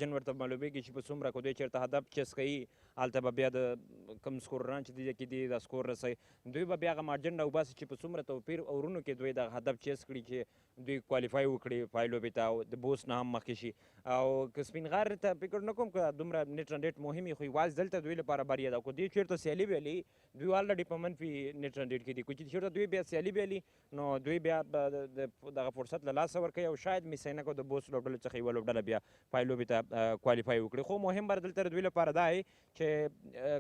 جن ورته معلومیږي چې په څومره که دوی چېرته هدف چیس کوي هلته به بیا د کوم سکورران چې دي کې دي د سکور رسوي دوی به بیا هغه مارجن راوباسي چې په څومره توپیر او ورونو کې دوی د هدف چیس کړي چې دوی کوالیفای وکړي پای لوبې ته او د بوس نه هم مخکې شي او که سپین غار ته فکر نه کوم که دومره نیټ رن ریټ مهم وي خو یوازې دلته دوی لپاره بریا ده که دوی چېرته سیالي ویلي دوی الریډي په منفي نیټ رن ریټ کې دي که چېرته دوی بیا سیالي ویلي نو دوی بیا دغه فرصت له لاسه ورکوي او شاید MIS-E-AINAK د بوس لوبډلې څخه یوه لوبډله بیا پای لوبې ته کوالیفای وکړي خو مهم بر دلته د دوی لپاره دا دی چې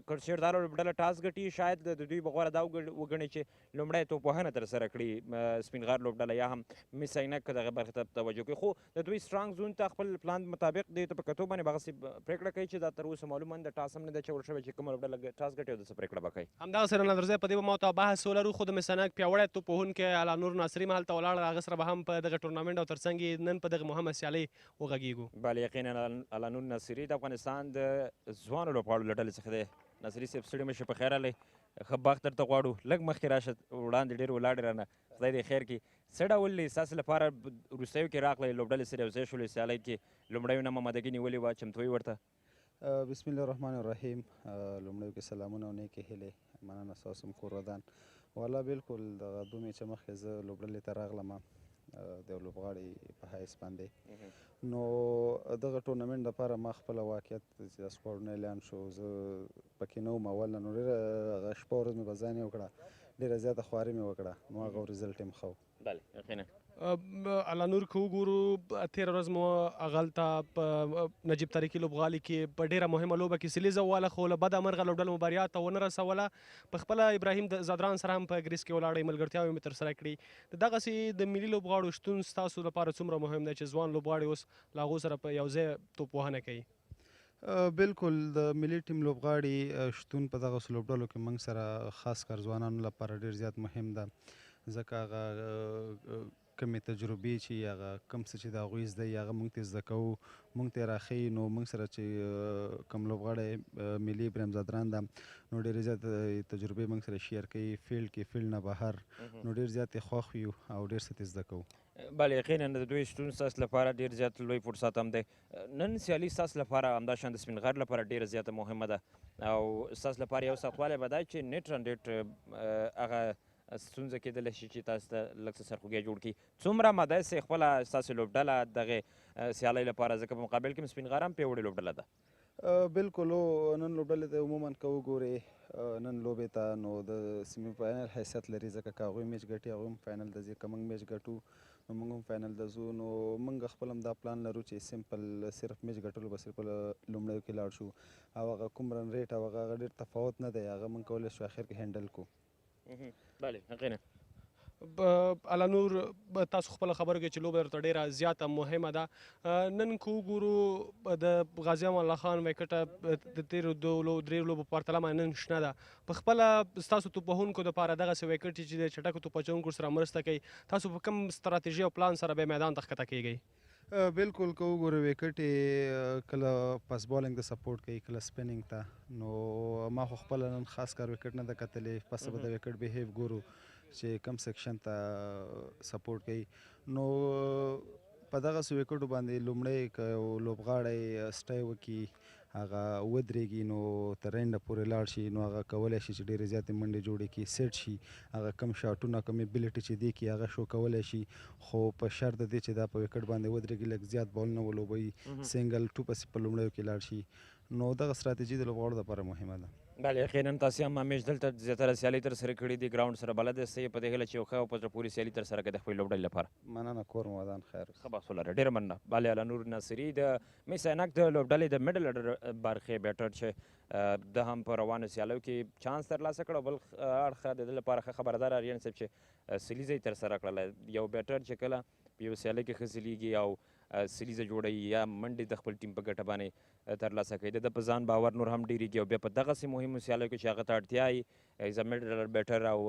که چېرته دا لوبډله ټاس ګټي شاید د دوی به غوره دا وګڼي چې لومړی توپوهنه ترسره کړي سپین غار لوبډله یا هم MIS-E-AINAK دغه برخې ته توجه کوي خو د دوی سترانګ زون ته خپل پلان مطابق دې ته په کتو باندې به هغسې پرېکړه کوي چې دا تر اوسه معلومه د ټاس هم نه ده چور شوی چې کومه لوبډله ټاس ګټي او داسې پرېکړه به کوي همدغه سره نظرځی په دې به ما ته بحث ولرو خو د MIS-E-AINAK پیاوړی توپوهونکی علانور ناصري هم هلته ولاړ هغه سره به هم په دغه ټورنامنټ او ترڅنګ یې نن په دغه مهمه سیالۍ وغږیږو بله یقینا علانور ناصري د افغانستان د ځوانو لوبغاړو له ډلې څخه دی ناصري صاحب ستړي مه شي په خیر راغلی ښه بخت درته غواړو لږ مخکې راشه وړاندې ډېر ولاړې رانه خدای دې خیر کړي څه ډول دی ستاسې لپاره وروستیو کې راغلی لوبډلې سره یو ځای شولې سیالۍ کې لومړیو نه مامدګي نیولې وه چمتوي ورته بسم الله الرحمن الرحیم لومړیو کې سلامونه او نیکې هیلې مننه ستاسو هم کور ودان والله بالکل دغه 2 میچه مخکې زه لوبډلې ته راغلم د یو لوبغاړي په حیث باندې نو دغه ټورنمنټ دپاره ما خپله واقعیت چې د سکواډونه اعلان شو زه پکې نه وم اول نه نو ډېره هغه شپه ورځ مې په ځان یې وکړه ډېره زیاته خواري مې وکړه نو هغه رزلټ یې ښه و بله یقینا علانور که وګورو تېره ورځ مو هغلته په نجیب تاریکي لوبغالي کې په ډېره مهمه لوبه کې سلیزه وواله خو له بده مرغه لوبډله مو بریا ته ونه رسوله په خپله ابراهیم زادران سره هم په ګریس کې ولاړئ ملګرتیاوې مې ترسره کړي د دغسې د ملي لوبغاړو شتون ستاسو لپاره څومره مهم دی چې ځوان لوبغاړي اوس له هغو سره په یو ځای توپوهنه کوي بالکل د ملي ټیم لوبغاړي شتون په دغسې لوبډلو کې موږ سره خاص کر ځوانانو لپاره ډېر زیات مهم ده ځکه هغه کمې تجربې چې هغه کم څه چې د هغوی زده وي هغه موږ ته زده کوو موږ ته یې راښیي نو موږ سره چې کوم لوبغاړی ملي ابراهیم زادران ده نو ډېرې زیاتې تجربې موږ سره شیر کوي فیلډ کې فیلډ نه بهر نو ډېر زیات یې خوښ یو او ډېر څه ترې زده کوو بله یقینا د دوی شتون ستاسو لپاره ډېر زیات لوی فرصت هم دی نن سیالي ستاسو لپاره همداشان د سپین غر لپاره ډېره زیاته مهمه ده او ستاسو لپاره یو سختوالی به دا چې نیټ رن ریټ هغه ستونزه کېدلی شي چې تاسو ته لږ څه سرخوږی جوړ کړي څومره آماده یاستئ خپله ستاسو لوبډله دغې سیالۍ لپاره ځکه په مقابل کې سپین غر هم پیاوړې لوبډله ده بالکل هو نن لوبډلې ته عموما که وګورې نن لوبې ته نو د سیمي فاینل حیثیت لري ځکه که هغوی میچ ګټي هغوی هم فاینل ته ځي که موږ میچ ګټو نو موږ هم فاینل ته ځو نو موږ خپل هم دا پلان لرو چې سمپل صرف میچ ګټلو به صرف لومړیو کې لاړ شو او هغه کوم رن ریټ او هغه ډېر تفاوت نه دی هغه موږ کولی شو اخر کې هینډل کړو بله یقینا علانور تاسو خپله خبره کوئ چې لوبه درته ډېره زیاته مهمه ده نن که وګورو د غازي امان الله خان ویکټه د تېرو درېو لوبو په پرتله باندې نن شنه ده په خپله ستاسو توپوهونکو دپاره دغسې ویکټ چې د چټکو توپ اچوونکو سره مرسته کوي تاسو په کوم ستراتیژي او پلان سره به میدان ته ښکته کیږئ بالکل که وګورو ویکټ یې کله پاس بالینګ ته سپورټ کوي کله سپینینګ ته نو ما خو خپله نن خاص کار ویکټ نه ده کتلې پسه به د ویکټ بیهیو ګورو چې کم سیکشن ته سپورټ کوي نو په دغسې ویکټو باندې لومړی که یو لوبغاړی سټی وکړي هغه ودرېږي نو تر اینډه پورې لاړ شي نو هغه کولی شي چې ډېرې زیاتې منډې جوړې کړي سیټ شي هغه کم شاټونه کم ایبیلیټي چې دی کړي هغه شو کولی شي خو په شرط د دې چې دا په ویکټ باندې ودرېږي لږ زیات بالونه ولوبوي سینګل ټو پسې په لومړیو کې لاړ شي نو دغه ستراتیژي د لوبغاړو لپاره مهمه ده بله یقینا تاسې هم همیش دلته زیاتره سیالۍ ترسره کړي دي ګراونډ سره بلد یاستئ په دې هیله چې یو ښه او په زړه پورې سیالي ترسره کړئ د خپلې لوبډلې لپاره مننه کور مو ودان خیر ښه بحث ولره ډېره مننه بله علانور ناصري د MIS-E-AINAK د لوبډلې د میډل اډر برخې بیټر چې ده هم په روانو سیالیو کې چانس ترلاسه کړ او بل اړخه د ده لپاره ښه خبردار اریان صاحب چې سلیزه یې ترسره کړله یو بیټر چې کله په یو سیالۍ کې ښه سلیږي او سلیزه جوړوي یا منډې د خپل ټیم په ګټه باندې ترلاسه کوي د ده په ځان باور نور هم ډېرېږي او بیا په دغسې مهمو سیالیو کې چې هغه ته اړتیا وي ایز ا میډل بیټر او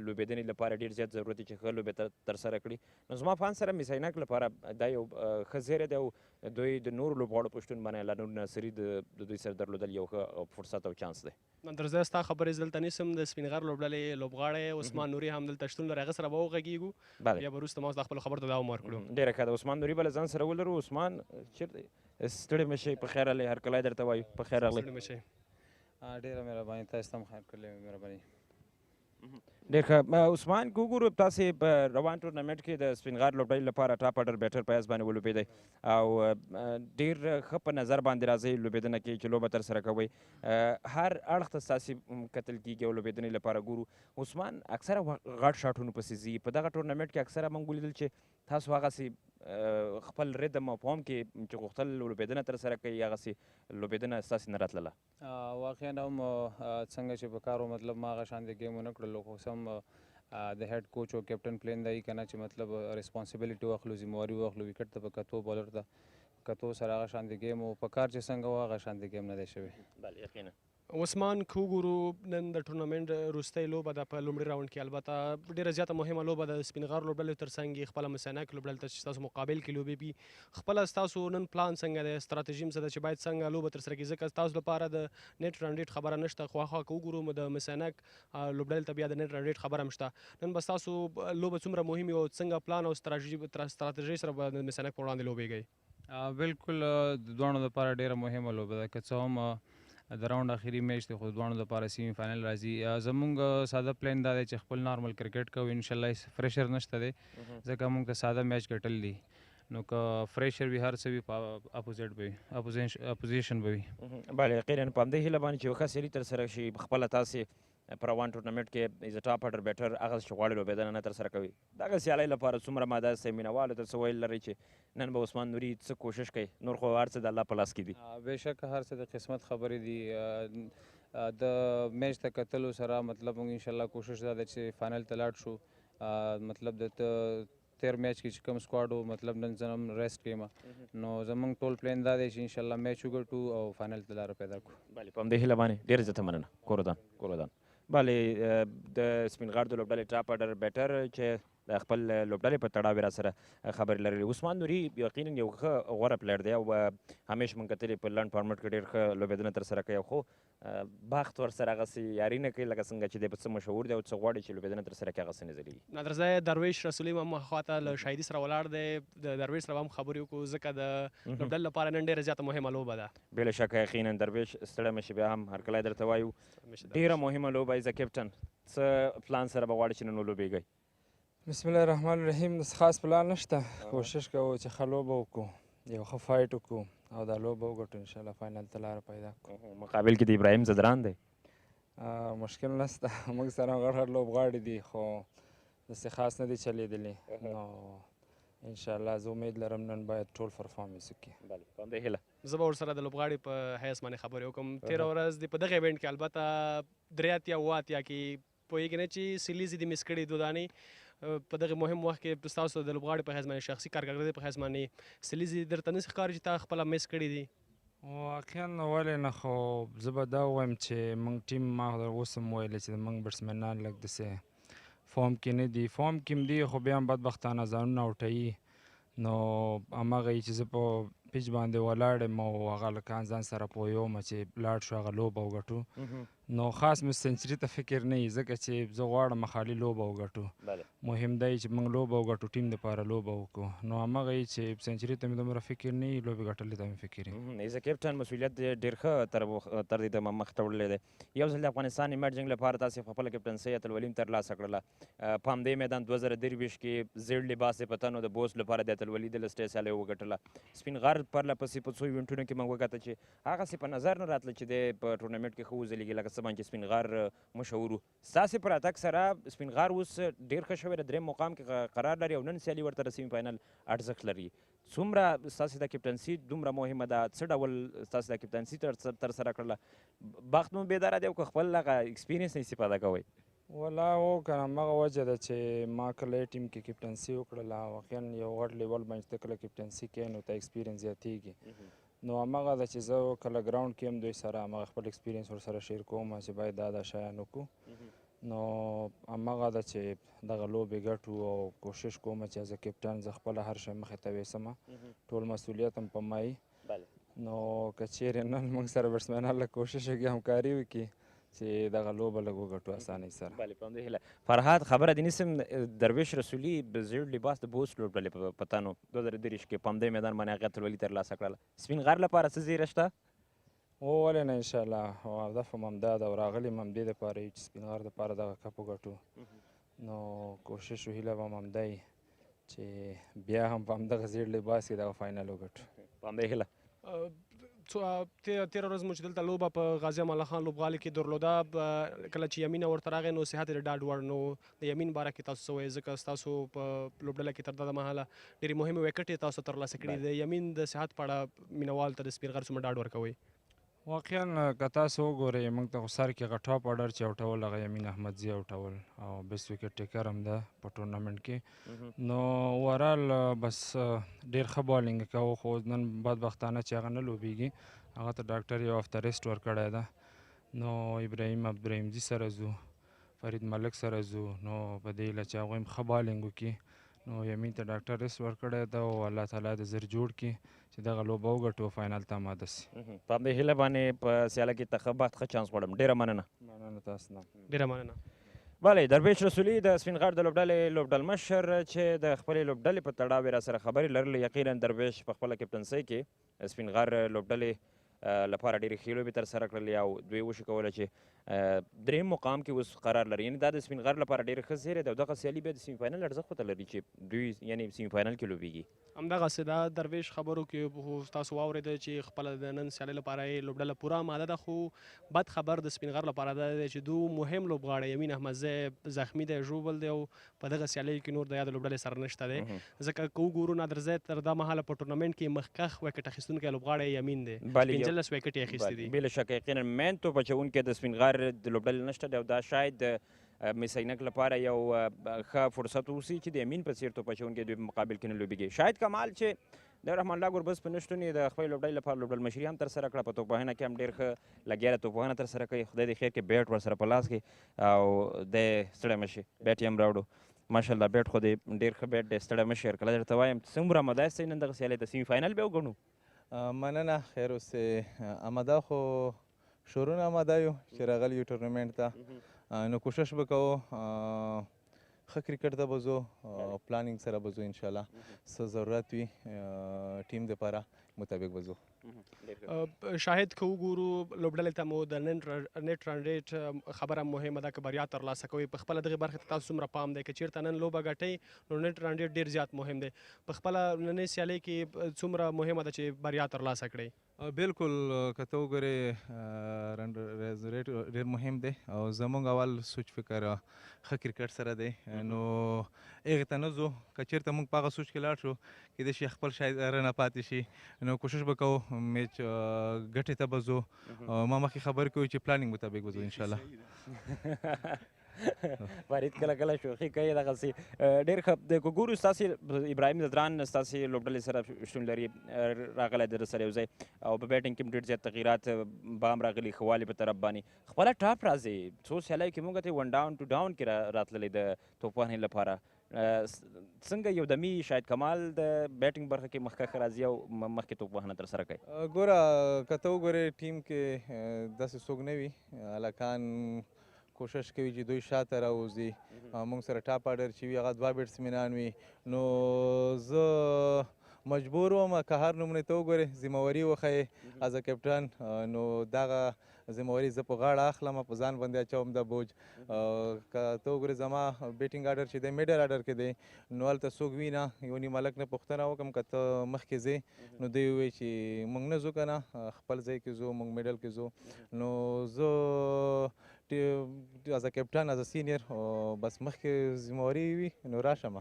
لوبېدنې لپاره ډېر زیات ضرورت دی چې ښه لوبې ترسره کړي نو زما په اند سره MIS-E-AINAK لپاره دا یو ښه زیری دی او دوی د نورو لوبغاړو په شتون باندې علانور ناصري د دوی سره درلودل یو ښه فرصت او چانس دی درځه ستا خبرې دلته نیسم د سپین غر لوبډلې لوبغاړی عثمان نوري هم دلته شتون لري هغه سره به وغږیږو بیا به وروسته ما د خپلو خبرو ته دوام ورکړو ډېره ښه ده عثمان نوري به له ځان سره ولرو عثمان چېرته ستړي مه شئ، په خیر راغلی، هرکلی درته وایو، په خیر راغلی. ستړي مه شئ. ډېره مهرباني، تاسو ته هم خیر کړی، مهرباني. ډېر ښه. عثمان که وګورو تاسې په روان ټورنمنټ کې د سپینغار لوبډلې لپاره ټاپ اډر بیټر په حیث باندې ولوبېدئ او ډېر ښه په نظر باندې راځئ لوبېدنه کې چې لوبه ترسره کوئ. هر اړخ ته ستاسې کتل کېږي او لوبېدنې لپاره ګورو. عثمان اکثره غټ شاټونو پسې ځي، په دغه ټورنمنټ کې اکثره موږ ولیدل چې تاسو هغسې خپل ردم او فارم کې چې غوښتل لوبېدنه ترسره کوي هغسې لوبېدنه ستاسې نه راتلله. واقعا هم څنګه چې په کار و مطلب ما هغه شانې ګیم ونه کړلو، خو سم د هیډ کوچ او کیپټن پلین دا یي که نه چې مطلب ریسپانسبلیټي واخلو، ذمواري واخلو، وکټ ته په کتو بالر ته کتو سره هغه شانې ګیم و په کار چې څنګه و هغه شانې ګیم نه دی شوی. بله یقینا. عثمان که وګورو نن د ټورنمنټ وروستۍ لوبه ده په لومړي راونډ کې، البته ډېره زیاته مهمه لوبه ده د سپینغار لوبډلې تر څنګ یې خپله MIS-E-AINAK لوبډلې ته چې ستاسو مقابل کې لوبېږي. خپله ستاسو نن پلان څنګه دی، ستراتیژي څه ده چې باید څنګه لوبه ترسره کړي، ځکه ستاسو لپاره د نیټ رنډیټ خبره نشته، خو هاخوا که وګورو د MIS-E-AINAK لوبډلې ته بیا د نیټ رنډیټ خبره هم شته. نن به ستاسو لوبه څومره مهمه او څنګه پلان او ستراتیژۍ سره به د MIS-E-AINAK په وړاندې لوبېږئ؟ بالکل د دواړو لپاره ډېره مهمه لوبه ده، که څه هم د راوند اخري میچ دی خو دواړو لپاره سیمی فاینل راځي. زمونږ ساده پلان دا دی چې خپل نارمل کرکټ کوو، انشاءالله فریشر نشته دی ځکه موږ ته ساده میچ ګټل دي، نو که فریشر وي هر څه وي په اپوزیټ به وي، اپوزیشن به وي. بله یقینا په همدې هیله باندې چې یو ښه سیالي ترسره شي، خپله تاسې په روان ټورنمنټ کې از ټاپ اډر بیټر هغه چې غواړي لوبېدنه نه ترسره کوي. دغه سیالۍ لپاره څومره ماده مینهوالو ته څه ویل لرئ چې نن به عثمان نوري څه کوشش کوي؟ نور خو هر څه د الله په لاس کې دي. بېشکه هر څه د قسمت خبرې دي. د میچ ته کتلو سره مطلب موږ انشاءالله کوشش دا ده چې فاینل ته لاړ شو. مطلب د تیر میچ کې چې کوم سکواډ و مطلب نن زه هم ریسټ کیم، نو زموږ ټول پلان دا دی چې انشاءالله میچ وګټو او فاینل ته لاره پیدا کړو. بله په همدې هیله باندې ډېره زیاته مننه. کورودان. بله د سپینغار د لوبډلې ټاپ اډر بیټر چې د خپل لوبډلې په تړاو را سره خبرې لرلې. عثمان نوري یقینا یو ښه غوره پلیر دی او همیشه موږ کتلې په لنډ فارمټ کې ډېر ښه لوبېدنه ترسره کوي، خو بخت ورسره هغسې یاري نه کوي لکه څنګه چې دی په څه مشهور دی او څه غواړي چې لوبېدنه ترسره کړي هغسې نه ځلېږي. نادرزی درویش رسولي هم خواته له شاهدي سره ولاړ دی، د درویش سره هم خبرې وکړو ځکه د لوبډلې لپاره نن ډېره زیاته مهمه لوبه ده. بله شکه یقینا درویش ستړی مه شي، بیا هم هرکلی درته وایو ډېره مهمه لوبه ایز کیپټن، څه پلان سره به غواړي چې نن ولوبېږئ؟ بسم الله الرحمن الرحیم. داسې خاص پلان نشته، کوشش کوو چې ښه لوبه وکړو، یو ښه فایټ وکړو او دا لوبه وګټو، انشاءالله فاینل ته لاره پیدا کړو. مقابل کې د ابراهیم زدران دی. مشکل نشته، موږ سره غټ غټ لوبغاړي دي خو داسې خاص نه دي چلېدلي، نو انشاءالله زه امید لرم نن باید ټول پرفارمنس وکړي. بله په همدې هیله زه به ورسره د لوبغاړي په حیث باندې خبرې وکړم. تېره ورځ د په دغه ایونټ کې البته 3 اتیا 7 اتیا کې پوهېږي نه چې سیلیز یې د مس کړي دوه دانې په دغه مهم وخت کې ستاسو د لوبغاړي په حیث باندې شخصي کارکردګۍ په حیث باندې سیلیز یې درته نه ښکاري چې تا خپله مس کړي دي؟ واقعا ولې نه، خو زه به دا ووایم چې موږ ټیم ما اوس هم ویلی چې موږ بیټسمینان لږ داسې فارم کې نه دي، فارم کې هم دي خو بیا هم بدبختانه ځانونه اوټوي، نو هماغه یې چې زه په پیچ باندې ولاړ یم او هغه لکان ځان سره پوهیوم چې لاړ شو هغه لوبه وګټو، نو خاص مې سنچري ته فکر نه وي ځکه چې زه غواړم خالي لوبه وګټو. مهم دی چې موږ لوبه وګټو، ټیم دپاره لوبه وکړو، نو هماغه یې چې سنچري ته مې دومره فکر نه وي، لوبې ګټلې ته مې فکر وي. ایز کیپټن مسؤلیت ډېر ښه تر دې دمه مخ ته وړلی دی. یو ځل د افغانستان ایمرجنګ لپاره تاسې خپله کیپټنسۍ اتلولي هم ترلاسه کړله، په همدې میدان 2023 کې زیړ لباس یې په تن و د بوس لپاره د اتلولي د لسټۍ سیالۍ وګټله. سپین غر پرله پسې په څو ایونټونو کې موږ وکته چې هغسې په نظر نه راتله چې دی په ټورنمنټ کې ښه وځلېږي لکه څه باندې چې سپین غر مشهور و. ستاسې په راتګ سره سپین غر اوس ډېر ښه شوی د 3 مقام کې قرار لري او نن سیالي ورته د سیمي فاینل ارزښت لري. څومره ستاسې د کیپټنسي دومره مهمه ده، څه ډول ستاسې د کیپټنسي ترسره کړله؟ بخت مو بیداره دی او که خپل هغه ایکسپیرینس نه استفاده کوئ؟ والله و که نه همغه وجه ده چې ما کله ټیم کې کیپټنسي وکړله، واقعا یو غټ لیول باندې ته کله کیپټنسي کوې نو ته ایکسپیرینس زیاتېږي، نو همغه ده چې زه کله ګراونډ کې هم دوی سره همغه خپل ایکسپیرینس ورسره شیر کوم چې باید دا شیان وکړو، نو همغه ده چې دغه لوبې ګټو او کوشش کوم چې از کیپټن زه خپله هر شی مخې ته ویسمه، ټول مسؤلیت هم په ما وي، نو که چیرې نن موږ سره بیټسمینان لږ کوشش وکړي همکاري وکړي چې دغه لوبه لږ وګټو اسانۍ سره. بله په همدې هیله فرهاد خبره دې نیسم درویش رسولي د زیړ لباس د بوس لوبډلې په تنو 2023 کې په همدې میدان باندې هغې اتلولي ترلاسه کړله. سپین غر لپاره څه زیری شته؟ ولې نه انشاءالله او هدف هم همدا ده او راغلي هم همدې دپاره یو چې سپین غر دپاره دغه کپ وګټو. نو کوشش و هیله به هم همدا وي چې بیا هم په همدغه زیړ لباس کې دغه فاینل وګټو. په همدې هیله تېره ورځ مو چې دلته لوبه په غازي امان الله خان لوبغالي کې درلوده کله چې یمین ورته راغی نو صحت یې د ډاډ وړ نو د یمین باره کې تاسو څه وایئ ځکه ستاسو په لوبډله کې تر دغه مهاله ډېرې مهمې وکټې تاسو ترلاسه کړي د یمین د صحت په اړه مینوال ته د سپین غر څومره ډاډ ورکوئ؟ واقعا که تاسو وګورئ موږ ته خو سر کې هغه ټاپ آرډر چې اوټول هغه یمین احمدزي اوټول او بیسټ وکټ ټیکر هم ده په ټورنمنټ کې. نو اوورال بس ډېر ښه بالینګ کوو خو نن بدبختانه چې هغه نه لوبیږي هغه ته ډاکټر یو هفته ریسټ ورکړی ده. نو ابراهیم عبدالرحیمزي سره ځو، فرید ملک سره ځو، نو په دې هیله چې هغوی هم ښه بالینګ وکړي. نو یمین ته ډاکټر ریسټ ورکړی ده او الله تعالی د زر جوړ کړي چې دغه لوبه وګټو فاینل ته آماده سي. په همدې هیله باندې په سیاله کې ته ښه بخت ښه چانس غواړم. ډېره مننه. مننه تاسو نه. ډېره مننه. بله درویش رسولي د سپین غر د لوبډلې لوبډلمشر چې د خپلې لوبډلې په تړاو یې راسره خبرې لرلې. یقینا درویش په خپله کپټنسۍ کې سپین غر لوبډلې لپاره ډېرې ښې لوبې ترسره کړلې او دوی وشي کولی چې درېیم مقام کې اوس قرار لري. یعنې دا د سپین غر لپاره ډېره ښه زیری ده او دغه سیالي بیا د سیمي فاینل ارزښت ورته لري چې دوی یعنې سیمي فاینل کې لوبېږي. همدغسې دا درویش خبرو کې تاسو واورېده چې خپله د نن سیالۍ لپاره یې لوبډله پوره آماده ده، خو بد خبر د سپین غر لپاره دا دی چې دو مهم لوبغاړی یمین احمدزی زخمي دی، ژوبل دی او په دغه سیالیو کې نور د یادو لوبډلې سره نشته دی. ځکه که وګورو نادرزی تر دا مهاله په ټورنمنټ کې مخکښ وکټ اخیستونکی لوبغاړی یمین دی، 15 وکټې اخیستې دي. بله شکه یقینا مین توپ اچوونکی د سپین غر د لوبډلې نشته دی او دا شاید د MIS-E-AINAK لپاره یو ښه فرصت اوسي چې د یمین په څېر توپ اچوونکی دوی په مقابل کې نه لوبېږي. شاید کمال چې د رحمان الله ګربز په نشتون یې د خپلې لوبډلې لپاره لوبډلمشري هم ترسره کړه. په توپوهنه کې هم ډېر ښه لګیا دی، توپوهنه ترسره کوي. خدای دې خیر کړي بیټ ورسره په لاس کې او دی ستړی مه شي. بیټ یې هم راوړو ماشاءالله بیټ خو دې ډېر ښه بیټ دی، ستړی مه شي. هرکله درته وایم څومره آماده یاستئ نن دغه سیالۍ ته سیمي فاینل بیا وګڼو؟ مننه خیر اوسې. آماده خو شورونه آماده یو چې راغلي یو ټورنمنټ ته، نو کوشش به کوو ښه کرکټ ته به ځو، پلانینګ سره به ځو انشاءالله. څه ضرورت وي ټیم دپاره مطابق به ځو. شاهد که وګورو لوبډلې ته مو د نټ رن ریټ خبره مهمه ده که بریا ترلاسه کوئ. په خپله دغې برخې ته تاسو څومره پام دی؟ که چېرته نن لوبه ګټئ نو نټ رن ریټ ډېر زیات مهم دی. په خپله نننۍ سیالۍ کې څومره مهمه ده چې بریا ترلاسه کړئ؟ بالکل که ته وګورې رن ریټ ډېر مهم دی او زموږ اول سوچ فکر ښه کرکټ سره دی. نو هغې ته نه ځو. که چېرته موږ په هغه سوچ کې لاړ شو کیدای شي خپل شاید رنه پاتې شي، نو کوشش به کوو میچ ګټې ته به ځو. ما مخکې خبرې کوي چې پلانینګ مطابق به ځو انشاءالله. فرید کله کله شوخي کوي دغسې ډېر ښه د که ګورو ستاسې ابراهیم زدران ستاسې لوبډلې سره شتون لري، راغلی در سره یو ځای او په بیټینګ کې هم ډېر زیات تغیرات به هم راغلي ښه والي په طرف باندې. خپله ټاپ راځي څو سیالیو کې موږ ته ون ډاون ټو ډاون کې راتللی د توپوهنې لپاره. څنګه یو دمي شاید کمال د بیټینګ برخه کې مخکښ راځي او مخکې توپوهنه ترسره کوي؟ ګوره که ته وګورې ټیم کې داسې څوک نه وي، هلکان کوشش کوي چې دوی شاته راوځي. موږ سره ټاپ آرډر چې وي هغه 2 بیټسمینان وي. نو زه مجبور وم که هر نومونې ته وګورې ذمهواري وښیې از ا کپټن، نو دغه ذمهواري زه په غاړه اخلم، په ځان باندې اچوم دا بوج. که ته وګورې زما بیټینګ آرډر چې دی میډل آرډر کې دی، نو هلته څوک وي نه. یو نیم هلک نه پوښتنه وکړم که ته مخکې ځې، نو دوی ووایي چې موږ نه ځو که نه خپل ځای کې ځو، موږ میډل کې ځو. نو زه از ا کپټن از ا سینیر بس مخکې ذمهواري وي نو راشم.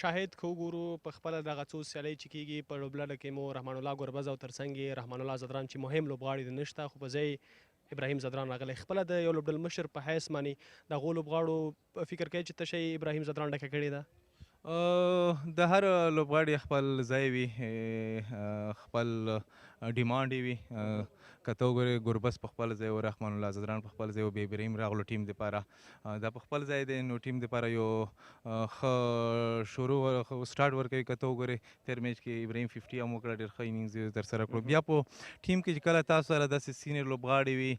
شاهد که وګورو په خپله دغه څو سیالۍ چې کېږي په لوبډله کې مو رحمان الله ګربز او ترڅنګ یې رحمان الله زدران چې مهم لوبغاړي دي نشته، خو په ځای ابراهیم زدران راغلی. خپله د یو لوبډلمشر په حیث باندې د هغو لوبغاړو فکر کوي چې ته شی ابراهیم زدران ډکه کړې ده؟ د هر لوبغاړي خپل ځای وي، خپل ډیمانډ یې وي. که ته وګورې ګربز په خپل ځای او رحمان الله زدران په خپل ځای او بې ابراهیم راغلو ټیم دپاره دا په خپل ځای دی. نو ټیم دپاره یو ښه شروع سټارټ ورکوي. که ته وګورې تېر میچ کې ابراهیم 50 هم وکړه، ډېر ښه انینګز یې ترسره کړو. بیا په ټیم کې چې کله تاسو سره داسې سینیر لوبغاړي وي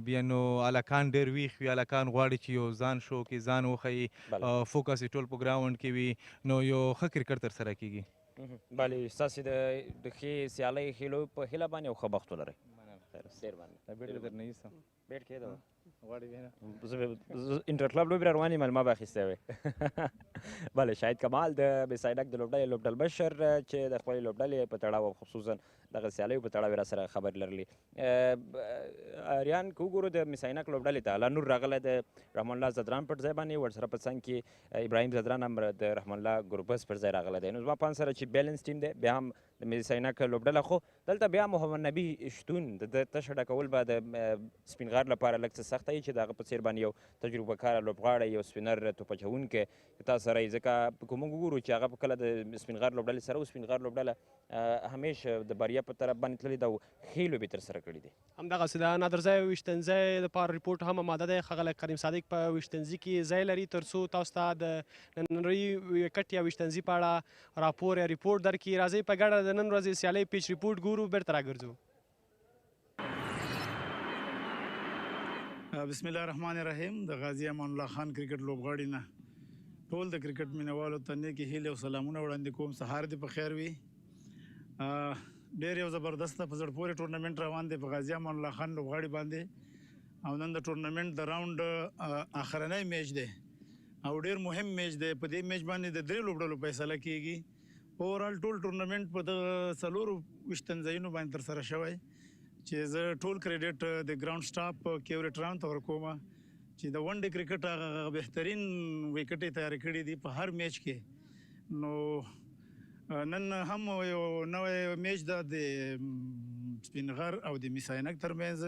بیا نو هلکان ډېر ویښ وي، هلکان غواړي چې یو ځان شو کې ځان وښیي، فوکس یې ټول په ګراونډ کې وي، نو یو ښه کرکټ ترسره کېږي. بله ستاسې د ښې سیالۍ ښې لوبې په هیله باندې او ښه بخت ولرئ. سیر باندې بیټ به درنه یوسم. بیټ کېده غواړي بیا نه انټر کلب لوبې را روانې ملما به اخیستی وی. بله شاهد کمال د بېساینک د لوبډلې لوبډل مشر چې د خپلې لوبډلې په تړاو او خصوصا دغه سیالیو په تړاو را سره خبرې لرلې. اریان که وګورو د بېساینک لوبډلې ته الله نور راغلی د رحمان الله زدران پر ځای باندې، ورسره په څنګ کې ابراهیم زدران هم د رحمان الله ګربز پر ځای راغلی دی. نو زما په اند سره چې بیلنس ټیم دی، بیا هم د بېساینک لوبډله، خو دلته بیا محمد نبي شتون د ده تشه ډکول به د سپینغار لپاره لږ څه سخته وي چې د هغه په څېر باندې یو تجربه کاره لوبغاړی، یو سپینر توپ اچوونکی تاسو سره یې. ځکه که موږ وګورو چې هغه کله د سپینغار لوبډلې سره و، سپینغار لوبډله همیشه د بریا په طرف باندې تللې ده او ښې لوبې ترسره کړي دي. همدغسې د نادرځای ویشتنځای لپاره ریپورټ هم آماده دی. ښاغلی کریم صادق په ویشتنځي کې ځای لري تر څو تاسو ته د نننۍ وکټ یا ویشتنځي په اړه راپور یا ریپورټ درکړي. راځئ په ګډه د نن ورځې سیالۍ پیچ ریپورټ ګورو، بیرته راګرځو. بسم الله الرحمن الرحیم. د غازي امان الله خان کرکټ لوبغاړي نه ټول د کرکټ مینوالو ته نیکې هیلې او سلامونه وړاندې کوم. سهار دې په خیر وي. ډېر یو زبردسته په زړه پورې ټورنمنټ روان دی په غازي امان الله خان لوبغاړي باندې، او نن د ټورنمنټ د راوند اخرنی میچ دی او ډېر مهم میچ دی. په دې میچ باندې د 3 لوبډلو فیصله کیږي. اوورال ټول ټورنمنټ په د 4 ویشتنځایونو باندې ترسره شوی چې زه ټول کریډټ د ګراوند سټاف کیورټران ته ورکوم چې د ون ډے کرکټ هغه بهترین وکټې تیار کړي دي په هر میچ کې. نو نن هم یو نوی میچ د سپینغر او د میس-E-AINAK ترمنځ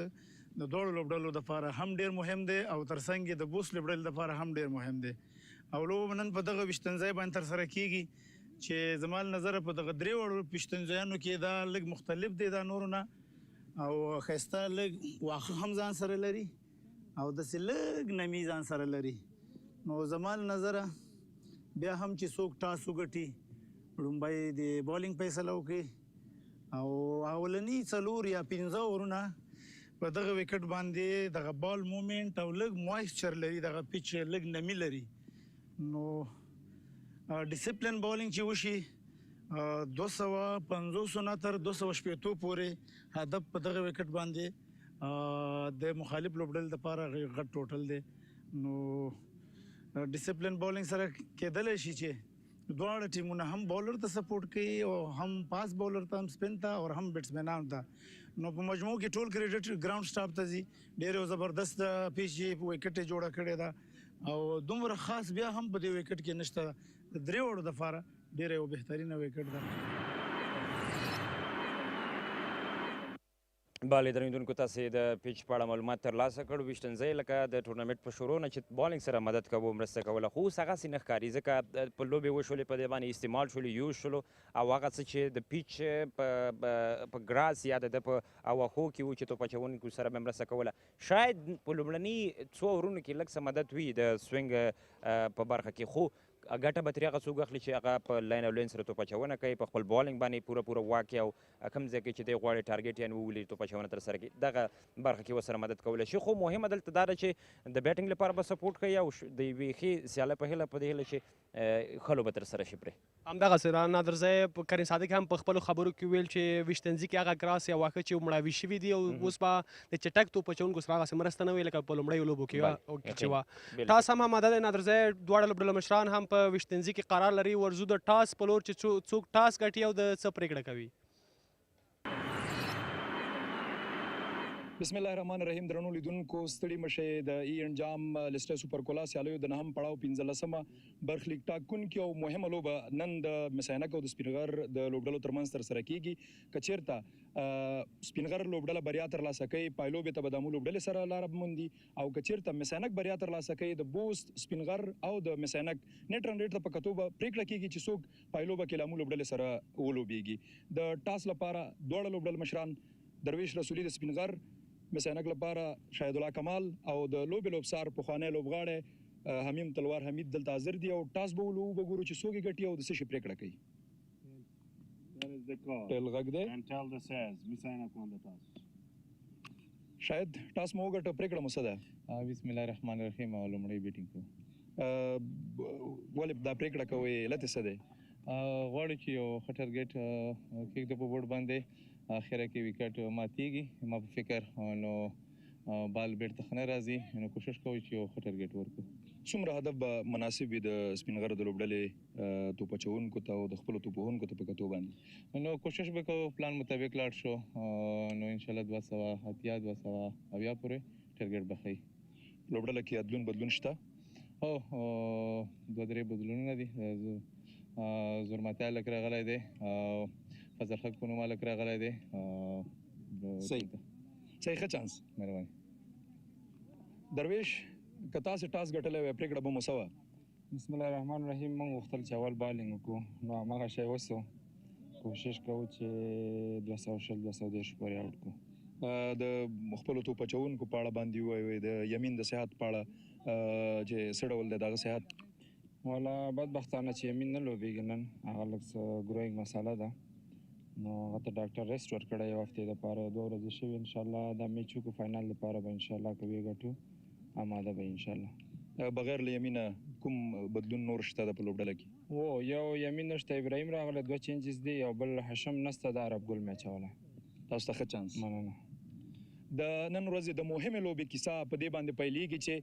د دوړو لوبډلو دپاره هم ډېر مهم دی او ترڅنګ یې د بوس لوبډلې دپاره هم ډېر مهم دی. او لوبه نن په دغه ویشتنځای باندې ترسره کیږي چې زما له نظره په دغه 3 ویشتنځایانو کې دا لږ مختلف دی دا نورو نه، او ښایسته لږ واښه هم ځان سره لري او داسې لږ نمي ځان سره لري. نو زما له نظره بیا هم چې څوک ټاس وګټي لومبی د بالینګ فیصله وکړي او اولني 4 یا 15 اورونه په دغه وکټ باندې دغه بال مومنټ او لږ موایسچر لري، دغه پیچ لږ نمي لري. نو ډیسپلین بالینګ چې وشي 250 نه تر 280 پورې هدف په دغه وکټ باندې د مخالف لوبډلې دپاره غټ ټوټل دی. نو ډیسپلین بالینګ سره کېدلی شي چې دواړه ټیمونه هم بالر ته سپورټ کوي او هم پاس بالر ته، هم سپین ته او هم بیټسمینانو ته. نو په مجموع کې ټول کریډټ ګراوند سټاف ته ځي. ډېر یو زبردست پیچ یې وکټ یې جوړه کړې ده او دومره خاص بیا هم په دې وکټ کې نشته. د 3 وړو دپاره ډېره یو بهترینه وکټ ده. بله درنیدونکو تاسې د پیچ په اړه معلومات ترلاسه کړو. ویشتنځای لکه د ټورنمنټ په شروع نه چې بالینګ سره مدد کوو مرسته کوله، خو اوس هغسې نه ښکاري ځکه په لوبې وشولې په دې باندې استعمال شولې یوز شولو او هغه څه چې د پیچ په ګراس یا د په اواښو کې و چې توپ اچوونکو سره به مرسته کوله. شاید په لومړني 2 اورونو کې لږ څه مدد وي د سوینګ په برخه کې، خو ګټه به ترې هغه څوک اخلي چې هغه په لاین او لین سره توپ اچونه کوي، په خپل بالینګ باندې پوره واک او کوم ځای کې چې دی غواړي ټارګېټ یعنې وولي توپ اچونه ترسره کړي، دغه برخه کې ورسره مدد کولی شي. خو مهمه دلته دا ده چې د بیټینګ لپاره به سپورټ کوي او د یوې ښې سیالۍ په هیله چې ښه لوبه ترسره شي پرې. همدغسې نادرځای کریم صادق هم په خپلو خبرو کې ویل چې ویشتنځي کې هغه ګراس یا واښه چې مړاوي شوي دي او اوس به د چټک توپ اچوونکو سره هغسې مرسته نه وي لکه په لومړیو لوبو کې چې وه. ټاس هم آماده دی. نادرځای دواړه لوبډلو مشران هم په ویشتنځي کې قرار لري. ورځو د ټاس په لور چې څوک ټاس ګټي او د څه پرېکړه کوي. بسم الله الرحمن الرحیم. درنو لیدونکو ستړي مشه د انجام لیسټر سوپر کولا سیالیو د نهم پړاو 15مه برخلیک ټاکونکي او مهمه لوبه نن د مس-ای-عینک او د سپینغر د لوبډلو ترمنځ ترسره کیږي. که چیرته سپینغر لوبډله بریا ترلاسه کوي پایلوبې ته به د امو لوبډلې سره لاره موندي، او که چیرته مس-ای-عینک بریا ترلاسه کوي د بوست سپینغر او د مس-ای-عینک نیټ رن ریټ ته په کتو به پریکړه کیږي چې څوک پایلوبه کې له امو لوبډلې سره ولوبیږي. د ټاس لپاره دواړه لوبډل مشران درویش رسولي د سپینغر، مس-ای-عینک لپاره شاهد الله کمال او د لوبې لوبسار پخوانی لوبغاړی حمیم تلوار حمید دلته حاضر دي، او ټاس به وګورو چې څوک یې ګټي او د څه شي پریکړه کوي. ټیل غږ دی شاید ټاس مو وګټه، پریکړه مو څه ده؟ بسم الله الرحمن الرحیم. لومړی بیټینګ کوو. ولې دا پریکړه کوئ؟ علت یې څه دی؟ غواړو چې یو ښه ټارګېټ کېږدو په بورډ باندې، اخره کې وکټ ماتیږي. ما په فکر نو بال بیرته ښه نه راځي، نو کوشش کوو چې یو ښه ټارګېټ ورکړو. څومره هدف به مناسب وي د سپینغر د لوبډلې توپ اچوونکو ته او د خپلو توپ وهونکو ته په کتو باندې؟ نو کوشش به کوو پلان مطابق لاړ شو، نو انشاءالله 280 290 پورې ټارګېټ به ښیي. لوبډله کې ادلون بدلون شته؟ هو، 2-3 بدلونونه دي. زورماتیا لک راغلی دی، فضل حق په نوم هلک راغلی دی. صحیح ښه چانس. مهرباني. درویش که تاسې ټاس ګټلی وی پرېکړه به مو څه وه؟ بسم الله الرحمن الرحیم. موږ غوښتل چې اول بالینګ وکړو، نو هماغه شی وسو. کوشش کوو چې 220 230 پورې آوټ کړو. د خپلو توپ اچوونکو په اړه باندې ووایئ، د یمین د صحت په اړه چې څه ډول دی د هغه صحت؟ والا بدبختانه چې یمین نه لوبېږي نن، هغه لږ څه ګروینګ مسله ده، نو هغه ته ډاکټر ریسټ ورکړی یو هفتې دپاره، 2 ورځې شوي. انشاءالله دا میچ وکړو، فاینل دپاره به انشاءالله که وګټو اماده به انشاءالله. بغیر له یمینه کوم بدلون نور شته ده په لوبډله کې؟ او یو یمین نشته، ابراهیم راغلی، 2 چینجز دي، یو بل حشم نسته، دا عرب ګل مې اچولی. تاسو ته ښه چانس. مننه. د نن ورځې د مهمې لوبې کیسه په دې باندې پیلېږي چې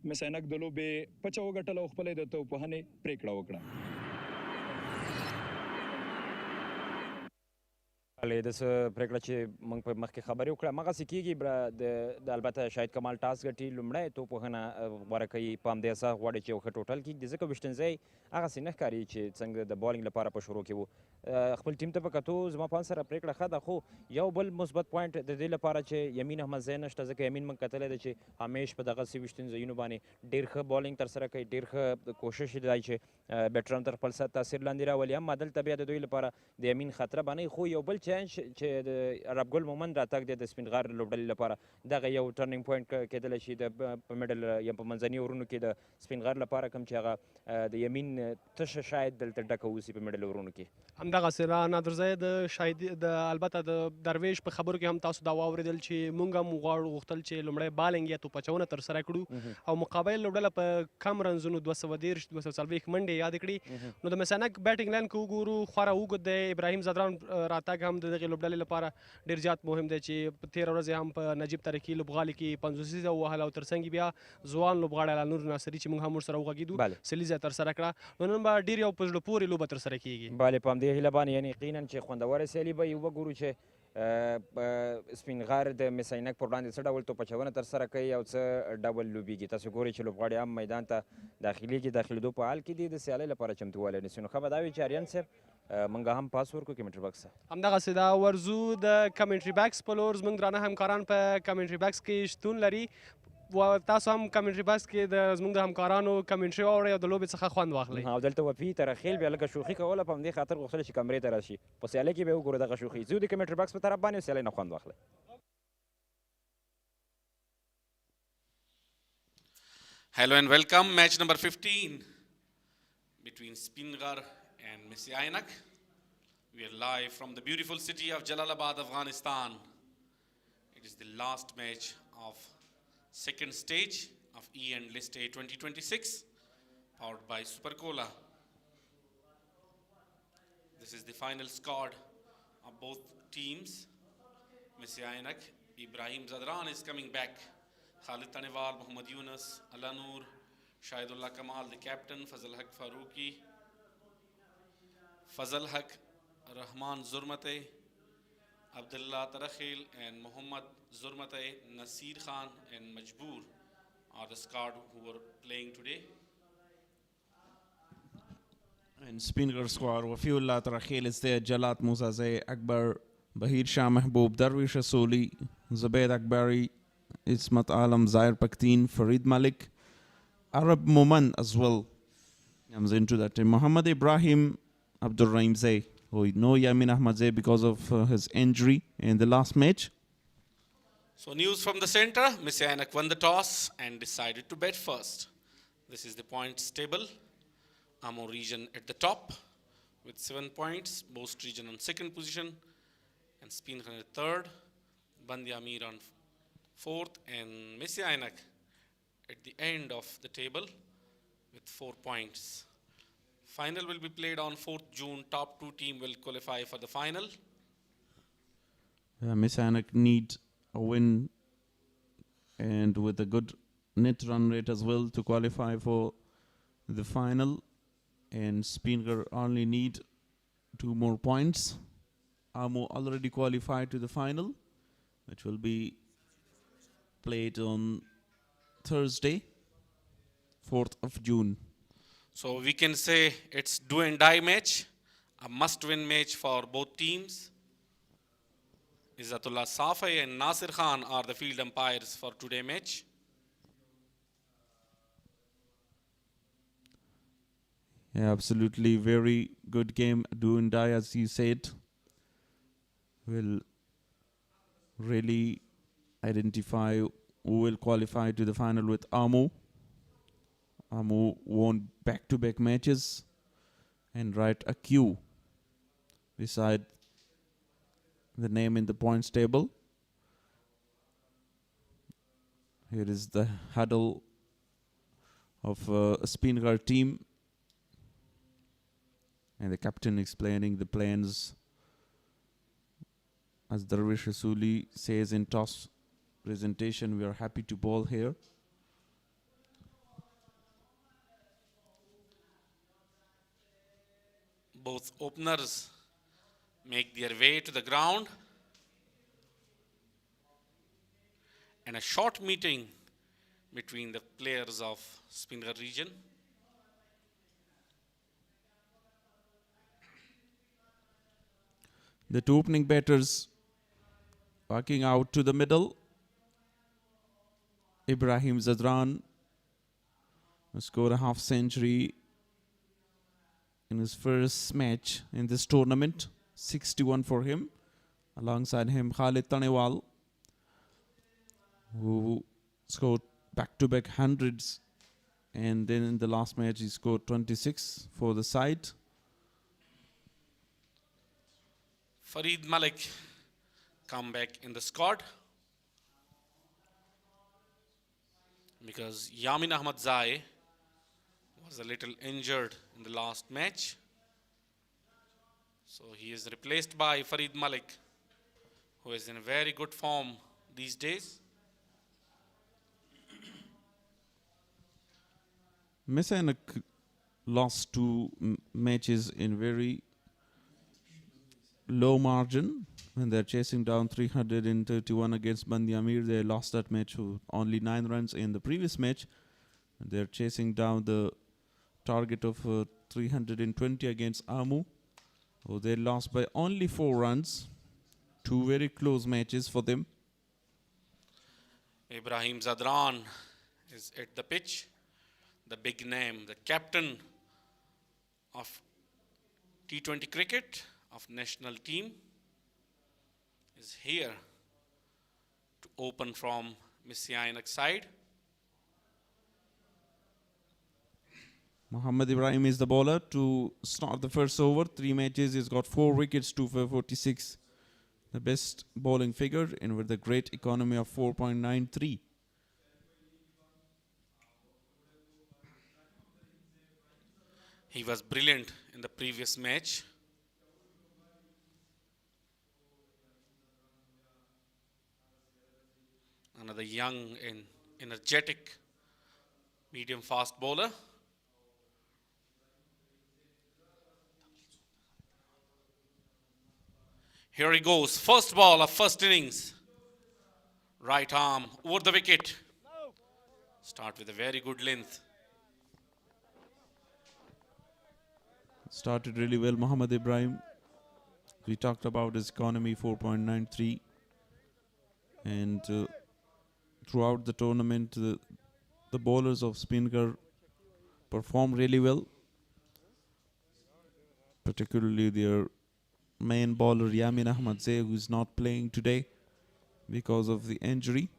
مس-ای-عینک د لوبې پچه وګټله او خپله د توپ وهنې پرېکړه وکړه. د څه پرېکړه چې موږ په مخکې خبرې وکړه هماغسې کېږي. د البته شاهد کمال ټاس ګټي، لومړی توپ وهنه غوره کوي، په همدې اساس غواړي چې یو ښه ټوټل کېږدي، ځکه ویشتنځی هغسې نه ښکاري چې څنګه د بالینګ لپاره په شروع کې و. خپل ټیم ته په کتو زما په اند سره پرېکړه ښه ده، خو یو بل مثبت پوینټ د دې لپاره چې یمین احمد ځای نشته، ځکه یمین موږ کتلی ده چې همیش په دغسې ویشتنځایونو باندې ډېر ښه بالینګ ترسره کوي، ډېر ښه کوشش یې دی چې بیټران تر خپل سر تاثیر لاندې راولي. اما دلته بیا د دوی لپاره د یمین خطره به نه وي، خو یو بل چینج چې عرب ګل مومند راتګ دی د سپینغر لوبډلې لپاره، دغه یو ټرنینګ پوینټ کېدلی شي په میډل یا په منځني اورونو کې د سپینغر لپاره، کوم چې هغه د یمین تشه شاید دلته ډکه اوسي په میډل اورونو کې. همدغسې را نادرزی د شاهد د البته د درویش په خبرو کې هم تاسو دا واورېدل چې موږ هم غوښتل چې لومړی بالینګ یا توپ اچونه ترسره کړو او مقابل لوبډله په کم رنزونو 230 240 منډې یاد کړي. نو د مس-ای-عینک بیټینګ لاین که وګورو خورا اوږد دی. ابراهیم زدران راتګ هم د دغې لوبډلې لپاره ډېر زیات مهم دی چې په تېره ورځ هم په نجیب ترکي لوبغالي کې 50 ووهله، او ترڅنګ بیا ځوان لوبغاړی علانور ناصري چې موږ هم ورسره وغږېدو سلیزه ترسره کړه. نو نن به ډېر یو په زړه پورې لوبه ترسره کېږي. بله، په همدې هیله باندې یعنې یقینا چې خوندوره سیالي به یې وګورو چې سپینغر د مس-ای-عینک پر وړاندې څه ډول توپ اچونه ترسره کوي او څه ډول لوبیږي. تاسو ګورئ چې لوبغاړي هم میدان ته داخلېږي، داخلېدو په حال کې دي، د سیالۍ لپاره چمتووالی نیسي. نو ښه به دا وي چې آریان صاحب موږ هم پاس ورکړو کمنټري بکس ته. همدغسې دا ورزو د کمنټري بکس په لور زموږ درانه همکاران په کمنټري بکس کې شتون لري، و تاسو هم کمنټري بکس کې د زموږ د همکارانو کمنټري واورئ او د لوبې څخه خوند واخلئ. او دلته وفي ترخیل بیا لږه شوخي کوله، په همدې خاطر غوښتل چې کمرې ته راشي، په سیالۍ کې به یې وګورو دغه شوخي. ځو د کمنټري بکس په طرف باندې سیالۍ نه خوند واخلئ. Hello and welcome. Match number 15 between SPINGHAR and MIS-E-AINAK. We are live from the beautiful city of Jalalabad, Afghanistan. It is the last match of second stage of E and List A 2026, powered by Super Cola. This is the final squad of both teams. MIS-E-AINAK, Ibrahim Zadran is coming back. Khalid Tanewal, Muhammad Yunus, Alanur, Shahidullah Kamal, the captain, Fazal Haq Faruqi, Fazal Haq Rahman Zurmate, Abdullah Tarakhil and Muhammad Zurmate, Nasir Khan and Majboor are the squad who are playing today. And SPINGHAR squad, Wafiullah Tarakhil is there, Jalat Musaze, Akbar, Bahir Shah Mahboob, Darwish Rasuli, Zubayd Akbari, Ismat Alam, Zair Paktin, Farid Malik, Arab Moman as well comes into that team. Muhammad Ibrahim, Abdul Rahim Zay, who no Yamin Ahmad Zay because of his injury in the last match. So news from the center, MIS-E-AINAK won the toss and decided to bat first. This is the points table. Ammo region at the top with 7 points, Bost region on second position, and SPINGHAR at third, Bandi Amir on fourth, and MIS-E-AINAK at the end of the table with 4 points. Final will be played on 4th June. Top 2 team will qualify for the final. MIS-E-AINAK need a win and with a good net run rate as well to qualify for the final. And SPINGHAR only need 2 more points. Ammo already qualified to the final, which will be played on Thursday, 4th of June. So we can say it's do and die match, a must-win match for both teams. Izzatullah Safai and Nasir Khan are the field umpires for today's match. Yeah, absolutely very good game, do and die as you said. Will really identify who will qualify to the final with Ammo. Ammo won back-to-back matches and write a Q beside the name in the points table. Here is the huddle of a SPINGHAR team and the captain explaining the plans. As Darwish Rasuli says in toss presentation, we are happy to bowl here. Both openers make their way to the ground. And a short meeting between the players of SPINGHAR region. The 2 opening batters walking out to the middle. Ibrahim Zadran scored a half century in his first match in this tournament, 61 for him. Alongside him, Khalid Tanewal, who scored back-to-back hundreds, and then in the last match he scored 26 for the side. Farid Malik come back in the squad because Yamin Ahmad Zai was a little injured in the last match. So he is replaced by Farid Malik, who is in very good form these days. MIS-E-AINAK lost 2 matches in very low margin when they're chasing down 331 against Bandi Amir. They lost that match with only 9 runs in the previous match. They're chasing down the target of 320 against Amu. Oh, they lost by only 4 runs. 2 very close matches for them. Ibrahim Zadran is at the pitch. The big name, the captain of T20 cricket of national team, is here to open from MIS-E-AINAK side. Muhammad Ibrahim is the bowler to start the first over. 3 matches, he's got 4 wickets, 2 for 46. The best bowling figure and with a great economy of 4.93. He was brilliant in the previous match. Another young and energetic medium fast bowler. Here he goes. First ball of first innings. Right arm over the wicket. Start with a very good length. Started really well, Mohammad Ibrahim. We talked about his economy 4.93, and throughout the tournament, the bowlers of SPINGHAR performed really well, particularly their main bowler Yamin Ahmadzai, who is not playing today because of the injury.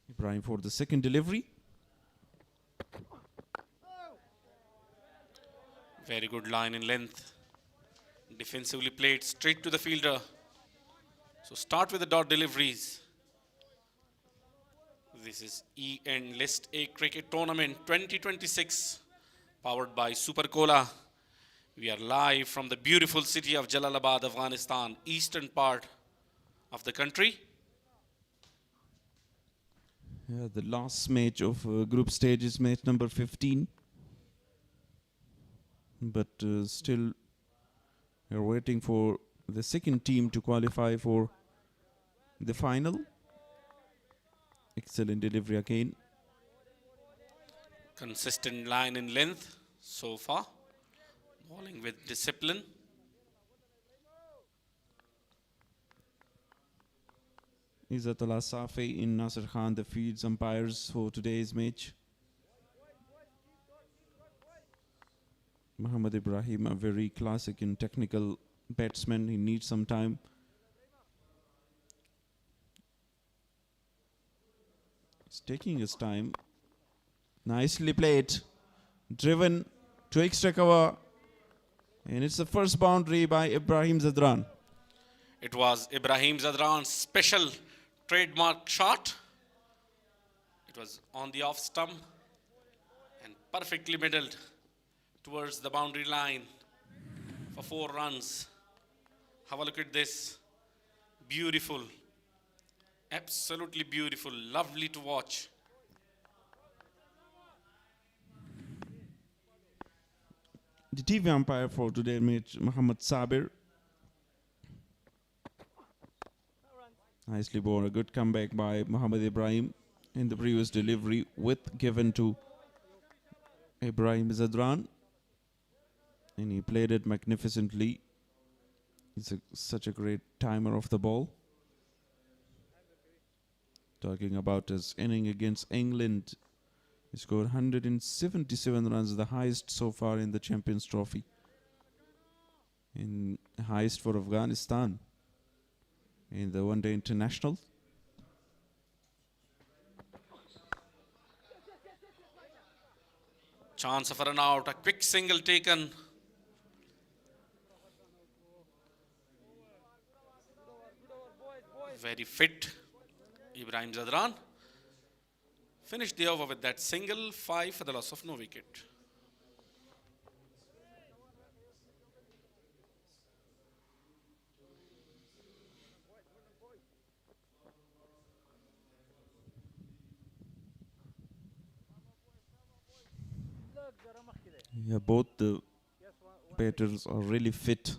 Ibrahim for the second delivery. Very good line in length. Defensively played straight to the fielder. So start with the dot deliveries. This is E-End List A Cricket Tournament 2026, powered by Super Cola. We are live from the beautiful city of Jalalabad, Afghanistan, eastern part of the country. Yeah, the last match of group stage is match number 15. But still, we're waiting for the second team to qualify for the final. Excellent delivery again. Consistent line in length so far. Bowling with discipline. Izzatullah Safi in Nasir Khan, the fields umpires for today's match. Mohammad Ibrahim, a very classic and technical batsman. He needs some time. He's taking his time. Nicely played. Driven to extra cover. And it's the first boundary by Ibrahim Zadran. It was Ibrahim Zadran's special trademark shot. It was on the off stump and perfectly middled towards the boundary line for 4 runs. Have a look at this. Beautiful. Absolutely beautiful. Lovely to watch. The TV umpire for today's match, Muhammad Sabir. Nicely bowled. A good comeback by Mohammad Ibrahim in the previous delivery, with given to Ibrahim Zadran. And he played it magnificently. He's such a great timer of the ball. Talking about his inning against England, he scored 177 runs, the highest so far in the Champions Trophy. And highest for Afghanistan in the one-day international. Chance of a run out. A quick single taken. Very fit. Ibrahim Zadran finished the over with that single, 5 for the loss of no wicket. Yeah, both the batters are really fit.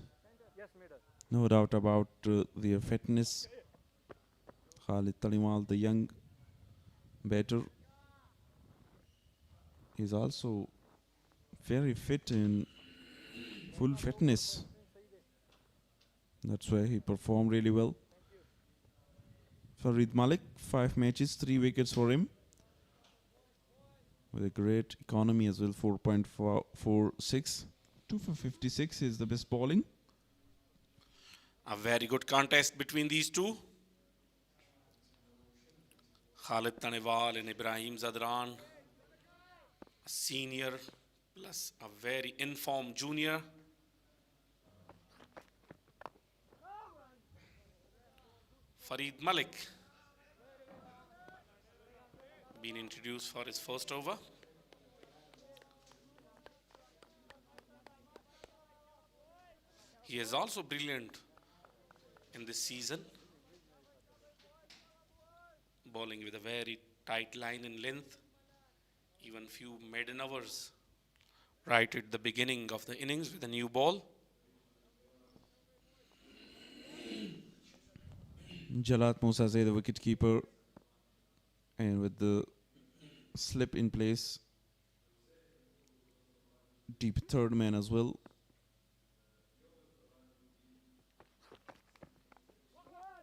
No doubt about their fitness. Khalid Talimal, the young batter, is also very fit in full fitness. That's why he performed really well. Farid Malik, 5 matches, 3 wickets for him. With a great economy as well, 4.46. 2 for 56 is the best bowling. A very good contest between these two. Khalid Taniwal and Ibrahim Zadran, a senior plus a very informed junior. Farid Malik been introduced for his first over. He is also brilliant in this season, bowling with a very tight line in length, even few maiden overs right at the beginning of the innings with a new ball. Jalat Musazeh, the wicketkeeper, and with the slip in place, deep third man as well.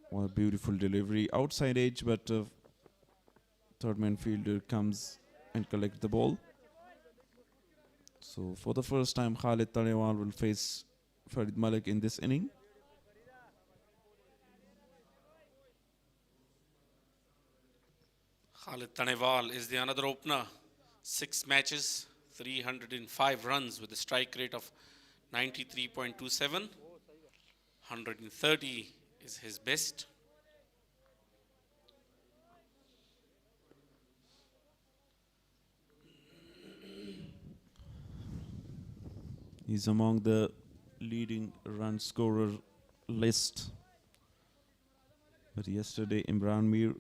What a beautiful delivery. Outside edge, but third man fielder comes and collects the ball. So for the first time, Khalid Tanewal will face Farid Malik in this inning. Khalid Tanewal is the another opener. 6 matches, 305 runs with a strike rate of 93.27. 130 is his best. He's among the leading run scorer list. But yesterday, Imran Mir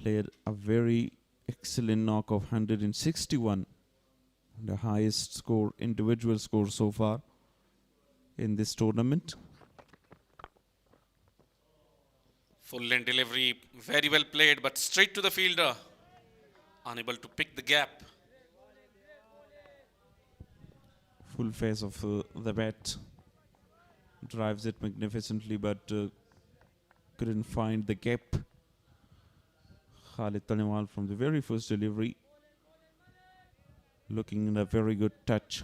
played a very excellent knock of 161, the highest score, individual score so far in this tournament. Full length delivery, very well played, but straight to the fielder. Unable to pick the gap. Full face of the bat. Drives it magnificently, but couldn't find the gap. Khalid Tanewal from the very first delivery, looking in a very good touch.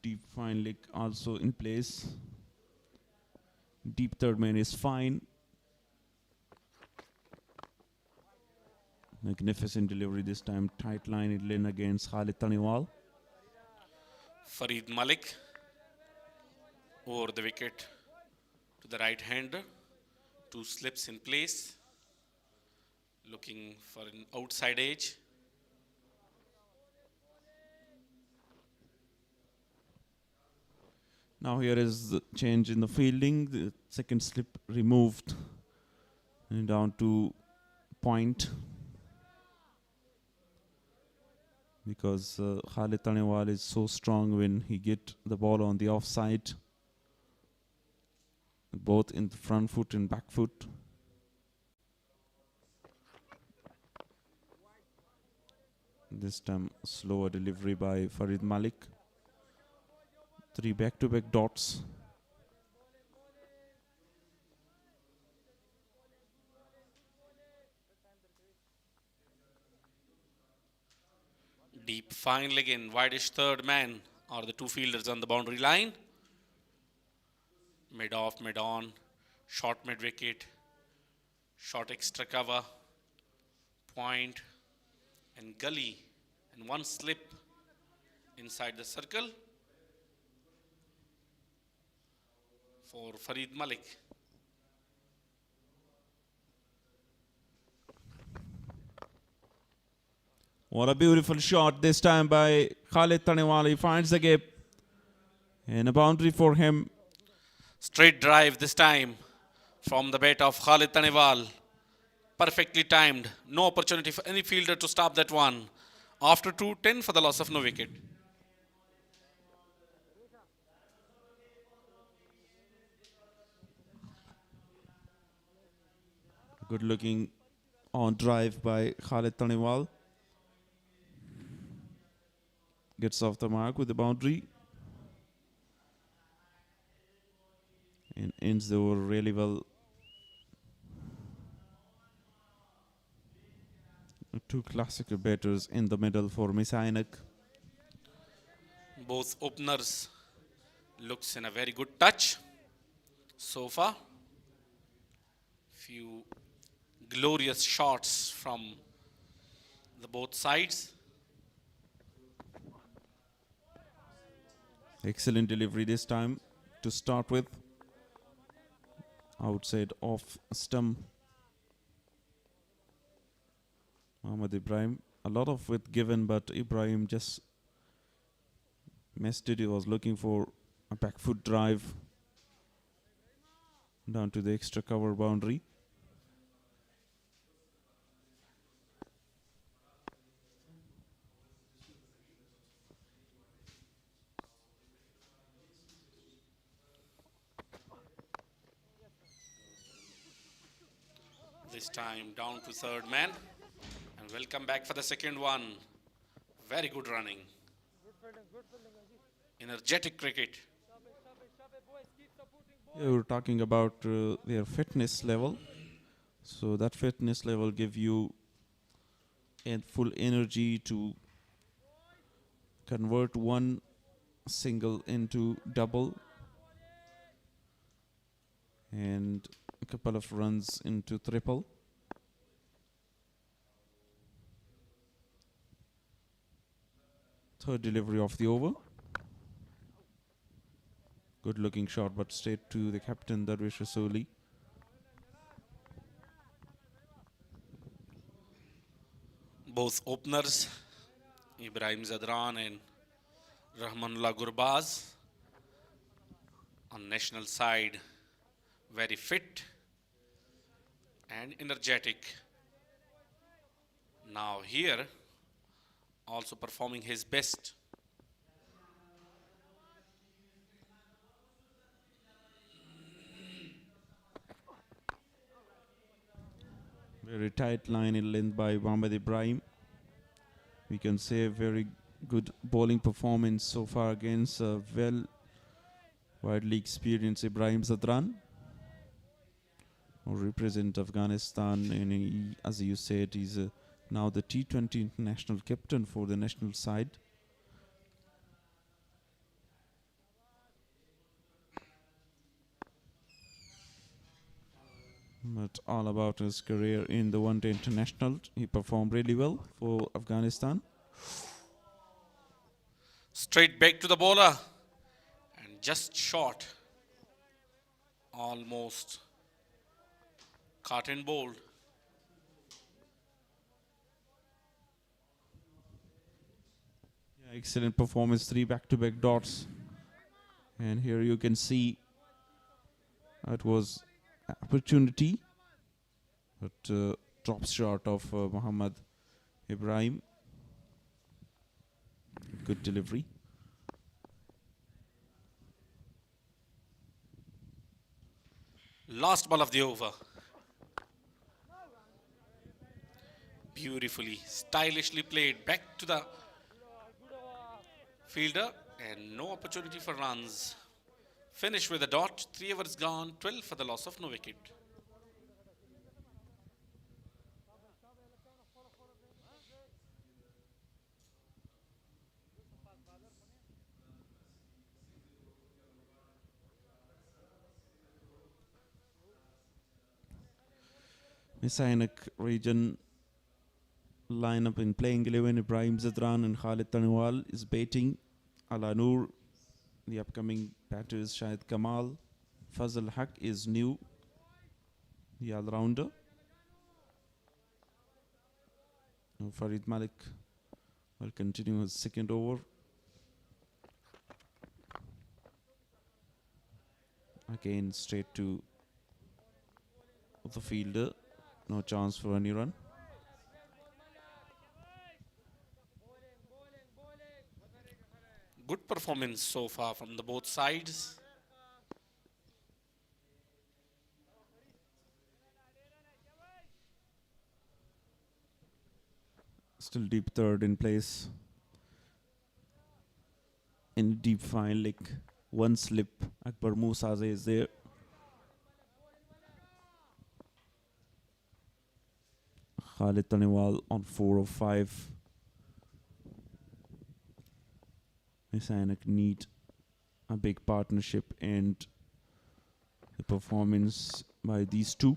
Deep fine leg also in place. Deep third man is fine. Magnificent delivery this time. Tight line it in against Khalid Tanewal. Farid Malik over the wicket to the right hander. 2 slips in place. Looking for an outside edge. Now here is the change in the fielding. The second slip removed and down to point. Because Khalid Tanewal is so strong when he get the ball on the offside, both in the front foot and back foot. This time slower delivery by Farid Malik. 3 back-to-back dots. Deep fine leg in, wideish third man are the 2 fielders on the boundary line. Mid off, mid on, short mid wicket, short extra cover, point and gully, and 1 slip inside the circle for Farid Malik. What a beautiful shot this time by Khalid Tanewal. He finds the gap and a boundary for him. Straight drive this time from the bat of Khalid Tanewal. Perfectly timed. No opportunity for any fielder to stop that one. After 2, 10 for the loss of no wicket. Good looking on drive by Khalid Tanewal. Gets off the mark with the boundary. And ends the over really well. 2 classical batters in the middle for MIS-E-AINAK. Both openers looks in a very good touch so far. Few glorious shots from the both sides. Excellent delivery this time to start with. Outside off stump. Mohammad Ibrahim. A lot of width given, but Ibrahim just missed it. He was looking for a back foot drive down to the extra cover boundary. This time down to third man. And welcome back for the second one. Very good running. Energetic cricket. We were talking about their fitness level. So that fitness level give you full energy to convert one single into double and a couple of runs into triple. Third delivery of the over. Good looking shot, but straight to the captain, Darvish Rasoli. Both openers, Ibrahim Zadran and Rahmanullah Gurbaz. On national side, very fit and energetic. Now here, also performing his best. Very tight line in length by Mohammad Ibrahim. We can say a very good bowling performance so far against a widely experienced Ibrahim Zadran, who represent Afghanistan, and as you said, he's now the T20 international captain for the national side. But all about his career in the one-day international, he performed really well for Afghanistan. Straight back to the bowler and just short. Almost caught and bowled. Yeah, excellent performance, 3 back-to-back dots. And here you can see it was opportunity, but drops short of Muhammad Ibrahim. Good delivery. Last ball of the over. Beautifully, stylishly played back to the fielder and no opportunity for runs. Finish with a dot, 3 overs gone, 12 for the loss of no wicket. MIS-E-AINAK region lineup in playing 11, Ibrahim Zadran and Khalid Tanwal is batting. Ala Noor, the upcoming batters, Shahid Kamal. Fazal Haq is new, the all-rounder. Farid Malik will continue his second over. Again straight to the fielder. No chance for any run. Good performance so far from the both sides. Still deep third in place. In deep fine leg, one slip. Akbar Musaze is there. Khalid Tanewal on 4 of 5. MIS-E-AINAK need a big partnership and the performance by these two.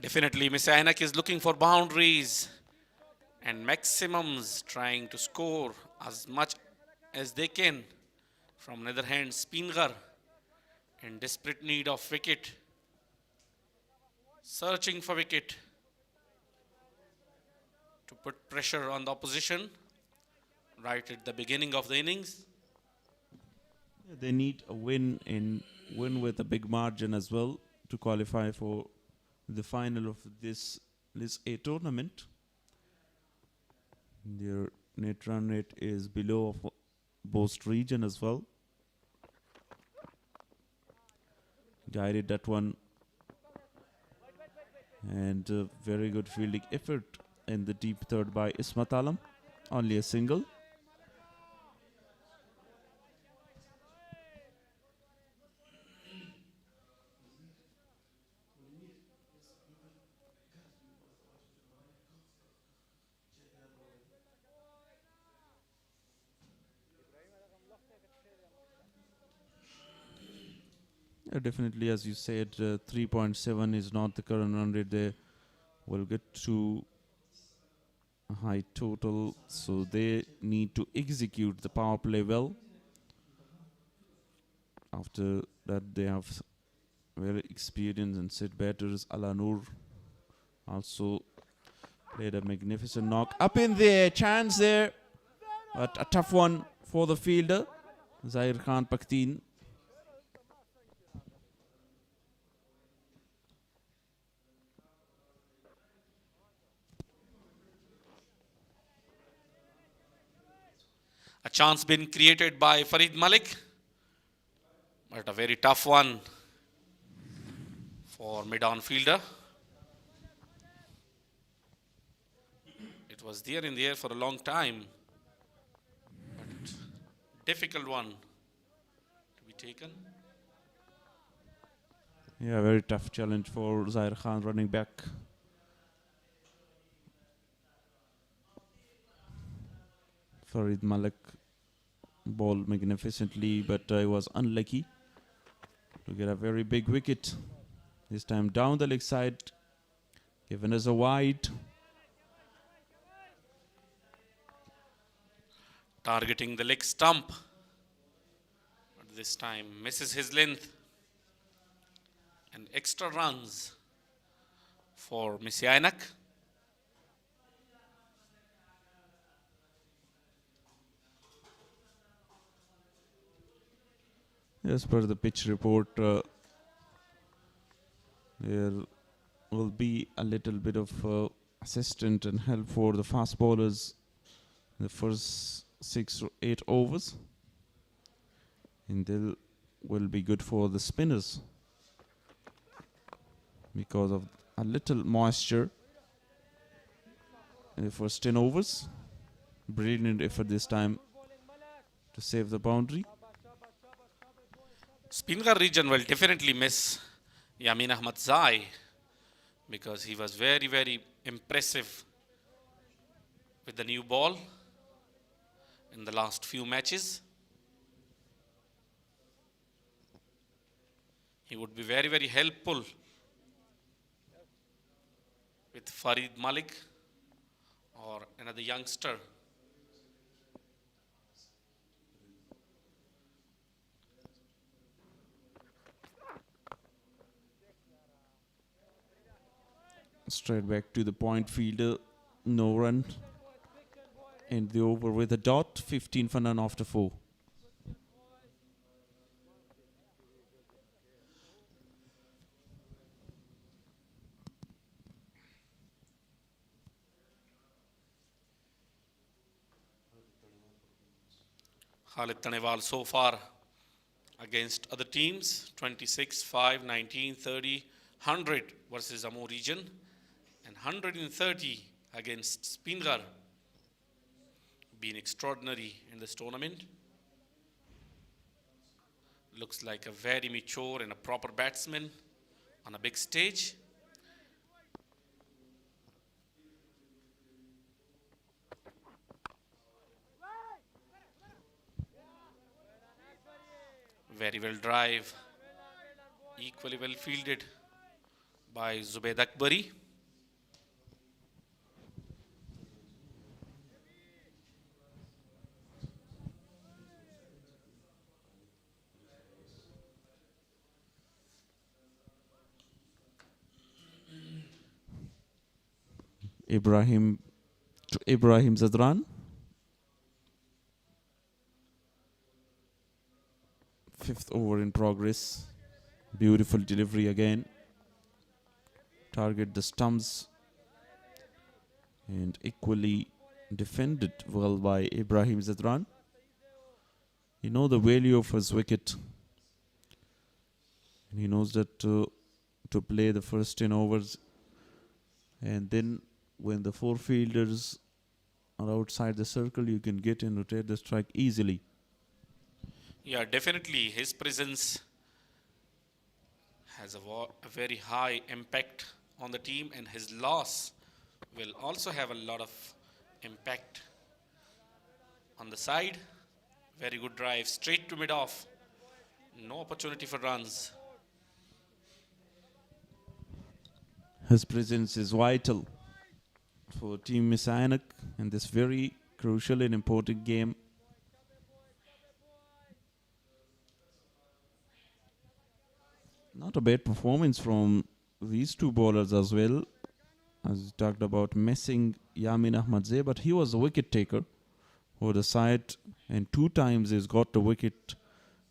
Definitely, MIS-E-AINAK is looking for boundaries and maximums, trying to score as much as they can. From the other hand, SPINGHAR in desperate need of wicket, searching for wicket to put pressure on the opposition right at the beginning of the innings. They need a win with a big margin as well to qualify for the final of this MIS-E tournament. Their net run rate is below of Bost region as well. Guided that one, and a very good fielding effort in the deep third by Ismat Alam. Only a single. Definitely, as you said, 3.7 is not the current run rate. They will get to a high total, so they need to execute the power play well. After that, they have very experienced and set batters. Alanur also played a magnificent knock. Up in there, chance there, but a tough one for the fielder, Zahir Khan Pakhtien. A chance been created by Farid Malik, but a very tough one for mid-on fielder. It was there in the air for a long time, but difficult one to be taken. Yeah, very tough challenge for Zahir Khan running back. Farid Malik bowled magnificently, but he was unlucky to get a very big wicket. This time down the leg side, given as a wide. Targeting the leg stump, but this time misses his length. And extra runs for MIS-E-AINAK. As per the pitch report, there will be a little bit of assistance and help for the fast bowlers in the first 6 or 8 overs. And they will be good for the spinners because of a little moisture in the first 10 overs. Brilliant effort this time to save the boundary. SPINGHAR region will definitely miss Yamin Ahmad Zai because he was very, very impressive with the new ball in the last few matches. He would be very, very helpful with Farid Malik or another youngster. Straight back to the point fielder, no run. And the over with a dot, 15 for none after 4. Khalid Tanewal so far against other teams, 26, 5, 19, 30, 100 versus Amur region and 130 against SPINGHAR. Been extraordinary in this tournament. Looks like a very mature and a proper batsman on a big stage. Very well drive, equally well fielded by Zubaid Akbari. Ibrahim to Ibrahim Zadran. Fifth over in progress. Beautiful delivery again. Target the stumps. And equally defended well by Ibrahim Zadran. He knows the value of his wicket. And he knows that to play the first 10 overs. And then when the four fielders are outside the circle, you can get and rotate the strike easily. Yeah, definitely his presence has a very high impact on the team, and his loss will also have a lot of impact on the side. Very good drive, straight to mid-off. No opportunity for runs. His presence is vital for Team MIS-E-AINAK in this very crucial and important game. Not a bad performance from these two bowlers as well. As we talked about missing Yamin Ahmadzai, but he was a wicket taker for the side, and 2 times he's got the wicket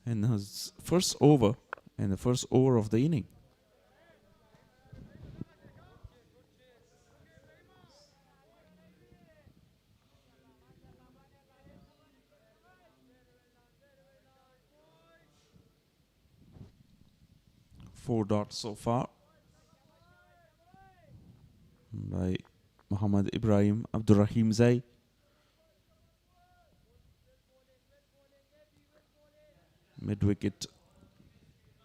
in his first over, and the first over of the inning. Four dots so far by Muhammad Ibrahim Abdurrahim Zai. Mid-wicket,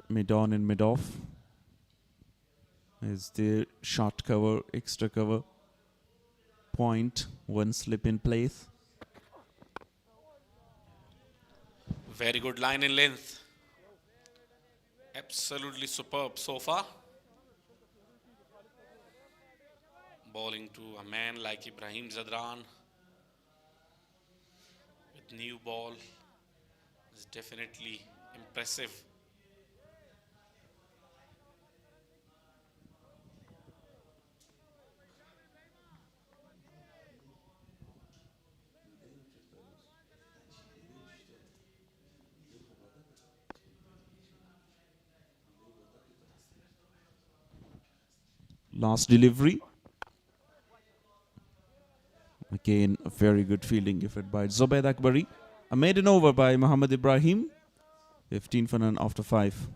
mid-on and mid-off. Is there short cover, extra cover, point, 1 slip in place. Very good line in length. Absolutely superb so far. Bowling to a man like Ibrahim Zadran with new ball is definitely impressive. Last delivery. Again, a very good fielding effort by Zubaid Akbari. A maiden over by Muhammad Ibrahim. 15 for none after 5.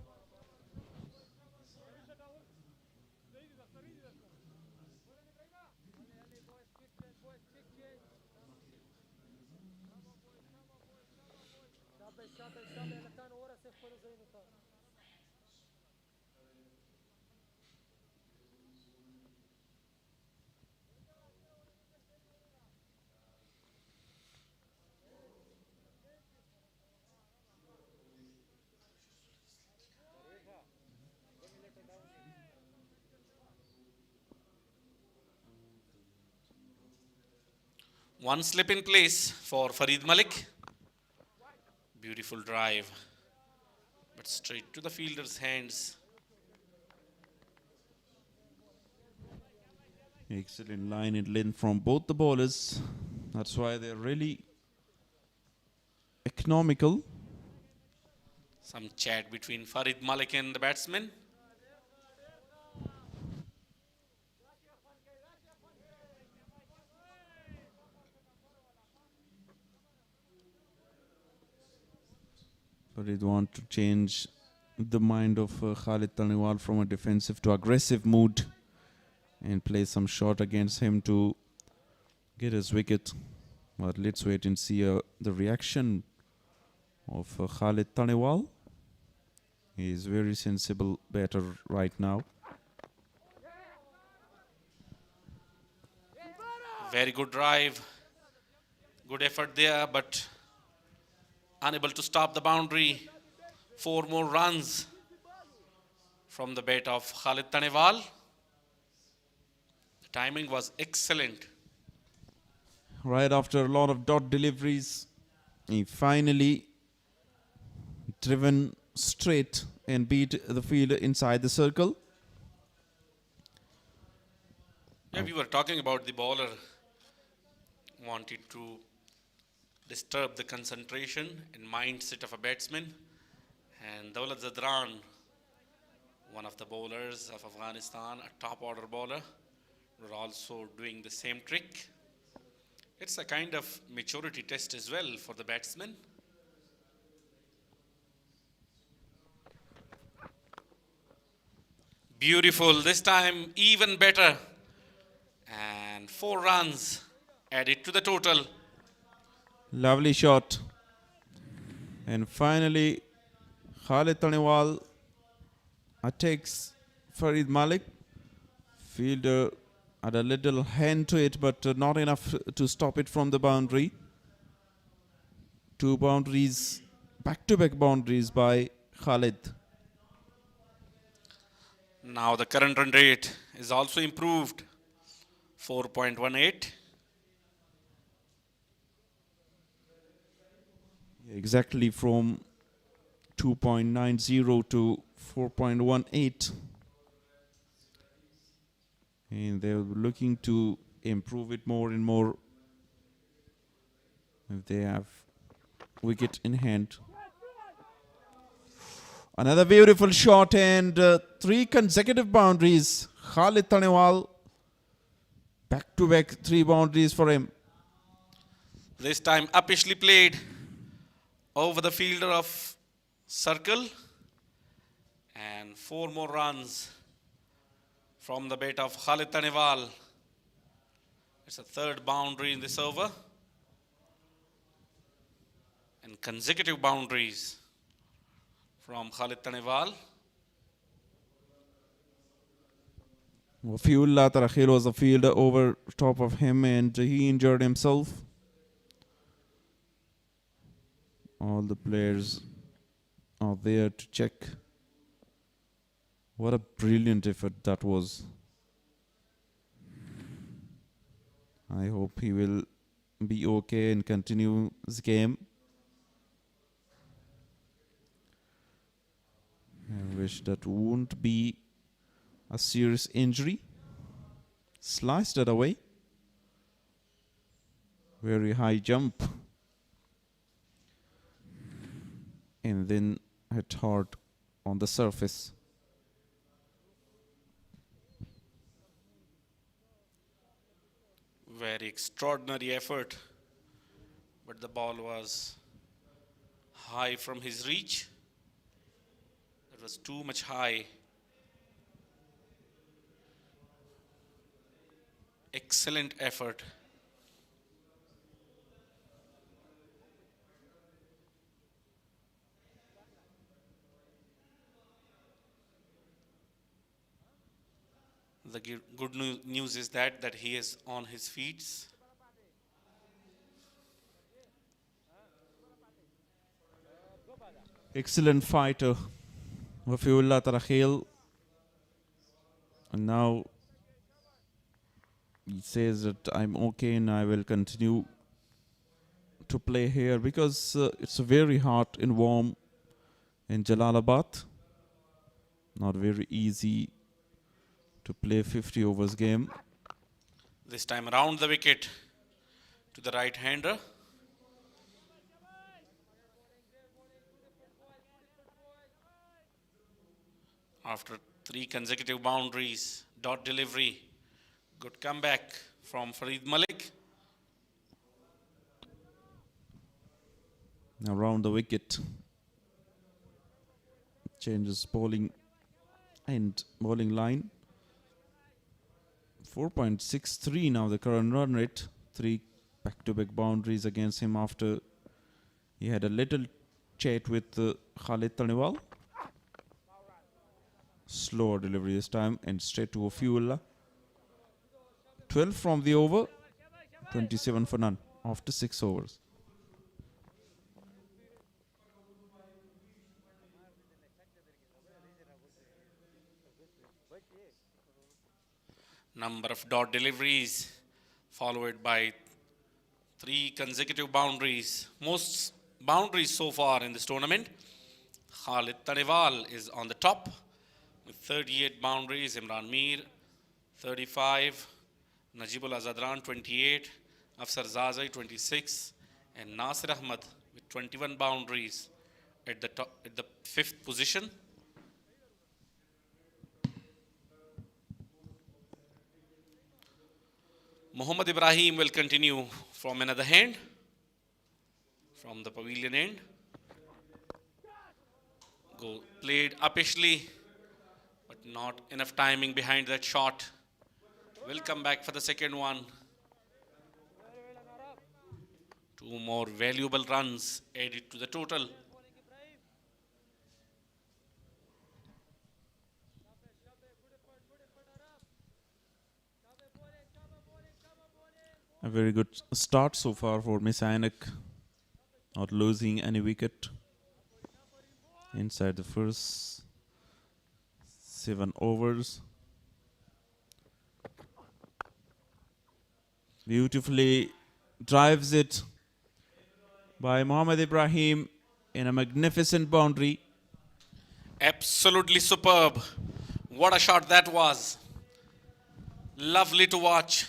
One slip in place for Farid Malik. Beautiful drive, but straight to the fielder's hands. Excellent line and length from both the bowlers. That's why they're really economical. Some chat between Farid Malik and the batsman. Farid want to change the mind of Khalid Talniwal from a defensive to aggressive mood and play some shot against him to get his wicket. But let's wait and see the reaction of Khalid Talniwal. He is very sensible batter right now. Very good drive. Good effort there, but unable to stop the boundary. 4 more runs from the bat of Khalid Talniwal. The timing was excellent. Right after a lot of dot deliveries, he finally driven straight and beat the fielder inside the circle. Yeah, we were talking about the bowler wanted to disturb the concentration and mindset of a batsman. And Dawlat Zadran, one of the bowlers of Afghanistan, a top order bowler, were also doing the same trick. It's a kind of maturity test as well for the batsman. Beautiful, this time even better. And 4 runs added to the total. Lovely shot. And finally, Khalid Taniwal attacks Farid Malik. Fielder had a little hand to it, but not enough to stop it from the boundary. 2 boundaries, back-to-back boundaries by Khalid. Now the current run rate is also improved, 4.18. Exactly from 2.90 to 4.18. And they're looking to improve it more and more if they have wicket in hand. Another beautiful shot and 3 consecutive boundaries. Khalid Taniwal, back-to-back 3 boundaries for him. This time uppishly played over the fielder of circle, and 4 more runs from the bat of Khalid Taniwal. It's a 3rd boundary in this over, and consecutive boundaries from Khalid Taniwal. Wafiullah Tarakhil was a fielder over top of him and he injured himself. All the players are there to check. What a brilliant effort that was. I hope he will be okay and continue his game. I wish that won't be a serious injury. Sliced it away. Very high jump. And then hit hard on the surface. Very extraordinary effort, but the ball was high from his reach. It was too much high. Excellent effort. The good news is that he is on his feet. Excellent fighter, Wafiullah Tarakhil. And now he says that I'm okay and I will continue to play here because it's very hot and warm in Jalalabad. Not very easy to play 50 overs game. This time around the wicket to the right-hander. After 3 consecutive boundaries, dot delivery, good comeback from Farid Malik. Around the wicket. Changes bowling and bowling line. 4.63 now the current run rate. 3 back-to-back boundaries against him after he had a little chat with Khalid Taniwal. Slower delivery this time and straight to Wafiullah. 12 from the over, 27 for none after 6 overs. Number of dot deliveries followed by 3 consecutive boundaries. Most boundaries so far in this tournament. Khalid Taniwal is on the top with 38 boundaries. Imran Mir 35, Najibullah Zadran 28, Afsar Zazai 26 and Nasir Ahmad with 21 boundaries at the 5th position. Muhammad Ibrahim will continue from another hand, from the pavilion end. Played uppishly, but not enough timing behind that shot. Will come back for the second one. 2 more valuable runs added to the total. A very good start so far for MIS-E-AINAK, not losing any wicket inside the first 7 overs. Beautifully drives it by Muhammad Ibrahim in a magnificent boundary. Absolutely superb. What a shot that was. Lovely to watch.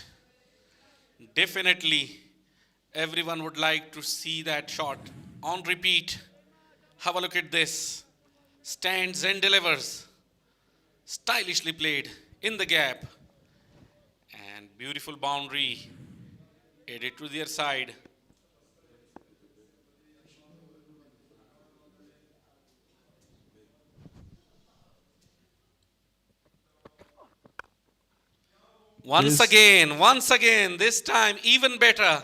Definitely everyone would like to see that shot on repeat. Have a look at this. Stands and delivers. Stylishly played in the gap. And beautiful boundary added to their side. Once again, this time even better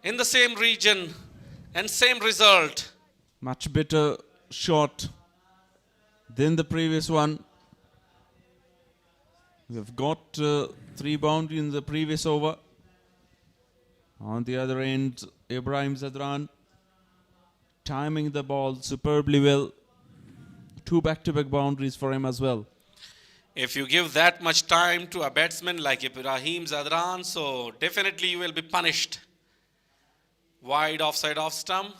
in the same region and same result. Much better shot than the previous one. We've got 3 boundaries in the previous over. On the other end, Ibrahim Zadran timing the ball superbly well. 2 back-to-back boundaries for him as well. If you give that much time to a batsman like Ibrahim Zadran, so definitely you will be punished. Wide offside off stump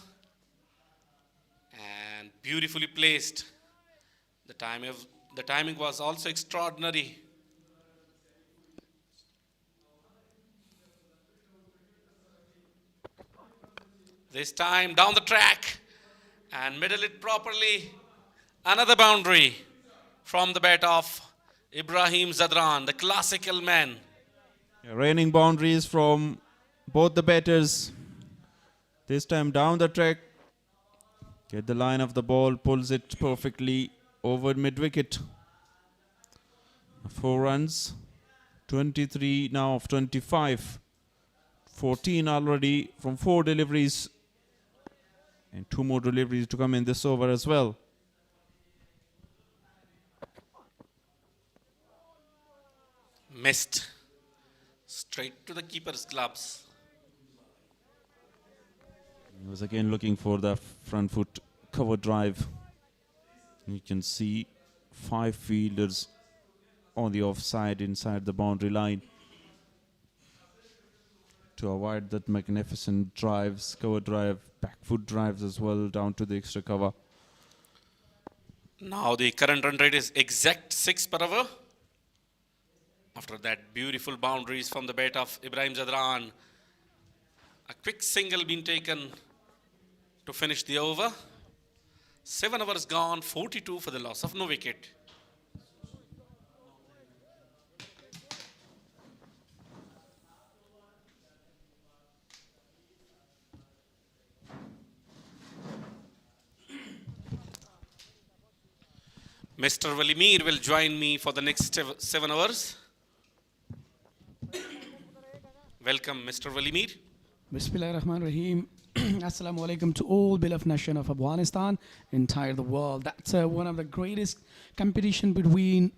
and beautifully placed. The timing was also extraordinary. This time down the track and middle it properly. Another boundary from the bat of Ibrahim Zadran, the classical man. Raining boundaries from both the batters. This time down the track. Get the line of the ball, pulls it perfectly over mid-wicket. 4 runs, 23 now of 25. 14 already from 4 deliveries. And 2 more deliveries to come in this over as well. Missed. Straight to the keeper's gloves. He was again looking for the front foot cover drive. You can see 5 fielders on the offside inside the boundary line to avoid that magnificent drives, cover drive, back foot drives as well down to the extra cover. Now the current run rate is exact 6 per over. After that beautiful boundaries from the bat of Ibrahim Zadran, a quick single being taken to finish the over. 7 overs gone, 42 for the loss of no wicket. Mr. Walimir will join me for the next 7 overs. Welcome, Mr. Walimir. Bismillahirrahmanirrahim. Assalamu alaikum to all beloved nation of Afghanistan, entire the world. That's one of the greatest competition between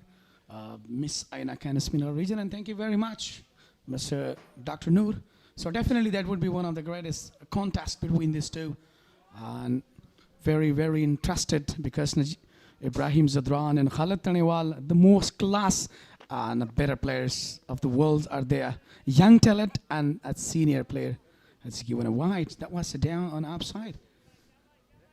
MIS-E-AINAK and SPINGHAR region. And thank you very much, Mr. Dr. Noor. So definitely that would be one of the greatest contests between these two. And very, very interested because Ibrahim Zadran and Khalid Tanewal, the most class and better players of the world are there. Young talent and a senior player has given a wide. That was a down on upside.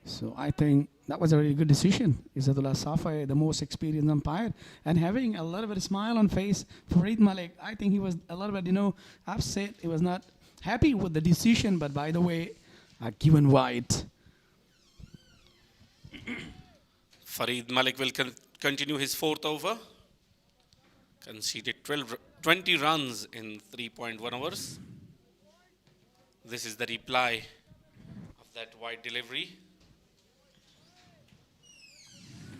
So I think that was a really good decision. Izzatullah Safai, the most experienced umpire, and having a little bit of smile on face. Farid Malik, I think he was a little bit, upset. He was not happy with the decision, but by the way, given white. Farid Malik will continue his fourth over. Conceded 20 runs in 3.1 overs. This is the reply of that wide delivery.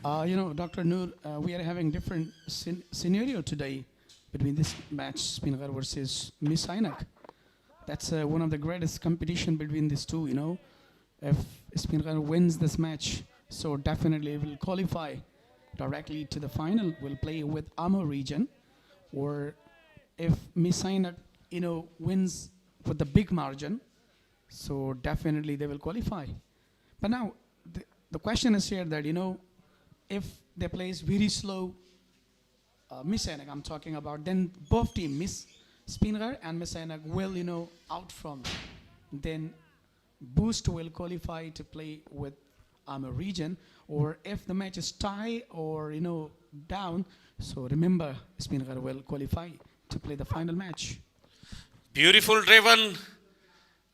Dr. Noor, we are having different scenario today between this match, SPINGHAR versus MIS-E-AINAK. That's one of the greatest competition between these two, If SPINGHAR wins this match, so definitely will qualify directly to the final, will play with Amur region. Or if MIS-E-AINAK, wins with the big margin, so definitely they will qualify. But now, the question is here that, if they plays very slow, MIS-E-AINAK I'm talking about, then both teams, SPINGHAR and MIS-E-AINAK will, out from. Then Boost will qualify to play with Amur region. Or if the match is tie or, down, so remember, SPINGHAR will qualify to play the final match. Beautiful driven.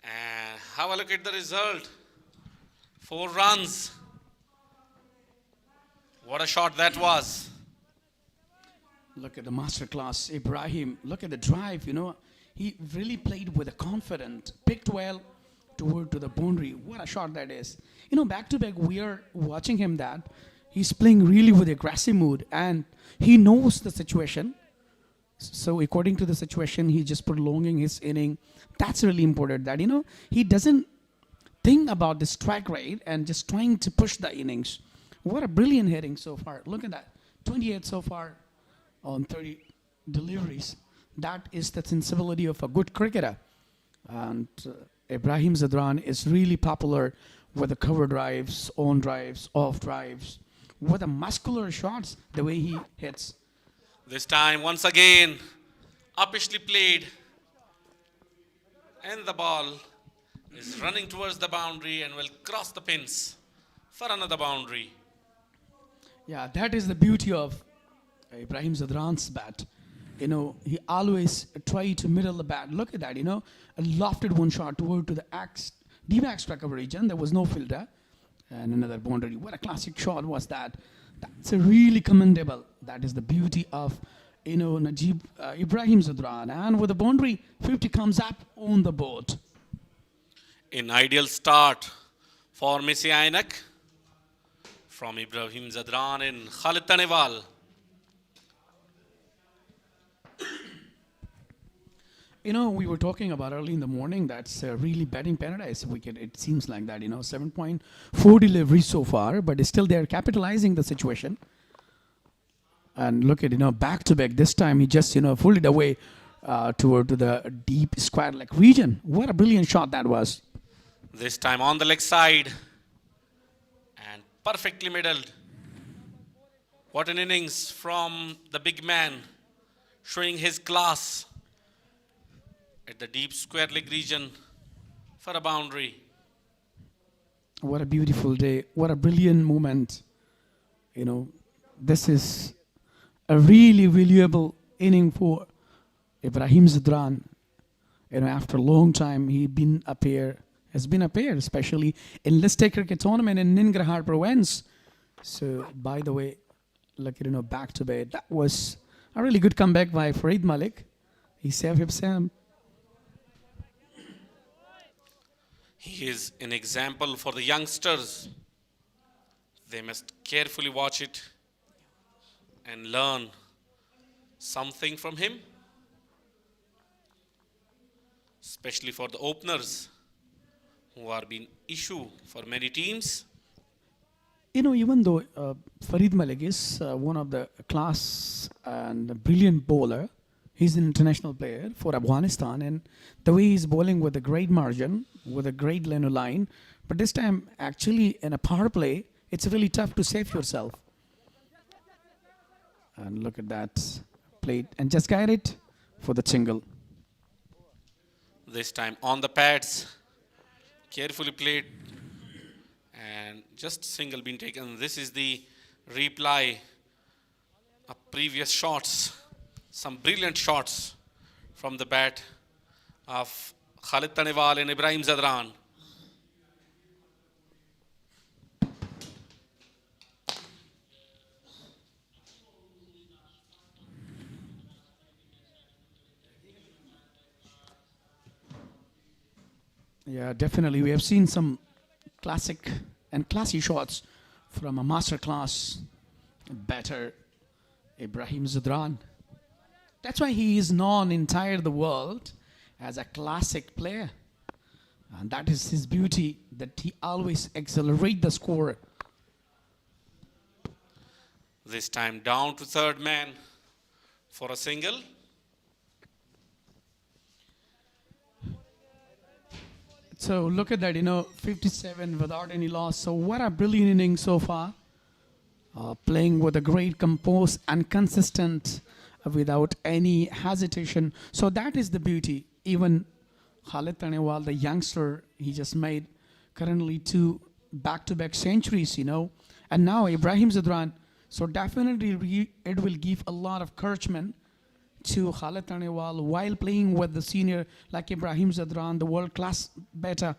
And have a look at the result. 4 runs. What a shot that was. Look at the masterclass, Ibrahim. Look at the drive, He really played with a confidence. Picked well toward to the boundary. What a shot that is. Back to back, we are watching him that. He's playing really with aggressive mood. And he knows the situation. So according to the situation, he's just prolonging his inning. That's really important that, he doesn't think about the strike rate and just trying to push the innings. What a brilliant hitting so far. Look at that. 28 so far on 30 deliveries. That is the sensibility of a good cricketer. And Ibrahim Zadran is really popular with the cover drives, on drives, off drives. What a muscular shots, the way he hits. This time, once again, uppishly played. And the ball is running towards the boundary and will cross the pins for another boundary. Yeah, that is the beauty of Ibrahim Zadran's bat. He always try to middle the bat. Look at that, a lofted one shot toward to the deep extra cover region. There was no filter. And another boundary. What a classic shot was that. That's a really commendable. That is the beauty of, Ibrahim Zadran. And with the boundary, 50 comes up on the board. An ideal start for MIS-E-AINAK from Ibrahim Zadran and Khalid Tanewal. We were talking about early in the morning, that's really batting paradise wicket. It seems like that, 7.4 deliveries so far, but still they're capitalizing the situation. And look at, back to back. This time he just, pulled it away toward to the deep square leg region. What a brilliant shot that was. This time on the leg side and perfectly middled. What an innings from the big man, showing his class at the deep square leg region for a boundary. What a beautiful day. What a brilliant moment. This is a really valuable inning for Ibrahim Zadran. After a long time, has been up here, especially in List Cricket Tournament in Ningarhar province. So, by the way, look at, back to back. That was a really good comeback by Farid Malik. He saved himself. He is an example for the youngsters. They must carefully watch it and learn something from him, especially for the openers who are being issue for many teams. Even though Farid Malik is one of the class and a brilliant bowler, he's an international player for Afghanistan, and the way he's bowling with a great margin, with a great line, but this time actually in a power play, it's really tough to save yourself. And look at that plate, and just got it for the single. This time on the pads, carefully played, and just single being taken. This is the reply of previous shots. Some brilliant shots from the bat of Khalid Tanewal and Ibrahim Zadran. Yeah, definitely. We have seen some classic and classy shots from a masterclass batter, Ibrahim Zadran. That's why he is known entire the world as a classic player. And that is his beauty, that he always accelerate the score. This time down to third man for a single. So look at that, 57 without any loss. So what a brilliant inning so far. Playing with a great compose and consistent without any hesitation. So that is the beauty. Even Khalid Tanewal, the youngster, he just made currently 2 back-to-back centuries, And now Ibrahim Zadran. So definitely it will give a lot of encouragement to Khalid Tanewal while playing with the senior like Ibrahim Zadran, the world-class batter.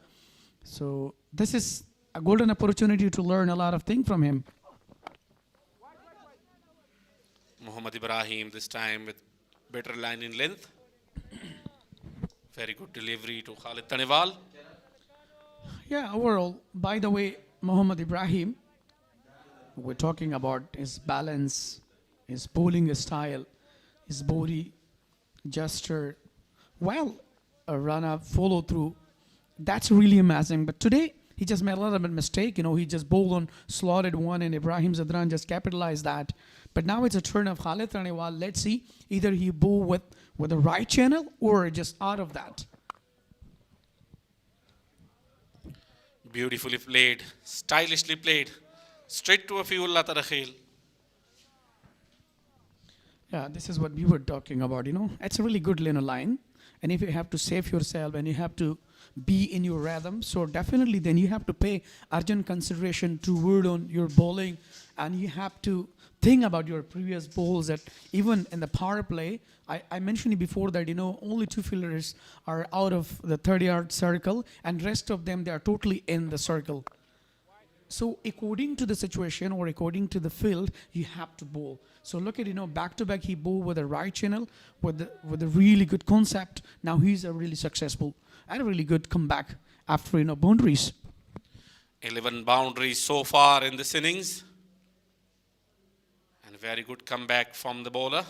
So this is a golden opportunity to learn a lot of things from him. Muhammad Ibrahim this time with better line in length. Very good delivery to Khalid Tanewal. Yeah, overall, by the way, Muhammad Ibrahim, we're talking about his balance, his bowling style, his body gesture, well, a run-up, follow-through. That's really amazing. But today, he just made a little bit of mistake. He just bowled on slotted one, and Ibrahim Zadran just capitalized that. But now it's a turn of Khalid Tanewal. Let's see, either he bowl with the right channel or just out of that. Beautifully played, stylishly played. Straight to a Fiullah Tarakhil. Yeah, this is what we were talking about, It's a really good line. And if you have to save yourself and you have to be in your rhythm, so definitely then you have to pay urgent consideration toward on your bowling, and you have to think about your previous bowls. That even in the power play, I mentioned before that, only 2 fielders are out of the 30-yard circle, and rest of them, they are totally in the circle. So according to the situation or according to the field, you have to bowl. So look at, back-to-back, he bowled with the right channel, with a really good concept. Now he's a really successful and a really good comeback after, boundaries. 11 boundaries so far in this innings. And a very good comeback from the bowler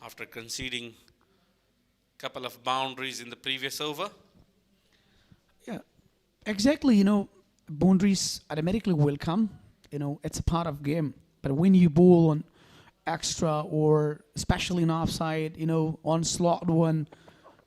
after conceding a couple of boundaries in the previous over. Yeah, exactly, boundaries automatically will come. It's a part of game. But when you bowl on extra or especially in offside, on slot one,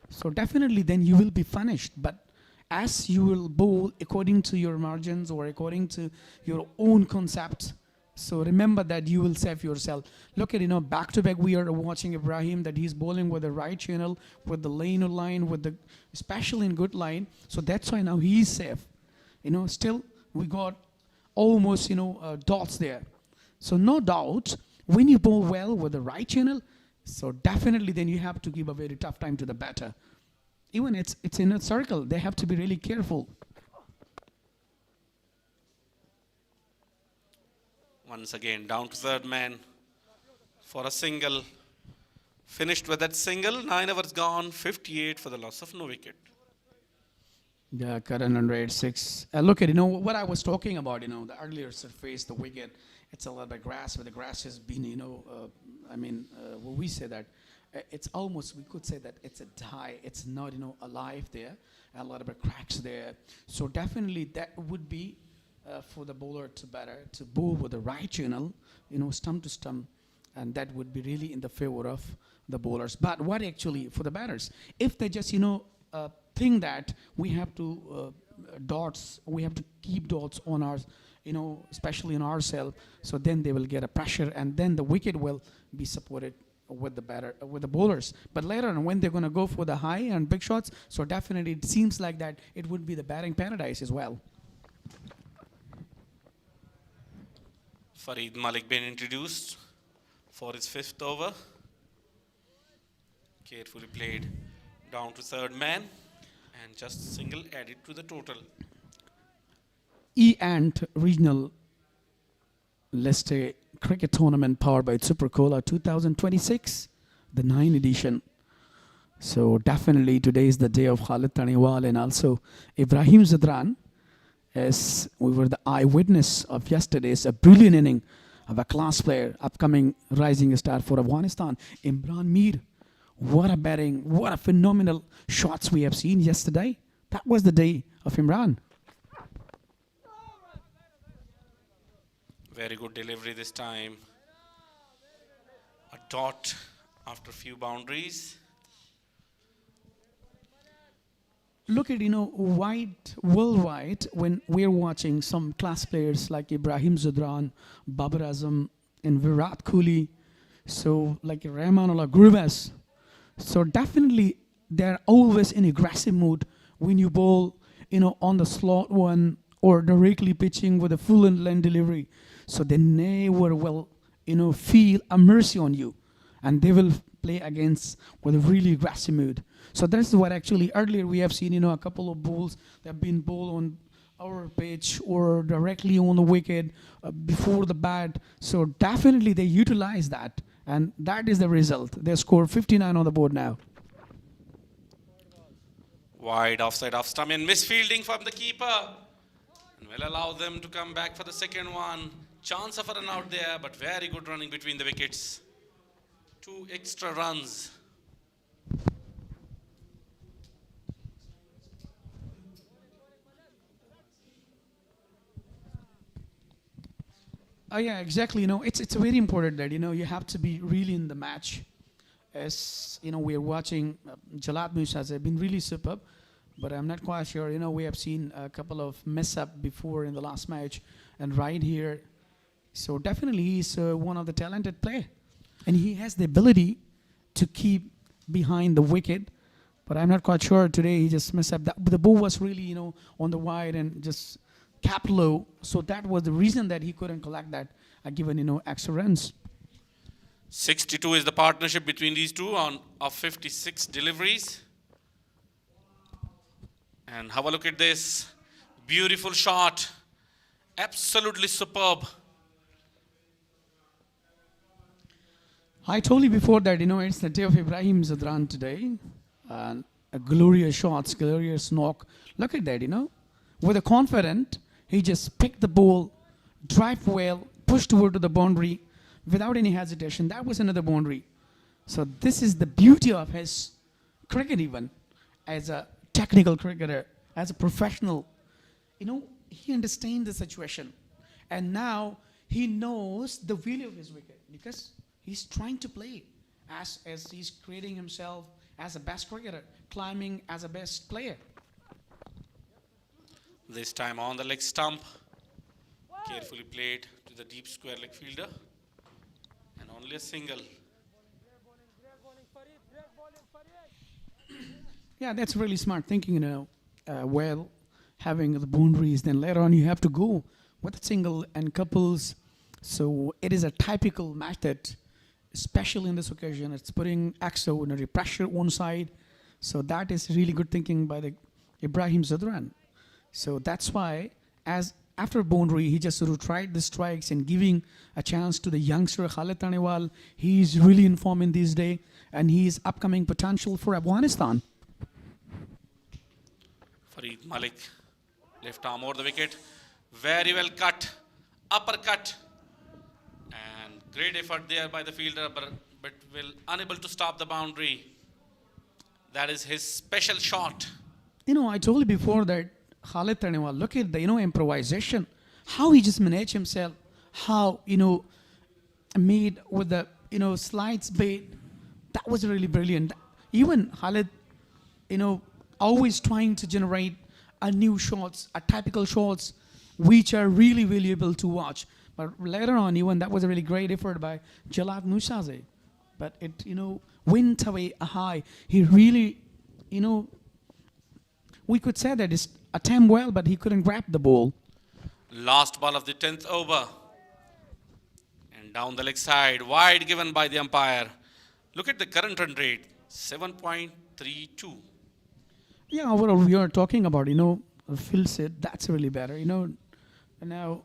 so definitely then you will be punished. But as you will bowl according to your margins or according to your own concept, so remember that you will save yourself. Look at, back-to-back we are watching Ibrahim, that he's bowling with the right channel, with the lane line, especially in good line. So that's why now he's safe. Still we got almost, dots there. So no doubt, when you bowl well with the right channel, so definitely then you have to give a very tough time to the batter. Even it's in a circle, they have to be really careful. Once again, down to third man for a single. Finished with that single, 9 overs gone, 58 for the loss of no wicket. Yeah, current 106. Look at, what I was talking about, the earlier surface, the wicket, it's a little bit grass, but the grass has been, what we say that, it's almost, we could say that it's a die. It's not, alive there, and a lot of cracks there. So definitely that would be for the bowler to bowl with the right channel, stump to stump, and that would be really in the favor of the bowlers. But what actually for the batters, if they just, think that we have to we have to keep dots on ours, especially in ourselves, so then they will get a pressure, and then the wicket will be supported with the bowlers. But later on, when they're going to go for the high and big shots, so definitely it seems like that it would be the batting paradise as well. Farid Malik being introduced for his 5th over. Carefully played down to third man. And just single added to the total. E-Ant Regional Leicester Cricket Tournament powered by Super Cola 2026, the 9th edition. So definitely today is the day of Khalid Taniwal and also Ibrahim Zadran, as we were the eyewitness of yesterday's a brilliant inning of a class player, upcoming rising star for Afghanistan, Imran Mir. What a batting, what a phenomenal shots we have seen yesterday. That was the day of Imran. Very good delivery this time. A dot after few boundaries. Look at, worldwide, when we're watching some class players like Ibrahim Zadran, Babar Azam, and Virat Kohli, so like Rahmanullah Gurbaz. So definitely they're always in aggressive mood when you bowl, on the slot one or directly pitching with a full and line delivery. So they never will, feel a mercy on you, and they will play against with a really aggressive mood. So that's what actually earlier we have seen, a couple of balls that have been bowled on our pitch or directly on the wicket before the bat. So definitely they utilize that, and that is the result. They scored 59 on the board now. Wide offside off stump and misfielding from the keeper. And will allow them to come back for the second one. Chance of a run out there, but very good running between the wickets. 2 extra runs. Oh yeah, exactly. It's very important that you have to be really in the match. As we are watching, Jalal Musa has been really superb, but I'm not quite sure. We have seen a couple of mess up before in the last match, and right here, so definitely he's one of the talented player, and he has the ability to keep behind the wicket. But I'm not quite sure today he just messed up. The ball was really on the wide and just capped low, so that was the reason that he couldn't collect that given extra runs. 62 is the partnership between these two of 56 deliveries. And have a look at this. Beautiful shot. Absolutely superb. I told you before that, it's the day of Ibrahim Zadran today. And a glorious shots, glorious knock. Look at that, With a confident, he just picked the ball, drive well, pushed toward to the boundary without any hesitation. That was another boundary. So this is the beauty of his cricket even. As a technical cricketer, as a professional, he understands the situation. And now he knows the value of his wicket because he's trying to play as he's creating himself as a best cricketer, climbing as a best player. This time on the leg stump. Carefully played to the deep square leg fielder. And only a single. Yeah, that's really smart thinking, well, having the boundaries, then later on you have to go with a single and couples. So it is a typical method, especially in this occasion. It's putting extraordinary pressure on side. So that is really good thinking by the Ibrahim Zadran. So that's why, as after boundary, he just sort of tried the strikes and giving a chance to the youngster Khalid Taniwal. He's really in form in this day, and he's upcoming potential for Afghanistan. Farid Malik, left arm over the wicket. Very well cut, uppercut. And great effort there by the fielder, but will unable to stop the boundary. That is his special shot. I told you before that Khalid Taniwal, look at the, improvisation. How he just managed himself. How, made with the, slides bait. That was really brilliant. Even Khalid, always trying to generate a new shots, a typical shots, which are really valuable to watch. But later on, even that was a really great effort by Jalal Musa. But it, went away a high. He really, we could say that it's attempt well, but he couldn't grab the ball. Last ball of the 10th over. And down the leg side, wide given by the umpire. Look at the current run rate, 7.32. Yeah, overall we are talking about, field set, that's really better. And now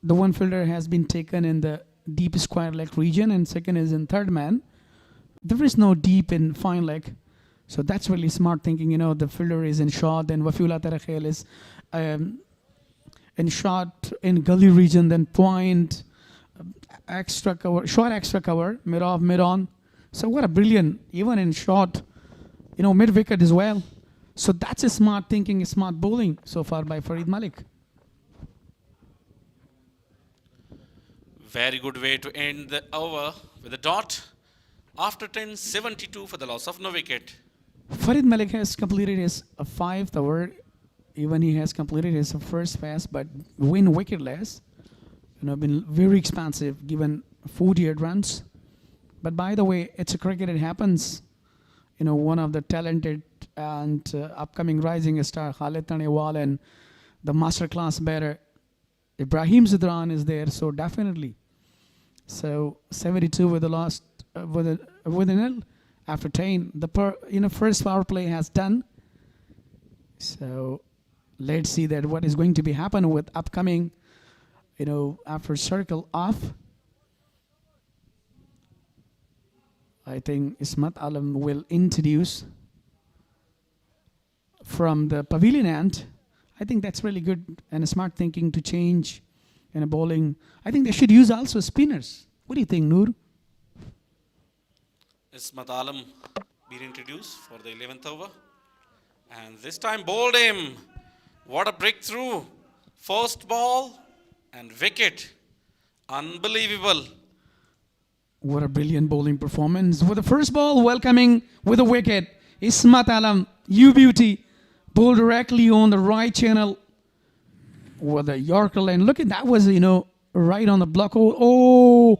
the one fielder has been taken in the deep square leg region and second is in third man. There is no deep in fine leg. So that's really smart thinking. The fielder is in short, then Wafula Tarakhel is in short in gully region, then point, extra cover, short extra cover, mid off, mid on. So what a brilliant, even in short, mid wicket as well. So that's a smart thinking, smart bowling so far by Farid Malik. Very good way to end the over with a dot. After 10, 72 for the loss of no wicket. Farid Malik has completed his 5th over. Even he has completed his first pass, but win wicketless. Been very expansive, given 48 runs. But by the way, it's a cricket, it happens. One of the talented and upcoming rising star, Khalid Tanewal, and the masterclass batter, Ibrahim Zidran is there, so definitely. So 72 with the last, with a nil after 10. The first power play has done. So let's see that what is going to be happening with upcoming, after circle off. I think Ismat Alam will introduce from the pavilion end. I think that's really good and smart thinking to change in a bowling. I think they should use also spinners. What do you think, Noor? Ismat Alam being introduced for the 11th over. And this time bowled him. What a breakthrough. First ball and wicket. Unbelievable. What a brilliant bowling performance. With the first ball, welcoming with a wicket. Ismat Alam, you beauty. Bowled directly on the right channel with a Yorker line. Look at that was, right on the block. Oh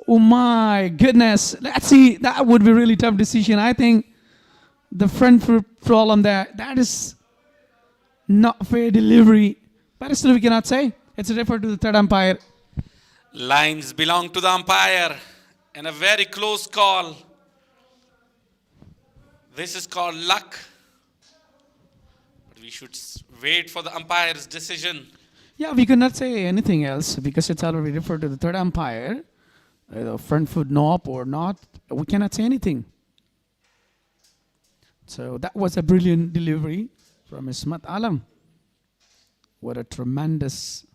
my goodness. Let's see. That would be a really tough decision. I think the front foot problem there, that is not fair delivery. But still we cannot say. It's referred to the third umpire. Lines belong to the umpire and a very close call. This is called luck. But we should wait for the umpire's decision. Yeah, we cannot say anything else because it's already referred to the third umpire. Front foot knob or not, we cannot say anything. So that was a brilliant delivery from Ismat Alam. What a tremendous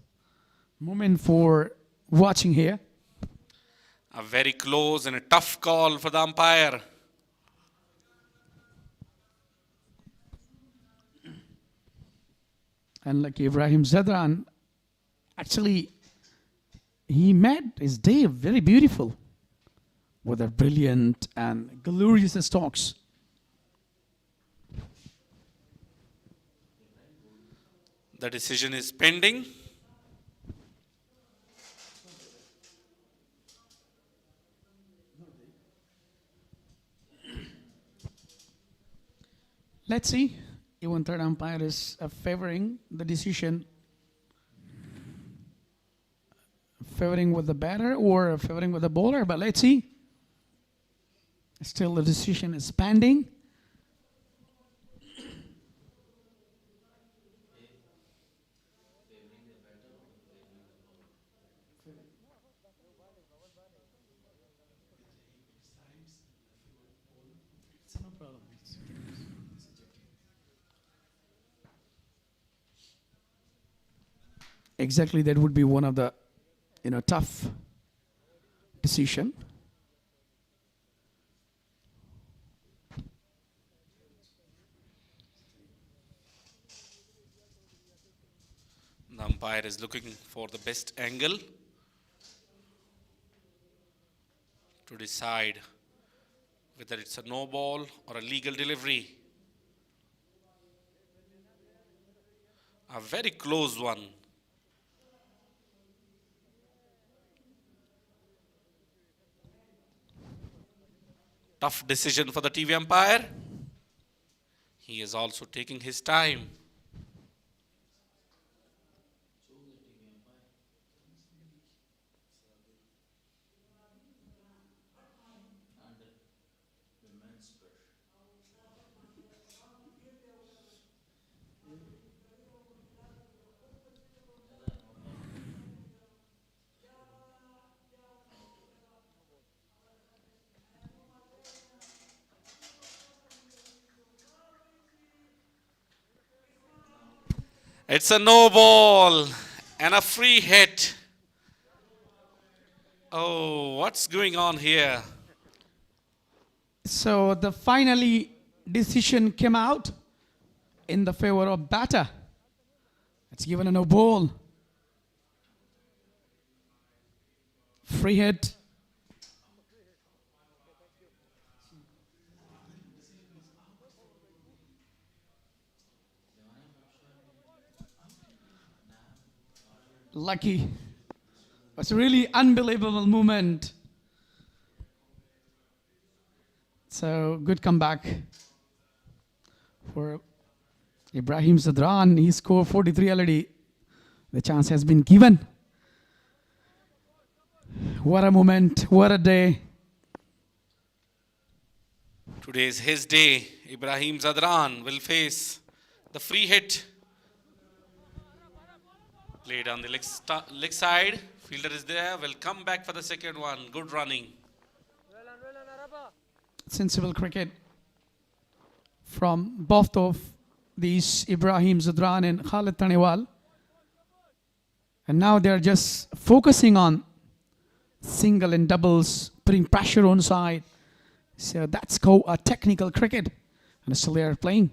moment for watching here. A very close and a tough call for the umpire. And like Ibrahim Zadran, actually, he made his day very beautiful with a brilliant and glorious strokes. The decision is pending. Let's see. Even third umpire is favoring the decision. Favoring with the batter or favoring with the bowler, but let's see. Still the decision is pending. Exactly, that would be one of the tough decision. The umpire is looking for the best angle to decide whether it's a no ball or a legal delivery. A very close one. Tough decision for the TV umpire. He is also taking his time. It's a no ball and a free hit. Oh, what's going on here? So the finally decision came out in the favor of batter. It's given a no ball. Free hit. Lucky. It's a really unbelievable moment. So good comeback for Ibrahim Zadran. He scored 43 already. The chance has been given. What a moment, what a day. Today is his day. Ibrahim Zadran will face the free hit. Played on the leg side. Fielder is there. Will come back for the second one. Good running. Sensible cricket from both of these, Ibrahim Zadran and Khalid Tanewal. And now they're just focusing on single and doubles, putting pressure on side. So that's called a technical cricket. And still they are playing.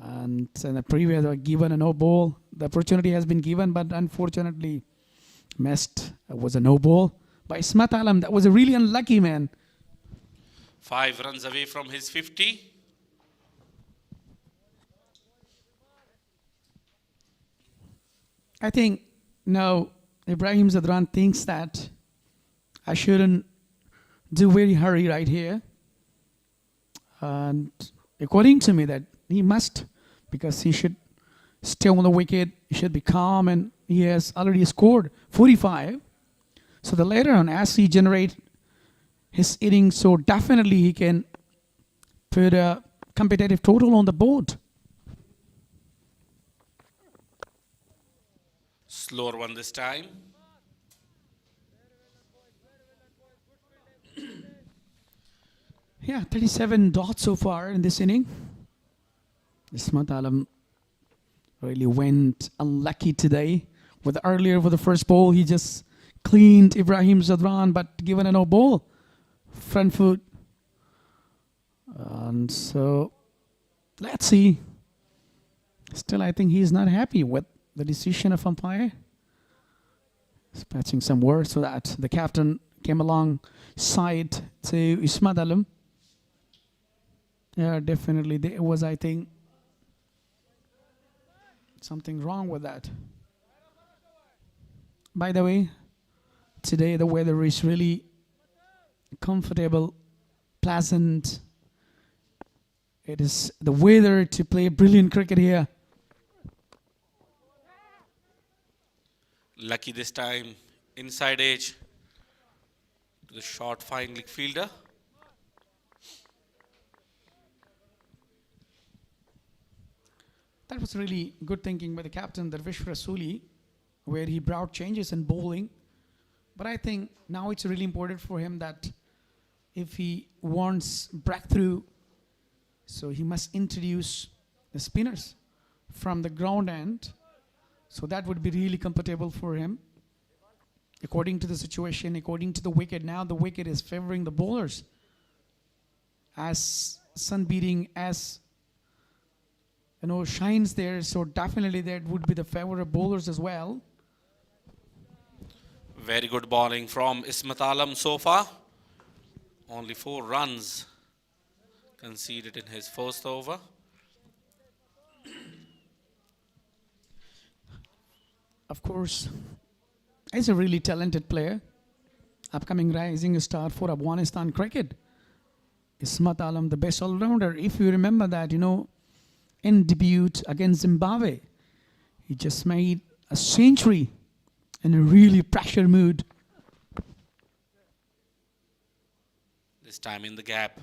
And in the previous, they were given a no ball. The opportunity has been given, but unfortunately missed. It was a no ball by Ismat Alam. That was a really unlucky, man. 5 runs away from his 50. I think now Ibrahim Zadran thinks that I shouldn't do very hurry right here. And according to me that he must, because he should stay on the wicket, he should be calm, and he has already scored 45. So the later on, as he generate his innings, so definitely he can put a competitive total on the board. Slower one this time. Yeah, 37 dots so far in this inning. Ismat Alam really went unlucky today. With earlier for the first ball, he just cleaned Ibrahim Zadran, but given a no ball. Front foot. And so, let's see. Still, I think he's not happy with the decision of umpire. Dispatching some words so that the captain came alongside to Ismat Alam. Yeah, definitely there was, I think, something wrong with that. By the way, today the weather is really comfortable, pleasant. It is the weather to play brilliant cricket here. Lucky this time. Inside edge to the short fine leg fielder. That was really good thinking by the captain, Darvish Rasuli, where he brought changes in bowling. But I think now it's really important for him that if he wants breakthrough, so he must introduce the spinners from the ground end. So that would be really comfortable for him. According to the situation, according to the wicket, now the wicket is favoring the bowlers. As sun beating, as shines there, so definitely that would be the favor of bowlers as well. Very good bowling from Ismat Alam so far. Only 4 runs conceded in his first over. Of course, he's a really talented player. Upcoming rising star for Afghanistan cricket. Ismat Alam, the best all-rounder. If you remember that, in debut against Zimbabwe, he just made a century in a really pressure mood. This time in the gap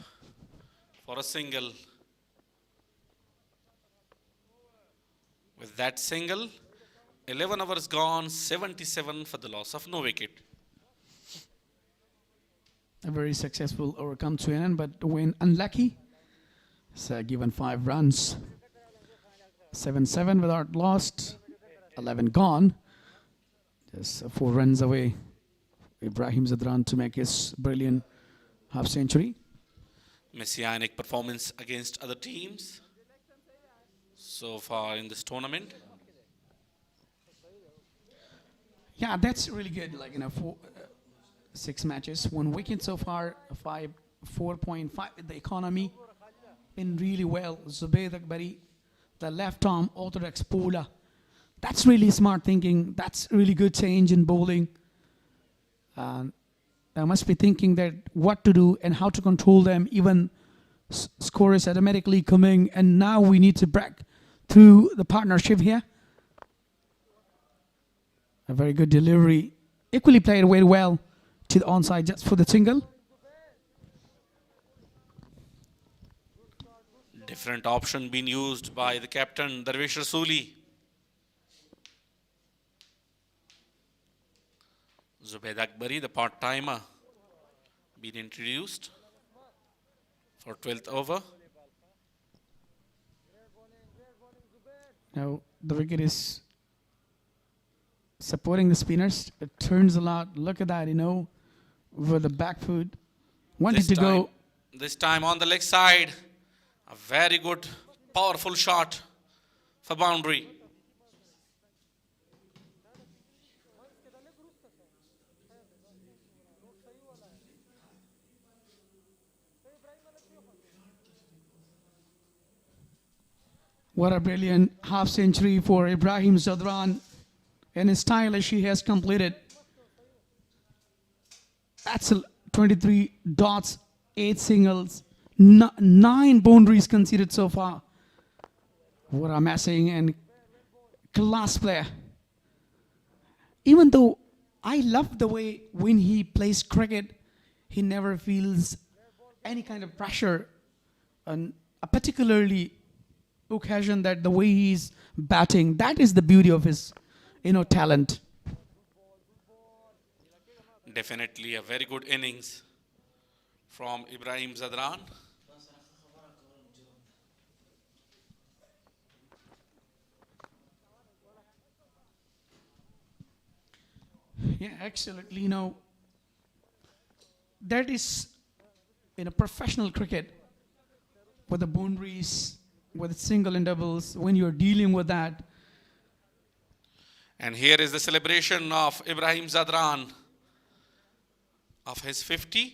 for a single. With that single, 11 overs gone, 77 for the loss of no wicket. A very successful over come to an end, but when unlucky, so given 5 runs. 7-7 without lost. 11 gone. Just 4 runs away. Ibrahim Zadran to make his brilliant half century. Messianic performance against other teams so far in this tournament. Yeah, that's really good. Like, 6 matches, 1 wicket so far, 4.5. The economy been really well. Zubayd Akbari, the left arm orthodox bowler. That's really smart thinking. That's really good change in bowling. I must be thinking that what to do and how to control them. Even score is automatically coming, and now we need to break through the partnership here. A very good delivery. Equally played very well to the onside just for the single. Different option being used by the captain, Darvish Rasuli. Zubayd Akbari, the part-timer, been introduced for 12th over. Now the wicket is supporting the spinners. It turns a lot. Look at that, with the back foot. Wanted to go. This time on the leg side. A very good, powerful shot for boundary. What a brilliant half century for Ibrahim Zadran. And his style as he has completed. That's 23 dots, 8 singles, 9 boundaries conceded so far. What amazing and class player. Even though I love the way when he plays cricket, he never feels any kind of pressure on a particularly occasion that the way he's batting, that is the beauty of his, talent. Definitely a very good innings from Ibrahim Zadran. Yeah, absolutely. That is in a professional cricket with the boundaries, with single and doubles, when you're dealing with that. And here is the celebration of Ibrahim Zadran of his 50.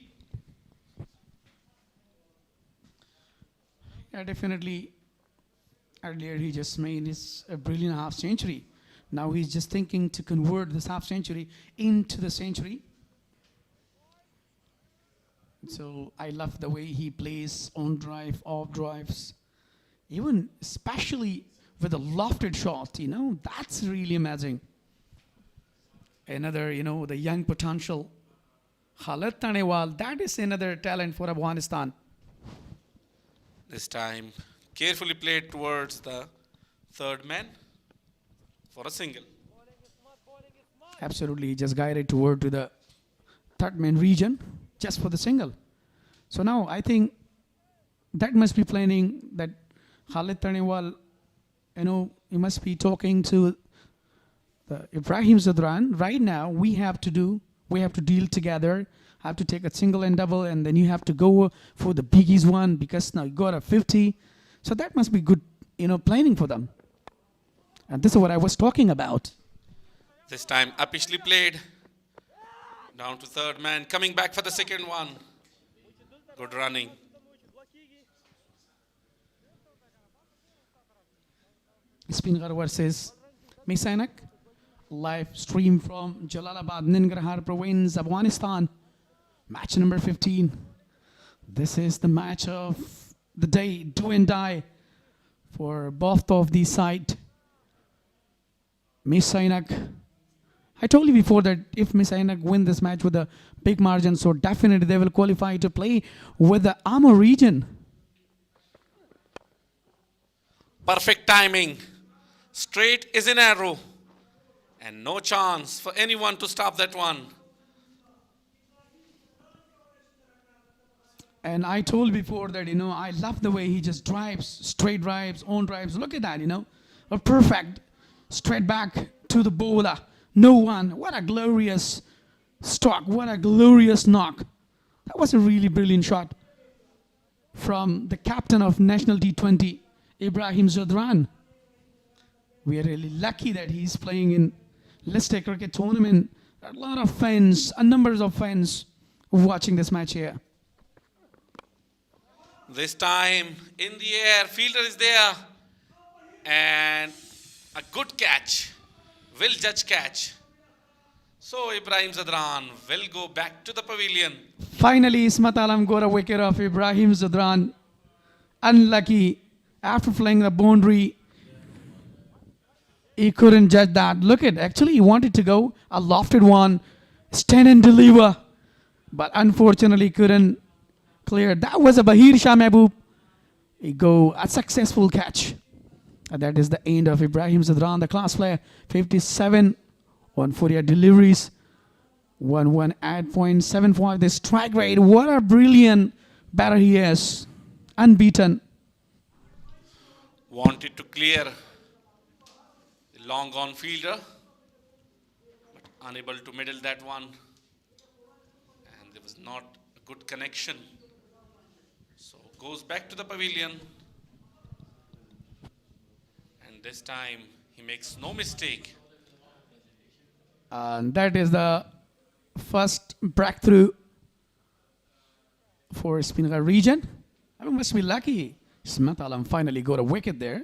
Yeah, definitely. Earlier he just made his a brilliant half century. Now he's just thinking to convert this half century into the century. So I love the way he plays on drive, off drives. Even especially with a lofted shot, that's really amazing. Another, the young potential. Khalid Tanewal, that is another talent for Afghanistan. This time carefully played towards the third man for a single. Absolutely, just guided toward to the third man region just for the single. So now I think that must be planning that Khalid Tanewal, he must be talking to the Ibrahim Zadran. Right now we have to deal together. Have to take a single and double, and then you have to go for the biggies one because now you got a 50. So that must be good, planning for them. And this is what I was talking about. This time upishly played down to third man, coming back for the second one. Good running. SPINGHAR versus MIS-E-AINAK. Live stream from Jalalabad, Nangarhar province, Afghanistan. Match number 15. This is the match of the day, do and die for both of these sides. MIS-E-AINAK. I told you before that if MIS-E-AINAK win this match with a big margin, so definitely they will qualify to play with the Amur region. Perfect timing. Straight is an arrow. And no chance for anyone to stop that one. And I told before that, I love the way he just drives, straight drives, on drives. Look at that, a perfect straight back to the bowler. No one. What a glorious stroke. What a glorious knock. That was a really brilliant shot from the captain of National T20, Ibrahim Zadran. We are really lucky that he's playing in Let's Take Cricket tournament. There are a lot of fans, numbers of fans watching this match here. This time in the air, fielder is there, and a good catch. Will judge catch. So Ibrahim Zadran will go back to the pavilion. Finally, Ismat Alam got a wicket of Ibrahim Zadran. Unlucky. After playing the boundary, he couldn't judge that. Look at, actually he wanted to go a lofted one, stand and deliver, but unfortunately couldn't clear. That was a Bahir Shah Mehboob. He go a successful catch. And that is the end of Ibrahim Zadran, the class player. 57 on 48 deliveries. 118.75. The strike rate. What a brilliant batter he is. Unbeaten. Wanted to clear the long on fielder, but unable to middle that one. And there was not a good connection. So goes back to the pavilion. And this time he makes no mistake. And that is the first breakthrough for SPINGHAR region. I mean, must be lucky. Ismat Alam finally got a wicket there.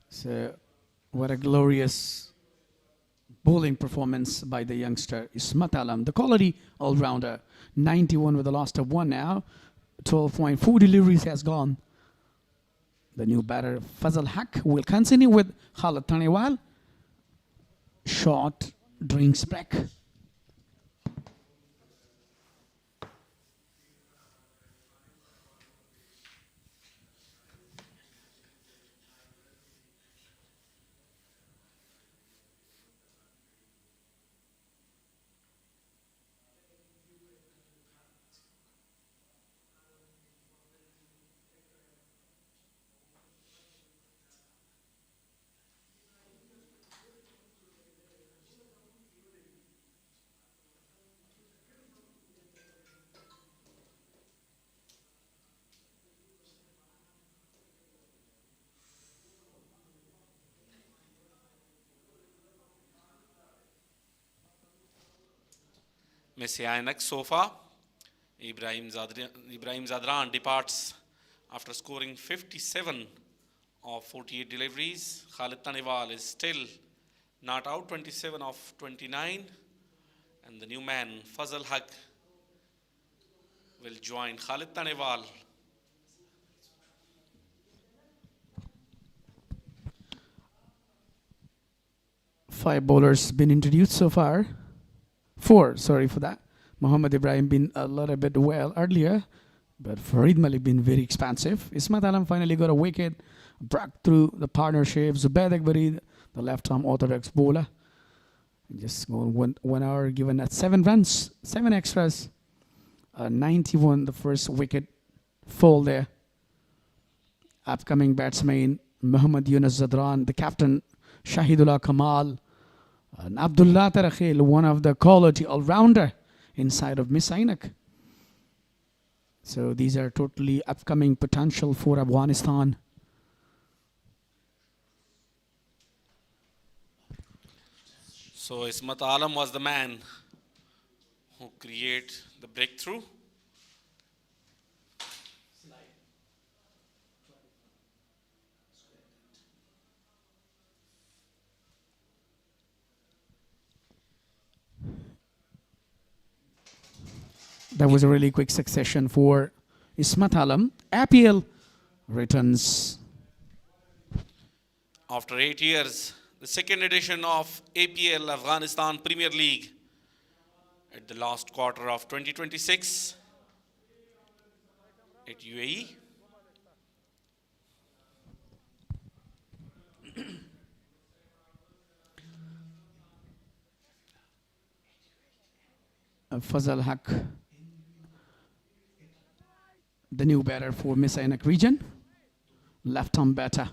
So, what a glorious bowling performance by the youngster Ismat Alam, the quality all-rounder. 91 with the loss of 1 now. 12.4 deliveries has gone. The new batter Fazal Haq will continue with Khalid Tanewal. Short drinks break. MIS-E-AINAK so far. Ibrahim Zadran departs after scoring 57 of 48 deliveries. Khalid Tanewal is still not out, 27 of 29. And the new man, Fazal Haq, will join Khalid Tanewal. Five bowlers been introduced so far. 4, sorry for that. Muhammad Ibrahim been a little bit well earlier, but Farid Malik been very expansive. Ismat Alam finally got a wicket, broke through the partnership. Zubair Akbari, the left-arm orthodox bowler, just going 1 hour, given at 7 runs, 7 extras. 91, the first wicket fall there. Upcoming batsman Muhammad Yunus Zadran, the captain Shahidullah Kamal, and Abdullah Tarakhil, one of the quality all-rounder inside of MIS-E-AINAK. So these are totally upcoming potential for Afghanistan. So Ismat Alam was the man who created the breakthrough. That was a really quick succession for Ismat Alam. APL returns. After 8 years, the second edition of APL Afghanistan Premier League at the last quarter of 2026 at UAE. Fazal Haq, the new batter for MIS-E-AINAK region, left-arm batter.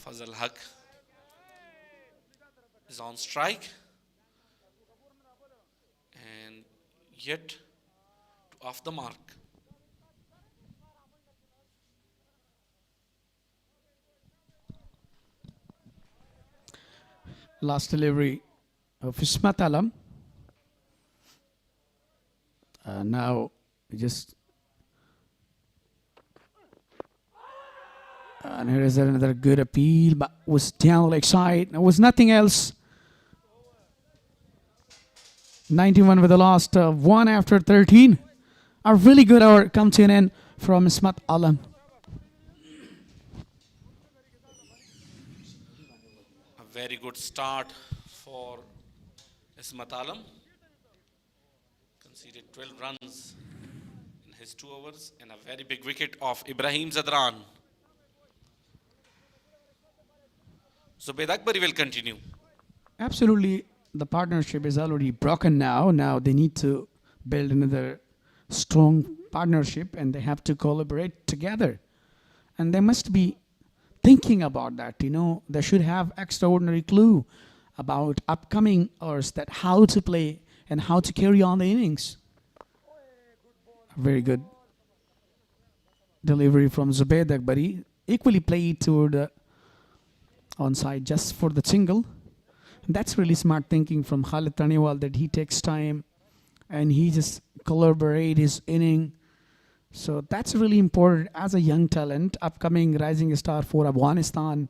Fazal Haq is on strike and yet to off the mark. Last delivery of Ismat Alam. Now just and here is another good appeal, but was down leg side. There was nothing else. 91 with the last 1 after 13. A really good hour come to an end from Ismat Alam. A very good start for Ismat Alam. Conceded 12 runs in his 2 overs and a very big wicket of Ibrahim Zadran. Zubaid Akbari will continue. Absolutely, the partnership is already broken now. Now they need to build another strong partnership and they have to collaborate together. And they must be thinking about that. You know, they should have extraordinary clue about upcoming hours, that how to play and how to carry on the innings. Very good delivery from Zubaid Akbari. Equally played toward the onside just for the single. That's really smart thinking from Khalid Taniwal, that he takes time and he just collaborate his inning. So that's really important as a young talent, upcoming rising star for Afghanistan,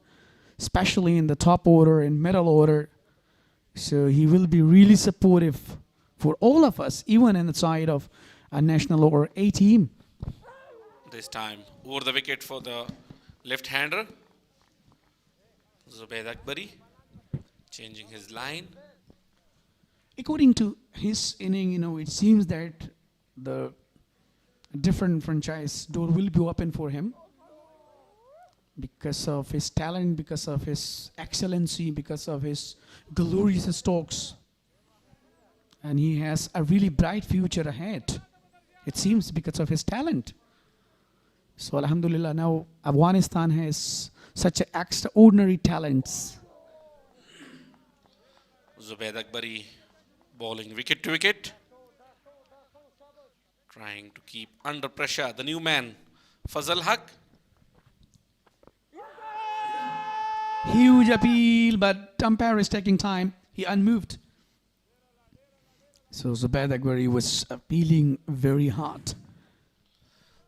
especially in the top order and middle order. So he will be really supportive for all of us, even in the side of a national or A team. This time over the wicket for the left-hander. Zubaid Akbari changing his line. According to his inning, you know, it seems that the different franchise door will be open for him because of his talent, because of his excellency, because of his glorious strokes. And he has a really bright future ahead, it seems, because of his talent. So alhamdulillah, now Afghanistan has such extraordinary talents. Zubaid Akbari bowling wicket to wicket, trying to keep under pressure the new man Fazal Haq. Huge appeal, but umpire is taking time. He unmoved. So Zubaid Akbari was appealing very hard.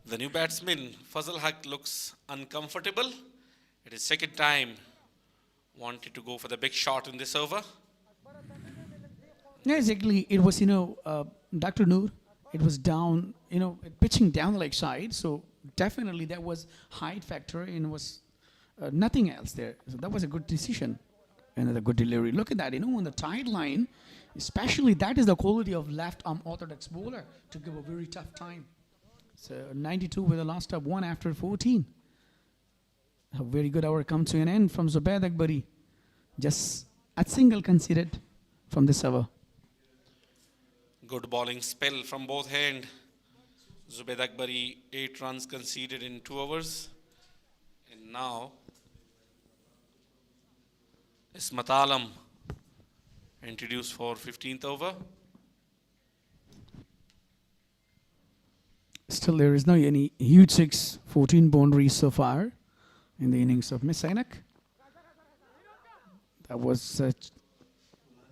The new batsman Fazal Haq looks uncomfortable. It is second time wanted to go for the big shot in this over. Yeah, exactly. It was, you know, Dr. Noor, it was down, you know, pitching down the leg side. So definitely that was height factor and was nothing else there. So that was a good decision. Another good delivery. Look at that, you know, on the tight line, especially that is the quality of left arm orthodox bowler to give a very tough time. So 92 with the last of 1 after 14. A very good hour come to an end from Zubaid Akbari. Just a single conceded from this over. Good bowling spell from both hands. Zubaid Akbari 8 runs conceded in 2 overs. And now Ismat Alam introduced for 15th over. Still there is no any huge 14 boundaries so far in the innings of MIS-E-AINAK. That was such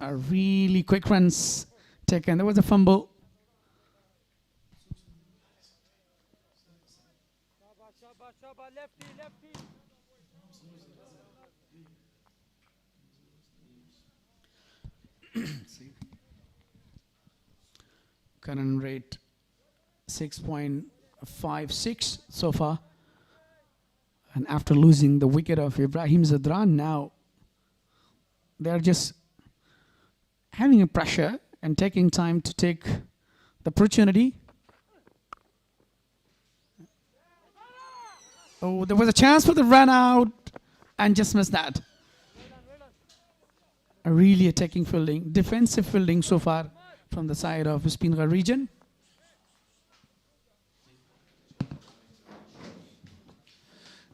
a really quick runs taken. There was a fumble. Current rate 6.56 so far. And after losing the wicket of Ibrahim Zadran, now they are just having a pressure and taking time to take the opportunity. Oh, there was a chance for the run out and just missed that. A really attacking fielding, defensive fielding so far from the side of SPINGHAR region.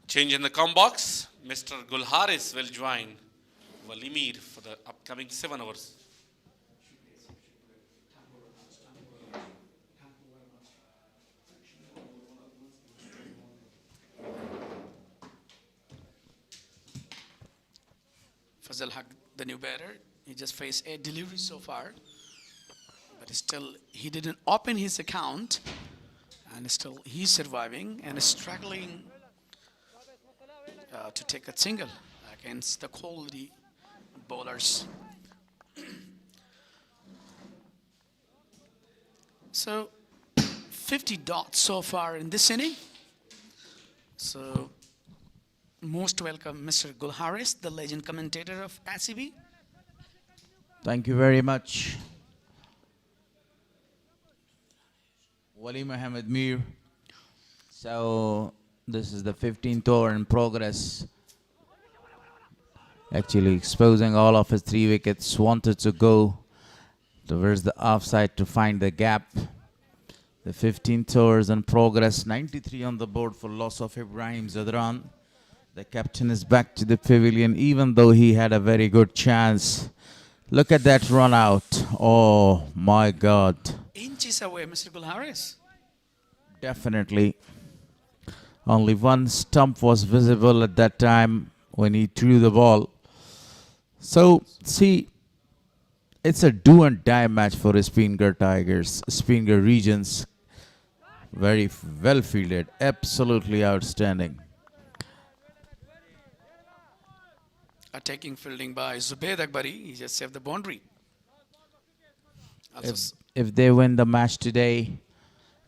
Change in the come box. Mr. Gulharis will join Valimir for the upcoming 7 overs. Fazal Haq, the new batter, he just faced 8 deliveries so far, but still he didn't open his account, and still he's surviving and struggling to take a single against the quality bowlers. So 50 dots so far in this inning. So most welcome, Mr. Gulharis, the legend commentator of ACB. Thank you very much. Wali Muhammad Mir. So this is the 15th over in progress. Actually exposing all of his 3 wickets. Wanted to go towards the offside to find the gap. The 15th over is in progress. 93 on the board for loss of Ibrahim Zadran. The captain is back to the pavilion, even though he had a very good chance. Look at that run out. Oh my God. Inches away, Mr. Gulharis. Definitely. Only one stump was visible at that time when he threw the ball. So, see, it's a do and die match for the Spinghar Tigers. Spinghar Regions. Very well fielded. Absolutely outstanding. Attacking fielding by Zubaid Akbari. He just saved the boundary. If they win the match today,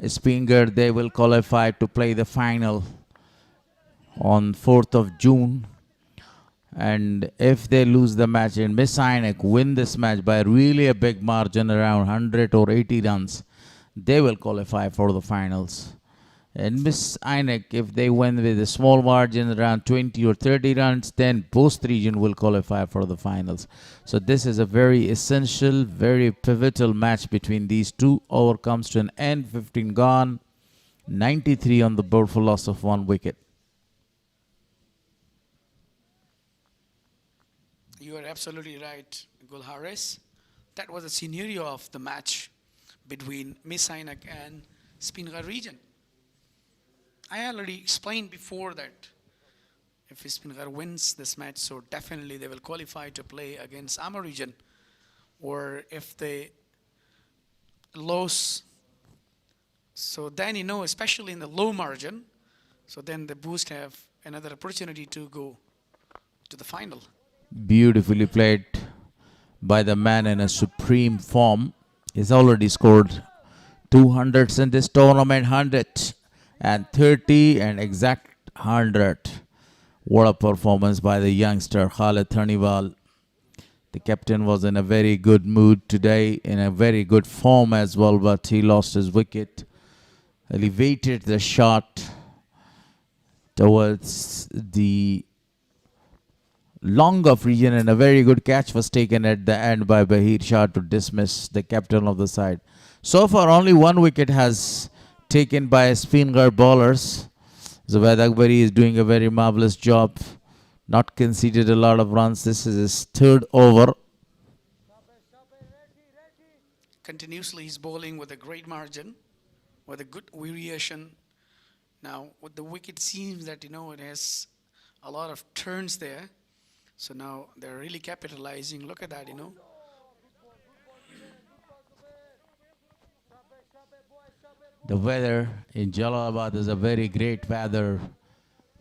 Spinghar, they will qualify to play the final on 4th of June. And if they lose the match and MIS-E-AINAK win this match by really a big margin, around 100 or 80 runs, they will qualify for the finals. And MIS-E-AINAK, if they win with a small margin, around 20 or 30 runs, then both region will qualify for the finals. So this is a very essential, very pivotal match between these two. Over comes to an end, 15 gone, 93 on the board for loss of 1 wicket. You are absolutely right, Gulharis. That was a scenario of the match between MIS-E-AINAK and Spinghar region. I already explained before that if Spinghar wins this match, so definitely they will qualify to play against Amar region. Or if they lose, so then especially in the low margin, so then the Boost have another opportunity to go to the final. Beautifully played by the man in a supreme form. He's already scored 200s in this tournament, 130 and exact 100. What a performance by the youngster Khalid Tharniwal. The captain was in a very good mood today, in a very good form as well, but he lost his wicket. Elevated the shot towards the long off region, and a very good catch was taken at the end by Bahir Shah to dismiss the captain of the side. So far, only 1 wicket has taken by Spinghar bowlers. Zubaid Akbari is doing a very marvelous job. Not conceded a lot of runs. This is his 3rd over. Continuously he's bowling with a great margin, with a good variation. Now, with the wicket seems that, it has a lot of turns there. So now they're really capitalizing. Look at that, The weather in Jalalabad is a very great weather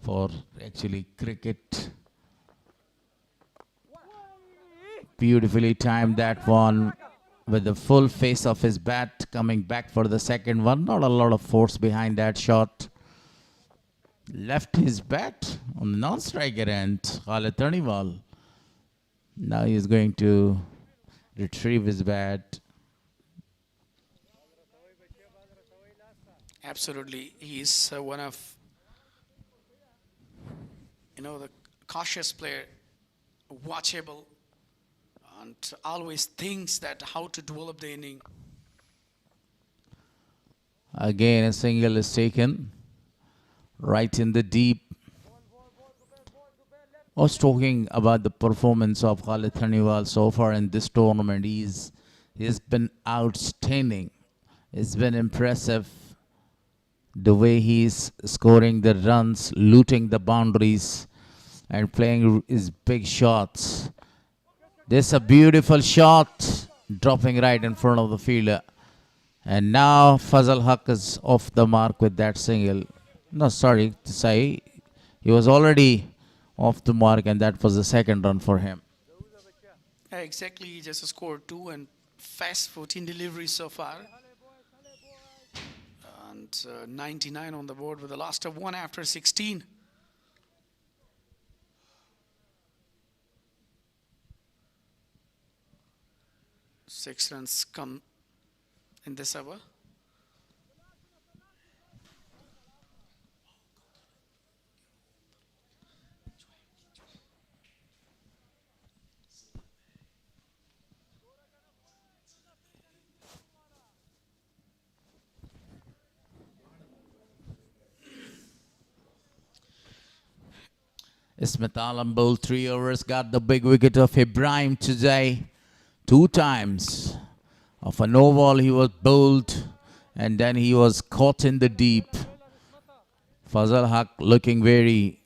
for actually cricket. Beautifully timed that one with the full face of his bat, coming back for the second one. Not a lot of force behind that shot. Left his bat on the non-striker end, Khalid Tharniwal. Now he's going to retrieve his bat. Absolutely. He's one of, the cautious player, watchable, and always thinks that how to develop the inning. Again, a single is taken right in the deep. I was talking about the performance of Khalid Taniwal so far in this tournament. He's been outstanding. It's been impressive the way he's scoring the runs, looting the boundaries, and playing his big shots. This is a beautiful shot, dropping right in front of the fielder. And now Fazal Haq is off the mark with that single. No, sorry to say, he was already off the mark, and that was the second run for him. Exactly, he just scored 2 and fast 14 deliveries so far. And 99 on the board with the last of 1 after 16. Six runs come in this over. Ismet Alam bowled 3 overs, got the big wicket of Ibrahim today. 2 times. Of a no ball he was bowled, and then he was caught in the deep. Fazal Haq looking very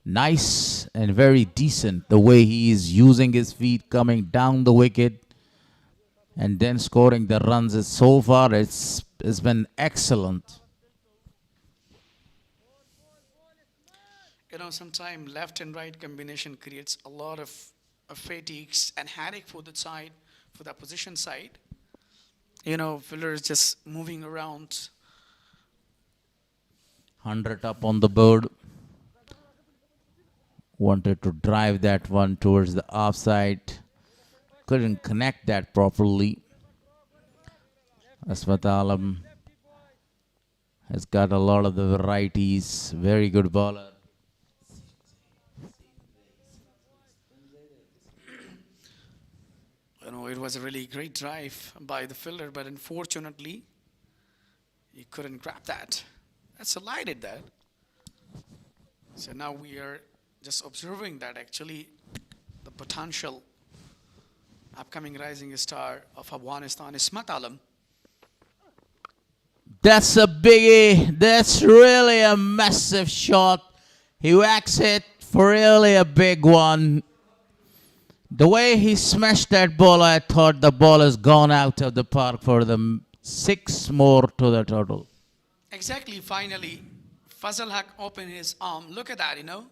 nice and very decent. The way he is using his feet, coming down the wicket, and then scoring the runs. So far it's been excellent. You know, sometimes left and right combination creates a lot of fatigues and headache for the side, for the opposition side. You know, fielders just moving around. 100 up on the board. Wanted to drive that one towards the offside. Couldn't connect that properly. Asmat Alam has got a lot of the varieties. Very good bowler. You know, it was a really great drive by the fielder, but unfortunately, he couldn't grab that. That's a lie did that. So now we are just observing that actually the potential upcoming rising star of Afghanistan is Ismet Alam. That's a biggie. That's really a massive shot. He whacks it for really a big one. The way he smashed that ball, I thought the ball has gone out of the park for the 6 more to the total. Exactly, finally, Fazal Haq opened his arm. Look at that, you know.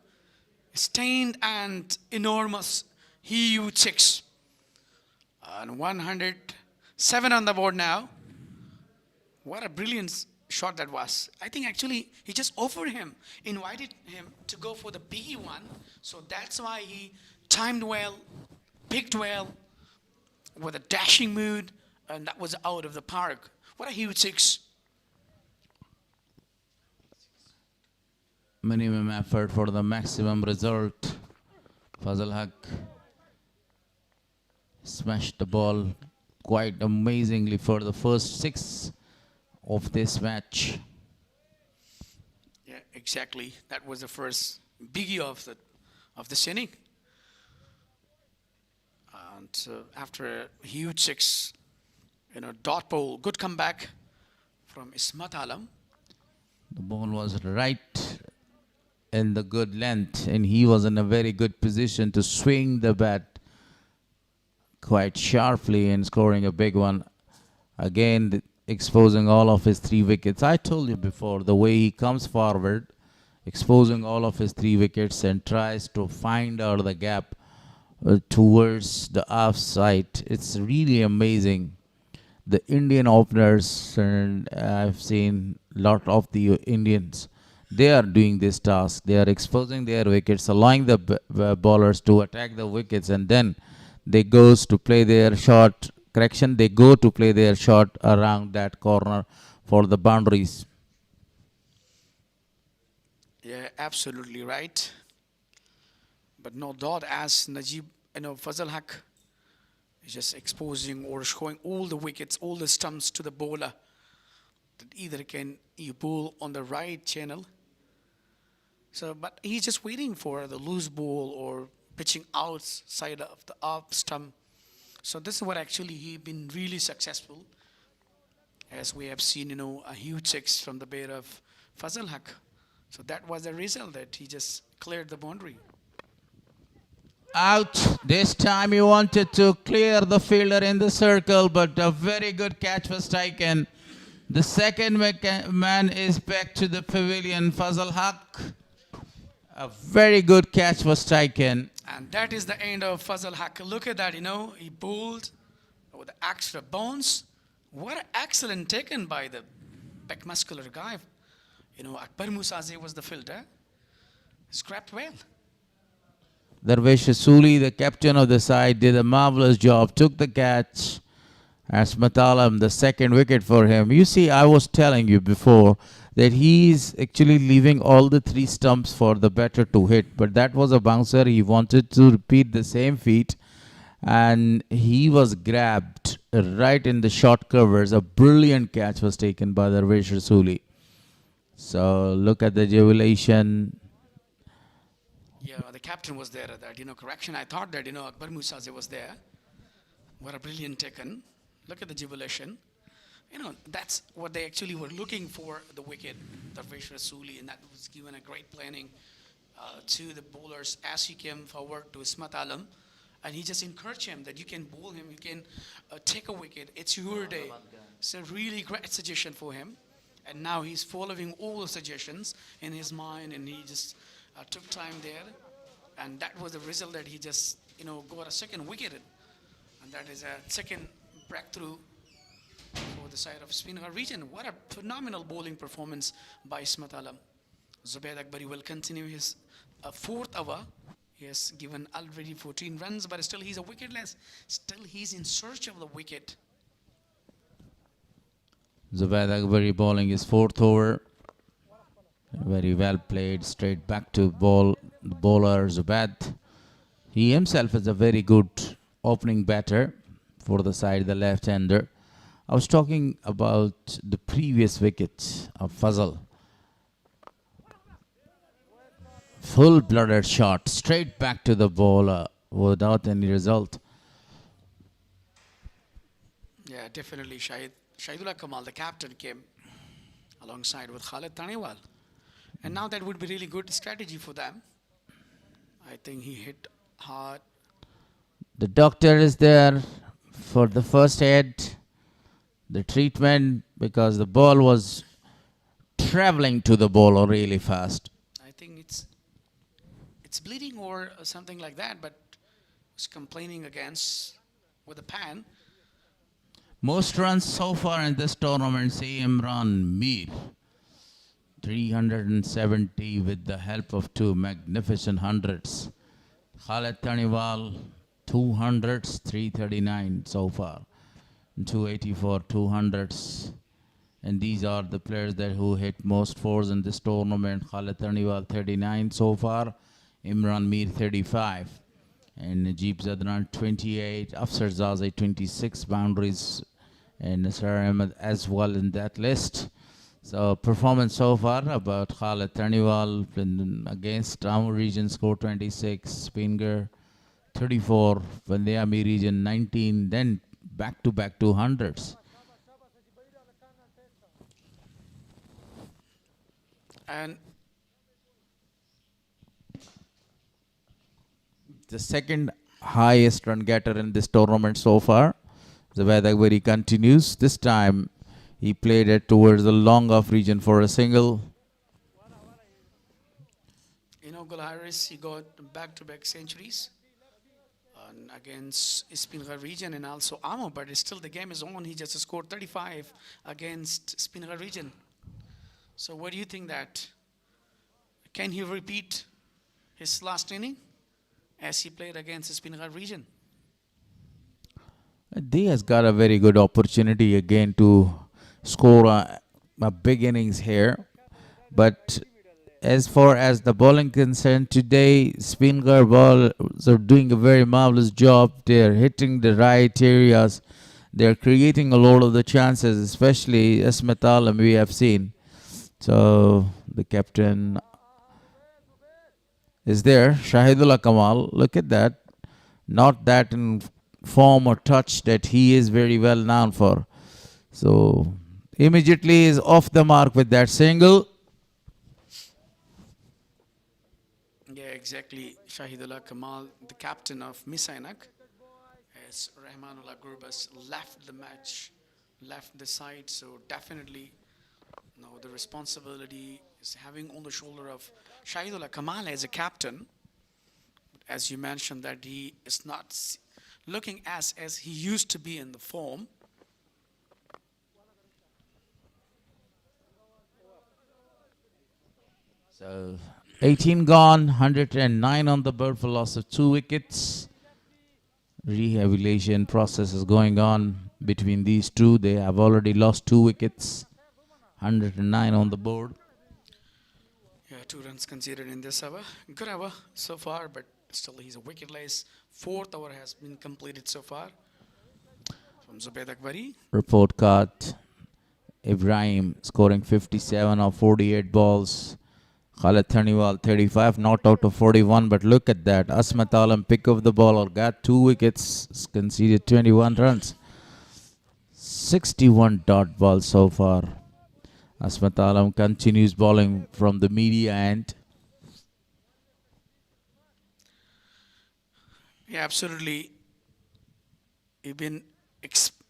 Stained and enormous, huge 6. And 107 on the board now. What a brilliant shot that was. I think actually he just offered him, invited him to go for the biggie one. So that's why he timed well, picked well, with a dashing mood, and that was out of the park. What a huge 6. Minimum effort for the maximum result. Fazal Haq smashed the ball quite amazingly for the first 6 of this match. Yeah, exactly. That was the first biggie of this inning. And after a huge 6, you know, dot ball, good comeback from Ismet Alam. The ball was right in the good length, and he was in a very good position to swing the bat quite sharply and scoring a big one. Again, exposing all of his 3 wickets. I told you before, the way he comes forward, exposing all of his 3 wickets and tries to find out the gap towards the offside. It's really amazing. The Indian openers, and I've seen a lot of the Indians, they are doing this task. They are exposing their wickets, allowing the bowlers to attack the wickets, and then they goes to play their shot. Correction, they go to play their shot around that corner for the boundaries. Yeah, absolutely right. But no doubt, as Najib, you know, Fazal Haq is just exposing or showing all the wickets, all the stumps to the bowler, that either can you bowl on the right channel So, but he's just waiting for the loose ball or pitching outside of the off stump. So this is what actually he been really successful, as we have seen, a huge six from the bat of Fazal Haq. So that was the result, that he just cleared the boundary. Out. This time he wanted to clear the fielder in the circle, but a very good catch was taken. The second man is back to the pavilion, Fazal Haq. A very good catch was taken. And that is the end of Fazal Haq. Look at that, he bowled with the extra bounce. What an excellent taken by the back muscular guy. Akbar Musaze was the fielder. Scrapped well. Darvesh Rasuli, the captain of the side, did a marvelous job, took the catch. As Matalam, the second wicket for him. You see, I was telling you before that he's actually leaving all the three stumps for the batter to hit. But that was a bouncer. He wanted to repeat the same feat. And he was grabbed right in the short covers. A brilliant catch was taken by Darvesh Rasuli. So look at the jubilation. Yeah, the captain was there at that, correction. I thought that, Akbar Musaze was there. What a brilliant taken. Look at the jubilation. That's what they actually were looking for, the wicket, Darvesh Rasuli, and that was given a great planning to the bowlers as he came forward to Ismat Alam. And he just encouraged him that you can bowl him, you can take a wicket, it's your day. It's a really great suggestion for him. And now he's following all the suggestions in his mind, and he just took time there. And that was the result, that he just, got a second wicket. And that is a second breakthrough for the side of SPINGHAR region. What a phenomenal bowling performance by Ismat Alam. Zubaid Akbari will continue his fourth over. He has given already 14 runs, but still he's a wicketless. Still he's in search of the wicket. Zubaid Akbari bowling his fourth over. Very well played, straight back to the bowler Zubaid. He himself is a very good opening batter for the side, the left-hander. I was talking about the previous wicket of Fazal. Full-blooded shot, straight back to the bowler without any result. Yeah, definitely. Shahidullah Kamal, the captain, came alongside with Khalid Taniwal. And now that would be really good strategy for them. I think he hit hard. The doctor is there for the first aid, the treatment, because the ball was traveling to the bowler really fast. I think it's bleeding or something like that, but was complaining against with a pan. Most runs so far in this tournament, see Imran Mir. 370 with the help of two magnificent hundreds. Khalid Taniwal, 200s, 339 so far. 284, 200s. And these are the players who hit most fours in this tournament. Khalid Taniwal, 39 so far. Imran Mir, 35. And Najib Zadran, 28. Afsar Zazi, 26 boundaries. And Nasar Ahmed as well in that list. So performance so far about Khalid Taniwal against our region score 26, SPINGHAR 34, Vandeami region 19, then back-to-back 200s. And the second highest run getter in this tournament so far. Zubaid Akbari continues. This time he played it towards the long off region for a single. Gul Harris, he got back-to-back centuries against SPINGHAR region and also Amo, but still the game is on. He just scored 35 against SPINGHAR region. So what do you think that? Can he repeat his last inning as he played against SPINGHAR region? They has got a very good opportunity again to score a big innings here. But as far as the bowling concerned, today SPINGHAR bowlers are doing a very marvelous job. They're hitting the right areas. They're creating a lot of the chances, especially Ismat Alam we have seen. So the captain is there. Shahidullah Kamal, look at that. Not that in form or touch that he is very well known for. So immediately is off the mark with that single. Yeah, exactly. Shahidullah Kamal, the captain of MIS-E-AINAK, as Rahmanullah Gurbas left the match, left the side. So definitely, the responsibility is having on the shoulder of Shahidullah Kamal as a captain. As you mentioned, that he is not looking as he used to be in the form. So 18 gone, 109 on the board for loss of 2 wickets. Rehabilitation process is going on between these two. They have already lost 2 wickets. 109 on the board. Yeah, 2 runs conceded in this over. Good over so far, but still he's a wicketless. 4th over has been completed so far. From Zubaid Akbari. Report card. Ibrahim scoring 57 of 48 balls. Khalid Thaniwal 35, not out of 41, but look at that. Asmat Alam pick up the ball or got 2 wickets, conceded 21 runs. 61 dot balls so far. Asmat Alam continues bowling from the media end. Yeah, absolutely. He's been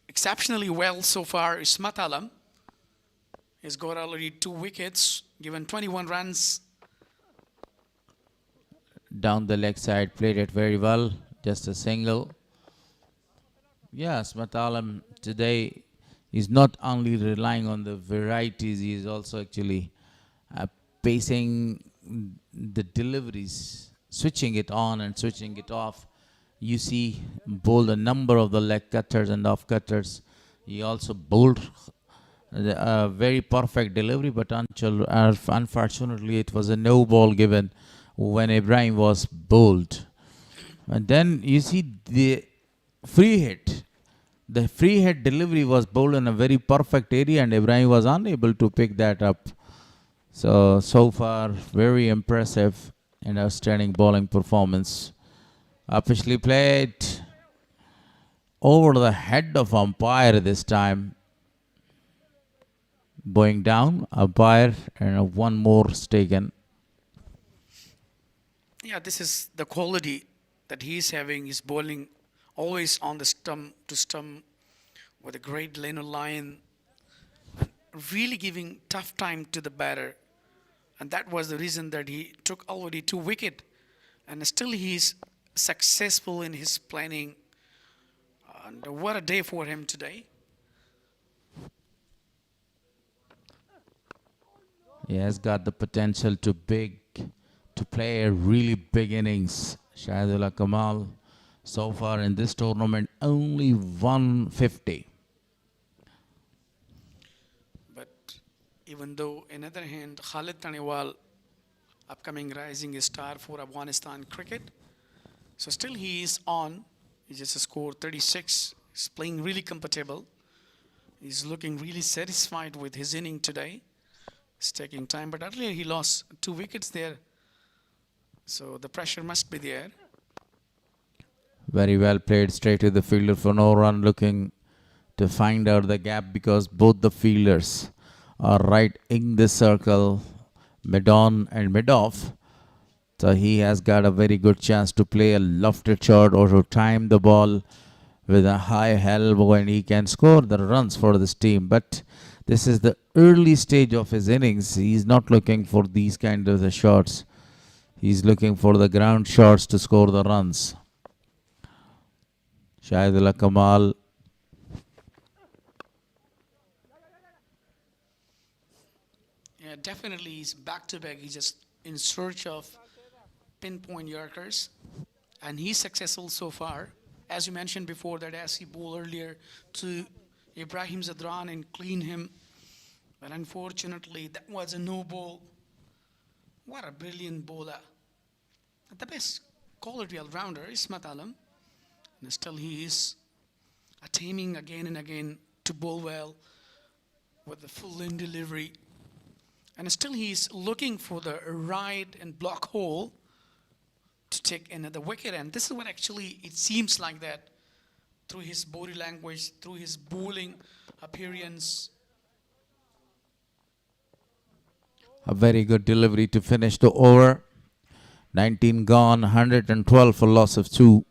exceptionally well so far. Ismat Alam has got already 2 wickets, given 21 runs. Down the leg side, played it very well. Just a single. Yeah, Asmat Alam today is not only relying on the varieties, he is also actually pacing the deliveries, switching it on and switching it off. You see, bowled a number of the leg cutters and off cutters. He also bowled a very perfect delivery, but unfortunately it was a no ball given when Ibrahim was bowled. And then you see the free hit. The free hit delivery was bowled in a very perfect area and Ibrahim was unable to pick that up. So far, very impressive and outstanding bowling performance. Officially played over the head of umpire this time. Going down, umpire, and one more is taken. Yeah, this is the quality that he's having. He's bowling always on the stump to stump with a great lane line, really giving tough time to the batter. And that was the reason that he took already 2 wickets. And still he's successful in his planning. And what a day for him today. He has got the potential to play a really big innings. Shahidullah Kamal, so far in this tournament, only 150. But even though, on the other hand, Khalid Thaniwal, upcoming rising star for Afghanistan cricket, so still he is on. He just scored 36. He's playing really comfortable. He's looking really satisfied with his inning today. It's taking time, but earlier he lost 2 wickets there. So the pressure must be there. Very well played, straight to the fielder for no run, looking to find out the gap because both the fielders are right in the circle, mid-on and mid-off. So he has got a very good chance to play a lofted shot or to time the ball with a high elbow and he can score the runs for this team. But this is the early stage of his innings. He's not looking for these kind of the shots. He's looking for the ground shots to score the runs. Shahidullah Kamal. Yeah, definitely he's back-to-back. He's just in search of pinpoint Yorkers. And he's successful so far. As you mentioned before, that as he bowled earlier to Ibrahim Zadran and clean him. But unfortunately, that was a no ball. What a brilliant bowler. The best quality all-rounder is Ismat Alam. And still he is attempting again and again to bowl well with the full in delivery. And still he is looking for the right and block hole to take another wicket. And this is what actually it seems like that through his body language, through his bowling appearance. A very good delivery to finish the over. 19 gone, 112 for loss of 2.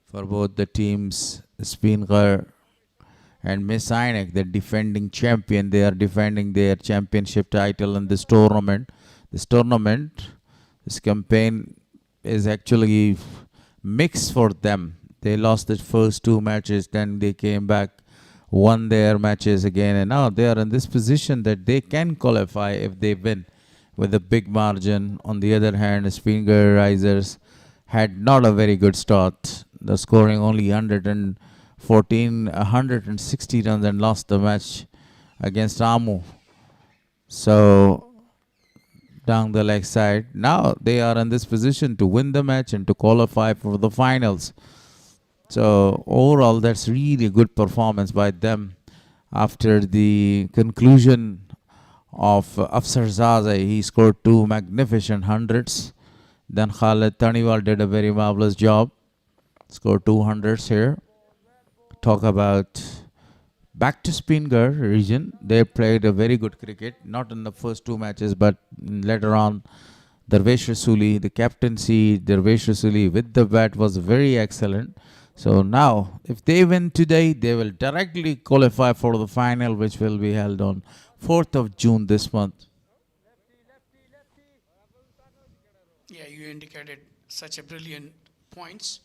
For both the teams, SPINGHAR and MIS-E-AINAK, the defending champion, they are defending their championship title in this tournament. This campaign is actually mixed for them. They lost the first 2 matches, then they came back, won their matches again, and now they are in this position that they can qualify if they win with a big margin. On the other hand, SPINGHAR Risers had not a very good start. They're scoring only 160 runs and lost the match against Amu. So down the leg side, now they are in this position to win the match and to qualify for the finals. So overall, that's really a good performance by them. After the conclusion of Afsarzaade, he scored 2 magnificent hundreds. Then Khalid Taniwal did a very marvelous job. Scored 2 hundreds here. Talk about back to SPINGHAR region. They played a very good cricket, not in the first 2 matches, but later on. Darvesh Rasuli, the captaincy, Darvesh Rasuli with the bat was very excellent. So now, if they win today, they will directly qualify for the final, which will be held on 4th of June this month. Yeah, you indicated such a brilliant points.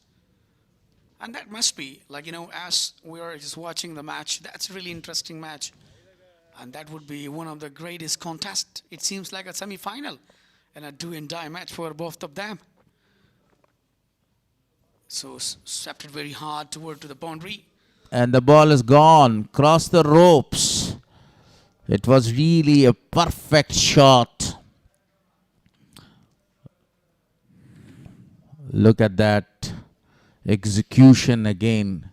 And that must be, like, as we are just watching the match, that's a really interesting match. And that would be one of the greatest contests. It seems like a semi-final and a do-and-die match for both of them. So swept it very hard toward to the boundary. And the ball is gone, cross the ropes. It was really a perfect shot. Look at that execution again.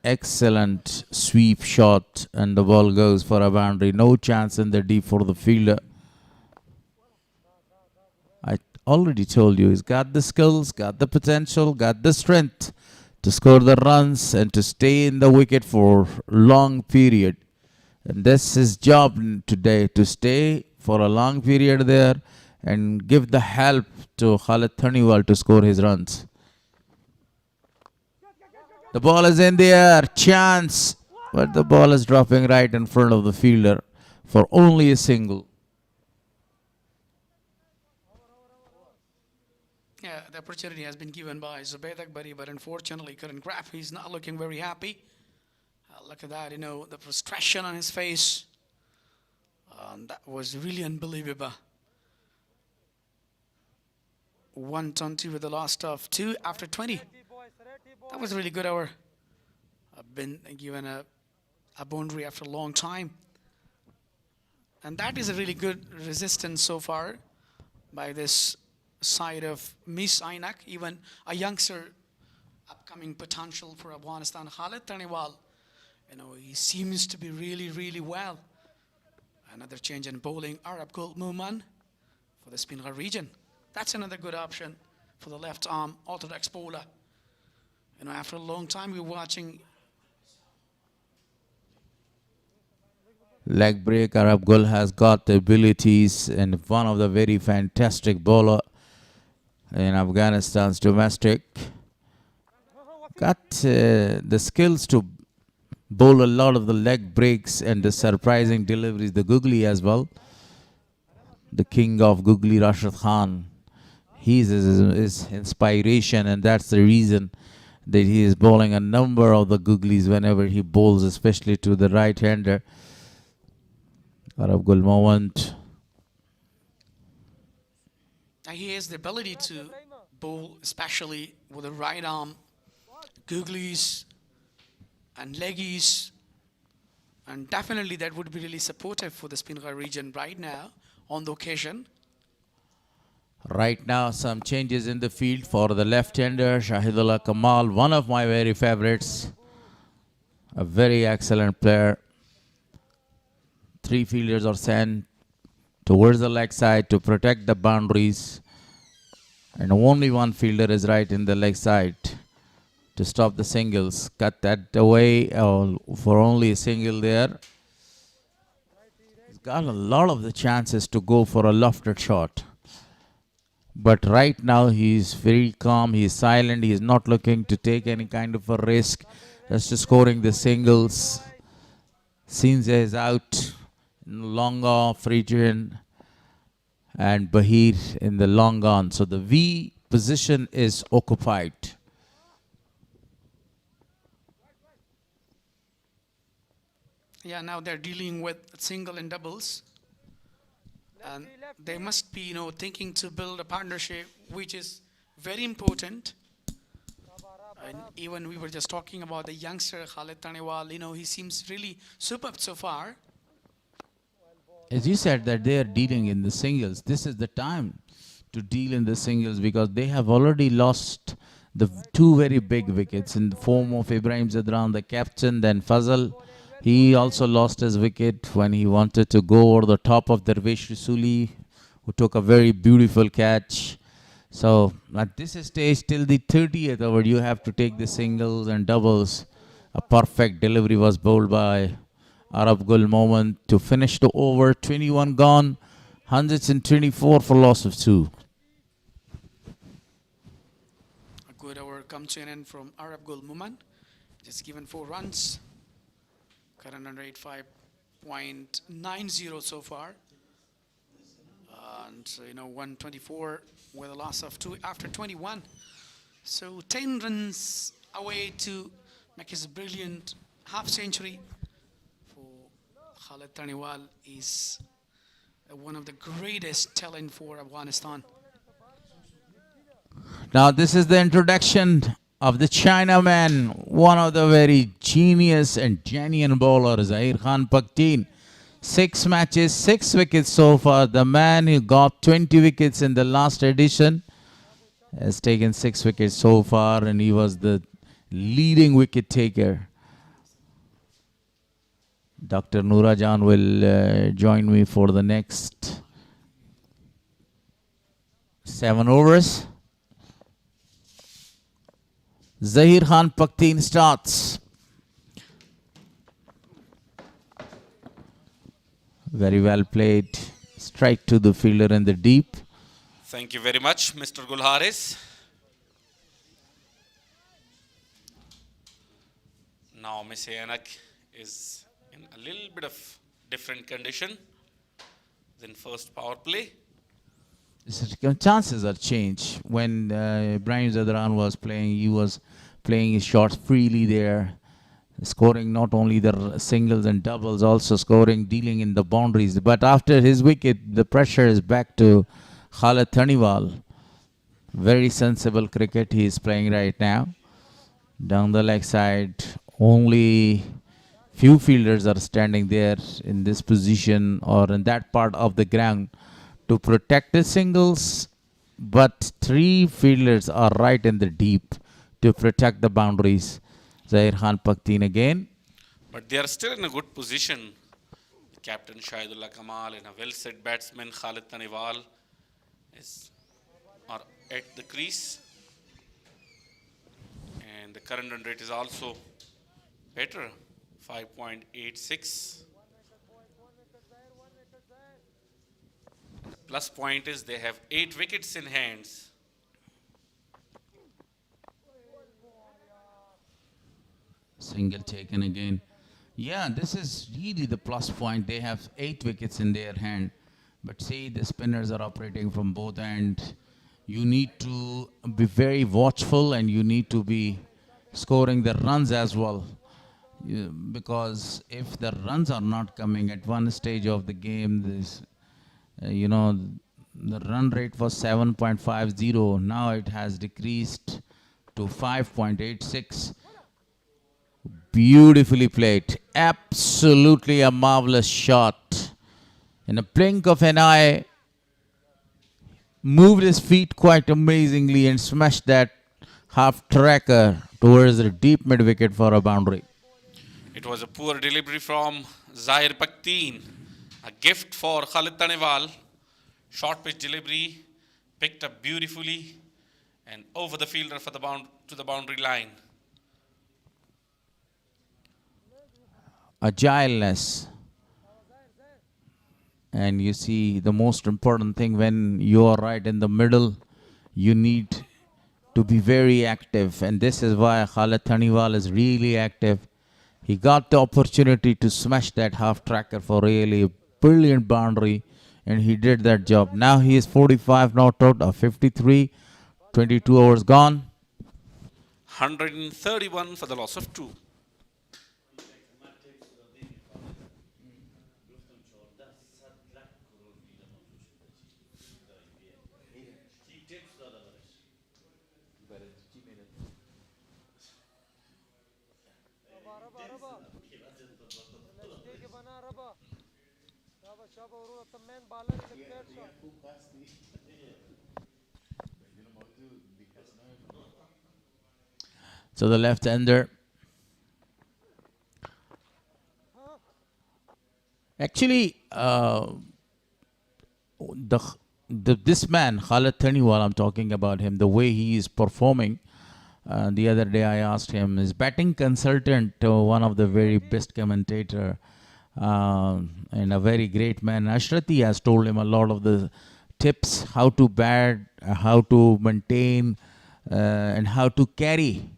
Excellent sweep shot, and the ball goes for a boundary. No chance in the deep for the fielder. I already told you, he's got the skills, got the potential, got the strength to score the runs and to stay in the wicket for long period. And that's his job today, to stay for a long period there and give the help to Khalid Taniwal to score his runs. The ball is in the air, chance, but the ball is dropping right in front of the fielder for only a single. Yeah, the opportunity has been given by Zubayd Akbari, but unfortunately couldn't grab. He's not looking very happy. Look at that, the frustration on his face. That was really unbelievable. 120 with the last of 2 after 20. That was a really good hour. I've been given a boundary after a long time. And that is a really good resistance so far by this side of MIS-E-AINAK. Even a youngster, upcoming potential for Afghanistan, Khalid Taniwal. He seems to be really, really well. Another change in bowling, Arab Gul Muman for the SPINGHAR region. That's another good option for the left arm orthodox bowler. After a long time we're watching. Leg break, Arab Gul has got the abilities and one of the very fantastic bowler in Afghanistan's domestic. Got the skills to bowl a lot of the leg breaks and the surprising deliveries, the googly as well. The king of googly, Rashid Khan. He's his inspiration, and that's the reason that he is bowling a number of the googlies whenever he bowls, especially to the right-hander. Arab Gul moment. He has the ability to bowl, especially with the right arm, googlies and leggies, and definitely that would be really supportive for the SPINGHAR region right now on the occasion. Right now, some changes in the field for the left-hander, Shahidullah Kamal, one of my very favorites. a very excellent player. 3 fielders are sent towards the leg side to protect the boundaries. And only 1 fielder is right in the leg side to stop the singles. Cut that away for only a single there. He's got a lot of the chances to go for a lofted shot. But right now he's very calm, he's silent, he's not looking to take any kind of a risk. Just scoring the singles. Sinze is out in the long off region and Bahir in the long on. So the V position is occupied. Yeah, now they're dealing with single and doubles. And they must be, thinking to build a partnership, which is very important. And even we were just talking about the youngster Khalid Tanewal. He seems really superb so far. As you said that they are dealing in the singles, this is the time to deal in the singles because they have already lost the 2 very big wickets in the form of Ibrahim Zadran, the captain, then Fazal. He also lost his wicket when he wanted to go over the top of Darvesh Rasuli, who took a very beautiful catch. So at this stage, till the 30th over, you have to take the singles and doubles. A perfect delivery was bowled by Arab Gul Moment to finish the over. 21 gone, 124 for loss of 2. A good over comes to an end from Arab Gul Moment. Just given 4 runs. Current run rate 5.90 so far. And 124 with a loss of 2 after 21. So 10 runs away to make his brilliant half century. For Khalid Tanewal is one of the greatest talent for Afghanistan. Now this is the introduction of the Chinaman, one of the very genius and genuine bowlers, Zahir Khan Pakteen. 6 matches, 6 wickets so far. The man who got 20 wickets in the last edition has taken 6 wickets so far, and he was the leading wicket taker. Dr. Noora Jan will join me for the next 7 overs. Zahir Khan Pakteen starts. Very well played. Strike to the fielder in the deep. Thank you very much, Mr. Gulharis. Now MIS-E-AINAK is in a little bit of different condition than first power play. Chances are changed. When Ibrahim Zadran was playing, he was playing his shots freely there, scoring not only the singles and doubles, also scoring, dealing in the boundaries. But after his wicket, the pressure is back to Khalid Tanewal. Very sensible cricket he is playing right now. Down the leg side, only few fielders are standing there in this position or in that part of the ground to protect the singles, but 3 fielders are right in the deep to protect the boundaries. Zahir Khan Pakteen again. But they are still in a good position. Captain Shahidullah Kamal and a well-set batsman Khalid Tanewal are at the crease. And the current run rate is also better, 5.86. Plus point is they have 8 wickets in hands. Single taken again. Yeah, this is really the plus point. They have 8 wickets in their hand. But see, the spinners are operating from both ends. You need to be very watchful and you need to be scoring the runs as well. Because if the runs are not coming at one stage of the game, this the run rate was 7.50. Now it has decreased to 5.86. Beautifully played. Absolutely a marvelous shot. In a blink of an eye, moved his feet quite amazingly and smashed that half tracker towards the deep mid wicket for a boundary. It was a poor delivery from Zahir Pakteen. A gift for Khalid Tanewal. Short pitch delivery, picked up beautifully and over the fielder for the to the boundary line. Agileness. And you see, the most important thing when you are right in the middle, you need to be very active. And this is why Khalid Tanewal is really active. He got the opportunity to smash that half tracker for really a brilliant boundary, and he did that job. Now he is 45 not out of 53, 22 overs gone. 131 for the loss of 2. So the left-hander. Actually, this man, Khalid Tanewal, I'm talking about him, the way he is performing. The other day I asked him, his batting consultant, one of the very best commentator and a very great man, Ashrati, has told him a lot of the tips, how to bat, how to maintain, and how to carry.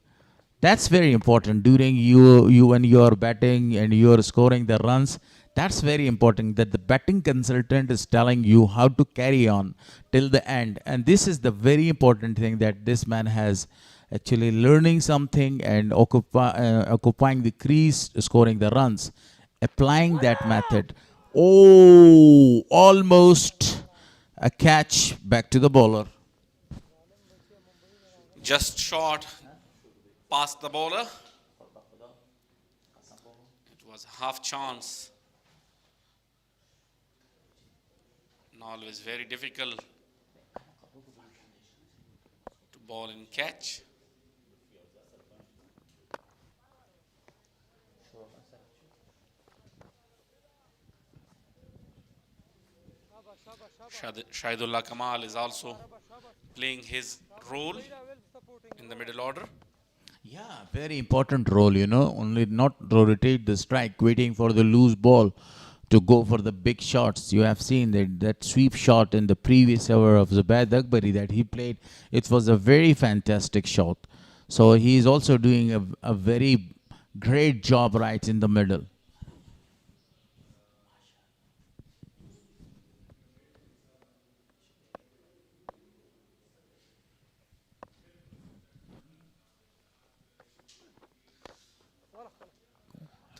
That's very important during you when you are batting and you are scoring the runs. That's very important that the batting consultant is telling you how to carry on till the end. And this is the very important thing that this man has actually learning something and occupying the crease, scoring the runs, applying that method. Oh, almost a catch back to the bowler. Just short past the bowler. It was a half chance. And always very difficult to bowl and catch. Shahidullah Kamal is also playing his role in the middle order. Yeah, very important role, you know, only not rotate the strike, waiting for the loose ball to go for the big shots. You have seen that sweep shot in the previous over of Zubair Dagbari that he played. It was a very fantastic shot. So he is also doing a very great job right in the middle.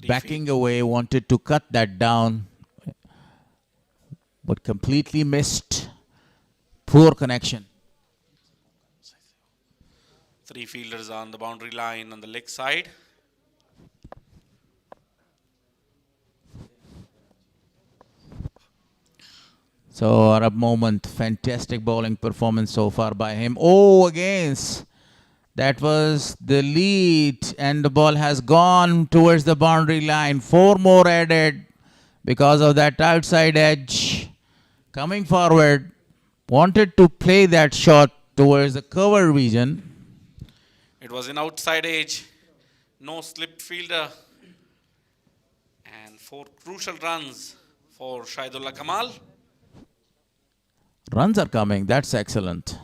Backing away, wanted to cut that down, but completely missed. Poor connection. 3 fielders on the boundary line on the leg side. So Arab moment, fantastic bowling performance so far by him. Oh, against. That was the lead, and the ball has gone towards the boundary line. 4 more added because of that outside edge. Coming forward, wanted to play that shot towards the cover region. It was an outside edge, no slipped fielder, and 4 crucial runs for Shahidullah Kamal. Runs are coming, that's excellent.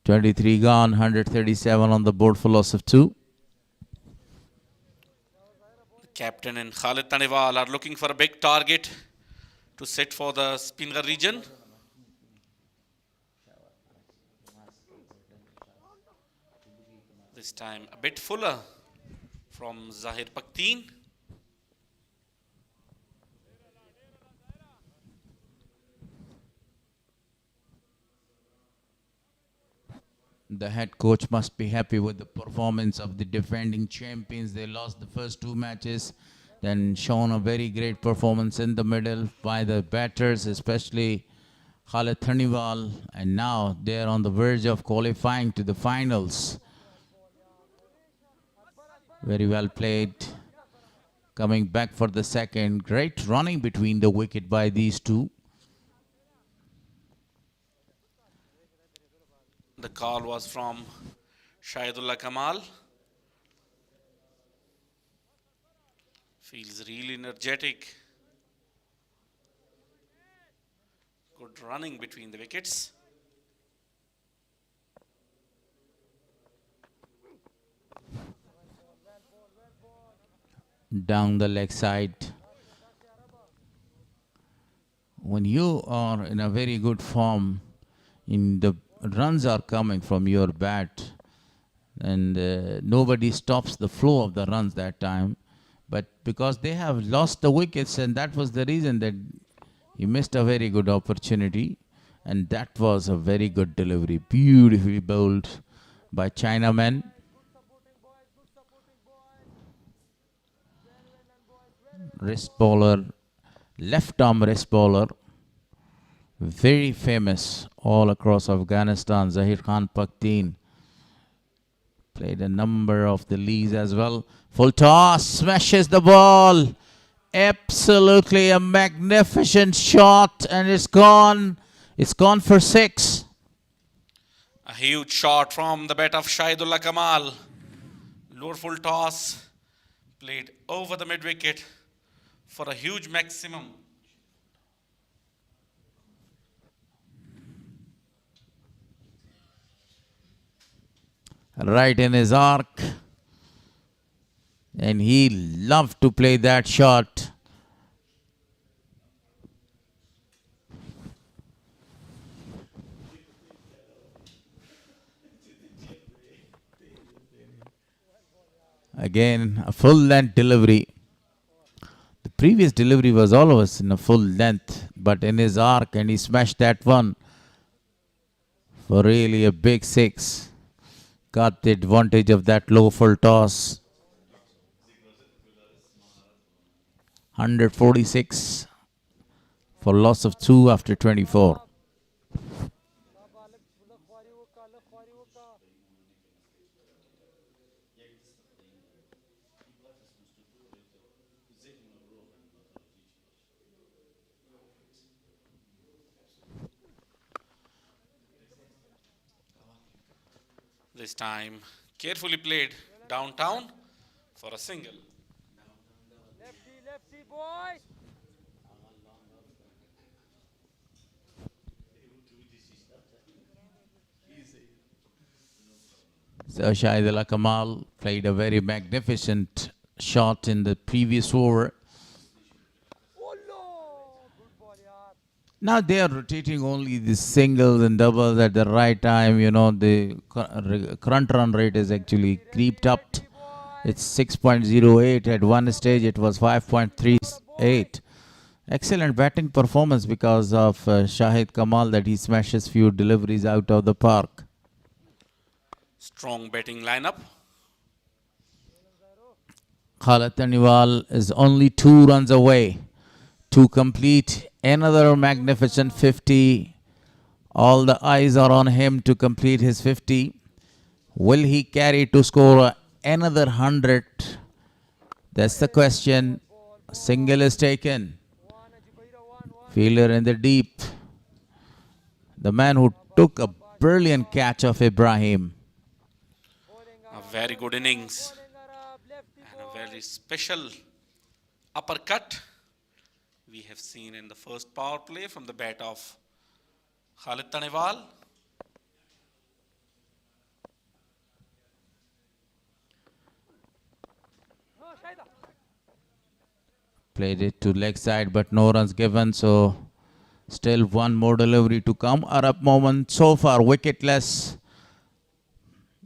23 gone, 137 on the board for loss of 2. The captain and Khalid Tanewal are looking for a big target to set for the SPINGHAR region. This time a bit fuller from Zahir Pakteen. The head coach must be happy with the performance of the defending champions. They lost the first 2 matches, then shown a very great performance in the middle by the batters, especially Khalid Tanewal, and now they are on the verge of qualifying to the finals. Very well played. Coming back for the second. Great running between the wicket by these two. The call was from Shahidullah Kamal. Feels really energetic. Good running between the wickets. Down the leg side. When you are in a very good form, the runs are coming from your bat, and nobody stops the flow of the runs that time. But because they have lost the wickets, and that was the reason that he missed a very good opportunity. And that was a very good delivery, beautifully bowled by Chinaman. Wrist bowler, left arm wrist bowler, very famous all across Afghanistan, Zahir Khan Pakhtien. Played a number of the leagues as well. Full toss, smashes the ball. Absolutely a magnificent shot, and it's gone. It's gone for 6. A huge shot from the bat of Shahidullah Kamal. Lower full toss, played over the mid wicket for a huge maximum. Right in his arc. And he loved to play that shot. Again, a full length delivery. The previous delivery was always in a full length, but in his arc, and he smashed that one for really a big 6. Got the advantage of that low full toss. 146 for loss of 2 after 24. This time carefully played downtown for a single. Lefty boy. So Shahidullah Kamal played a very magnificent shot in the previous over. Now they are rotating only the singles and doubles at the right time. You know, the current run rate is actually creeped up. It's 6.08. At one stage it was 5.38. Excellent batting performance because of Shahid Kamal, that he smashes few deliveries out of the park. Strong batting lineup. Khalid Taniwal is only 2 runs away to complete another magnificent 50. All the eyes are on him to complete his 50. Will he carry to score another 100? That's the question. A single is taken. Fielder in the deep. The man who took a brilliant catch of Ibrahim. A very good innings and a very special uppercut we have seen in the first power play from the bat of Khalid Taniwal. Played it to leg side, but no runs given, so still one more delivery to come. Arab Moment so far wicketless.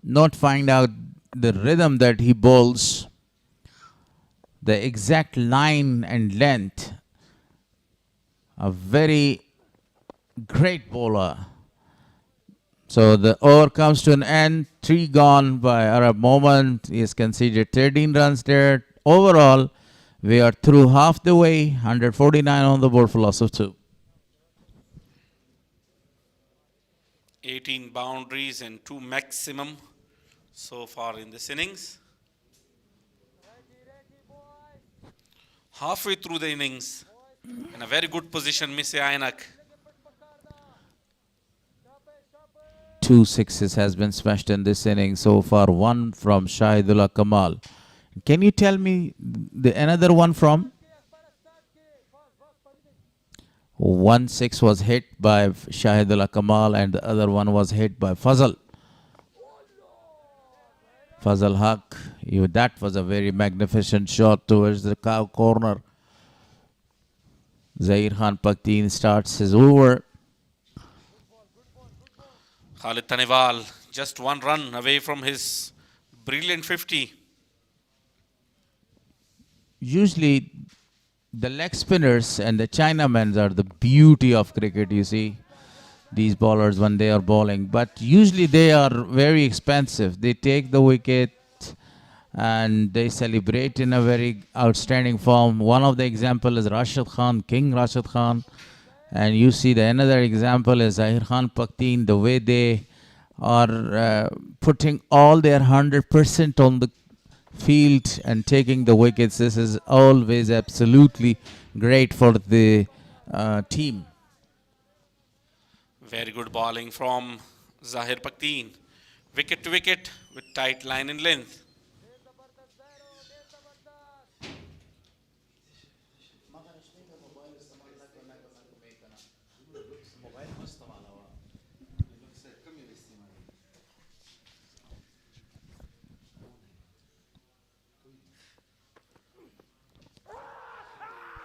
Not find out the rhythm that he bowls, the exact line and length. A very great bowler. So the over comes to an end. 3 gone by Arab Moment. He has conceded 13 runs there. Overall, we are through half the way. 149 on the board for loss of 2. 18 boundaries and 2 maximum so far in this innings. halfway through the innings. In a very good position, MIS-E-AINAK. 2 sixes has been smashed in this inning so far. One from Shahidullah Kamal. Can you tell me the another one from? 1 6 was hit by Shahidullah Kamal and the other one was hit by Fazal. Fazal Haq. That was a very magnificent shot towards the cow corner. Zahir Khan Pakteen starts his over. Khalid Taniwal just one run away from his brilliant 50. Usually the leg spinners and the Chinamen are the beauty of cricket, you see. These bowlers when they are bowling. But usually they are very expensive. They take the wicket and they celebrate in a very outstanding form. One of the example is Rashid Khan, King Rashid Khan. And you see the another example is Zahir Khan Pakteen, the way they are putting all their 100% on the field and taking the wickets. This is always absolutely great for the team. Very good bowling from Zahir Pakteen. Wicket to wicket with tight line and length.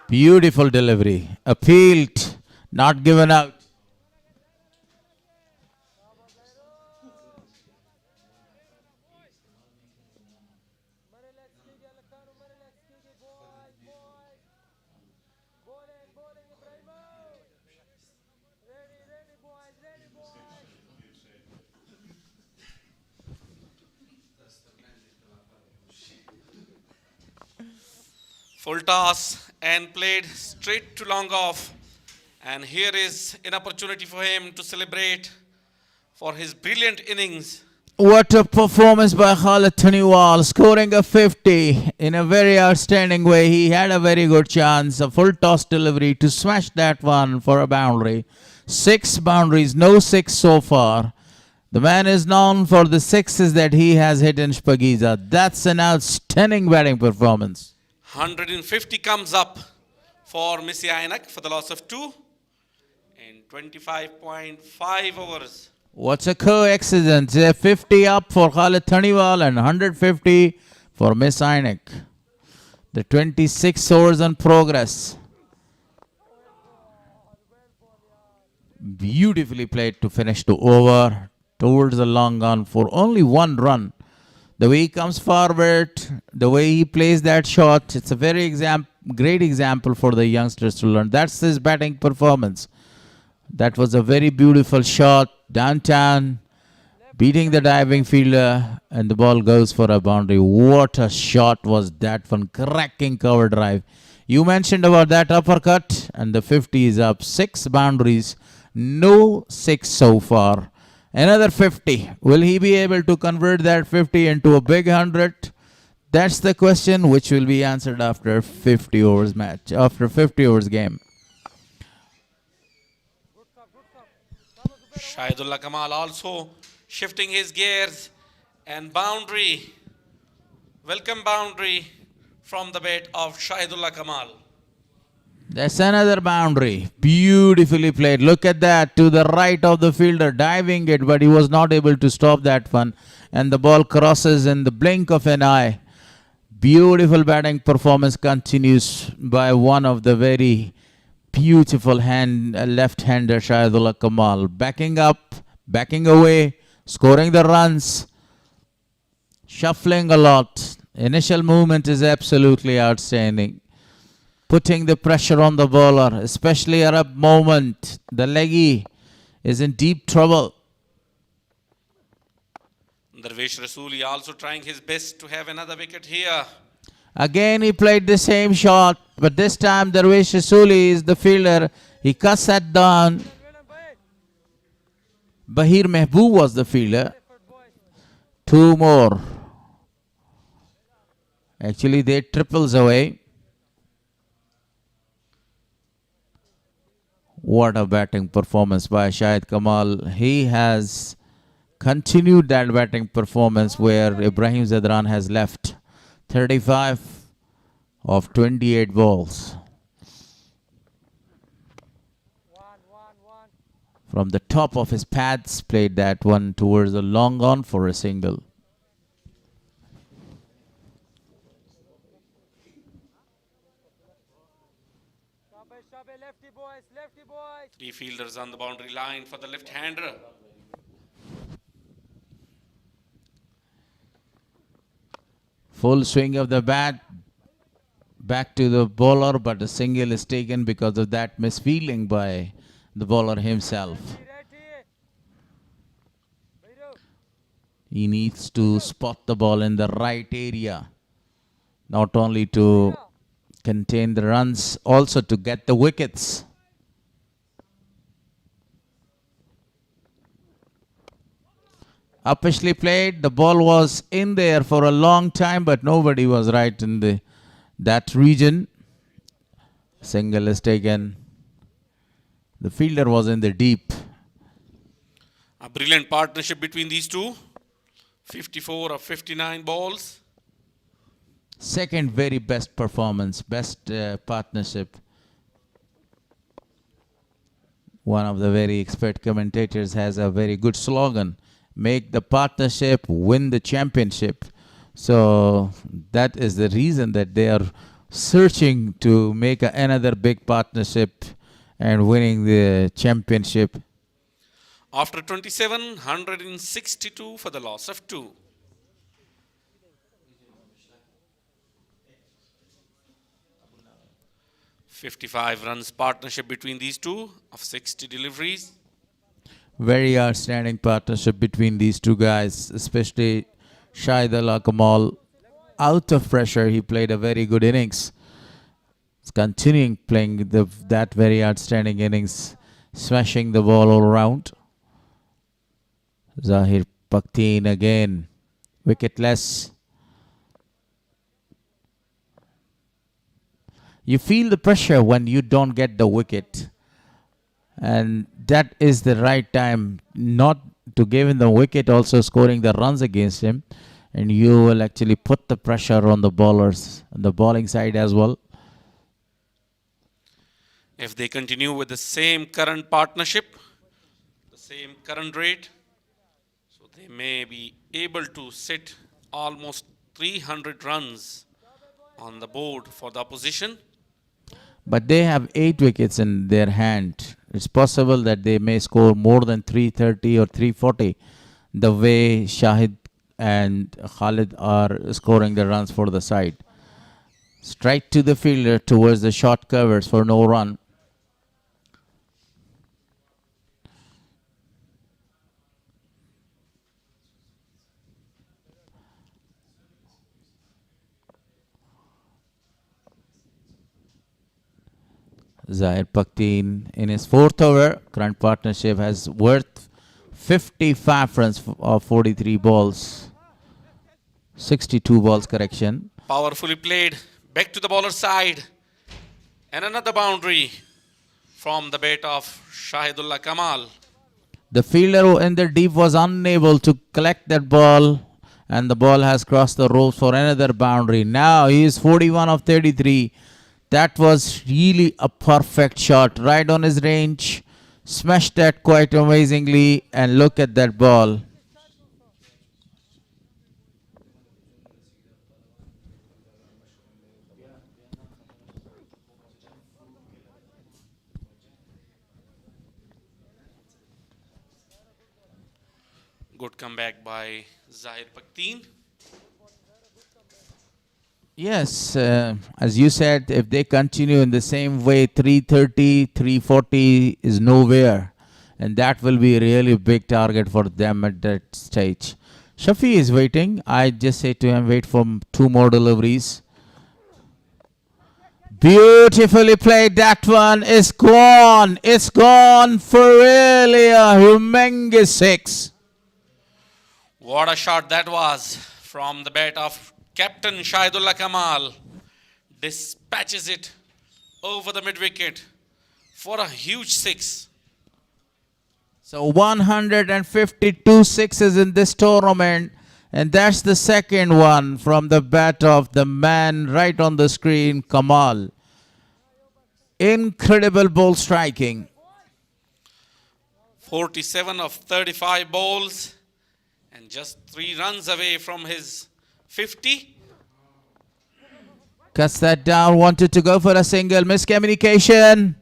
Beautiful delivery. Appealed, not given out. Full toss and played straight to long off. And here is an opportunity for him to celebrate for his brilliant innings. What a performance by Khalid Taniwal, scoring a 50 in a very outstanding way. He had a very good chance, a full toss delivery to smash that one for a boundary. 6 boundaries, no 6 so far. The man is known for the 6s that he has hit in Spagiza. That's an outstanding batting performance. 150 comes up for MIS-E-AINAK for the loss of 2 in 25.5 overs. What's a coincidence? 50 up for Khalid Taniwal and 150 for MIS-E-AINAK. The 26 overs in progress. Beautifully played to finish the over towards the long on for only 1 run. The way he comes forward, the way he plays that shot, it's a very great example for the youngsters to learn. That's his batting performance. That was a very beautiful shot, downtown, beating the diving fielder, and the ball goes for a boundary. What a shot was that one, cracking cover drive. You mentioned about that uppercut, and the 50 is up. 6 boundaries, no 6 so far. Another 50. Will he be able to convert that 50 into a big 100? That's the question which will be answered after 50 overs match, after 50 overs game. Shahidullah Kamal also shifting his gears and boundary. Welcome boundary from the bat of Shahidullah Kamal. That's another boundary. Beautifully played. Look at that. To the right of the fielder, diving it, but he was not able to stop that one. And the ball crosses in the blink of an eye. Beautiful batting performance continues by one of the very beautiful left-hander Shahidullah Kamal. Backing up, backing away, scoring the runs, shuffling a lot. Initial movement is absolutely outstanding. Putting the pressure on the bowler, especially at a moment. The leggy is in deep trouble. Darvesh Rasooli also trying his best to have another wicket here. Again he played the same shot, but this time Darvesh Rasooli is the fielder. He cuts that down. Bahir Mehboob was the fielder. 2 more. Actually they triples away. What a batting performance by Shahid Kamal. He has continued that batting performance where Ibrahim Zadran has left. 35 of 28 balls. From the top of his pads, played that one towards the long on for a single. Three fielders on the boundary line for the left-hander. Full swing of the bat. Back to the bowler, but a single is taken because of that misfielding by the bowler himself. He needs to spot the ball in the right area. Not only to contain the runs, also to get the wickets. Uppishly played. The ball was in there for a long time, but nobody was right in that region. Single is taken. The fielder was in the deep. A brilliant partnership between these two. 54 of 59 balls. Second very best performance, best partnership. One of the very expert commentators has a very good slogan. Make the partnership, win the championship. So that is the reason that they are searching to make another big partnership and winning the championship. After 27, 162 for the loss of 2. .55 runs partnership between these two of 60 deliveries. Very outstanding partnership between these two guys, especially Shahid Kamal. Out of pressure, he played a very good innings. He's continuing playing that very outstanding innings, smashing the ball all around. Zahir Pakteen again, wicketless. You feel the pressure when you don't get the wicket. And that is the right time not to give him the wicket, also scoring the runs against him. And you will actually put the pressure on the bowlers, on the bowling side as well. If they continue with the same current partnership, the same current rate, so they may be able to sit almost 300 runs on the board for the opposition. But they have 8 wickets in their hand. It's possible that they may score more than 330 or 340, the way Shahid and Khalid are scoring the runs for the side. Straight to the fielder towards the short covers for no run. Zahir Pakteen in his 4th over. Current partnership has worth 55 runs of 43 balls. 62 balls, correction. Powerfully played. Back to the bowler side. And another boundary from the bat of Shahidullah Kamal. The fielder in the deep was unable to collect that ball. And the ball has crossed the ropes for another boundary. Now he is 41 of 33. That was really a perfect shot, right on his range. Smashed that quite amazingly, and look at that ball. Good comeback by Zahir Pakteen. Yes, as you said, if they continue in the same way, 330, 340 is nowhere. And that will be a really big target for them at that stage. Shafi is waiting. I just say to him, wait for 2 more deliveries. Beautifully played. That one is gone. It's gone for really a humongous 6. What a shot that was from the bat of Captain Shahidullah Kamal. Dispatches it over the mid-wicket. for a huge 6. So 152 sixes in this tournament, and that's the second one from the bat of the man right on the screen, Kamal. Incredible ball striking. 47 of 35 balls and just 3 runs away from his 50. Cuts that down, wanted to go for a single, miscommunication.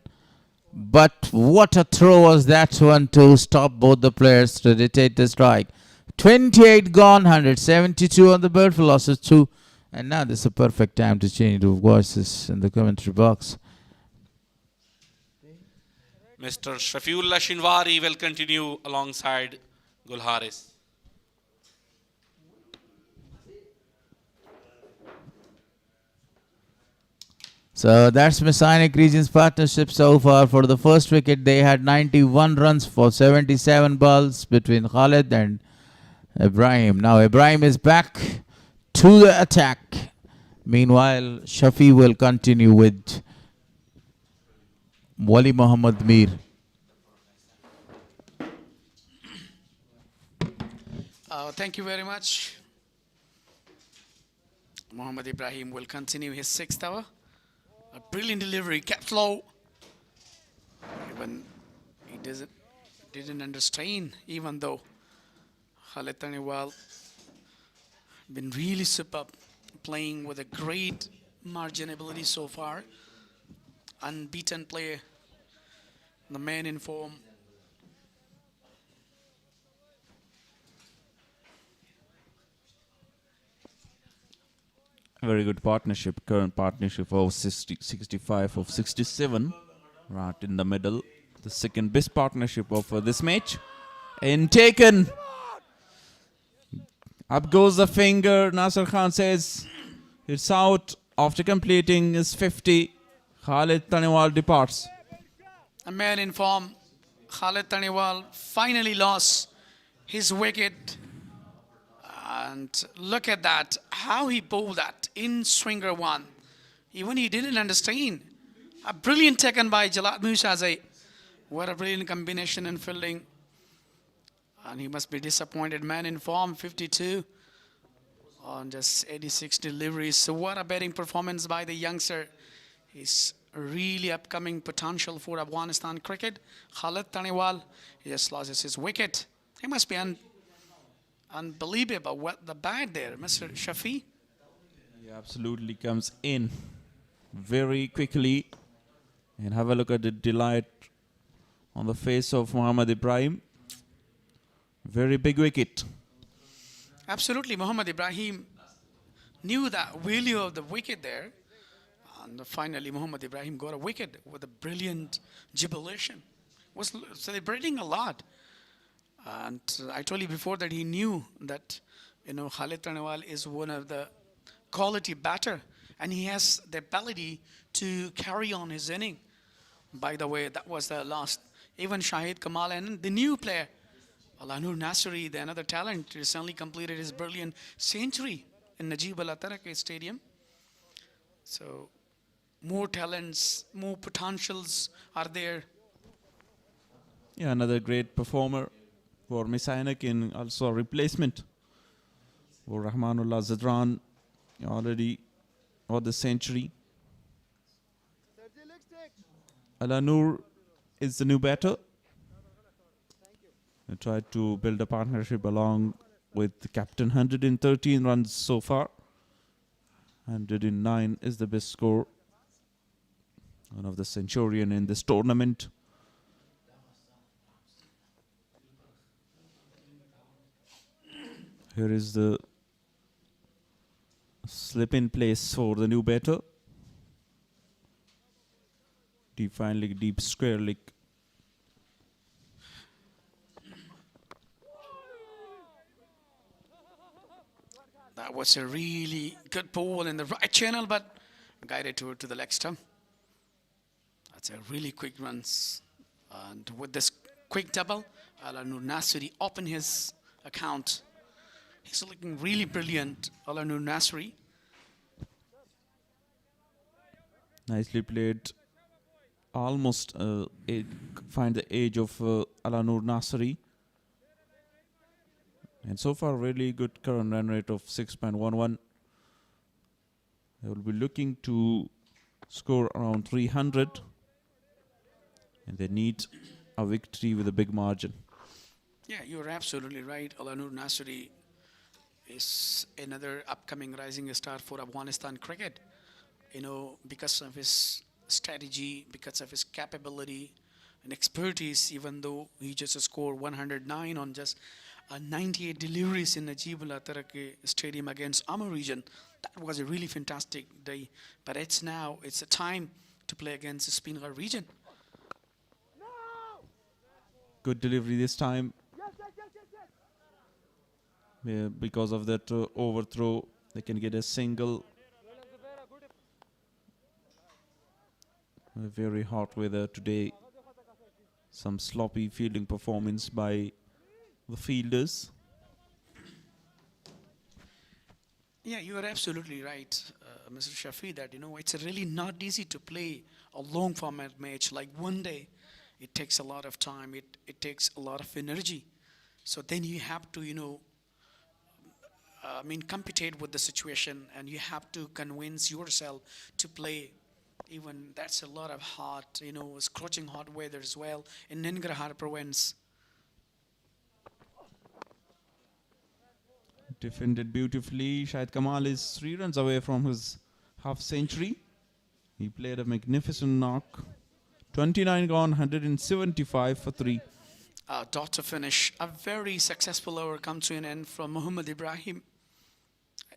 But what a throw was that one to stop both the players to dictate the strike. 28 gone, 172 on the bird for losses 2. And now this is a perfect time to change the voices in the commentary box. Mr. Shafiullah Shinwari will continue alongside Gulharis. So that's MIS-E-AINAK Region's partnership so far. For the first wicket, they had 91 runs for 77 balls between Khalid and Ibrahim. Now Ibrahim is back to the attack. Meanwhile, Shafi will continue with Wali Muhammad Mir. Thank you very much. Muhammad Ibrahim will continue his 6th over. A brilliant delivery, kept low. Even he didn't understand, even though Khalid Taniwal been really superb, playing with a great margin ability so far. Unbeaten player, the man in form. Very good partnership. Current partnership of 65 of 67. Right in the middle. The second best partnership of this match. And taken. Up goes the finger. Nasser Khan says it's out after completing his 50. Khalid Taniwal departs. A man in form, Khalid Taniwal, finally lost his wicket. And look at that, how he bowled that in swinger 1. Even he didn't understand. A brilliant taken by Jalal Musaze. What a brilliant combination in fielding. And he must be disappointed. Man in form, 52 on just 86 deliveries. So what a batting performance by the youngster. He's really upcoming potential for Afghanistan cricket. Khalid Taniwal, he just loses his wicket. He must be unbelievable what the bat there, Mr. Shafi. He absolutely comes in very quickly. And have a look at the delight on the face of Muhammad Ibrahim. Very big wicket. Absolutely, Muhammad Ibrahim knew the value of the wicket there. And finally, Muhammad Ibrahim got a wicket with a brilliant jubilation. Was celebrating a lot. And I told you before that he knew that, Khalid Taniwal is one of the quality batter. And he has the ability to carry on his inning. By the way, that was the last. Even Shahid Kamal and the new player, Alanur Nasri, the another talent, recently completed his brilliant century in Najib Al Ataraka Stadium. So, more talents, more potentials are there. Yeah, another great performer for MIS-E-AINAK and also a replacement for Rahmanullah Zadran. Already got the century. Alanur is the new batter. They tried to build a partnership along with the captain. 113 runs so far. 109 is the best score. One of the centurion in this tournament. Here is the slip in place for the new batter. Deep square leg. That was a really good ball in the right channel, but guided to the leg stump. That's a really quick runs. And with this quick double, Alanur Nasri opened his account. He's looking really brilliant, Alanur Nasri. Nicely played almost find the edge of Alanur Nasri. And so far, really good current run rate of 6.11. They will be looking to score around 300. And they need a victory with a big margin. Yeah, you're absolutely right. Alanur Nasri is another upcoming rising star for Afghanistan cricket. You know, because of his strategy, because of his capability and expertise, even though he just scored 109 on just 98 deliveries in Najibullah Taraki Stadium against Amur region. That was a really fantastic day. But it's a time to play against the SPINGHAR region. Good delivery this time. Yeah, because of that overthrow, they can get a single. Very hot weather today. Some sloppy fielding performance by the fielders. Yeah, you are absolutely right, Mr. Shafi, that, you know, it's really not easy to play a long format match like one day. It takes a lot of time. It takes a lot of energy. So then you have to, you know, compete with the situation, and you have to convince yourself to play. Even that's a lot of hot, you know, scorching hot weather as well in Nangarhar province. Defended beautifully. Shahid Kamal is 3 runs away from his half century. He played a magnificent knock. 29 gone, 175 for 3. Dot to finish. A very successful over comes to an end from Muhammad Ibrahim.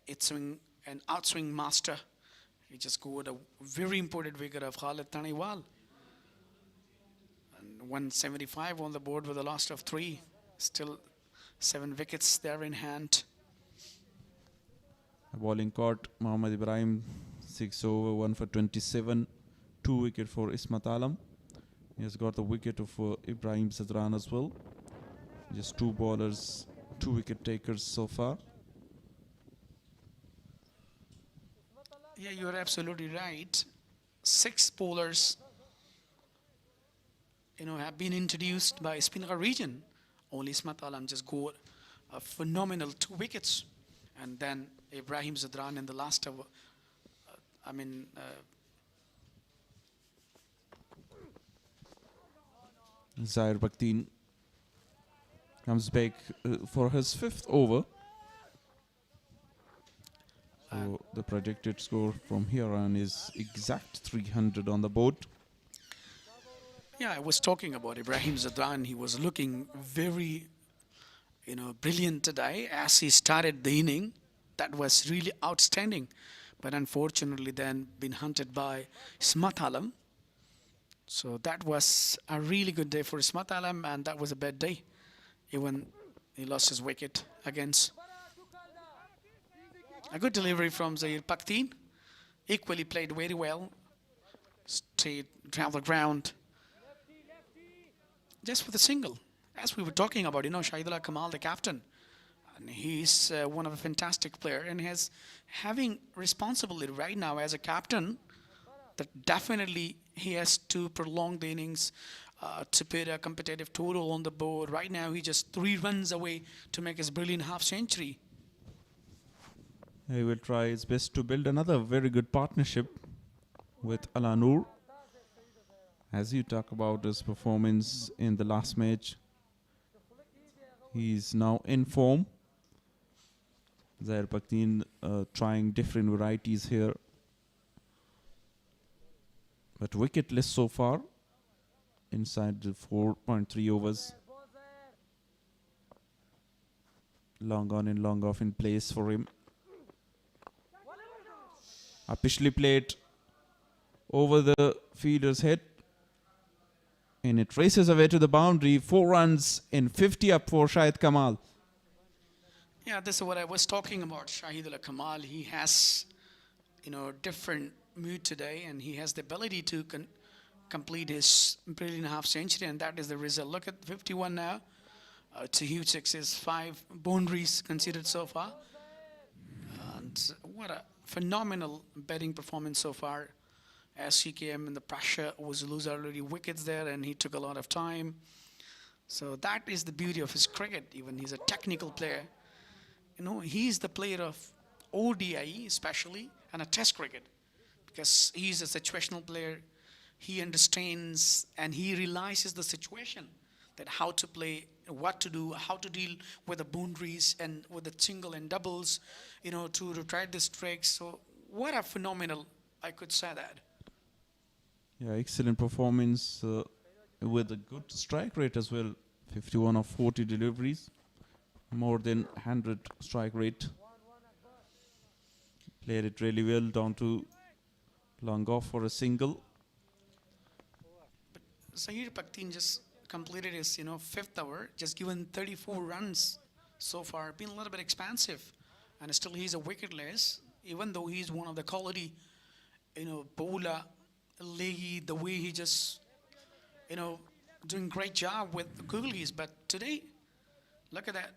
It's an outswing master. He just scored a very important wicket of Khalid Taniwal. And 175 on the board with a loss of 3. Still 7 wickets there in hand. A bowling caught. Muhammad Ibrahim 6 over, 1 for 27. 2 wicket for Ismat Alam. He has got the wicket of Ibrahim Zadran as well. Just 2 bowlers, 2 wicket takers so far. Yeah, you're absolutely right. 6 bowlers, you know, have been introduced by SPINGHAR region. Only Ismat Alam just got a phenomenal 2 wickets. And then Ibrahim Zadran in the last over. Zair Bakhtin comes back for his 5th over. So the projected score from here on is exact 300 on the board. Yeah, I was talking about Ibrahim Zadran. He was looking very, you know, brilliant today as he started the inning. That was really outstanding. But unfortunately then been hunted by Ismat Alam. So that was a really good day for Ismat Alam, and that was a bad day. Even he lost his wicket against. A good delivery from Zair Bakhtin. Equally played very well. Stayed around the ground. Just for the single. As we were talking about, you know, Shahidullah Kamal, the captain. And he's one of a fantastic player, and has having responsibility right now as a captain. That definitely he has to prolong the innings to put a competitive total on the board. Right now, he's just 3 runs away to make his brilliant half century. He will try his best to build another very good partnership with Alanur. As you talk about his performance in the last match, he's now in form. Zair Bakhtin trying different varieties here. But wicketless so far, inside the 4.3 overs. Long on and long off in place for him. Apishly played over the fielder's head. And it races away to the boundary. 4 runs in 50 up for Shahid Kamal. Yeah, this is what I was talking about. Shahidullah Kamal, he has, you know, different mood today, and he has the ability to complete his brilliant half century, and that is the result. Look at 51 now. It's a huge success. 5 boundaries considered so far. And what a phenomenal batting performance so far. as he came in the pressure, was lose already wickets there, and he took a lot of time. So that is the beauty of his cricket. Even he's a technical player. You know, he's the player of ODI especially and a test cricket, because he's a situational player. He understands and he realizes the situation, that how to play, what to do, how to deal with the boundaries and with the single and doubles, you know, to retreat the strikes. So what a phenomenal, I could say that. Yeah, excellent performance with a good strike rate as well. 51 of 40 deliveries, more than 100 strike rate. Played it really well down to long off for a single. But Zahir Paktin just completed his, you know, 5th over, just given 34 runs so far. Been a little bit expansive, and still he's a wicketless, even though he's one of the quality, you know, bowler, leggy, the way he just, you know, doing great job with the googlies. But today, look at that.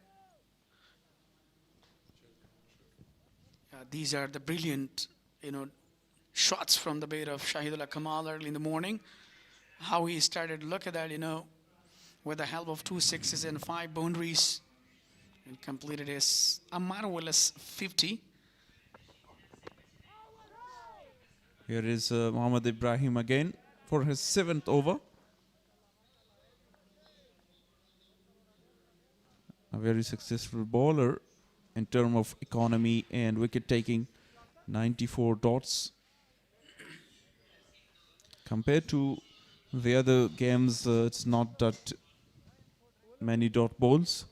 These are the brilliant, you know, shots from the bat of Shahidullah Kamal early in the morning. How he started, look at that, you know, with the help of 2 sixes and 5 boundaries, and completed his a marvelous 50. Here is Mohammad Ibrahim again for his 7th over. A very successful bowler in terms of economy and wicket taking. 94 dots. Compared to the other games, it's not that many dot bowls.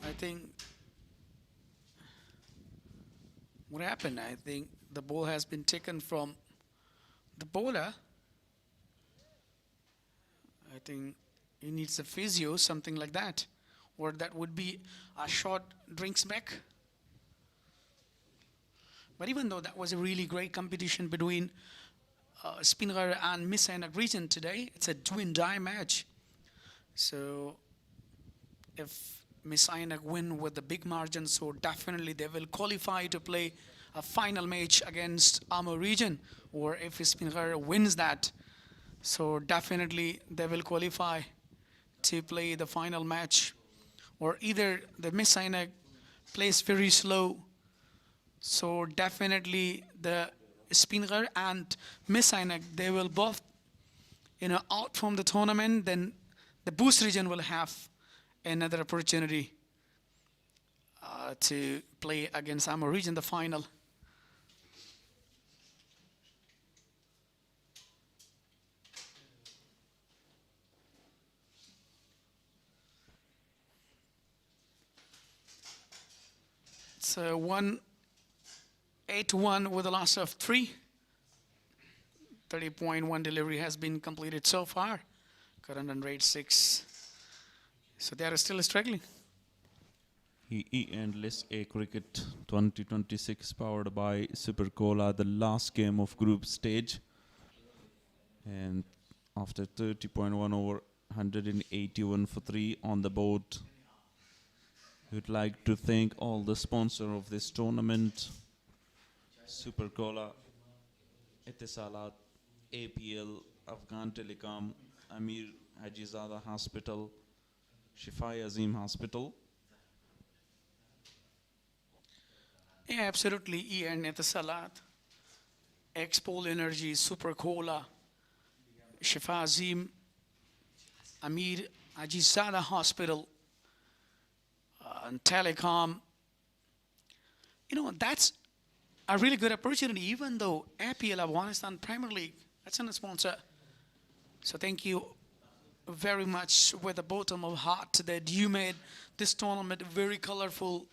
I think what happened, I think the ball has been taken from the bowler. I think he needs a physio, something like that. Or that would be a short drinks back. But even though that was a really great competition between SPINGHAR and MIS-E-AINAK region today, it's a do-and-die match. So if MIS-E-AINAK win with a big margin, so definitely they will qualify to play a final match against Amur region. Or if SPINGHAR wins that, so definitely they will qualify to play the final match. Or either the MIS-E-AINAK plays very slow, so definitely the SPINGHAR and MIS-E-AINAK, they will both, you know, out from the tournament. Then the Boost region will have another opportunity to play against Amur region, the final. It's 1-8-1 with a loss of 3. 30.1 delivery has been completed so far. Current run rate 6. So they are still struggling. EE Endless A Cricket 2026 powered by Super Cola, the last game of group stage. And after 30.1 over, 181 for 3 on the board. We'd like to thank all the sponsor of this tournament, Super Cola, Etisalat, APL, Afghan Telecom, Amir Hajizada Hospital, Shifai Azim Hospital. Yeah, absolutely. And Etisalat, Expol Energy, Super Cola, Shifai Azim, Amir Hajizada Hospital, and Telecom. You know, that's a really good opportunity, even though APL Afghanistan Premier League, that's a sponsor. So thank you very much with the bottom of heart that you made this tournament very colorful.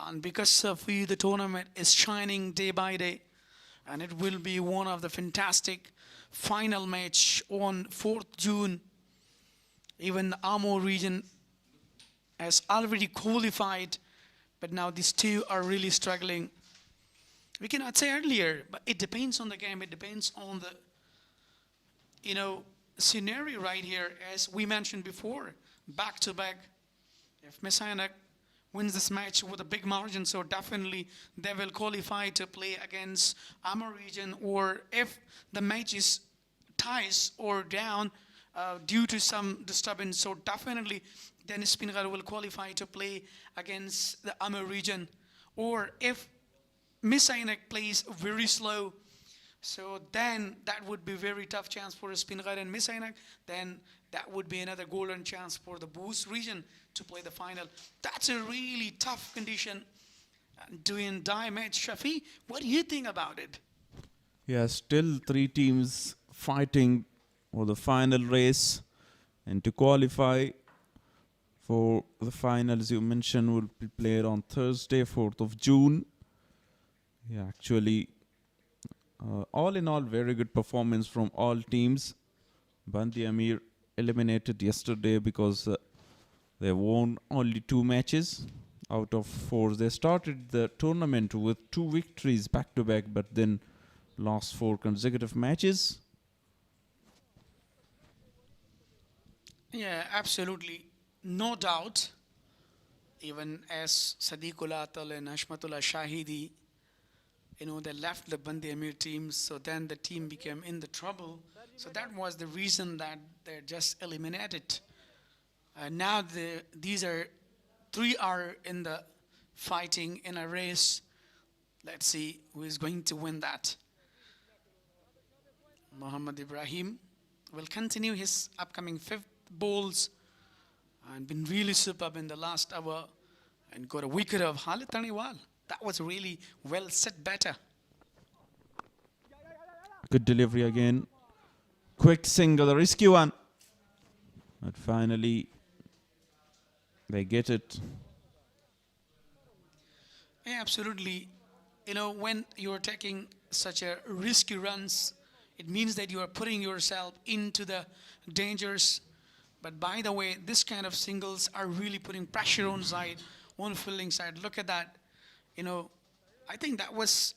And because of you, the tournament is shining day by day. And it will be one of the fantastic final match on 4th June. Even the Amur region has already qualified, but now these two are really struggling. We cannot say earlier, but it depends on the game. It depends on the, you know, scenario right here. As we mentioned before, back to back. If MIS-E-AINAK wins this match with a big margin, so definitely they will qualify to play against Amur region. Or if the match is ties or down due to some disturbance, so definitely then SPINGHAR will qualify to play against the Amur region. Or if MIS-E-AINAK plays very slow, so then that would be very tough chance for SPINGHAR and MIS-E-AINAK. Then that would be another golden chance for the Boost region to play the final. That's a really tough condition doing die match. Shafi, what do you think about it? Yeah, still 3 teams fighting for the final race, and to qualify for the finals you mentioned will be played on Thursday, 4th of June. Yeah, actually, all in all, very good performance from all teams. Bandi Amir eliminated yesterday because they won only 2 matches out of 4. They started the tournament with 2 victories back to back, but then lost 4 consecutive matches. Yeah, absolutely. No doubt. Even as Sadiqul Atal and Hashmatullah Shahidi, they left the Bandi Amir team, so then the team became in the trouble. So that was the reason that they're just eliminated. Now these 3 are in the fighting in a race. Let's see who is going to win that. Muhammad Ibrahim will continue his upcoming 5th bowls and been really superb in the last hour and got a wicket of Khalid Taniwal. That was really well set batter. Good delivery again. Quick single, a risky one. But finally, they get it. Yeah, absolutely. When you're taking such a risky runs, it means that you are putting yourself into the dangers. But by the way, this kind of singles are really putting pressure on fielding side. Look at that. I think that was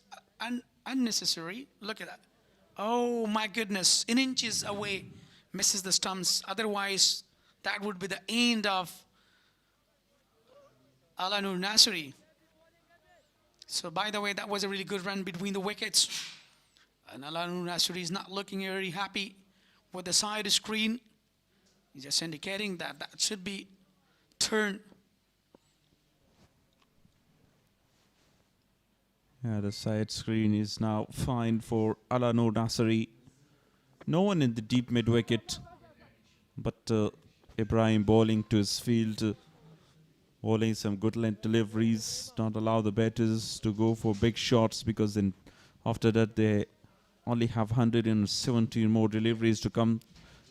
unnecessary. Look at that. Oh my goodness, in inches away, misses the stumps. Otherwise, that would be the end of Alanur Nasri. So by the way, that was a really good run between the wickets. And Alanur Nasri is not looking very happy with the side screen. He's just indicating that that should be turned. Yeah, the side screen is now fine for Alanur Nasri. No one in the deep mid wicket, but Ibrahim bowling to his field, bowling some good length deliveries, don't allow the batters to go for big shots, because then after that they only have 117 more deliveries to come.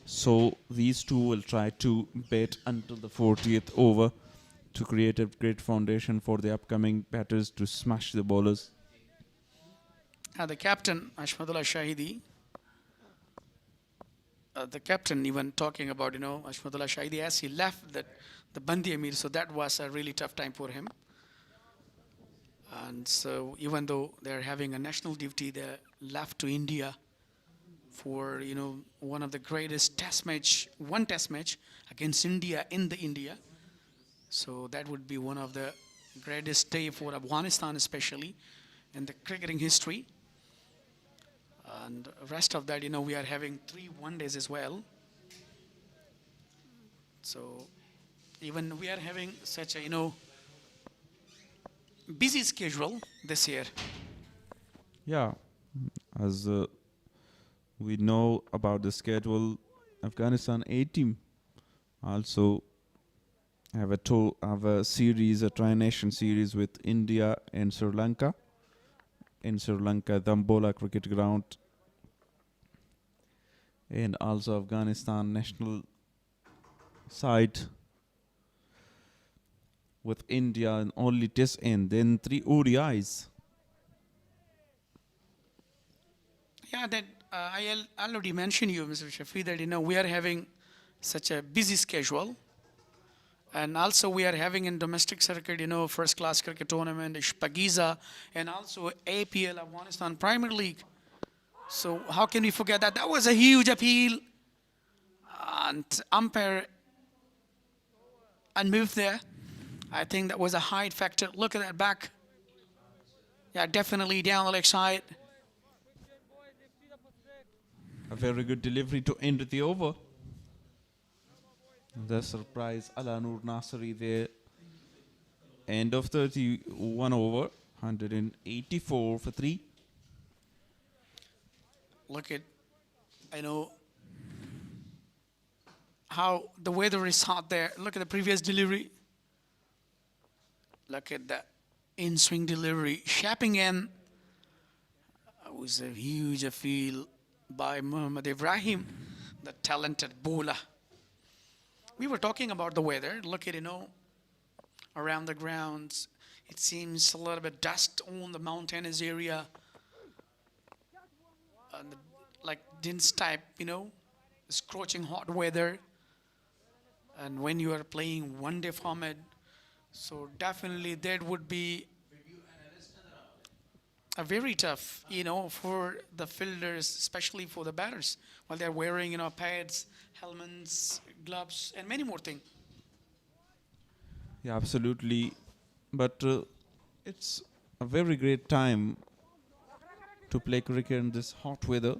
So these 2 will try to bat until the 40th over to create a great foundation for the upcoming batters to smash the bowlers. The captain, Hashmatullah Shahidi, the captain even talking about, Hashmatullah Shahidi as he left the Bandi Amir, so that was a really tough time for him. And so even though they're having a national duty, they left to India for, one of the greatest one test match against India in the India. So that would be one of the greatest day for Afghanistan, especially in the cricketing history. And rest of that, we are having 3 one-days as well. So even we are having such a, busy schedule this year. Yeah, as we know about the schedule, Afghanistan A team also have a series, a tri-nation series with India and Sri Lanka. In Sri Lanka, Dambola cricket ground, and also Afghanistan national side with India and only test, and then 3 ODIs. Yeah, that I already mentioned you, Mr. Shafi, that we are having such a busy schedule. And also we are having in domestic circuit, first class cricket tournament, Ishpagiza, and also APL, Afghanistan Premier League. So how can we forget that? That was a huge appeal. And umpire unmoved there. I think that was a height factor. Look at that back. Yeah, definitely down the leg side. A very good delivery to end the over. The surprise Ala Noor Nasri there. End of 31 over, 184 for 3. Look at, I know how the weather is hot there. Look at the previous delivery. Look at the in-swing delivery. Shapping in was a huge appeal by Muhammad Ibrahim, the talented bowler. We were talking about the weather. Look at, around the grounds. It seems a little bit dust on the mountainous area. And like dense type, scorching hot weather. And when you are playing one-day format, so definitely that would be a very tough, for the fielders, especially for the batters, while they're wearing, pads, helmets, gloves, and many more things. Yeah, absolutely. But it's a very great time to play cricket in this hot weather.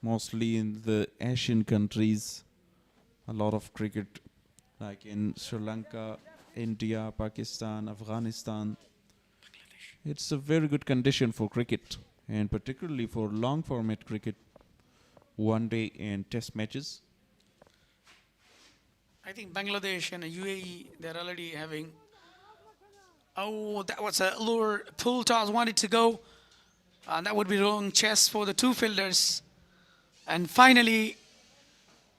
Mostly in the Asian countries, a lot of cricket, like in Sri Lanka, India, Pakistan, Afghanistan. It's a very good condition for cricket, and particularly for long format cricket, one day and test matches. I think Bangladesh and UAE, they're already having. Oh, that was a lure. Pull toss wanted to go. And that would be wrong chess for the two fielders. And finally,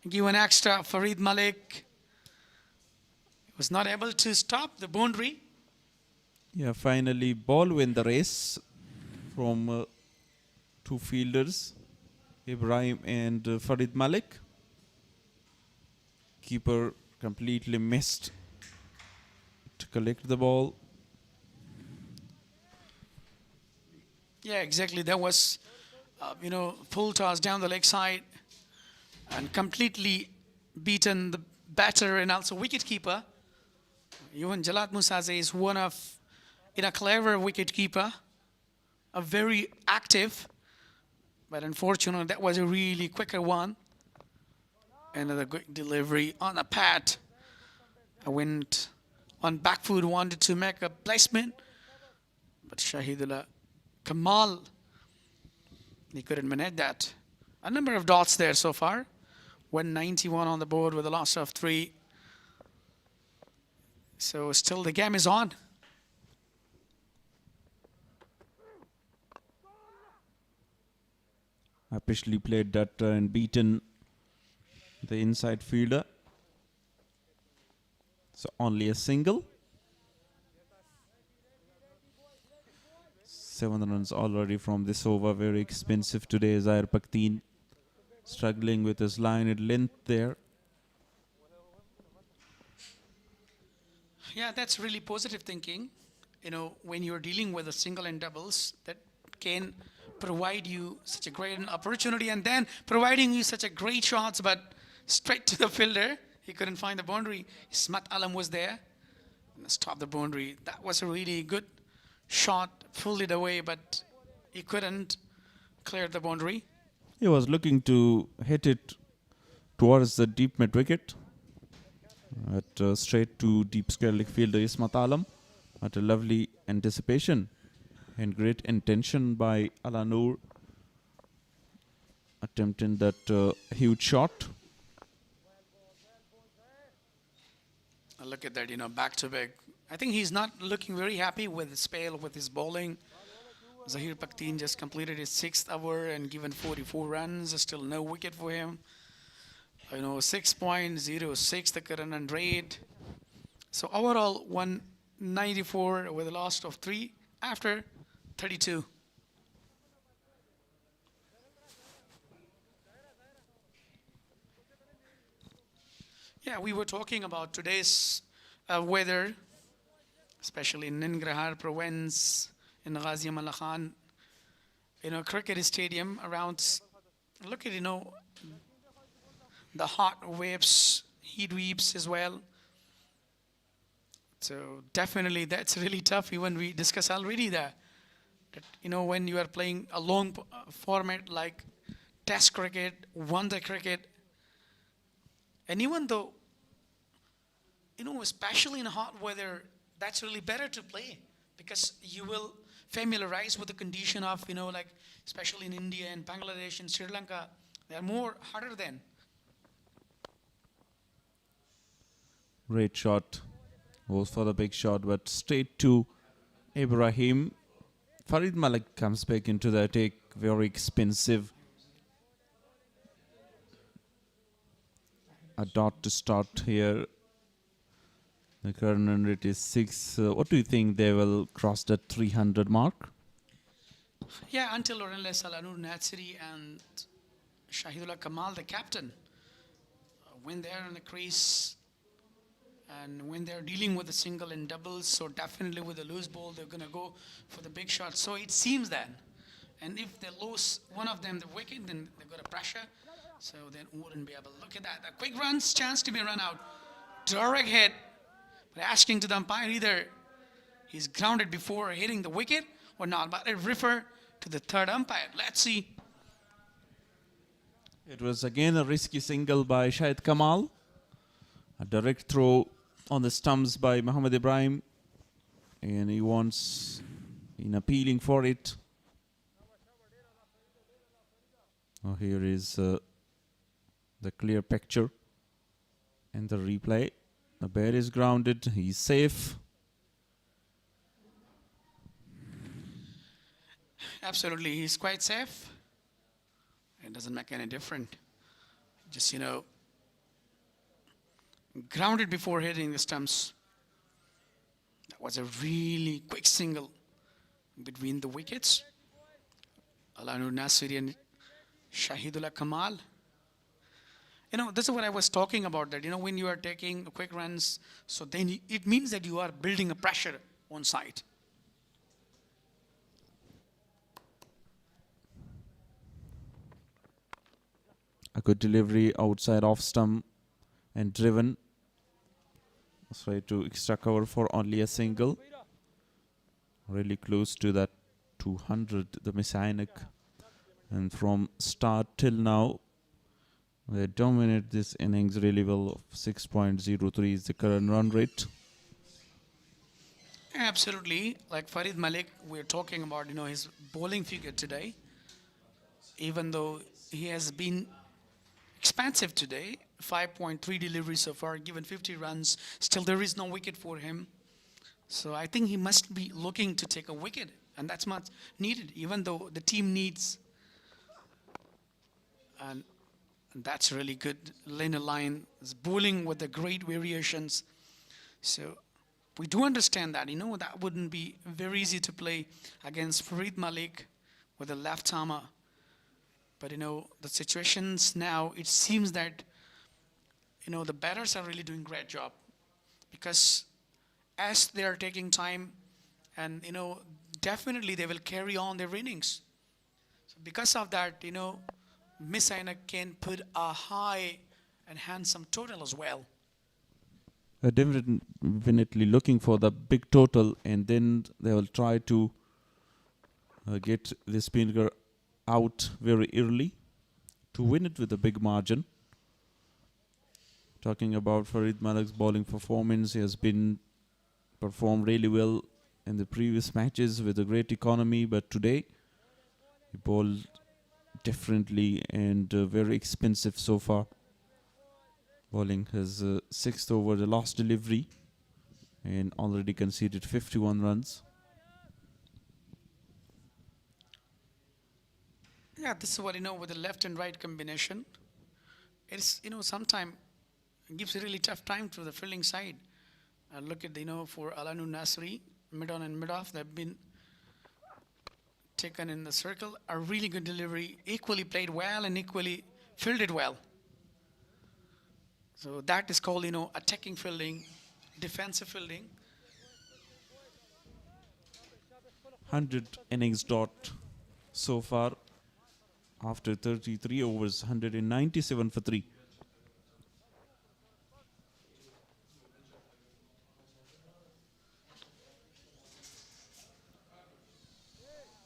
given extra, Farid Malik was not able to stop the boundary. Yeah, finally ball win the race from two fielders, Ibrahim and Farid Malik. Keeper completely missed to collect the ball. Yeah, exactly. That was, full toss down the leg side and completely beaten the batter and also wicketkeeper. Even Jalat Musaze is one of, a clever wicketkeeper, a very active, but unfortunately that was a really quicker one. Another good delivery on a pad. I went on back foot, wanted to make a placement, but Shahidullah Kamal, he couldn't manage that. A number of dots there so far. 191 on the board with a loss of 3. So still the game is on. Officially played that and beaten the inside fielder. So only a single. 7 runs already from this over. Very expensive today. Zaire Pakteen struggling with his line at length there. Yeah, that's really positive thinking. When you're dealing with a single and doubles, that can provide you such a great opportunity, and then providing you such a great shots, but straight to the fielder. He couldn't find the boundary. Ismat Alam was there and stopped the boundary. That was a really good shot, pulled it away, but he couldn't clear the boundary. He was looking to hit it towards the deep mid wicket. Straight to deep square leg fielder Ismat Alam. At a lovely anticipation and great intention by Ala Noor, attempting that huge shot. Look at that, back to back. I think he's not looking very happy with his spell, with his bowling. Zahir Pakteen just completed his 6th over and given 44 runs. Still no wicket for him. 6.06 the current run rate. So overall 194 with a loss of 3 after 32. Yeah, we were talking about today's weather, especially in Nangarhar province, in Ghazi Amallah Khan, cricket stadium around. Look at, the hot waves, heat waves as well. So definitely that's really tough. Even we discussed already that when you are playing a long format like Test cricket, one-day cricket, and even though especially in hot weather, that's really better to play because you will familiarize with the condition of like especially in India and Bangladesh and Sri Lanka, they are more harder than. Great shot. Goes for the big shot, but straight to Ibrahim. Farid Malik comes back into the attack. Very expensive. A dot to start here. The current run rate is 6. What do you think they will cross the 300 mark? Yeah, until or unless Alanur Natsiri and Shahidullah Kamal, the captain, when they're in the crease and when they're dealing with the single and doubles, so definitely with the loose ball, they're going to go for the big shot. So it seems that. And if they lose one of them, the wicket, then they've got a pressure. So they wouldn't be able to look at that. A quick runs, chance to be run out. Direct hit. But asking to the umpire either he's grounded before hitting the wicket or not. But I refer to the third umpire. Let's see. It was again a risky single by Shahid Kamal. A direct throw on the stumps by Muhammad Ibrahim. And he wants in appealing for it. Oh, here is the clear picture and the replay. The bear is grounded. He's safe. Absolutely, he's quite safe. It doesn't make any difference. Just, grounded before hitting the stumps. That was a really quick single between the wickets. Alanur Nasiri and Shahidullah Kamal. This is what I was talking about, that, when you are taking quick runs, so then it means that you are building a pressure on site. A good delivery outside off stump and driven. Try to extra cover for only a single. Really close to that 200, the MIS-E-AINAK. And from start till now, they dominate this innings really well. Of 6.03 is the current run rate. Absolutely. Like Farid Malik, we're talking about, his bowling figure today. Even though he has been expansive today, 5.3 deliveries so far, given 50 runs. Still, there is no wicket for him. So I think he must be looking to take a wicket, and that's much needed, even though the team needs. And that's really good. Lane line is bowling with the great variations. So we do understand that. That wouldn't be very easy to play against Farid Malik with a left armer. But, the situations now, it seems that, the batters are really doing a great job. Because as they are taking time and, definitely they will carry on their innings. So because of that, MIS-E-AINAK can put a high and handsome total as well. Definitely looking for the big total, and then they will try to get the spinner out very early to win it with a big margin. Talking about Farid Malik's bowling performance, he has been performed really well in the previous matches with a great economy, but today he bowled differently and very expensive so far. Bowling his sixth over the last delivery and already conceded 51 runs. Yeah, this is what, with the left and right combination, it's, sometimes it gives a really tough time to the fielding side. Look at, for Alanur Nasri, mid-on and mid-off, they've been taken in the circle. A really good delivery, equally played well and equally fielded well. So that is called, attacking fielding, defensive fielding. 100 innings dot so far after 33 overs, 197 for 3.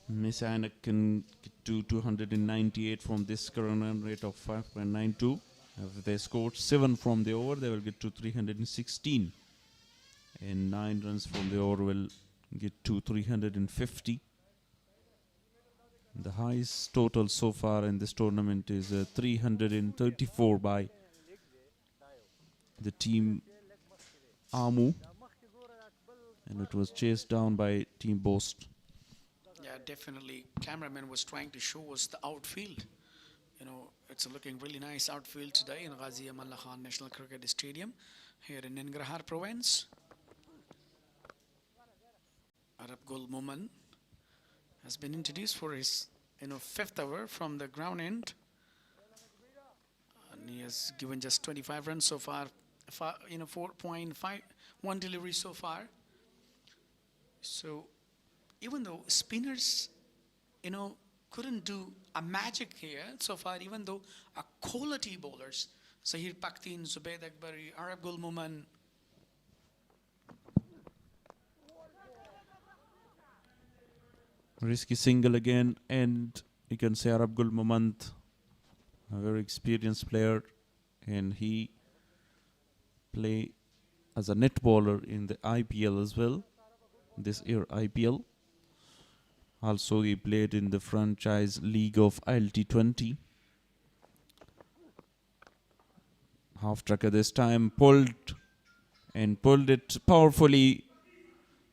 MIS-E-AINAK can do 298 from this current run rate of 5.92. If they scored 7 from the over, they will get to 316. And 9 runs from the over will get to 350. The highest total so far in this tournament is 334 by the team Amu, and it was chased down by team Bost. Yeah, definitely. Cameraman was trying to show us the outfield. You know, it's looking really nice outfield today in Ghazi Amallah Khan National Cricket Stadium here in Nangarhar province. Arab Gul Moman has been introduced for his, fifth over from the ground end. And he has given just 25 runs so far, 4.51 deliveries so far. So even though spinners, couldn't do a magic here so far, even though a quality bowlers, Zahir Pakhtin, Zubaid Akbari, Arab Gul Moman, Risky single again, and you can say Arab Gul Mamand, a very experienced player, and he play as a net bowler in the IPL as well, this year IPL. Also he played in the franchise league of ILT20. Half tracker this time, pulled it powerfully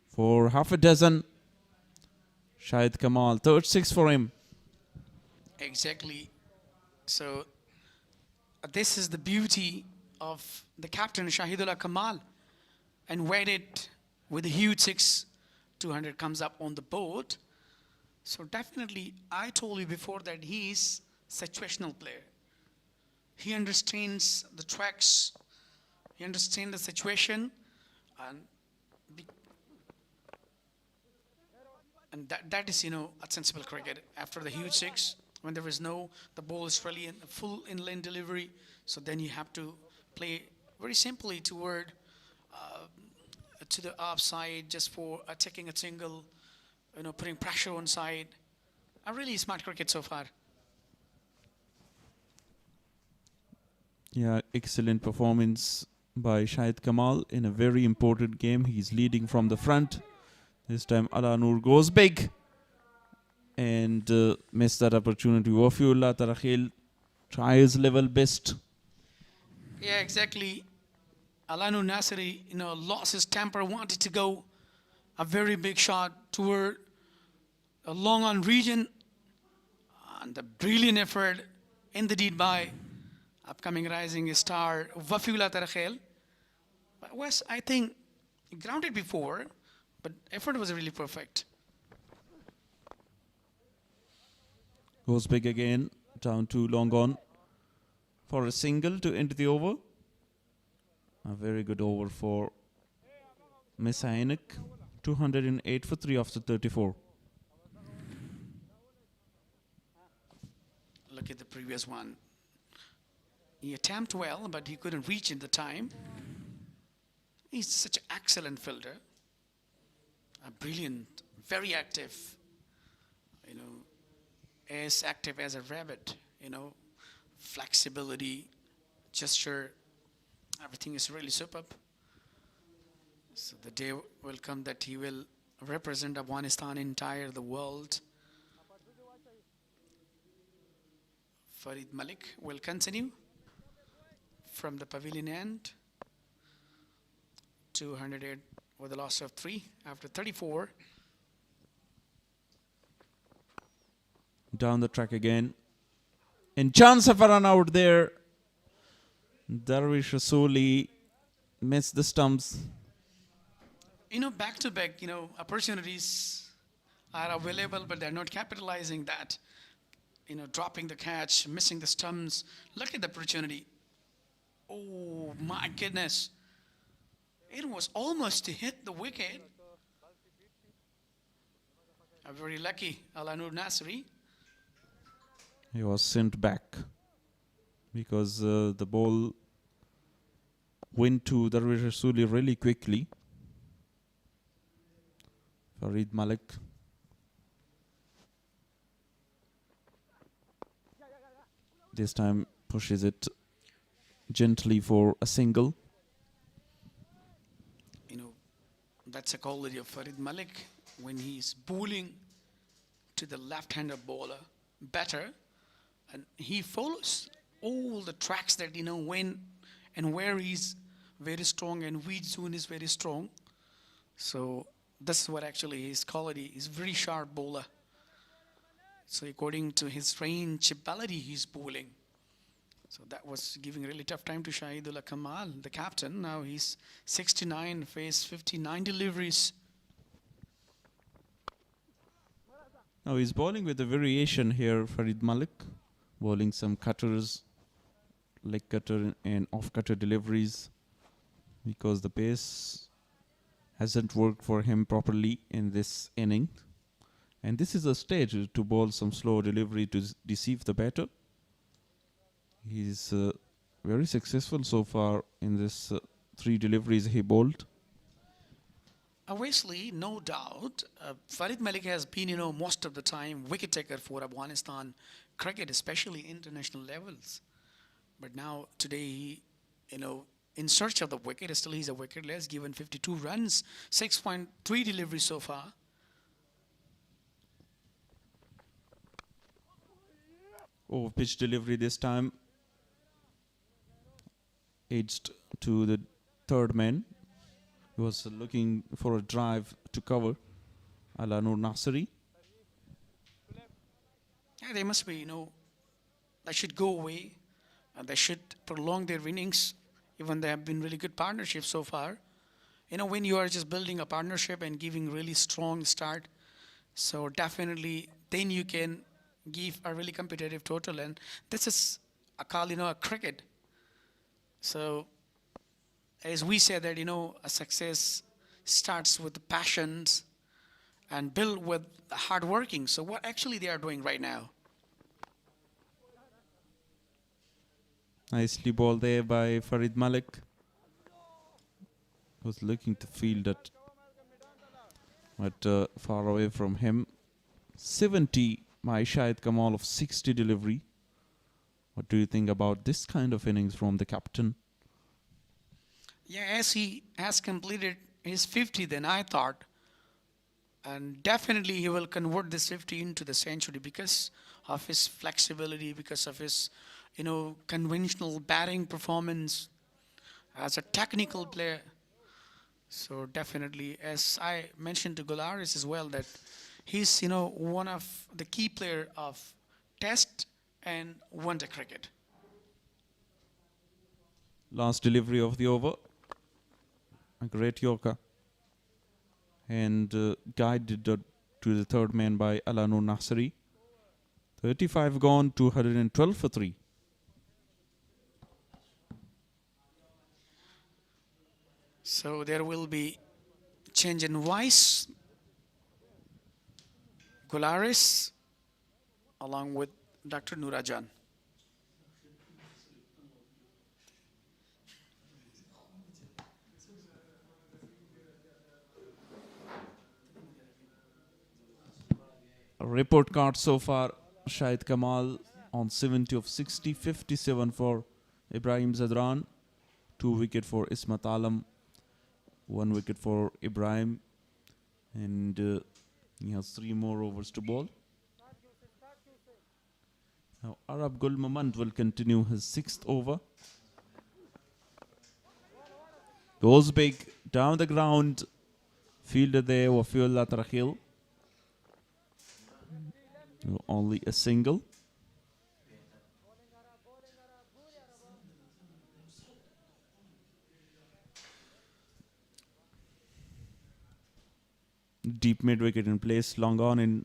for half a dozen. Shahid Kamal, third six for him. exactly. So this is the beauty of the captain Shahidullah Kamal, and waited with a huge 200 comes up on the board. So definitely, I told you before that he is situational player. He understands the tracks, he understands the situation, and that is, a sensible cricket. After the huge 6, when there is the ball is really in full inline delivery, so then you have to play very simply toward to the offside, just for taking a single, putting pressure on side. A really smart cricket so far. Yeah, excellent performance by Shahid Kamal in a very important game. He's leading from the front. This time Ala Noor goes big and missed that opportunity. Wafiullah Tarakhil tries level best. Yeah, exactly. Alanu Nasiri, lost his temper, wanted to go a very big shot toward a long on region, and the brilliant effort in the deed by upcoming rising star Wafiullah Tarakhil. But Wes, I think, grounded before, but effort was really perfect. Goes big again, down to long on for a single to end the over. A very good over for MIS-E-AINAK. 208 for 3 after 34. Look at the previous one. He attempted well, but he couldn't reach in the time. He's such an excellent fielder. A brilliant, very active, as active as a rabbit, flexibility, gesture, everything is really superb. So the day will come that he will represent Afghanistan entire the world. Farid Malik will continue from the pavilion end. 208 with a loss of 3 after 34. Down the track again. And chance of a run out there. Darwish Rasuli missed the stumps. Back to back, opportunities are available, but they're not capitalizing that. Dropping the catch, missing the stumps. Look at the opportunity. Oh my goodness. It was almost to hit the wicket. A very lucky Ala Noor Nasri. He was sent back because the ball went to Darwish Rasuli really quickly. Farid Malik This time pushes it gently for a single. You know, that's a quality of Farid Malik when he's bowling to the left-hander bowler better, and he follows all the tracks that when and where he's very strong and which zone is very strong. So that's what actually his quality is. Very sharp bowler. So according to his range ability, he's bowling. So that was giving really tough time to Shahidullah Kamal, the captain. Now he's 69, faced 59 deliveries. Now he's bowling with a variation here, Farid Malik, bowling some cutters, leg cutter and off cutter deliveries, because the pace hasn't worked for him properly in this inning. And this is a stage to bowl some slow delivery to deceive the batter. He's very successful so far in this 3 deliveries he bowled. Obviously, no doubt, Farid Malik has been, most of the time wicket taker for Afghanistan cricket, especially international levels. But now today, he, in search of the wicket, still he's a wicketless, given 52 runs, 6.3 deliveries so far. Over pitch delivery this time, edged to the third man. He was looking for a drive to cover Ala Noor Nasri. Yeah, they must be, they should go away and they should prolong their innings. Even they have been really good partnerships so far. When you are just building a partnership and giving really strong start, so definitely then you can give a really competitive total. And this is a call, a cricket. So as we say that, a success starts with the passions and build with hard working. So what actually they are doing right now? Nicely bowled there by Farid Malik. Was looking to field it, but far away from him. 70 by Shahid Kamal of 60 delivery. What do you think about this kind of innings from the captain? Yeah, as he has completed his 50, then I thought, and definitely he will convert this 50 into the century because of his flexibility, because of his, conventional batting performance as a technical player. So definitely, as I mentioned to Gularis as well, that he's, one of the key player of Test and one-day cricket. Last delivery of the over. A great Yorker. And guided to the third man by Ala Noor Nasri. 35 gone, 212 for 3. So there will be change in vice. Gularis along with Dr. Nurajan. A report card so far. Shahid Kamal on 70 of 60, 57 for Ibrahim Zadran, 2 wicket for Ismat Alam, 1 wicket for Ibrahim, and he has 3 more overs to bowl. Now Arab Gul Mamand will continue his 6th over. Goes big down the ground. Fielder there, Wafiullah Trakhil. Only a single. Deep mid wicket in place, long on in.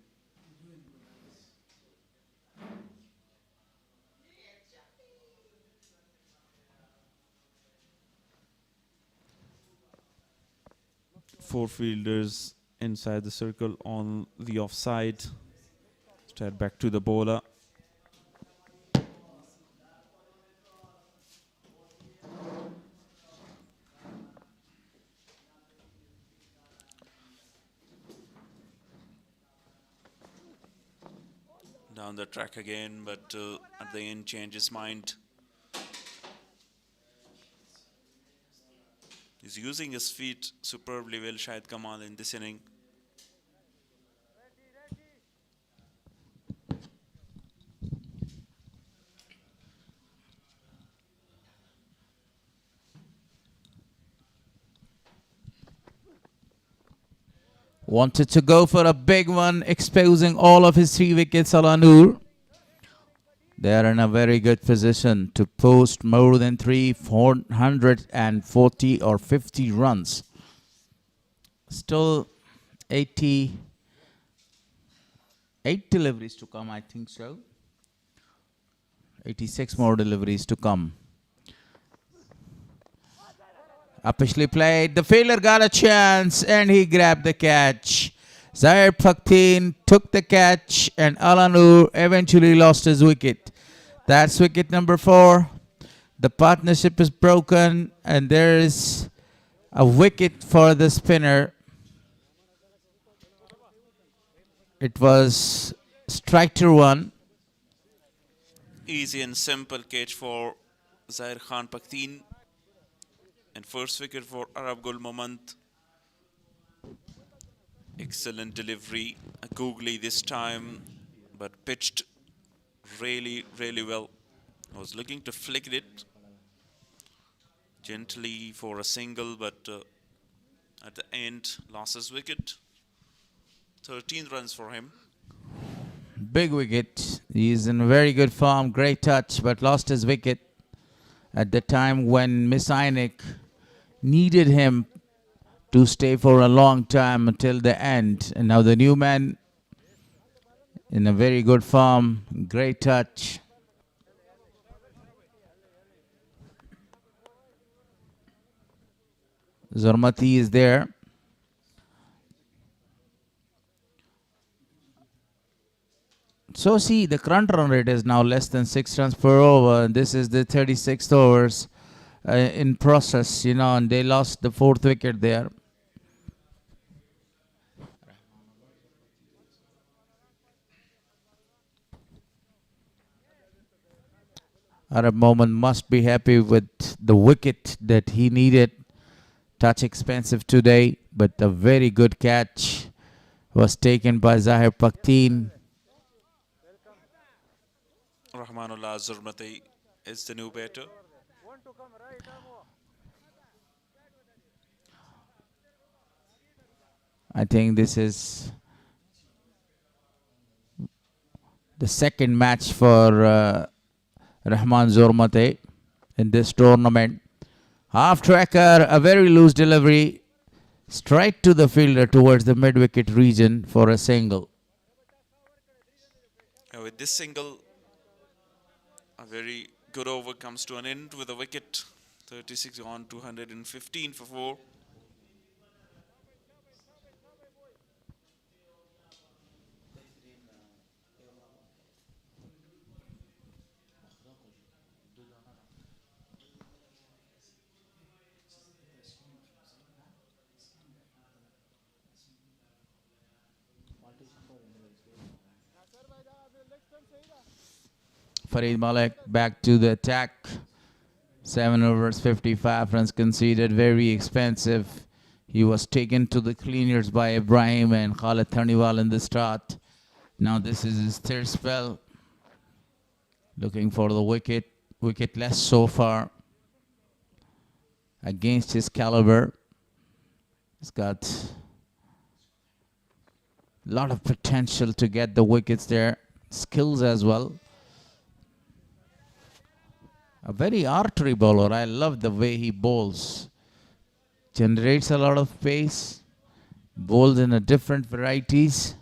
Four fielders inside the circle on the offside. Straight back to the bowler. down the track again, but at the end changed his mind. He's using his feet superbly well, Shahid Kamal, in this inning. Wanted to go for a big one, exposing all of his 3 wickets, Alanur. They are in a very good position to post more than 440 or 50 runs. Still 88 deliveries to come, I think so. 86 more deliveries to come. Upishly played. The fielder got a chance and he grabbed the catch. Zahir Paktin took the catch and Alanur eventually lost his wicket. That's wicket number 4. The partnership is broken and there is a wicket for the spinner. It was striker 1. Easy and simple catch for Zahir Khan Paktin. And first wicket for Arab Gul Moment. Excellent delivery. Googly this time, but pitched really, really well. I was looking to flick it gently for a single, but at the end, lost his wicket. 13 runs for him. Big wicket. He is in very good form. Great touch, but lost his wicket at the time when MIS-E-AINAK needed him to stay for a long time until the end. And now the new man in a very good form. Great touch. Zormati is there. So see, the current run rate is now less than 6 runs per over. This is the 36th overs in process, and they lost the 4th wicket there. Arab Moment must be happy with the wicket that he needed. Touch expensive today, but a very good catch was taken by Zahir Paktin. Rahmanullah Zurmati is the new batter. I think this is the second match for Rahman Zormate in this tournament. Half tracker, a very loose delivery, straight to the fielder towards the mid-wicket region for a single. With this single, a very good over comes to an end with a wicket. 36 on 215 for 4. Farid Malek back to the attack. 7 overs, 55 runs conceded. Very expensive. He was taken to the cleaners by Ibrahim and Khalid Tharniwal in the start. Now this is his 3rd spell. Looking for the wicket. Wicketless so far. Against his caliber. He's got a lot of potential to get the wickets there. Skills as well. A very artery bowler. I love the way he bowls. Generates a lot of pace. Bowls in a different varieties.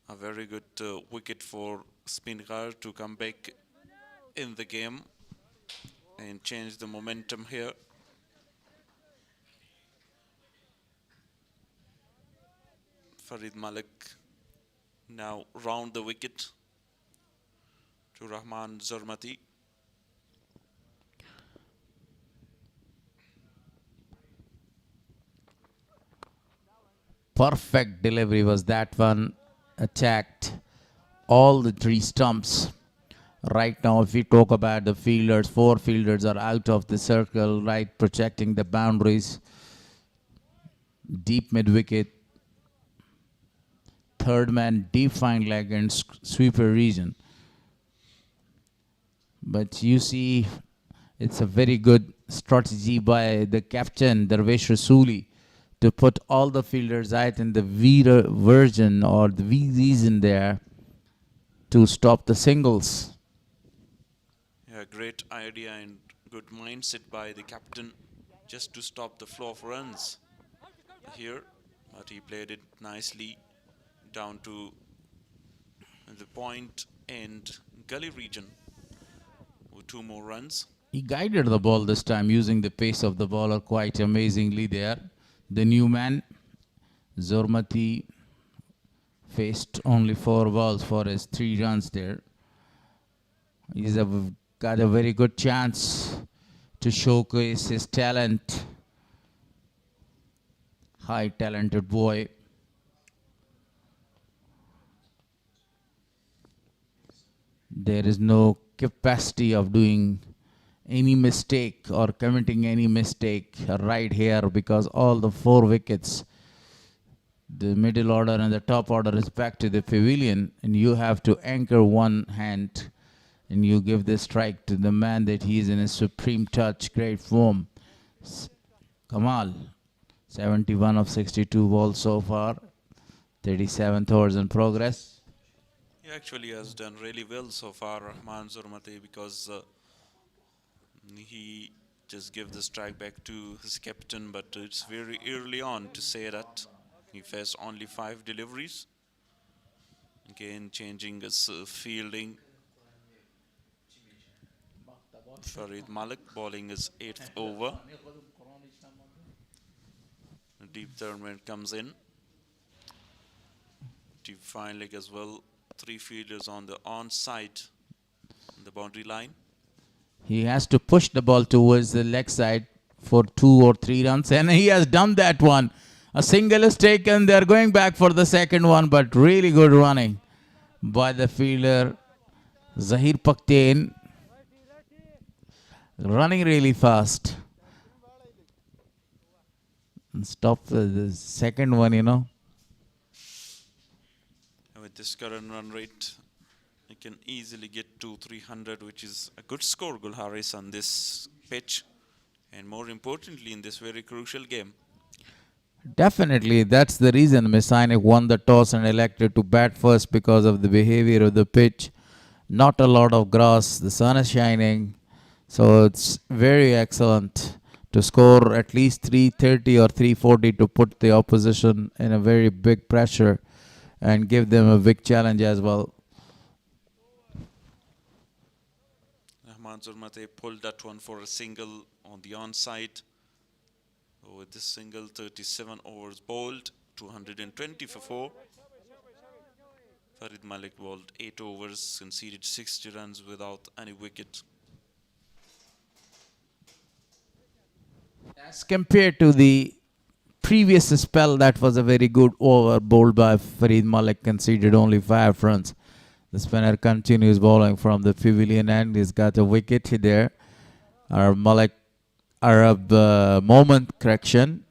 A very good wicket for SPINGHAR to come back in the game and change the momentum here. Farid Malik now round the wicket to Rahman Zormati. Perfect delivery was that one. Attacked all the three stumps. Right now, if we talk about the fielders, 4 fielders are out of the circle, right, protecting the boundaries. Deep mid-wicket. Third man, deep fine leg and sweeper region. But you see, it's a very good strategy by the captain, Darvesh Rasuli, to put all the fielders out in the Veer version or the VZs in there to stop the singles. Yeah, great idea and good mindset by the captain just to stop the flow of runs here, but he played it nicely down to the point and gully region with 2 more runs. He guided the ball this time using the pace of the bowler quite amazingly there. The new man, Zormati, faced only 4 balls for his 3 runs there. He's got a very good chance to showcase his talent. High talented boy. There is no capacity of doing any mistake or committing any mistake right here because all the 4 wickets, the middle order and the top order is back to the pavilion, and you have to anchor one hand and you give the strike to the man that he is in his supreme touch, great form. Kamal, 71 of 62 balls so far, 37th overs in progress. He actually has done really well so far, Rahman Zormati, because he just gave the strike back to his captain, but it's very early on to say that. He faced only 5 deliveries. Again, changing his fielding. Farid Malik bowling his 8th over. Deep third man comes in. Deep fine leg as well. 3 fielders on the onside, the boundary line. He has to push the ball towards the leg side for 2 or 3 runs, and he has done that one. A single is taken. They're going back for the second one, but really good running by the fielder Zahir Paktain. Running really fast. And stop the second one, you know. With this current run rate, he can easily get to 300, which is a good score, Gulharis, on this pitch, and more importantly in this very crucial game. Definitely, that's the reason MIS-E-AINAK won the toss and elected to bat first, because of the behavior of the pitch. Not a lot of grass, the sun is shining, so it's very excellent to score at least 330 or 340 to put the opposition in a very big pressure and give them a big challenge as well. Rahman Zormati pulled that one for a single on the onside. With this single, 37 overs bowled, 220 for 4. Farid Malik bowled 8 overs, conceded 60 runs without any wicket. As compared to the previous spell, that was a very good over bowled by Farid Malik, conceded only 5 runs. The spinner continues bowling from the pavilion end. He's got a wicket there. Our Malik Arab moment correction.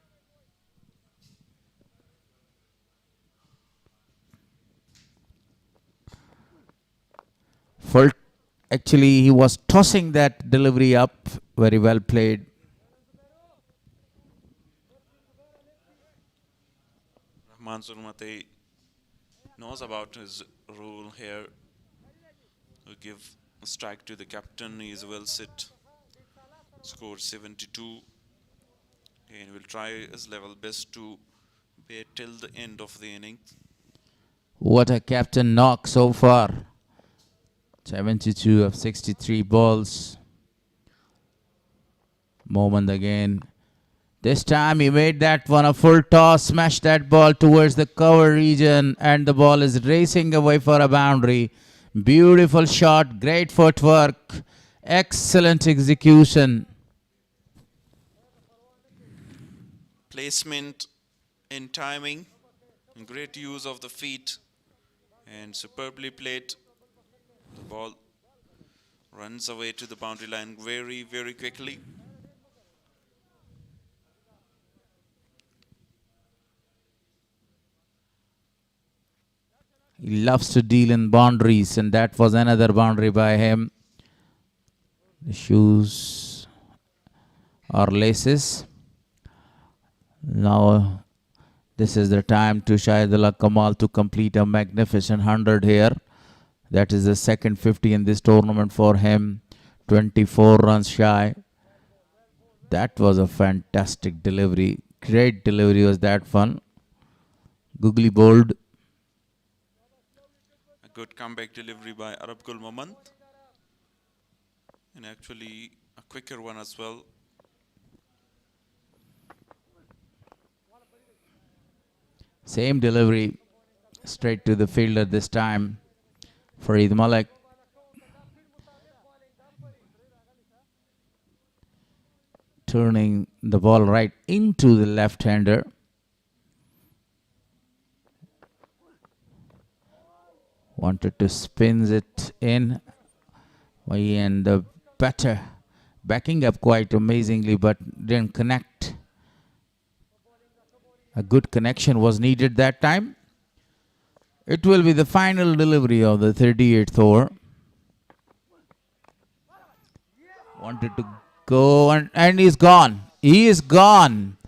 Actually, he was tossing that delivery up. Very well played. Rahman Zormati knows about his role here. To give a strike to the captain. He is well set. Scored 72. And will try his level best to bear till the end of the inning. What a captain knock so far. 72 of 63 balls. Moment again. This time he made that one a full toss, smashed that ball towards the cover region, and the ball is racing away for a boundary. Beautiful shot, great footwork, excellent execution. Placement and timing Great use of the feet and superbly played. The ball runs away to the boundary line very, very quickly. He loves to deal in boundaries, and that was another boundary by him. The shoes or laces. Now this is the time to Shahidullah Kamal to complete a magnificent 100 here. That is the second 50 in this tournament for him. 24 runs shy. That was a fantastic delivery. Great delivery was that one. Googly bowled. A good comeback delivery by Arab Gul Moment. And actually a quicker one as well. Same delivery, straight to the fielder this time. Farid Malik. Turning the ball right into the left-hander. Wanted to spin it in. And the batter backing up quite amazingly, but didn't connect. A good connection was needed that time. It will be the final delivery of the 38th over. Wanted to go and he's gone. He is gone.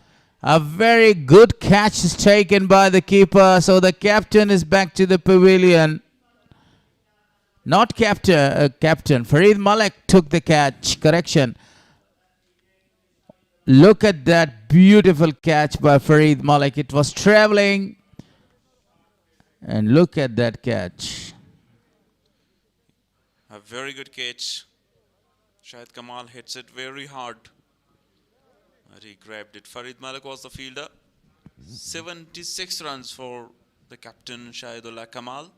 A very good catch is taken by the keeper. So the captain is back to the pavilion. Not captain. Farid Malik took the catch. Correction. Look at that beautiful catch by Farid Malik. It was traveling. And look at that catch. A very good catch. Shahid Kamal hits it very hard. But he grabbed it. Farid Malik was the fielder. 76 runs for the captain Shahidullah Kamal.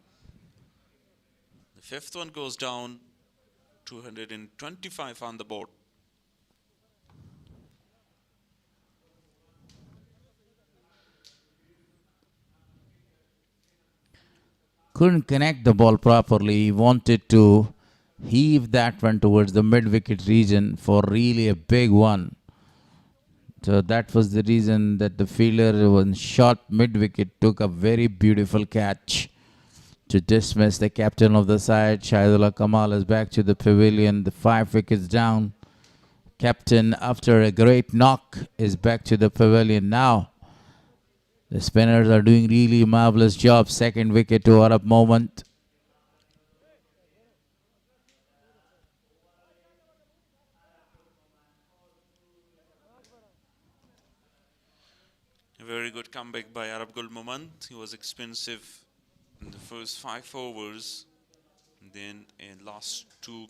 The fifth one goes down. 225 on the board. Couldn't connect the ball properly. He wanted to heave that one towards the mid-wicket region for really a big one. So that was the reason that the fielder was shot mid-wicket, took a very beautiful catch to dismiss the captain of the side. Shahidullah Kamal is back to the pavilion, the 5 wickets down. Captain, after a great knock, is back to the pavilion now. The spinners are doing really marvelous job. Second wicket to Arab Moment. A very good comeback by Arab Gul Moment. He was expensive in the first 5 overs. And then in last 2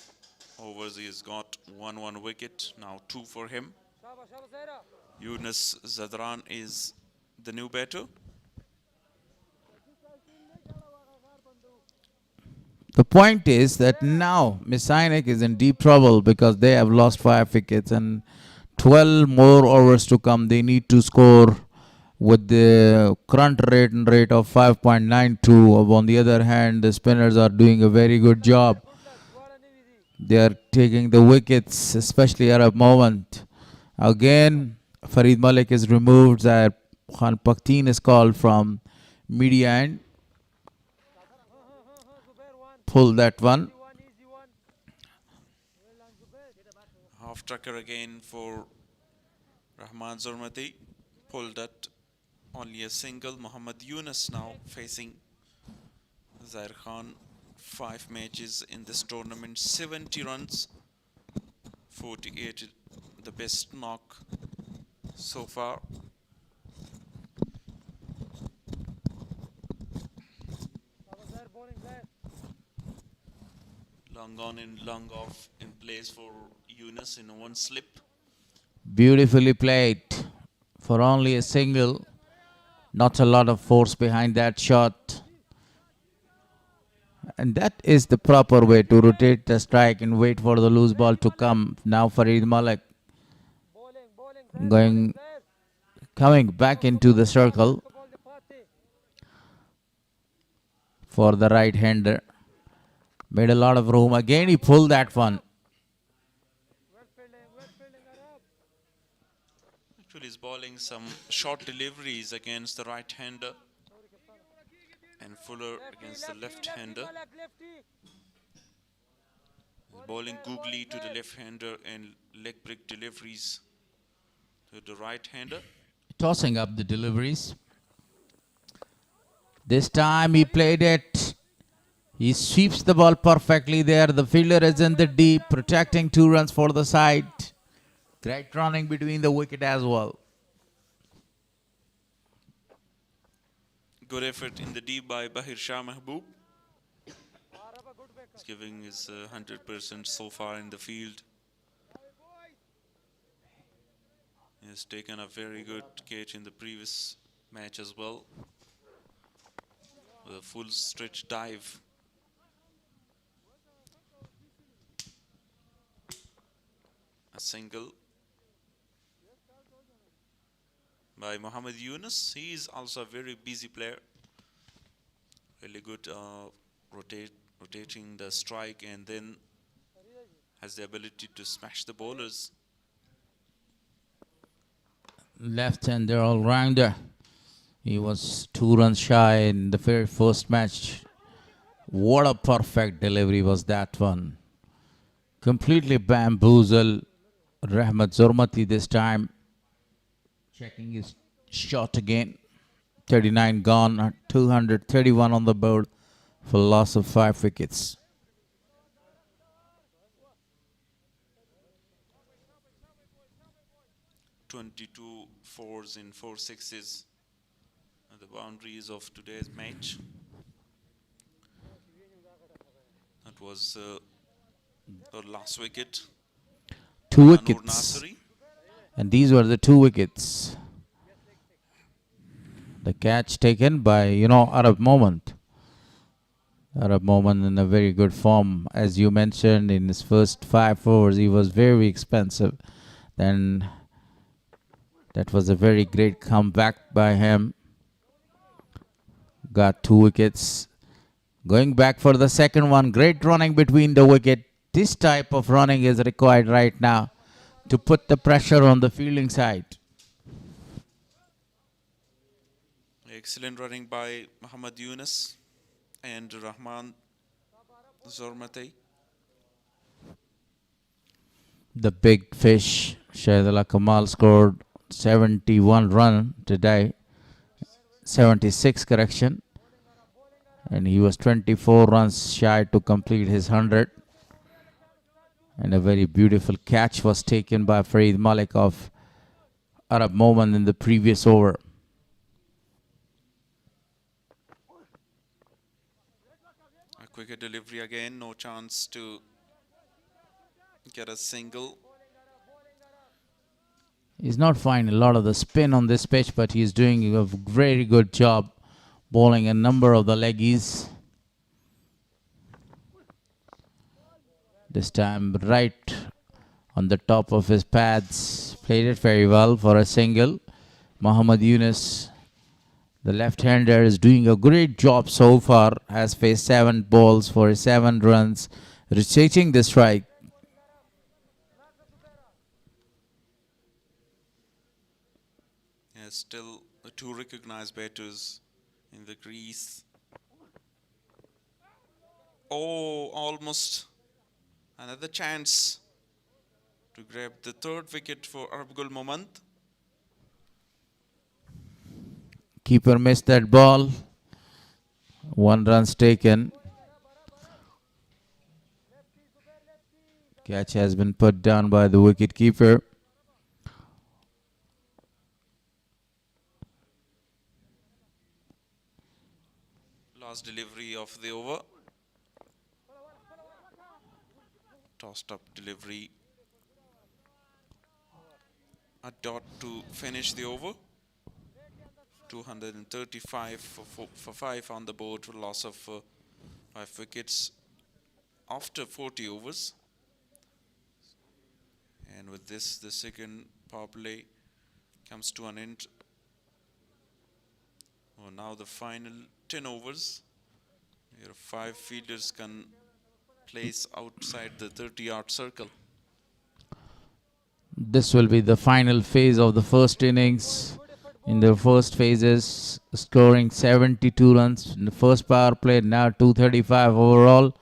overs he has got 1 wicket. Now 2 for him. Yunus Zadran is the new batter. The point is that now MIS-E-AINAK is in deep trouble because they have lost 5 wickets and 12 more overs to come. They need to score with the current rate of 5.92. On the other hand, the spinners are doing a very good job. They are taking the wickets, especially Arab Moment. Again, Farid Malik is removed. Khan Pakhtien is called from media end. Pull that one. Half trucker again for Rahman Zurmati. Pulled at only a single. Muhammad Yunus now facing Zair Khan. 5 matches in this tournament, 70 runs, 48 the best knock so far. Long on and long off in place for Yunus in 1 slip. Beautifully played for only a single. Not a lot of force behind that shot. And that is the proper way to rotate the strike and wait for the loose ball to come. Now Farid Malik coming back into the circle. for the right-hander. Made a lot of room. Again, he pulled that one. Actually, he's bowling some short deliveries against the right-hander, and Fuller against the left-hander. He's bowling googly to the left-hander and leg break deliveries to the right-hander. Tossing up the deliveries. This time he played it. He sweeps the ball perfectly there. The fielder is in the deep, protecting 2 runs for the side. Great running between the wicket as well. Good effort in the deep by Bahir Shah Mahboob. He's giving his 100% so far in the field. He has taken a very good catch in the previous match as well, with a full stretch dive. A single by Mohammad Yunus. He is also a very busy player. Really good rotating the strike, and then has the ability to smash the bowlers. Left-hander all-rounder. He was 2 runs shy in the very first match. What a perfect delivery was that one. Completely bamboozled Rahmat Zurmati this time. Checking his shot again. 39 gone, 231 on the board for loss of 5 wickets. "22 fours and 4 sixes are the boundaries of today's match. That was the last wicket. 2 wickets. And these were the 2 wickets. The catch taken by, Arab Moment. Arab Moment in a very good form. As you mentioned, in his first 5 overs, he was very expensive. Then that was a very great comeback by him. Got 2 wickets. Going back for the second one. Great running between the wicket. This type of running is required right now to put the pressure on the fielding side. Excellent running by Muhammad Yunus and Rahman Zurmati. The big fish, Shahidullah Kamal, scored 71 run today. 76 correction. And he was 24 runs shy to complete his 100. And a very beautiful catch was taken by Farid Malik of Arab Moment in the previous over. A quicker delivery again, no chance to get a single. He's not finding a lot of the spin on this pitch, but he's doing a very good job bowling a number of the leggies. This time right on the top of his pads. Played it very well for a single. Mohammad Yunus, the left-hander, is doing a great job so far. Has faced 7 balls for 7 runs. Reaching the strike. Yes, still the 2 recognized batters in the crease. Oh, almost another chance to grab the 3rd wicket for Arab Moment. Keeper missed that ball. 1 run taken. Catch has been put down by the wicket keeper. Last delivery of the over. Tossed up delivery. A dot to finish the over. 235 for 5 on the board for loss of 5 wickets after 40 overs. And with this, the second power play comes to an end. Well, now the final 10 overs. Your 5 fielders can place outside the 30-yard circle. This will be the final phase of the first innings. In the first phases, scoring 72 runs in the first power play, now 235 overall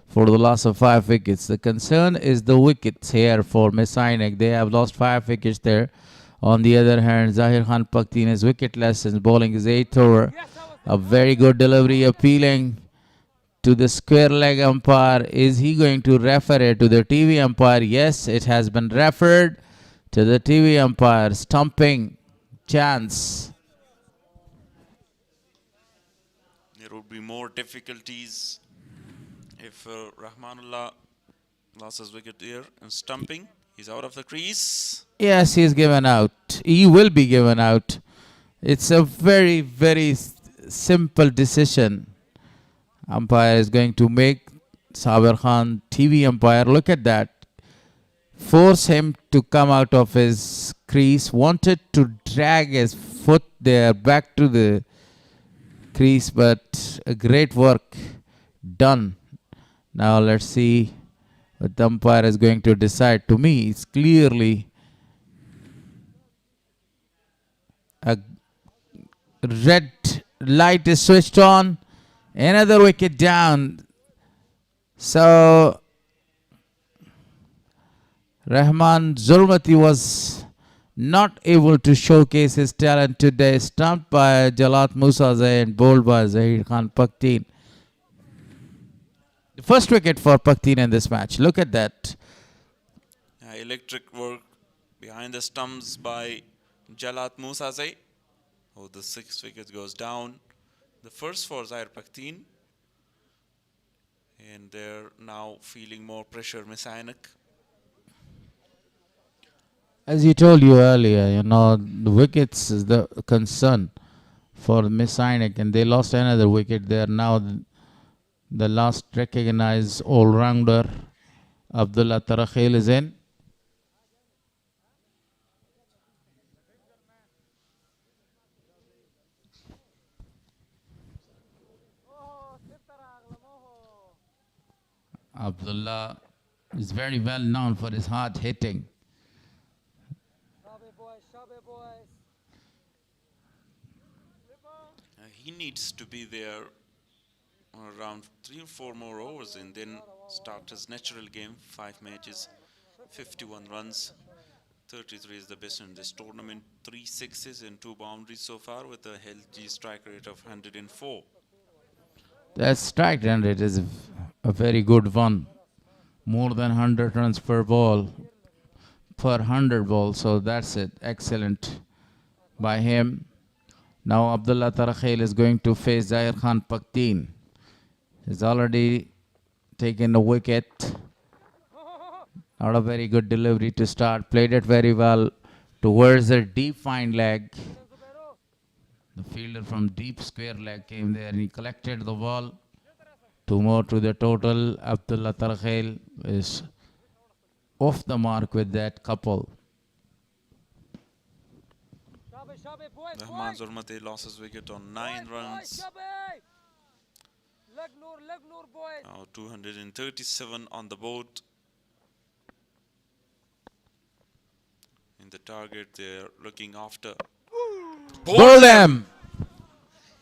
for the loss of 5 wickets. The concern is the wickets here for MIS-E-AINAK. They have lost 5 wickets there. On the other hand, Zahir Khan Pakhtien is wicketless since bowling his 8th over. A very good delivery, appealing to the square leg umpire. Is he going to refer it to the TV umpire? Yes, it has been referred to the TV umpire. Stumping chance. There would be more difficulties if Rahmanullah lost his wicket here and stumping. He's out of the crease. Yes, he's given out. He will be given out. It's a very, very simple decision umpire is going to make. Saber Khan, TV umpire, look at that. Force him to come out of his crease. Wanted to drag his foot there back to the crease, but a great work done. Now let's see what the umpire is going to decide. To me, it's clearly a red light is switched on. Another wicket down. So Rahman Zulmati was not able to showcase his talent today. Stumped by Jalat Musazeh and bowled by Zahir Khan Pakhtien. The first wicket for Pakhtien in this match. Look at that. Electric work behind the stumps by Jalat Musazeh. Oh, the 6th wicket goes down. The first for Zahir Pakhtien. And they're now feeling more pressure, MIS-E-AINAK. As you told you earlier, the wickets is the concern for MIS-E-AINAK, and they lost another wicket. They are now the last recognized all-rounder. Abdullah Tarakhil is in. Abdullah is very well known for his hard hitting. He needs to be there around 3 or 4 more overs and then start his natural game. 5 matches, 51 runs. 33 is the best in this tournament. 3 sixes and 2 boundaries so far with a healthy strike rate of 104. That strike rate is a very good one. More than 100 runs per ball, per 100 balls. So that's it. Excellent by him. Now Abdullah Tarakhil is going to face Zahir Khan Pakhtien. He's already taken a wicket. Not a very good delivery to start. Played it very well towards a deep fine leg. The fielder from deep square leg came there and he collected the ball. 2 more to the total. Abdullah Tarakhil is off the mark with that couple. Rahman Zulmati lost his wicket on 9 runs. Now 237 on the board. In the target they're looking after. Bowled him!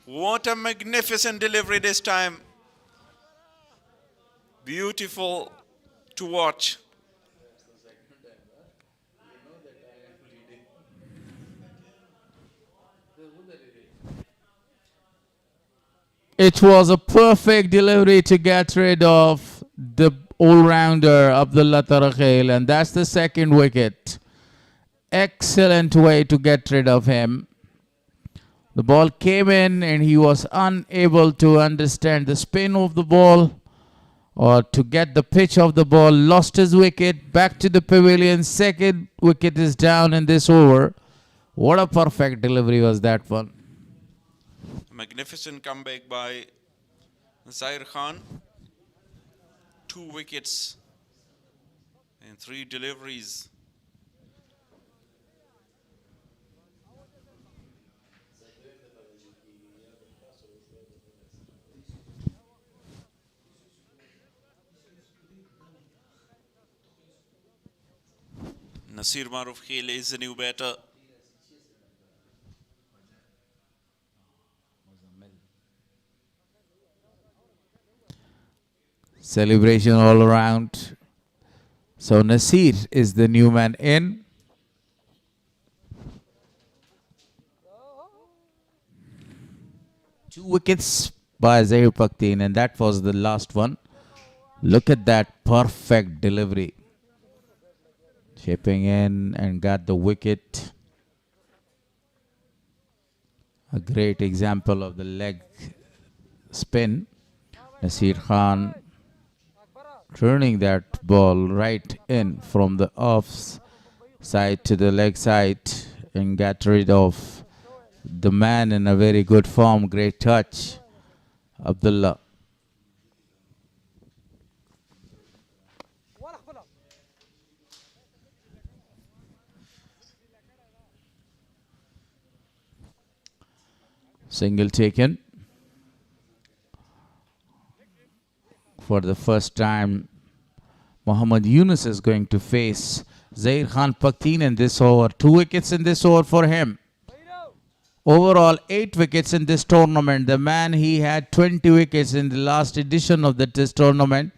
What a magnificent delivery this time. Beautiful to watch. It was a perfect delivery to get rid of the all-rounder Abdullah Tarakhil, and that's the 2nd wicket. Excellent way to get rid of him. The ball came in and he was unable to understand the spin of the ball or to get the pitch of the ball. Lost his wicket, back to the pavilion. 2nd wicket is down in this over. What a perfect delivery was that one. Magnificent comeback by Zahir Khan. 2 wickets and 3 deliveries. Nasir Maruf Khel is the new batter. Celebration all around. So Nasir is the new man in. Two wickets by Zahir Pakhtien, and that was the last one. Look at that perfect delivery. Chipping in and got the wicket. A great example of the leg spin. Nasir Khan turning that ball right in from the off side to the leg side and got rid of the man in a very good form. Great touch, Abdullah. Single taken. For the first time, Mohammad Yunus is going to face Zahir Khan Pakhtien in this over. 2 wickets in this over for him. Overall, 8 wickets in this tournament. The man, he had 20 wickets in the last edition of this tournament.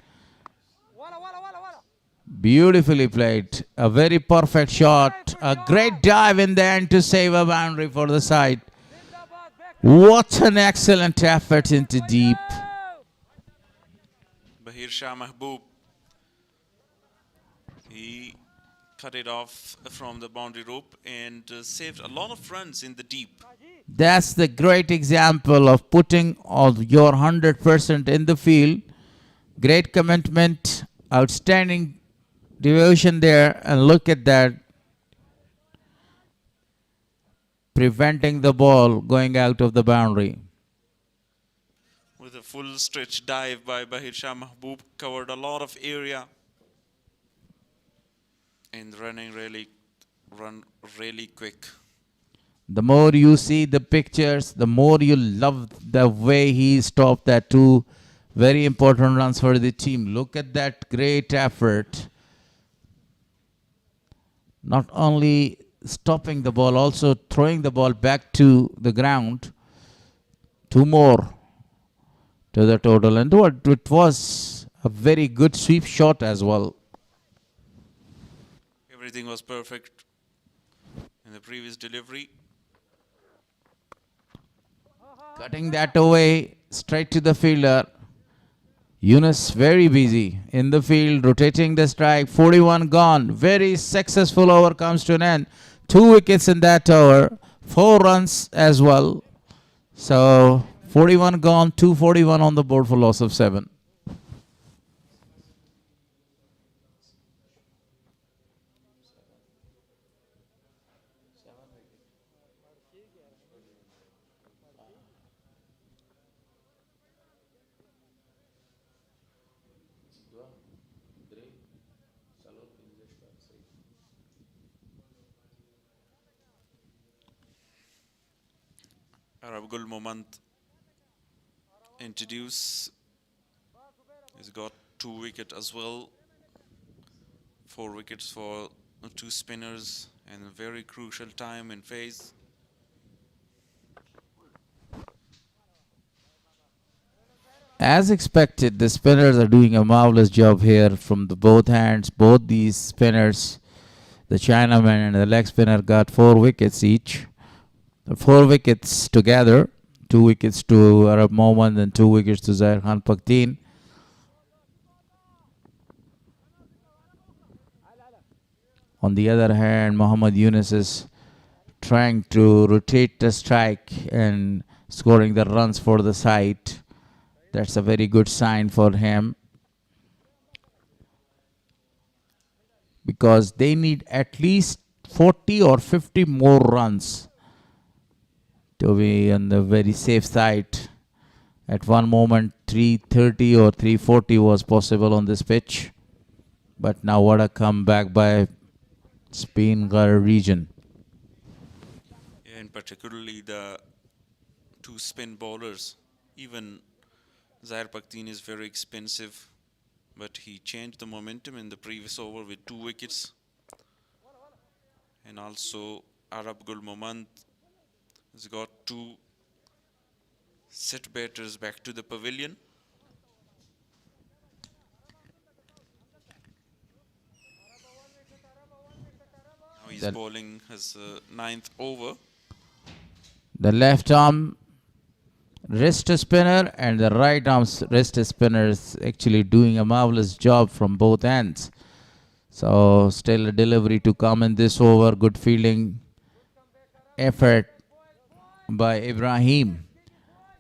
Beautifully played. A very perfect shot. A great dive in the end to save a boundary for the side. What an excellent effort into deep. Bahir Shah Mahboob, he cut it off from the boundary rope and saved a lot of runs in the deep. That's the great example of putting all your 100% in the field. Great commitment, outstanding devotion there, and look at that. Preventing the ball going out of the boundary. With a full stretch dive by Bahir Shah Mahboob, covered a lot of area and run really quick. The more you see the pictures, the more you love the way he stopped that 2 very important runs for the team. Look at that great effort. Not only stopping the ball, also throwing the ball back to the ground. 2 more to the total, and it was a very good sweep shot as well. Everything was perfect in the previous delivery. Cutting that away straight to the fielder. Yunus very busy in the field, rotating the strike. 41 gone. Very successful over comes to an end. 2 wickets in that over. 4 runs as well. So 41 gone, 241 on the board for loss of 7. Arab Gul Momand introduce. He's got 2 wickets as well. 4 wickets for 2 spinners and a very crucial time in phase. As expected, the spinners are doing a marvelous job here from the both hands. Both these spinners, the Chinaman and the leg spinner, got 4 wickets each. 4 wickets together. 2 wickets to Arab Momand and 2 wickets to Zahir Khan Pakhtien. On the other hand, Mohammad Yunus is trying to rotate the strike and scoring the runs for the side. That's a very good sign for him, because they need at least 40 or 50 more runs to be on the very safe side. At one moment, 330 or 340 was possible on this pitch. But now what a comeback by SPINGHAR region. And particularly the 2 spin bowlers. Even Zahir Pakhtien is very expensive, but he changed the momentum in the previous over with 2 wickets. And also Arab Gul Moment has got 2 set batters back to the pavilion. Now he's bowling his 9th over. The left arm wrist spinner and the right arm wrist spinner is actually doing a marvelous job from both ends. So still a delivery to come in this over. Good fielding effort by Ibrahim.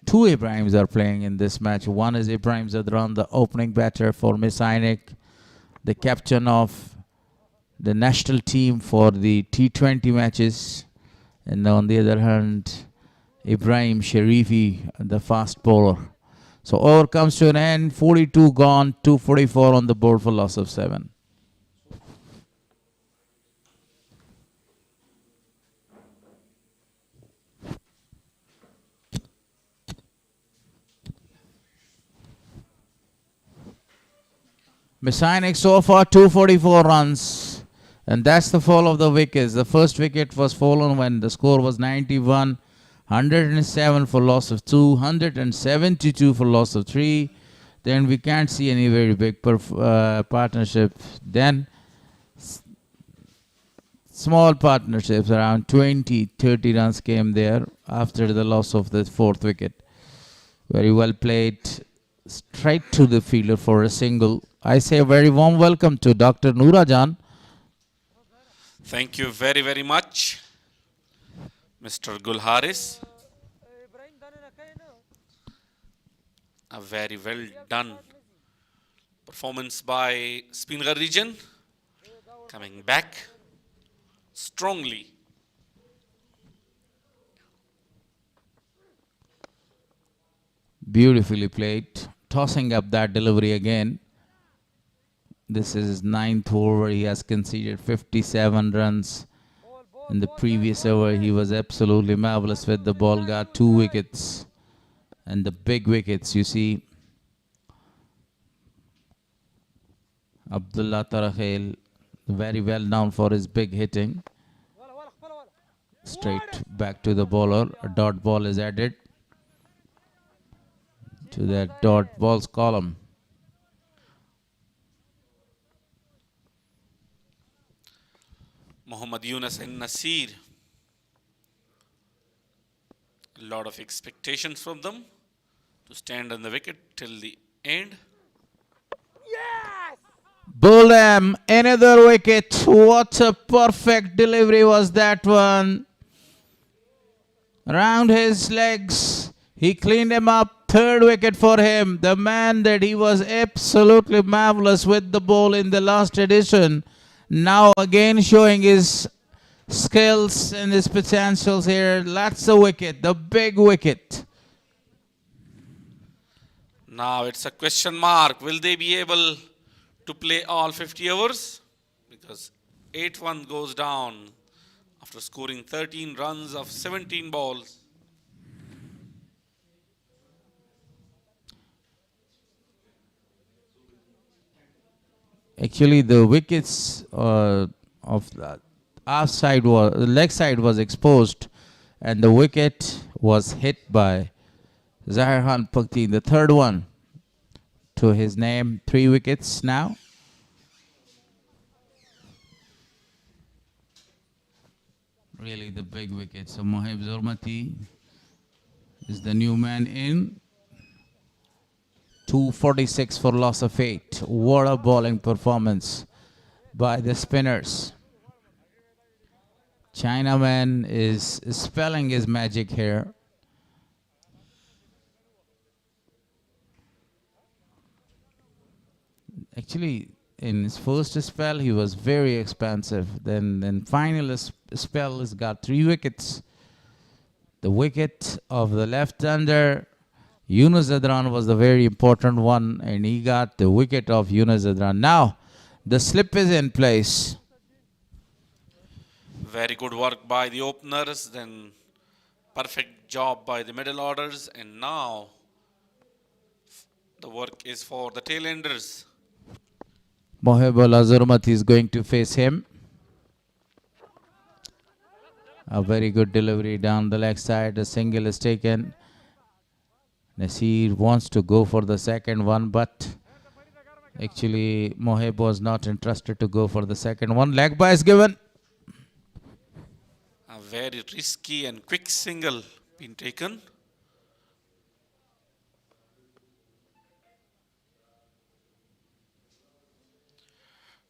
2 Ibrahims are playing in this match. One is Ibrahim Zadran, the opening batter for MIS-E-AINAK, the captain of the national team for the T20 matches. And on the other hand, Ibrahim Sharifi, the fast bowler. So over comes to an end. 42 gone, 244 on the board for loss of 7. MIS-E-AINAK so far 244 runs, and that's the fall of the wickets. The first wicket was fallen when the score was 91, 107 for loss of 2, 172 for loss of 3. Then we can't see any very big partnership. Then small partnerships around 20, 30 runs came there after the loss of the 4th wicket. Very well played, straight to the fielder for a single. I say a very warm welcome to Dr. Noora Jan. Thank you very, very much, Mr. Gul Haris. A very well done performance by SPINGHAR region, coming back strongly. Beautifully played, tossing up that delivery again. This is his 9th over. He has conceded 57 runs. In the previous over, he was absolutely marvelous with the ball. Got 2 wickets. And the big wickets, you see. Abdullah Tarakhel, very well known for his big hitting. Straight back to the bowler. A dot ball is added to that dot balls column. Mohammad Yunus and Nasir. A lot of expectations from them to stand on the wicket till the end. Bulham, another wicket. What a perfect delivery was that one. Around his legs, he cleaned him up. 3rd wicket for him. The man that he was absolutely marvelous with the ball in the last edition. Now again showing his skills and his potentials here. That's the wicket, the big wicket. Now it's a question mark. Will they be able to play all 50 overs? Because 8-1 goes down after scoring 13 runs of 17 balls. Actually, the wickets of the leg side was exposed, and the wicket was hit by Zahir Khan Pakti, the 3rd one to his name. 3 wickets now. Really the big wicket. So Mohib Zurmati is the new man in. 246 for loss of 8. What a bowling performance by the spinners. Chinaman is spelling his magic here. Actually, in his first spell, he was very expansive. Then final spell has got 3 wickets. The wicket of the left-hander Yunus Zadran was the very important one, and he got the wicket of Yunus Zadran. Now, the slip is in place. Very good work by the openers, then perfect job by the middle orders, and now the work is for the tail-enders. Mohib Zurmati is going to face him. A very good delivery down the leg side. A single is taken. Nasir wants to go for the second one, but actually Moheb was not interested to go for the second one. Leg by is given. A very risky and quick single been taken.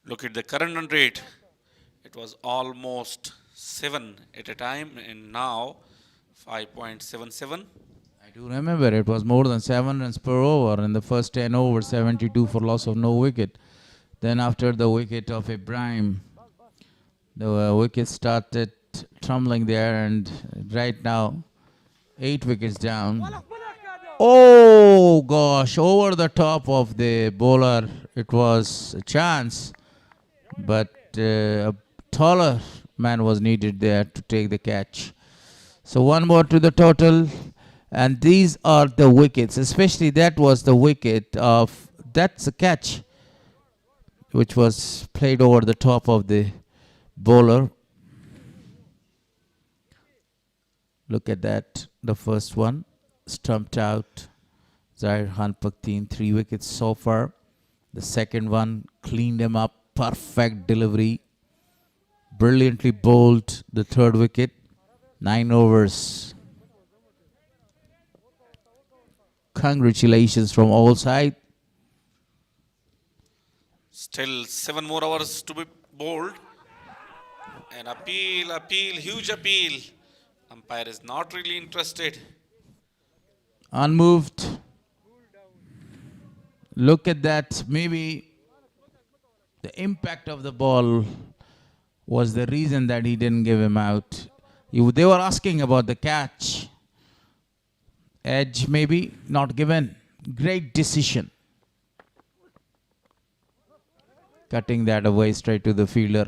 Look at the current run rate. It was almost 7 at a time, and now 5.77. I do remember it was more than 7 runs per over in the first 10 overs, 72 for loss of no wicket. Then after the wicket of Ibrahim, the wicket started trembling there, and right now 8 wickets down. Oh gosh, over the top of the bowler. It was a chance, but a taller man was needed there to take the catch. So one more to the total, and these are the wickets. Especially that was the wicket of, that's a catch which was played over the top of the bowler. Look at that, the first one stumped out. Zahir Khan Pakhtien, 3 wickets so far. The second one cleaned him up, perfect delivery, brilliantly bowled the third wicket. 9 overs. Congratulations from all sides. Still 7 more hours to be bowled. An appeal, huge appeal. Umpire is not really interested. Unmoved. Look at that. Maybe the impact of the ball was the reason that he didn't give him out. They were asking about the catch. Edge maybe not given. Great decision. Cutting that away straight to the fielder.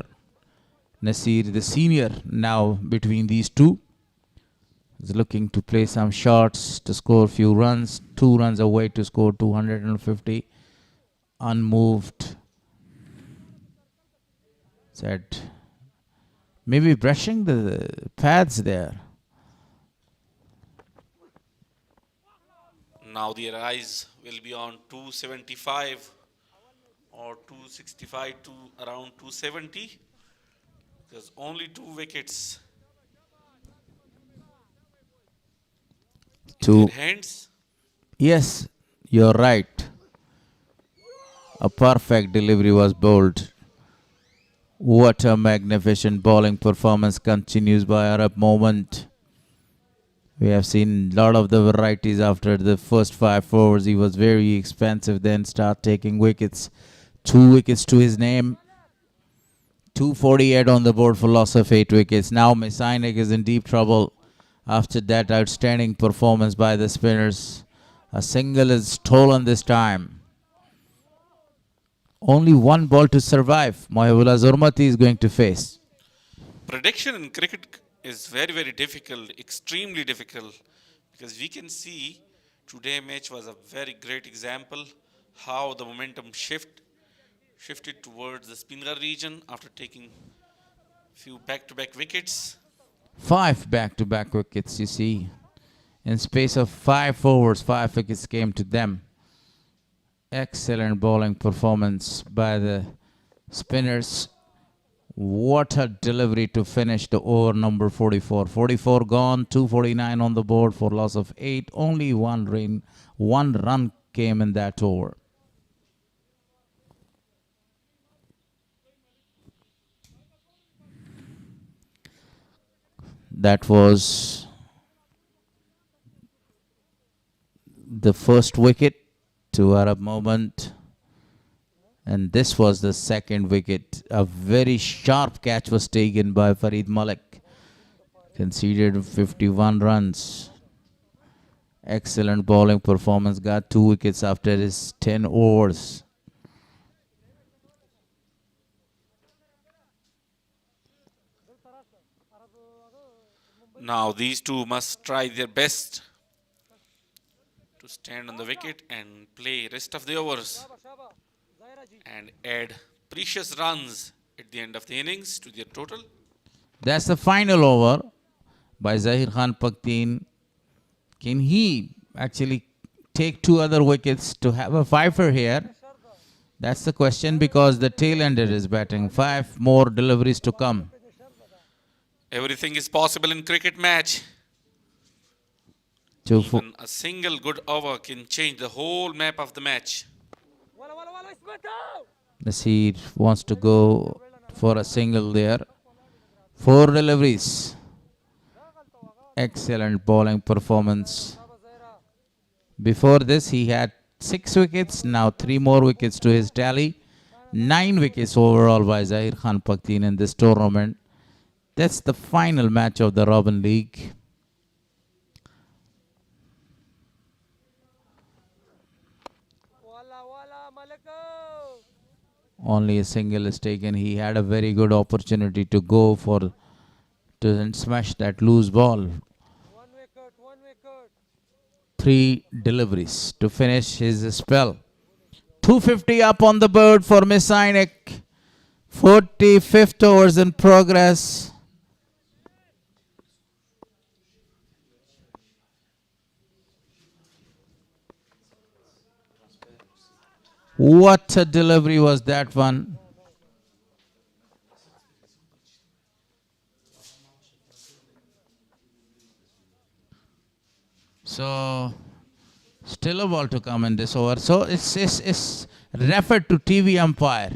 Nasir, the senior, now between these two, is looking to play some shots to score a few runs. 2 runs away to score 250. Unmoved. Said maybe brushing the pads there. Now their eyes will be on 275 or 265 to around 270. There's only 2 wickets. Two. Hands. Yes, you're right. A perfect delivery was bowled. What a magnificent bowling performance continues by Arab Moment. We have seen a lot of the varieties after the first 5 overs. He was very expensive, then start taking wickets. 2 wickets to his name. 248 on the board for loss of 8 wickets. Now MIS-E-AINAK is in deep trouble after that outstanding performance by the spinners. A single is stolen this time. Only 1 ball to survive. Mohibullah Zurmati is going to face. Prediction in cricket is very, very difficult, extremely difficult, because we can see today match was a very great example how the momentum shifted towards the Spinghar region after taking few back-to-back wickets. 5 back-to-back wickets, you see. In space of 5 overs, 5 wickets came to them. Excellent bowling performance by the spinners. What a delivery to finish the over number 44. 44 gone, 249 on the board for loss of 8. Only one run came in that over. That was the first wicket to Arab Moment. And this was the second wicket. A very sharp catch was taken by Farid Malik. Conceded 51 runs. Excellent bowling performance. Got 2 wickets after his 10 overs. Now these two must try their best to stand on the wicket and play rest of the overs and add precious runs at the end of the innings to their total. That's the final over. by Zahir Khan Pakhtien. Can he actually take 2 other wickets to have a fifer here? That's the question, because the tail ender is batting. 5 more deliveries to come. Everything is possible in cricket match. Even a single good over can change the whole map of the match. Nasir wants to go for a single there. 4 deliveries. Excellent bowling performance. Before this, he had 6 wickets. Now 3 more wickets to his tally. 9 wickets overall by Zahir Khan Pakhtien in this tournament. That's the final match of the Robin League. Only a single is taken. He had a very good opportunity to go to smash that loose ball. 3 deliveries to finish his spell. 250 up on the board for MIS-E-AINAK. 45th overs in progress. What a delivery was that one. So, still a ball to come in this over. So, it's referred to TV umpire.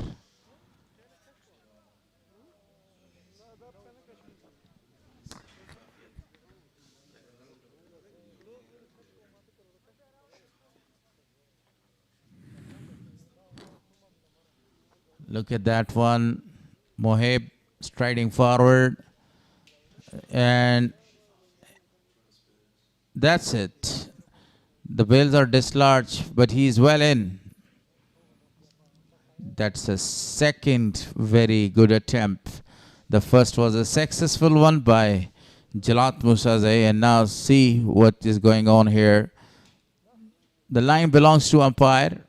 Look at that one. Moheb striding forward. And that's it. The bails are dislodged, but he's well in. That's a second very good attempt. The first was a successful one by Jalat Musazai, and now see what is going on here. The line belongs to umpire,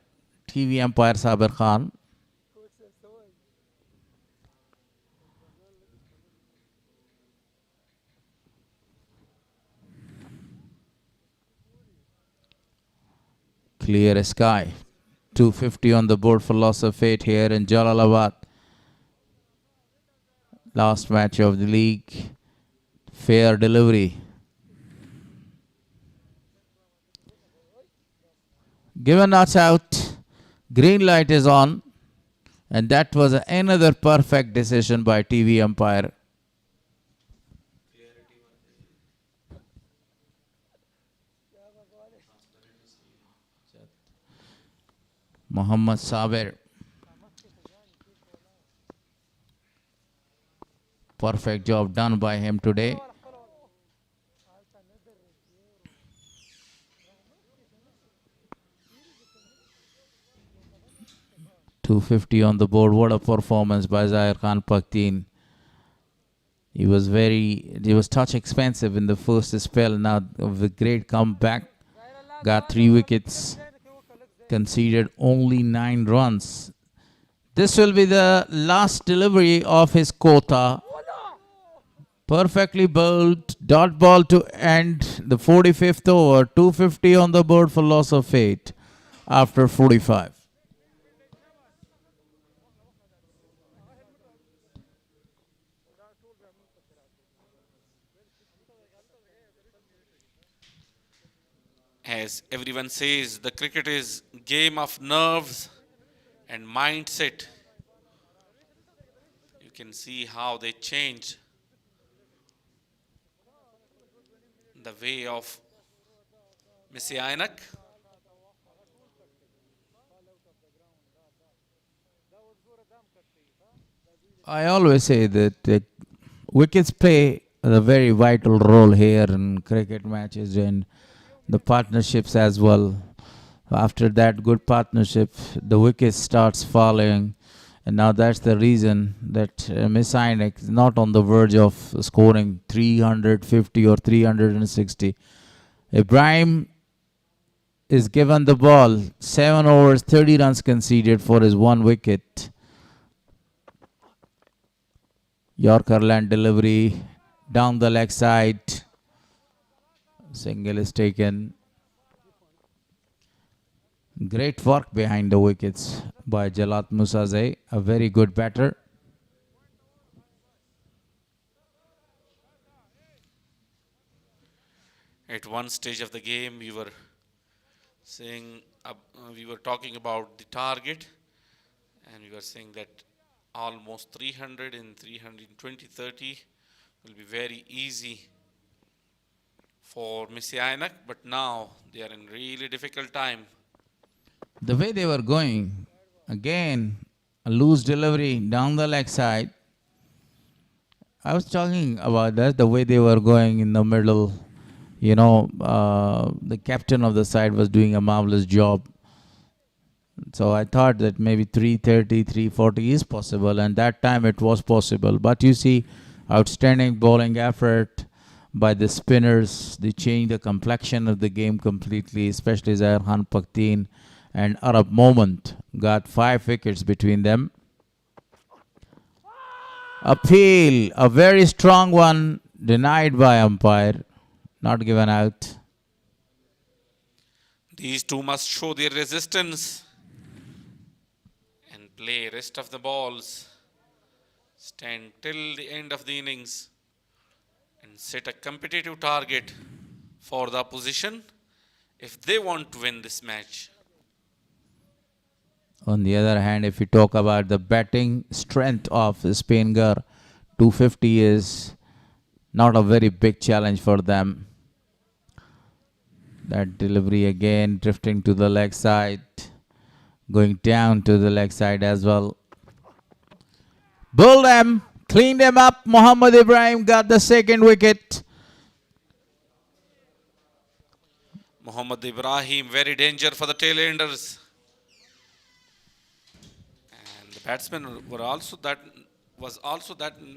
TV umpire Sabir Khan. Clear sky. 250 on the board for loss of fate here in Jalalabad. Last match of the league. Fair delivery. Given not out. Green light is on. And that was another perfect decision by TV umpire. Muhammad Sabir. Perfect job done by him today. .250 on the board. What a performance by Zahir Khan Pakhtien. He was touch expensive in the first spell. Now with great comeback. Got 3 wickets. Conceded only 9 runs. This will be the last delivery of his quota. Perfectly bowled. Dot ball to end the 45th over. 250 on the board for loss of fate after 45. As everyone says, the cricket is game of nerves and mindset. You can see how they change the way of MIS-E-AINAK. I always say that wickets play a very vital role here in cricket matches and the partnerships as well. After that good partnership, the wicket starts falling, and now that's the reason that MIS-E-AINAK is not on the verge of scoring 350 or 360. Ibrahim is given the ball. 7 overs, 30 runs conceded for his 1 wicket. Yorker land delivery down the leg side. Single is taken. Great work behind the wickets by Jalat Musazeh, a very good batter. At one stage of the game, we were saying, we were talking about the target, and we were saying that almost 300 and 320-30 will be very easy for MIS-E-AINAK, but now they are in really difficult time. The way they were going, again, a loose delivery down the leg side. I was talking about that, the way they were going in the middle. You know, the captain of the side was doing a marvelous job. So I thought that maybe 330, 340 is possible, and that time it was possible. But you see, outstanding bowling effort by the spinners. They changed the complexion of the game completely, especially Zair Khan Pakhtien and Arab Moment got 5 wickets between them. Appeal, a very strong one, denied by umpire, not given out. These two must show their resistance and play rest of the balls, stand till the end of the innings and set a competitive target for the opposition if they want to win this match. On the other hand, if you talk about the batting strength of SPINGHAR, 250 is not a very big challenge for them. That delivery again drifting to the leg side, going down to the leg side as well. Bull them, clean them up. Mohammad Ibrahim got the second wicket. Mohammad Ibrahim, very danger for the tail-enders. And the batsmen were also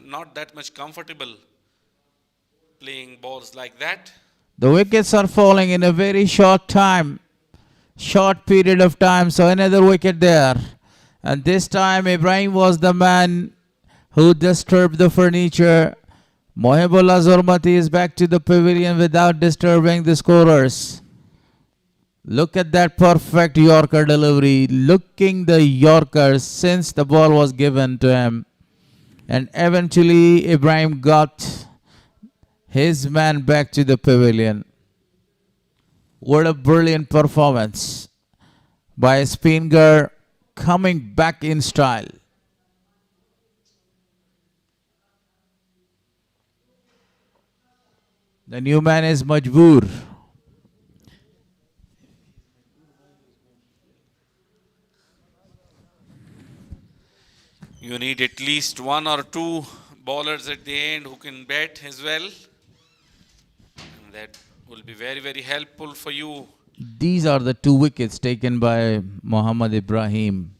not that much comfortable playing balls like that. The wickets are falling in a very short time, short period of time. So another wicket there. And this time Ibrahim was the man who disturbed the furniture. Mohibullah Zurmati is back to the pavilion without disturbing the scorers. Look at that perfect Yorker delivery. Looking the Yorker since the ball was given to him. And eventually Ibrahim got his man back to the pavilion. What a brilliant performance by SPINGHAR, coming back in style. The new man is Majboor. You need at least 1 or 2 bowlers at the end who can bat as well. And that will be very, very helpful for you. These are the 2 wickets taken by Mohammad Ibrahim.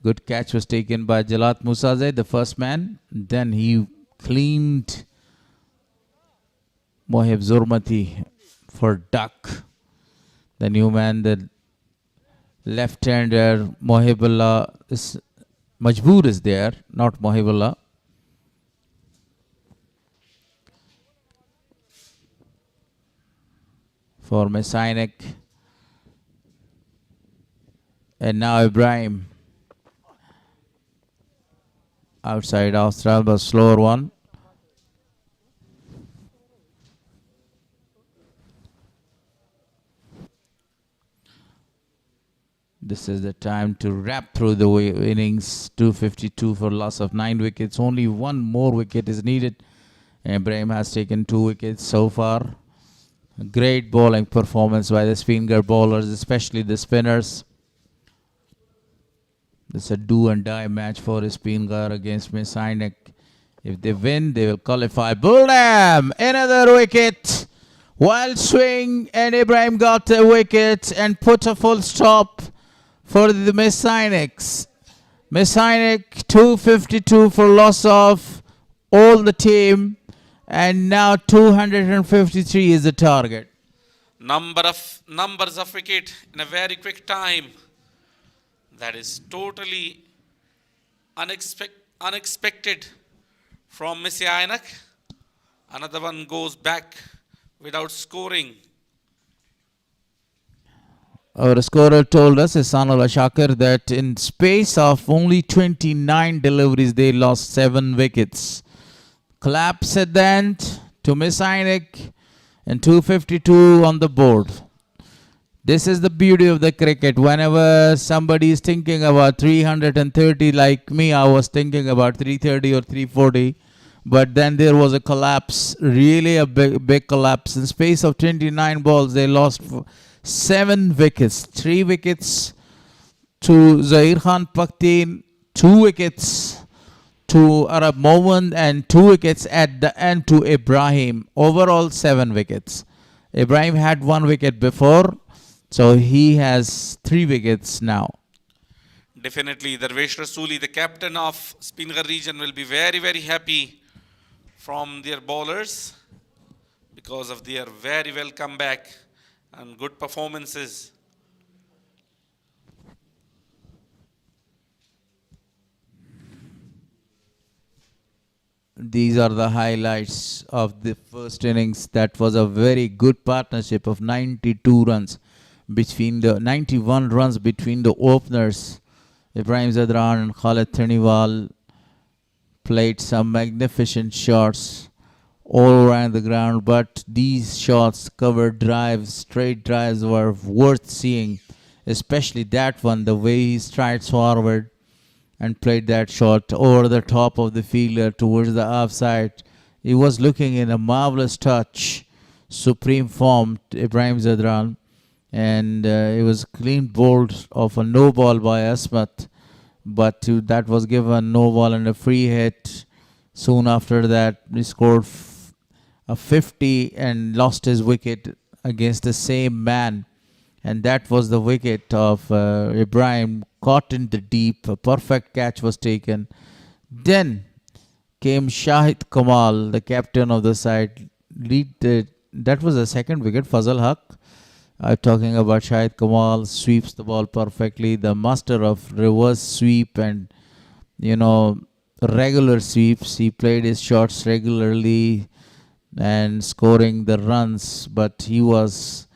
Good catch was taken by Jalat Musazeh, the first man. Then he cleaned Mohib Zurmati for duck. The new man, the left-hander, Mohibullah, Majboor is there, not Mohibullah. For MIS-E-AINAK. And now Ibrahim. Outside Austral, but slower one. This is the time to wrap through the innings. 252 for loss of 9 wickets. Only 1 more wicket is needed. Ibrahim has taken 2 wickets so far. A great bowling performance by the SPINGHAR bowlers, especially the spinners. This is a do and die match for SPINGHAR against MIS-E-AINAK. If they win, they will qualify. Bulldam! Another wicket. Wild swing, and Ibrahim got a wicket and put a full stop for the MIS-E-AINAKs. MIS-E-AINAK 252 for loss of all the team, and now 253 is the target. Numbers of wicket in a very quick time. That is totally unexpected from MIS-E-AINAK. Another one goes back without scoring. Our scorer told us, Ihsanullah Shakir, that in space of only 29 deliveries, they lost 7 wickets. Collapse at the end to MIS-E-AINAK and 252 on the board. This is the beauty of the cricket. Whenever somebody is thinking about 330 like me, I was thinking about 330 or 340. But then there was a collapse, really a big collapse. In space of 29 balls, they lost 7 wickets. 3 wickets to Zahir Khan Pakhtien, 2 wickets to Arab Mohammed, and 2 wickets at the end to Ibrahim. Overall 7 wickets. Ibrahim had 1 wicket before, so he has 3 wickets now. Definitely, Darvesh Rasooli, the captain of SPINGHAR region, will be very, very happy from their bowlers because of their very well comeback and good performances. These are the highlights of the first innings. That was a very good partnership of 92 runs between the 91 runs between the openers. Ibrahim Zadran and Khalid Taniwal played some magnificent shots all around the ground, but these shots, covered drives, straight drives, were worth seeing, especially that one, the way he strides forward and played that shot over the top of the fielder towards the offside. He was looking in a marvelous touch, supreme form, Ibrahim Zadran, and it was clean bowled of a no ball by Asmat, but that was given no ball and a free hit. Soon after that, he scored a 50 and lost his wicket against the same man, and that was the wicket of Ibrahim, caught in the deep. A perfect catch was taken. Then came Shahid Kamal, the captain of the side. That was the second wicket. Fazal Haq, I'm talking about Shahid Kamal, sweeps the ball perfectly. The master of reverse sweep and, regular sweeps. He played his shots regularly and scoring the runs, but he was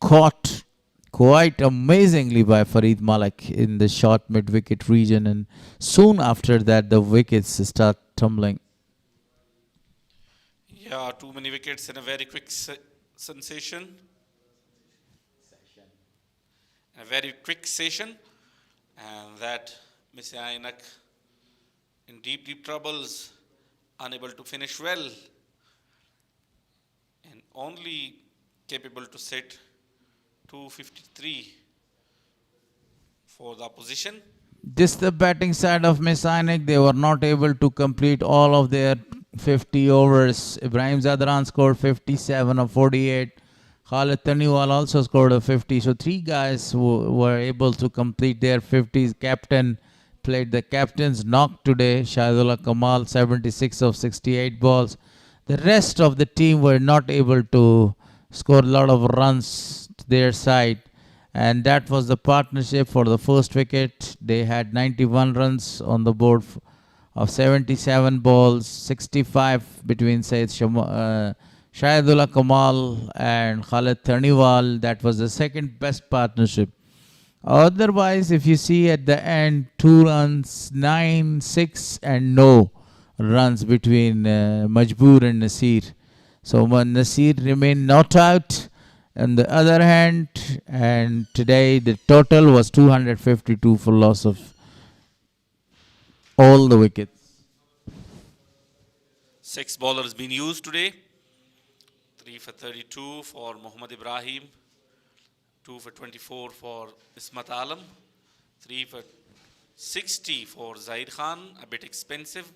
caught quite amazingly by Farid Malik in the short mid-wicket region, and soon after that the wickets start tumbling. Yeah, too many wickets in a very quick sensation. A very quick session, and that MIS-E-AINAK in deep troubles, unable to finish well, and only capable to set 253 for the opposition. This the batting side of MIS-E-AINAK. They were not able to complete all of their 50 overs. Ibrahim Zadran scored 57 of 48. Khalid Taniwal also scored a 50. So 3 guys who were able to complete their 50s. Captain played the captain's knock today. Shahidullah Kamal, 76 of 68 balls. The rest of the team were not able to score a lot of runs to their side. And that was the partnership for the first wicket. They had 91 runs on the board of 77 balls, 65 between Shahidullah Kamal and Khalid Taniwal. That was the second best partnership. Otherwise, if you see at the end, 2 runs, 9, 6 and no runs between Majboor and Nasir. So Nasir remained not out on the other hand, and today the total was 252 for loss of all the wickets. 6 bowlers been used today. 3 for 32 for Muhammad Ibrahim, 2 for 24 for Ismat Alam, 3 for 60 for Zahir Khan, a bit expensive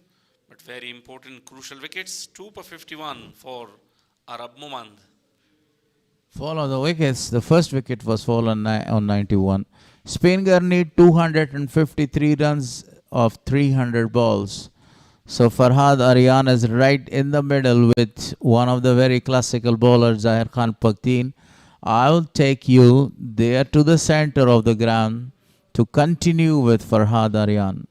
but very important crucial wickets, 2 for 51 for Arab Mohammed. Fall of the wickets, the first wicket was fallen on 91. SPINGHAR need 253 runs of 300 balls. So Farhad Aryan is right in the middle with one of the very classical bowlers, Zahir Khan Pakhtien. I'll take you there to the center of the ground to continue with Farhad Aryan.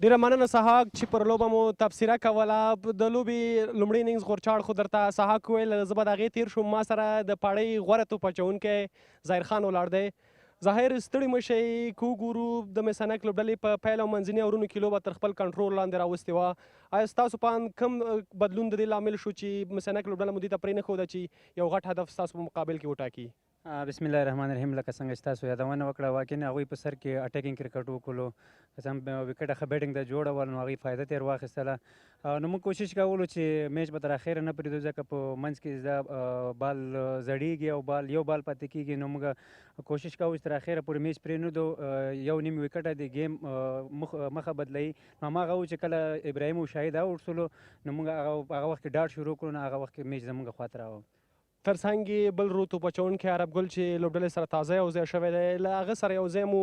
ډیره مننه سهاک چې پر لوبه مو تبصره کوله. د لوبې لومړی اننګز غورچاړ خو درته سهاک وویل، زه به د هغې تېر شوم. ما سره د پاړۍ غوره توپ اچوونکی ظاهر خان ولاړ دی. ظاهر ستړي مه شئ، که وګورو د مس عینک لوبډلې په پیل او منځني اورونو کې لوبه تر خپل کنټرول لاندې راوستې وه. آیا ستاسو په اند کوم بدلون د دې لامل شو چې مس عینک لوبډله مو دې ته پرېنښوده چې یو غټ هدف ستاسو په مقابل کې وټاکي؟ بسم الله الرحمن الرحیم. لکه څنګه چې تاسو یادونه وکړه، واقعا هغوی په سر کې اټیکینګ کرکټ وکړلو، که څه هم وکټه ښه بیټینګ ته جوړه وه، نو هغوی فایده ترې واخیستله. نو موږ کوشش کولو چې میچ به تر اخره نه پرېږدو، ځکه په منځ کې دا بال زړیږي او یو بال پاتې کېږي. نو موږ کوشش کوو چې تر اخره پورې میچ پرېنږدو. یو نیم وکټه د گیم مخه بدلوي. نو هماغه و چې کله ابراهیم او شاهد اوټ شولو، نو موږ هغه وخت کې ډاډ شروع کړو، نو هغه وخت کې میچ زموږ خواته راوړو. تر څنګ یې بل رو توپ اچوونکی عرب ګل چې لوبډلې سره تازه یو ځای شوی دی، له هغه سره یو ځای مو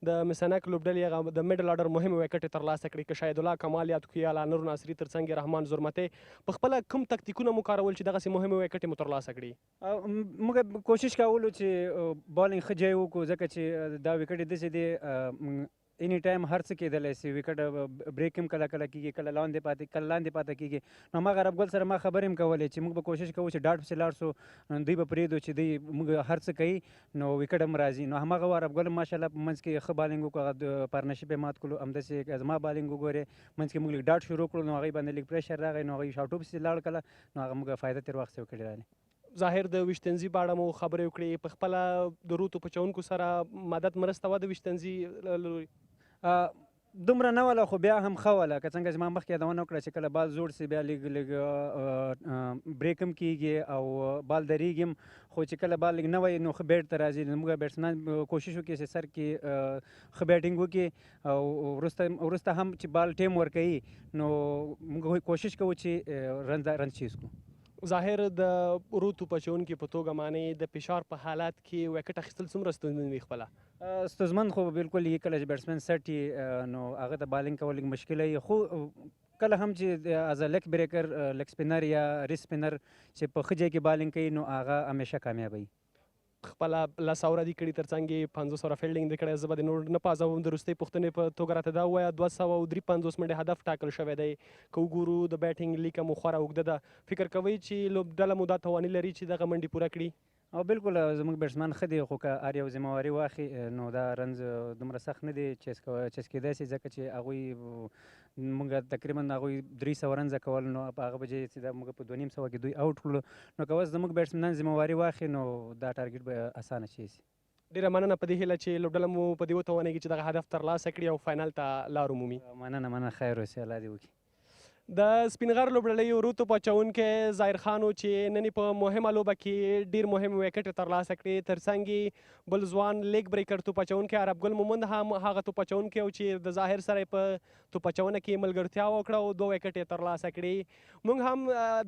د مس عینک لوبډلې هغه د میډل آرډر مهمې وکټې ترلاسه کړې، که شاهد الله کمال یا توکیاله نور ناصري تر څنګ رحمان زرمتې. په خپله کوم تکتیکونه مو کارول چې دغسې مهمې وکټې مو ترلاسه کړي؟ موږ کوشش کولو چې بالینګ ښه ځای وکړو، ځکه چې دا وکټې داسې دی اینی ټایم هر څه کېدلی سي. وکټ بریک هم کله کله کېږي، کله لاندې پاتې کېږي. نو هماغه عرب ګل سره ما خبرې هم کولې چې موږ به کوشش کوو چې ډاډ پسې لاړ سو، دوی به پرېږدو چې دوی موږ هر څه کوي، نو وکټ هم راځي. نو هماغه عرب ګل ماشاءالله په منځ کې ښه بالینګ وکړو، هغه پارتنرشپ یې مات کړو. همداسې زما بالینګ وګورې، منځ کې موږ لږ ډاډ شروع کړو، نو هغوی باندې لږ پریشر راغی، نو هغوی شاوټو پسې لاړ کله، نو هغه موږ فایده ترې واخیستې وکړې رانې. ظاهر د ویشتنځي په اړه مو خبرې وکړې، په خپله د رو توپ اچوونکو سره مدد مرسته وه د ویشتنځي؟ دومره نه وله، خو بیا هم ښه وله. که څنګه چې ما مخکې یادونه وکړه چې کله بال زوړ سي، بیا لږ بریک هم کېږي او بال درېږي هم، خو چې کله بال لږ نه وي نو ښه بیټ ته راځي. نو موږ بیټسمنان کوشش وکړي چې سر کې ښه بیټینګ وکړي، او وروسته هم چې بال ټیم ورکوي، نو موږ کوشش کوو چې رن چیز کړو. ظاهر د رو توپ اچوونکي په توګه معنی د فشار په حالات کې وکټ اخیستل څومره ستونزمن وي خپله؟ ستونزمن خو بالکل یې، کله چې بیټسمن سټ وي نو هغه ته بالینګ کول لږ مشکله وي، خو کله هم چې از لیګ بریکر، لیګ سپینر یا ریس سپینر چې په ښه ځای کې بالینګ کوي، نو هغه همیشه کامیاب وي. خپله 200 دي کړي، تر څنګ یې 500 فیلډینګ دې کړی. زه به د نور نه پازوم، د وروستۍ پوښتنې په توګه راته دا ووایه، 253 منډې هدف ټاکل شوی دی. که وګورو د بیټینګ لیکه مو خورا اوږده ده، فکر کوئ چې لوبډله مو دا تواني لري چې دغه منډې پوره کړي؟ او بالکل زموږ بیټسمن ښه دی، خو که هر یو ذمهواري واخلي نو دا رنز دومره سخت نه دی چیز کېدای سي، ځکه چې هغوی موږ تقریبا هغوی 300 رنزه کول، نو په هغه بجې چې دا موږ په 250 کې دوی اوټ کړلو. نو که اوس زموږ بیټسمنان ذمهواري واخلي نو دا ټارګېټ به اسانه شي. ډېره مننه په دې هیله چې لوبډله مو په دې وتوانېږي چې دغه هدف ترلاسه کړي او فاینل ته لار ومومي. مننه، خیر اوسې، الله دې وکړي. د سپینغر لوبډلې رو توپ اچوونکی ظاهر خان و چې نن په مهمه لوبه کې ډېر مهم وکټې ترلاسه کړې. تر څنګ بل ځوان لیګ بریکر توپ اچوونکی عرب ګل مومند هم هغه توپ اچوونکی و چې د ظاهر سره په توپ اچونه کې ملګرتیا وکړه او 2 وکټې ترلاسه کړې. موږ هم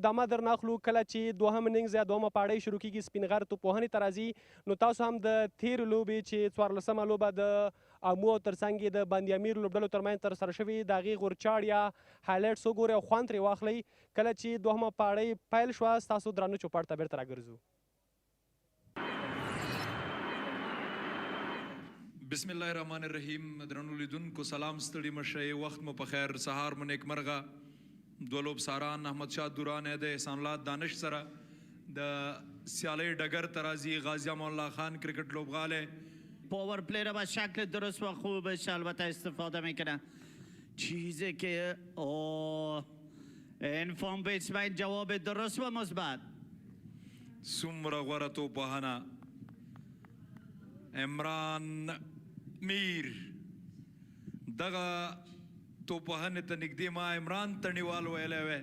دمه درناخلو کله چې دوهم اننګز یا دومه پاړۍ شروع کېږي سپینغر توپوهنې ته راځي. نو تاسو هم د تېرې لوبې چې 14مه لوبه د امو او تر څنګ د باندې امیر لوبډلو ترمنځ ترسره شوې د هغې غورچاړ یا هایلایټس وګورئ او خوند ترې واخلئ. کله چې دوهمه پاړۍ پیل شوه، ستاسو درانه چوپړ ته بیرته راګرځو. بسم الله الرحمن الرحیم. درنو لیدونکو سلام، ستړي مه شئ، وخت مو په خیر، سهار مو نیکمرغه. دوه لوبساران احمد شاه دوران د احسان الله دانش سره د سیالۍ ډګر ته راځي. غازی امان الله خان کرکټ لوبغالی پاور پلیر با شکل درست و خوبش البته استفاده میکنه. چیزی که این فارم بیتسمن جواب درست و مثبت. څومره غوره توپوهنه عمران میر دغه توپوهنې ته نږدې ما عمران تڼیوال ویلی وی.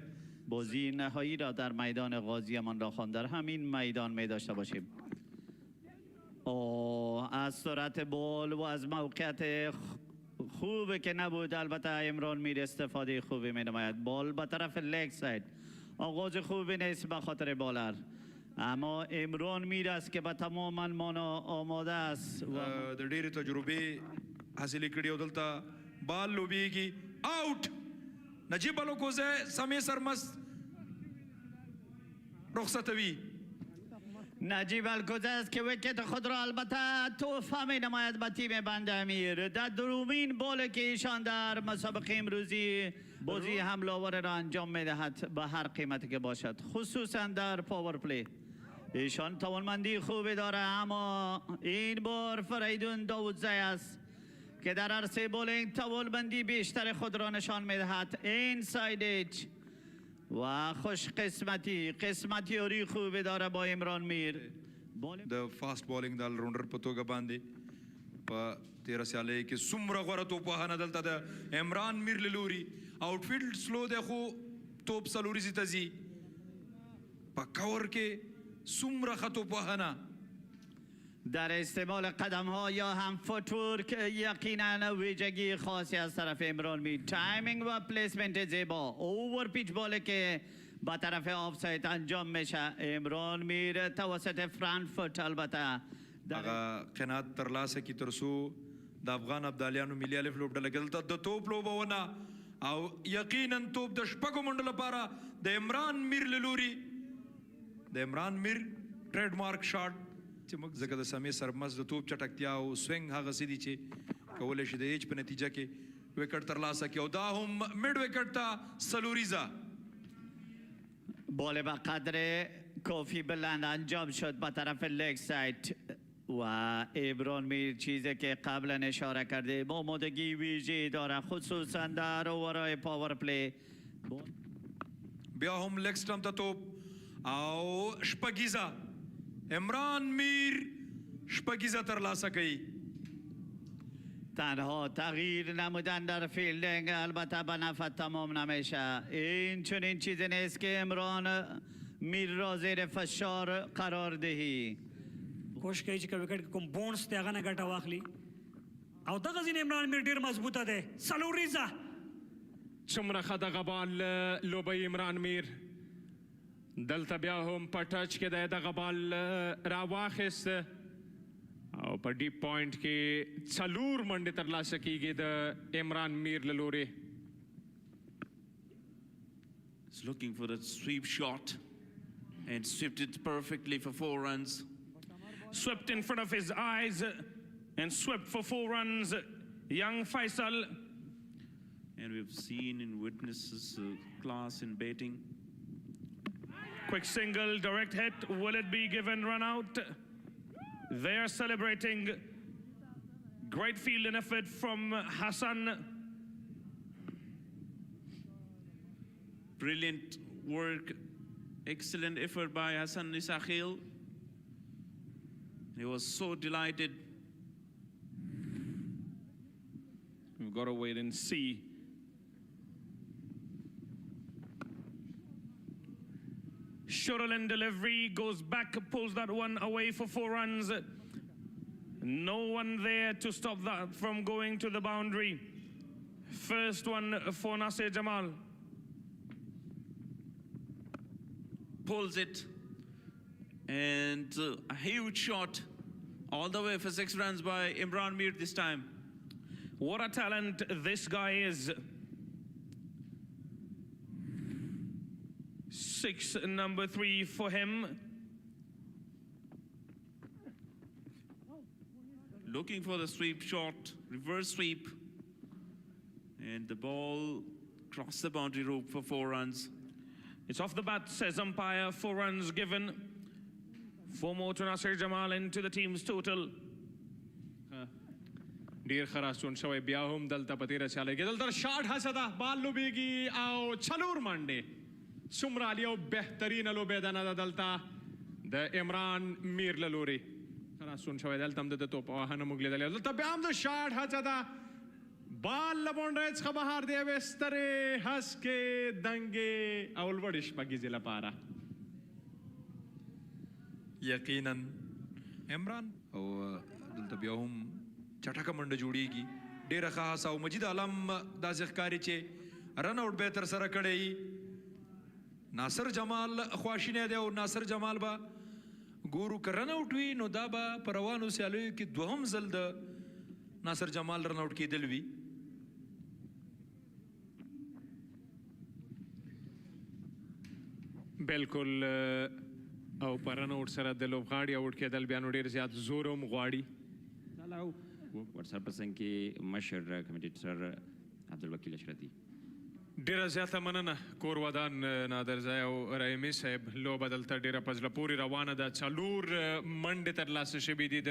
بازی نهایی را در میدان غازی امان الله خان در همین میدان می داشته باشیم. از سرعت بال و از موقعیت خوبه که نبود، البته عمران میر استفاده خوبی می نماید. بال به طرف لیگ ساید، آغاز خوبی نیست به خاطر بالر، اما عمران میر است که به تماما مانا آماده است. د ډېرې تجربې حاصلې کړي او دلته بال لوبیږي. آوټ نجیب الوکوزه سمې سرمست رخصتوي. نجیب الگذشت که ویکت خود را البته توفه می نماید به تیم بند امیر. در دومین بال که ایشان در مسابقه امروزی بازی حمله آور را انجام می دهد به هر قیمتی که باشد، خصوصا در پاور پلی. ایشان توانمندی خوبی داره، اما این بار فریدون داودزی است که در عرصه بولینگ توانمندی بیشتر خود را نشان می دهد. این ساید ایج و خوش قسمتی اوری خوبی داره با عمران میر. د فاست بالینګ د الراونډر په توګه باندې په 13 سیالۍ کې څومره غوره توپوهنه دلته د عمران میر له لوري آوټفیلډ سلو دی خو توپ څلوریزې ته ځي په کور کې څومره ښه توپوهنه در استعمال قدم ها یا هم فوتورک یقینا ویژگی خاصی از طرف عمران میر. تایمینگ و پلیسمنت زیبا، اوور پیچ باله که با طرف آف سایت انجام میشه. عمران میر توسط فرانت فوت البته هغه قناعت ترلاسه کی ترسو د افغان ابدالیانو ملي الف لوبډله کې دلته د توپ لوبونه او یقینا توپ د شپږو منډو لپاره د عمران میر له لوري د عمران میر ټریډ مارک شاټ چې موږ ځکه د سمې سرمز د توپ چټکتیا او سوینګ هغه څه دي چې کولی شي د ایچ په نتیجه کې وکټ ترلاسه کړي او دا هم میډ وکټ ته سلوریزه بال به قدر کافی بلند انجام شد به طرف لگ سایت و عمران میر چیزی که قبلا اشاره کرده آمادگی ویژه‌ای داره، خصوصا در اوورهای پاور پلی. بیا هم لگ سټمپ ته توپ او شپږیزه عمران میر شپږیزه ترلاسه کوي. تنها تغییر نمودن در فیلدینگ البته به نفع تمام نمیشه. این چنین چیزی نیست که عمران میر را زیر فشار قرار دهی. کوشش کوي چې وکټ کوم بونس ته هغه نه ګټه واخلي او دغه ځین عمران میر ډیر مضبوطه دی. سلوریزه څومره ښه دغه بال لوبوي عمران میر. دلته بیا هم په ټچ کې دی دغه بال راواخیست او په ډیپ پوینټ کې څلور منډې ترلاسه کیږي د عمران میر له لورې. He's looking for that sweep shot and swept it perfectly for 4 runs. Swept in front of his eyes and swept for 4 runs. Young Faisal. And we've seen and witnessed his class in batting. Quick single, direct hit. Will it be given run out? They are celebrating. Great fielding effort from Hassan. Brilliant work. Excellent effort by Hassan Isakhil. He was so delighted. We've got to wait and see. Shortland delivery goes back, pulls that one away for 4 runs. No one there to stop that from going to the boundary. First one for Nasir Jamal. Pulls it. And a huge shot all the way for 6 runs by Imran Mir this time. What a talent this guy is. 6, number 3 for him. Looking for the sweep shot, reverse sweep. And the ball crossed the boundary rope for 4 runs. It's off the bat, says umpire. 4 runs given. 4 more to Nasir Jamal into the team's total. ډیر خراسون شوی بیا هم دلته په تیره سیالۍ کې دلته شاټ هڅه ده بال لوبیږي او څلور منډې څومره عالي او بهترینه لوبېدنه ده دلته د عمران میر له لورې خراسون شوی دلته هم د توپوهنه موږ لیدلې دلته بیا هم د شاټ هڅه ده بال له بونډۍ څخه بهر د یوې سترې هسکې دنګې او لوړې شپږیزې لپاره یقینا عمران او دلته بیا هم چټکه منډه جوړیږي ډیره ښه هڅه او مجید عالم داسې ښکاري چې رن آوټ به یې ترسره کړی ناصر جمال خواشینی دی او ناصر جمال به ګورو که رن آوټ وي نو دا به په روانو سیالیو کې دوهم ځل د ناصر جمال رن آوټ کېدل وي بالکل او پرنه ورسره د لوبغاړي اوټ کېدل بیا نو ډېر زیات زور هم غواړي. ورسره په څنګ کې مشر کمنټیټر عبدالوکیل اشرتي. ډیره زیاته مننه کور ودان نادرځای او رحیمي صاحب. لوبه دلته ډیره په زړه پورې روانه ده. 4 منډې ترلاسه شوي دي.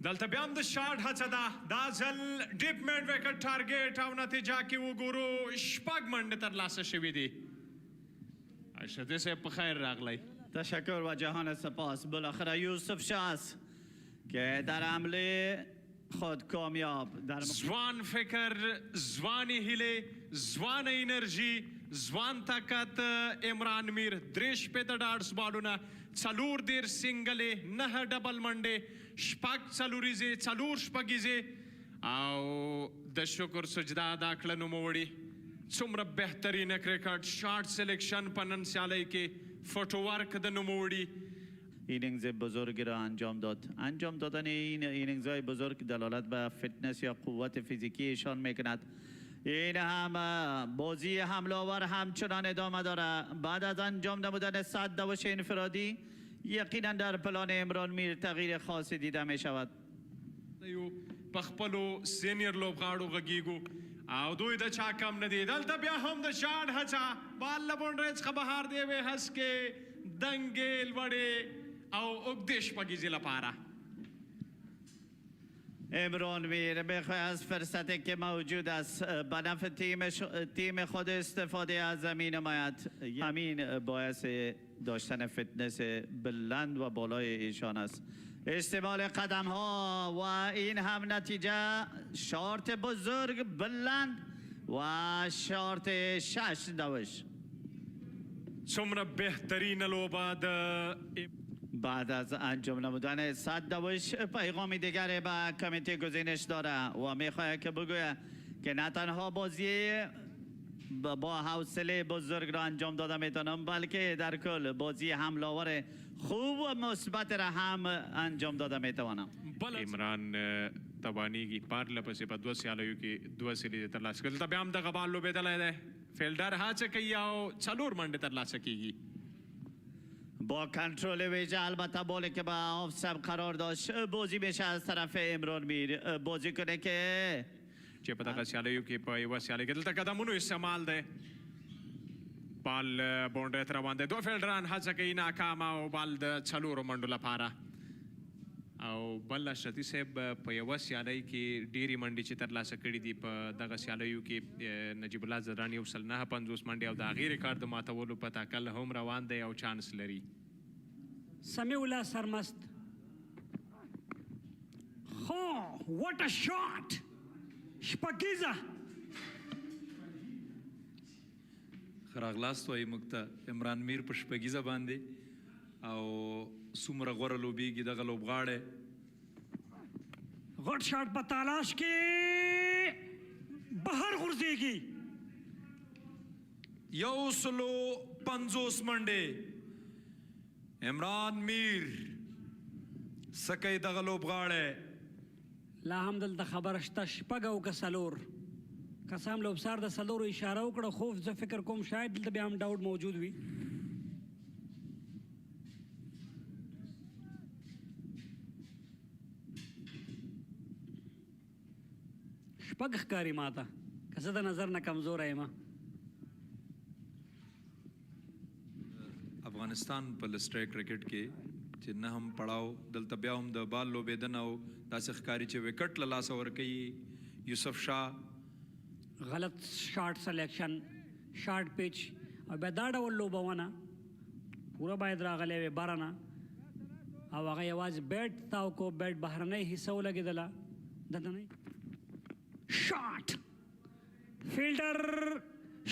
دلته بیا هم د شاټ هڅه ده. دا ځل ډیپ میډ وکټ ټارګیټ او نتیجه کې وګورو 6 منډې ترلاسه شوي دي. اشرتي صاحب په خیر راغلی. تشکر و جهان سپاس. بالاخره یوسف شاس که در حمله خود کامیاب در زوان فکر، زوانی هیله، زوان انرژی، زوان طاقت عمران میر 3 ډاټس بالونه 4 سنگلې 9 ډبل منډې 6 څلوریزې 4 شپږیزې او د شکر سجده ادا کړه نوموړي. څومره بهترینه کرکټ شارټ سلیکشن په نن سیالۍ کې فوټو ورک د نوموړي. اینینگز بزرگ را انجام داد. انجام دادن این اینینگز های بزرگ دلالت به فیتنس یا قوت فیزیکی ایشان میکند. این هم بازی حمله آور همچنان ادامه داره. بعد از انجام نمودن 100 دوش انفرادی یقینا در پلان عمران میر تغییر خاصی دیده می شود. په خپلو سینیر لوبغاړو غږیږو او دوی د چا کم نه دي. دلته بیا هم د شاټ هڅه بال له بونډرۍ څخه بهر دی وې هسکې دنګې لوړې او اوږدې شپږیزې لپاره. عمران میر میخواد از فرصتی که موجود است به نفع تیم خود استفاده از زمین نماید. همین باعث داشتن فتنس بلند و بالای ایشان است. استعمال قدم ها و این هم نتیجه شارت بزرگ بلند و شارت 6 دوش. څومره بهترین لوبه د بعد از انجام نمودن 100 دوش پیغام دیگری به کمیته گزینش داره و میخواهد که بگوید که نه تنها بازی با حوصله بزرگ را انجام داده میتونم بلکه در کل بازی حمله‌آور خوب و مثبت را هم انجام داده میتوانم. عمران توانیږي پارله پسې په 2 سیالیو کې 2 سیلې ترلاسه کړل. دلته بیا هم دغه بال لوبېدلی دی. فیلډر هڅه کوي او 4 منډې ترلاسه کیږي. با کنترل ویژه البته بالی که به آف سب قرار داشت بازی میشه از طرف عمران میر. بازی کنه که چې په دغه سیالیو کې په یوه سیالۍ کې دلته قدمونو استعمال دی. بال بونډرۍ ته روان دی. 2 فیلډران هڅه کوي ناکامه او بال د 4 منډو لپاره. او بل اشرتي صاحب په یوه سیالۍ کې ډېرې منډې چې ترلاسه کړي دي. په دغه سیالیو کې نجیب الله زران 159 منډې او د هغې ریکارډ د ماتولو په تاکل هم روان دی او چانس لري. سمیع الله سرمست. خو what a shot! شپږیزه راغلاست وایي موږ ته عمران میر په شپږیزه باندې او څومره غوره لوبیږي دغه لوبغاړی. غټ شاټ په تالاش کې بهر غورځېږي. 150 منډې عمران میر څه کوي دغه لوبغاړی. لا هم دلته خبره شته 6 او که 4 قسم لوبسار د 4 اشاره وکړه. خو زه فکر کوم شاید دلته بیا هم ډاوټ موجود وي. شپږ ښکاري ماته که زه د نظر نه کمزوره یم. افغانستان په لسټرای کرکټ کې چې نه هم پړاو دلته بیا هم د بال لوبېدنه او داسې ښکاري چې وکټ له لاسه ورکوي یوسف شاه. غلط شارټ سلیکشن شارټ پیچ او بیا دا ډول لوبونه پوره باید راغلی وي بره نه او هغه یوازې بیټ تاو کو بیټ بهرنۍ حصه ولګېدله دلته نه شاټ. فیلډر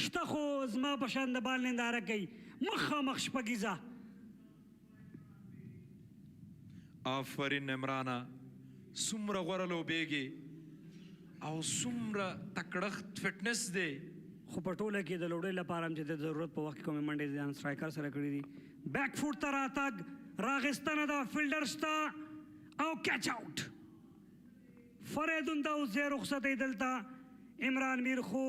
شته خو زما په شان د بال ننداره کوي. مخامخ شپږیزه. آفرین عمرانه څومره غوره لوبېږي او څومره تکړښت فټنس دی. خو په ټوله کې د لوډۍ لپاره هم چې د ضرورت په وخت کې کومې منډې ځان سټرایکر سره کړي دي. بیک فوټ ته راتګ راغستنه ده. فیلډر شته او کیچ آوټ. فریدون دا اوس ځای رخصتۍ دلته. عمران میر خو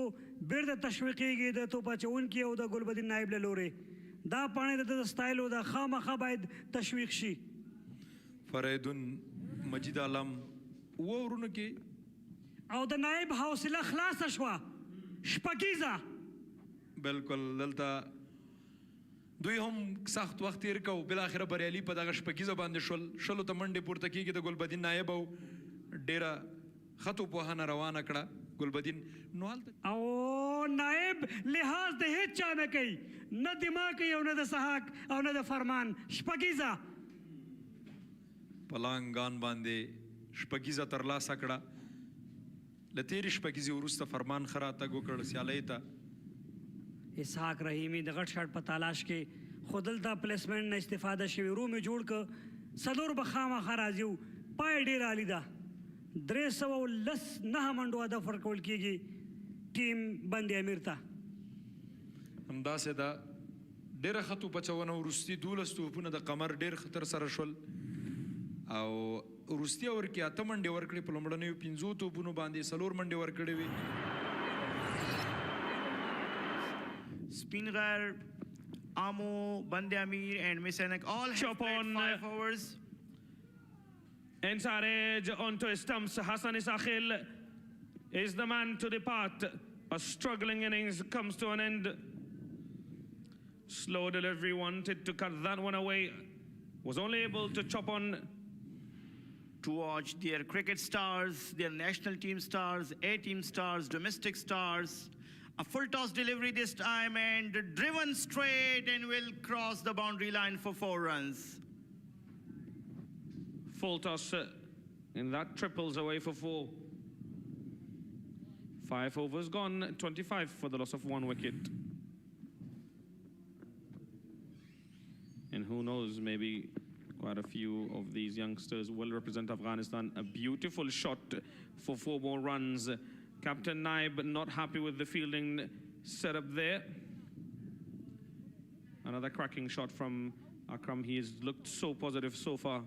بیرته تشویقېږي د توپ اچوونکي او د ګلبدین نایب له لورې. دا پاڼې د سټایلو د خامخا باید تشویق شي. فریدون مجید عالم ورونو کې او د نائب حوصله خلاصه شوه شپږیزه. بالکل دلته دوی هم سخت وخت تیر کو بالاخره بریالي په دغه شپږیزه باندې شلو ته منډې پورته کېږي. د ګلبدین نایب او ډېره خطو پوهنه روانه کړه ګلبدین. نو هلته او نائب لحاظ د هیڅ چا نه کوي، نه دماغ کوي او نه د سحاق او نه د فرمان. شپږیزه په لانګان باندې شپږیزه ترلاسه کړه. له تېرې شپږیزې وروسته فرمان ښه راتګ وکړ سیالۍ ته. اسحاق رحیمي د غټ شاټ په تلاش کې خو دلته پلیسمنټ نه استفاده شوي. روم یې جوړ که څلور به خامخا راځي و. پای ډېر عالي ده. 319 منډو هدف ورکول کېږي ټیم بند امیر ته. همداسې ده ډېره ښه توپچونه وروستي 12 توپونه د قمر ډېر خطر سره شول او وروستي اور کې 8 منډې ورکړې. په لومړنیو 5 توپونو باندې 4 منډې ورکړې وې. SPINGHAR, Amo, Bande Amir and MIS-E-AINAK all have played 5 overs. Inside edge onto his stumps. Hassan Isakhil is the man to depart. A struggling innings comes to an end. Slow delivery, wanted to cut that one away. Was only able to chop on. To watch their cricket stars, their national team stars, A-team stars, domestic stars. A full toss delivery this time and driven straight and will cross the boundary line for 4 runs. Full toss and that triples away for 4. 5 overs gone, 25 for the loss of 1 wicket. And who knows, maybe quite a few of these youngsters will represent Afghanistan. A beautiful shot for 4 more runs. Captain Naib not happy with the fielding set up there. Another cracking shot from Akram. He has looked so positive so far.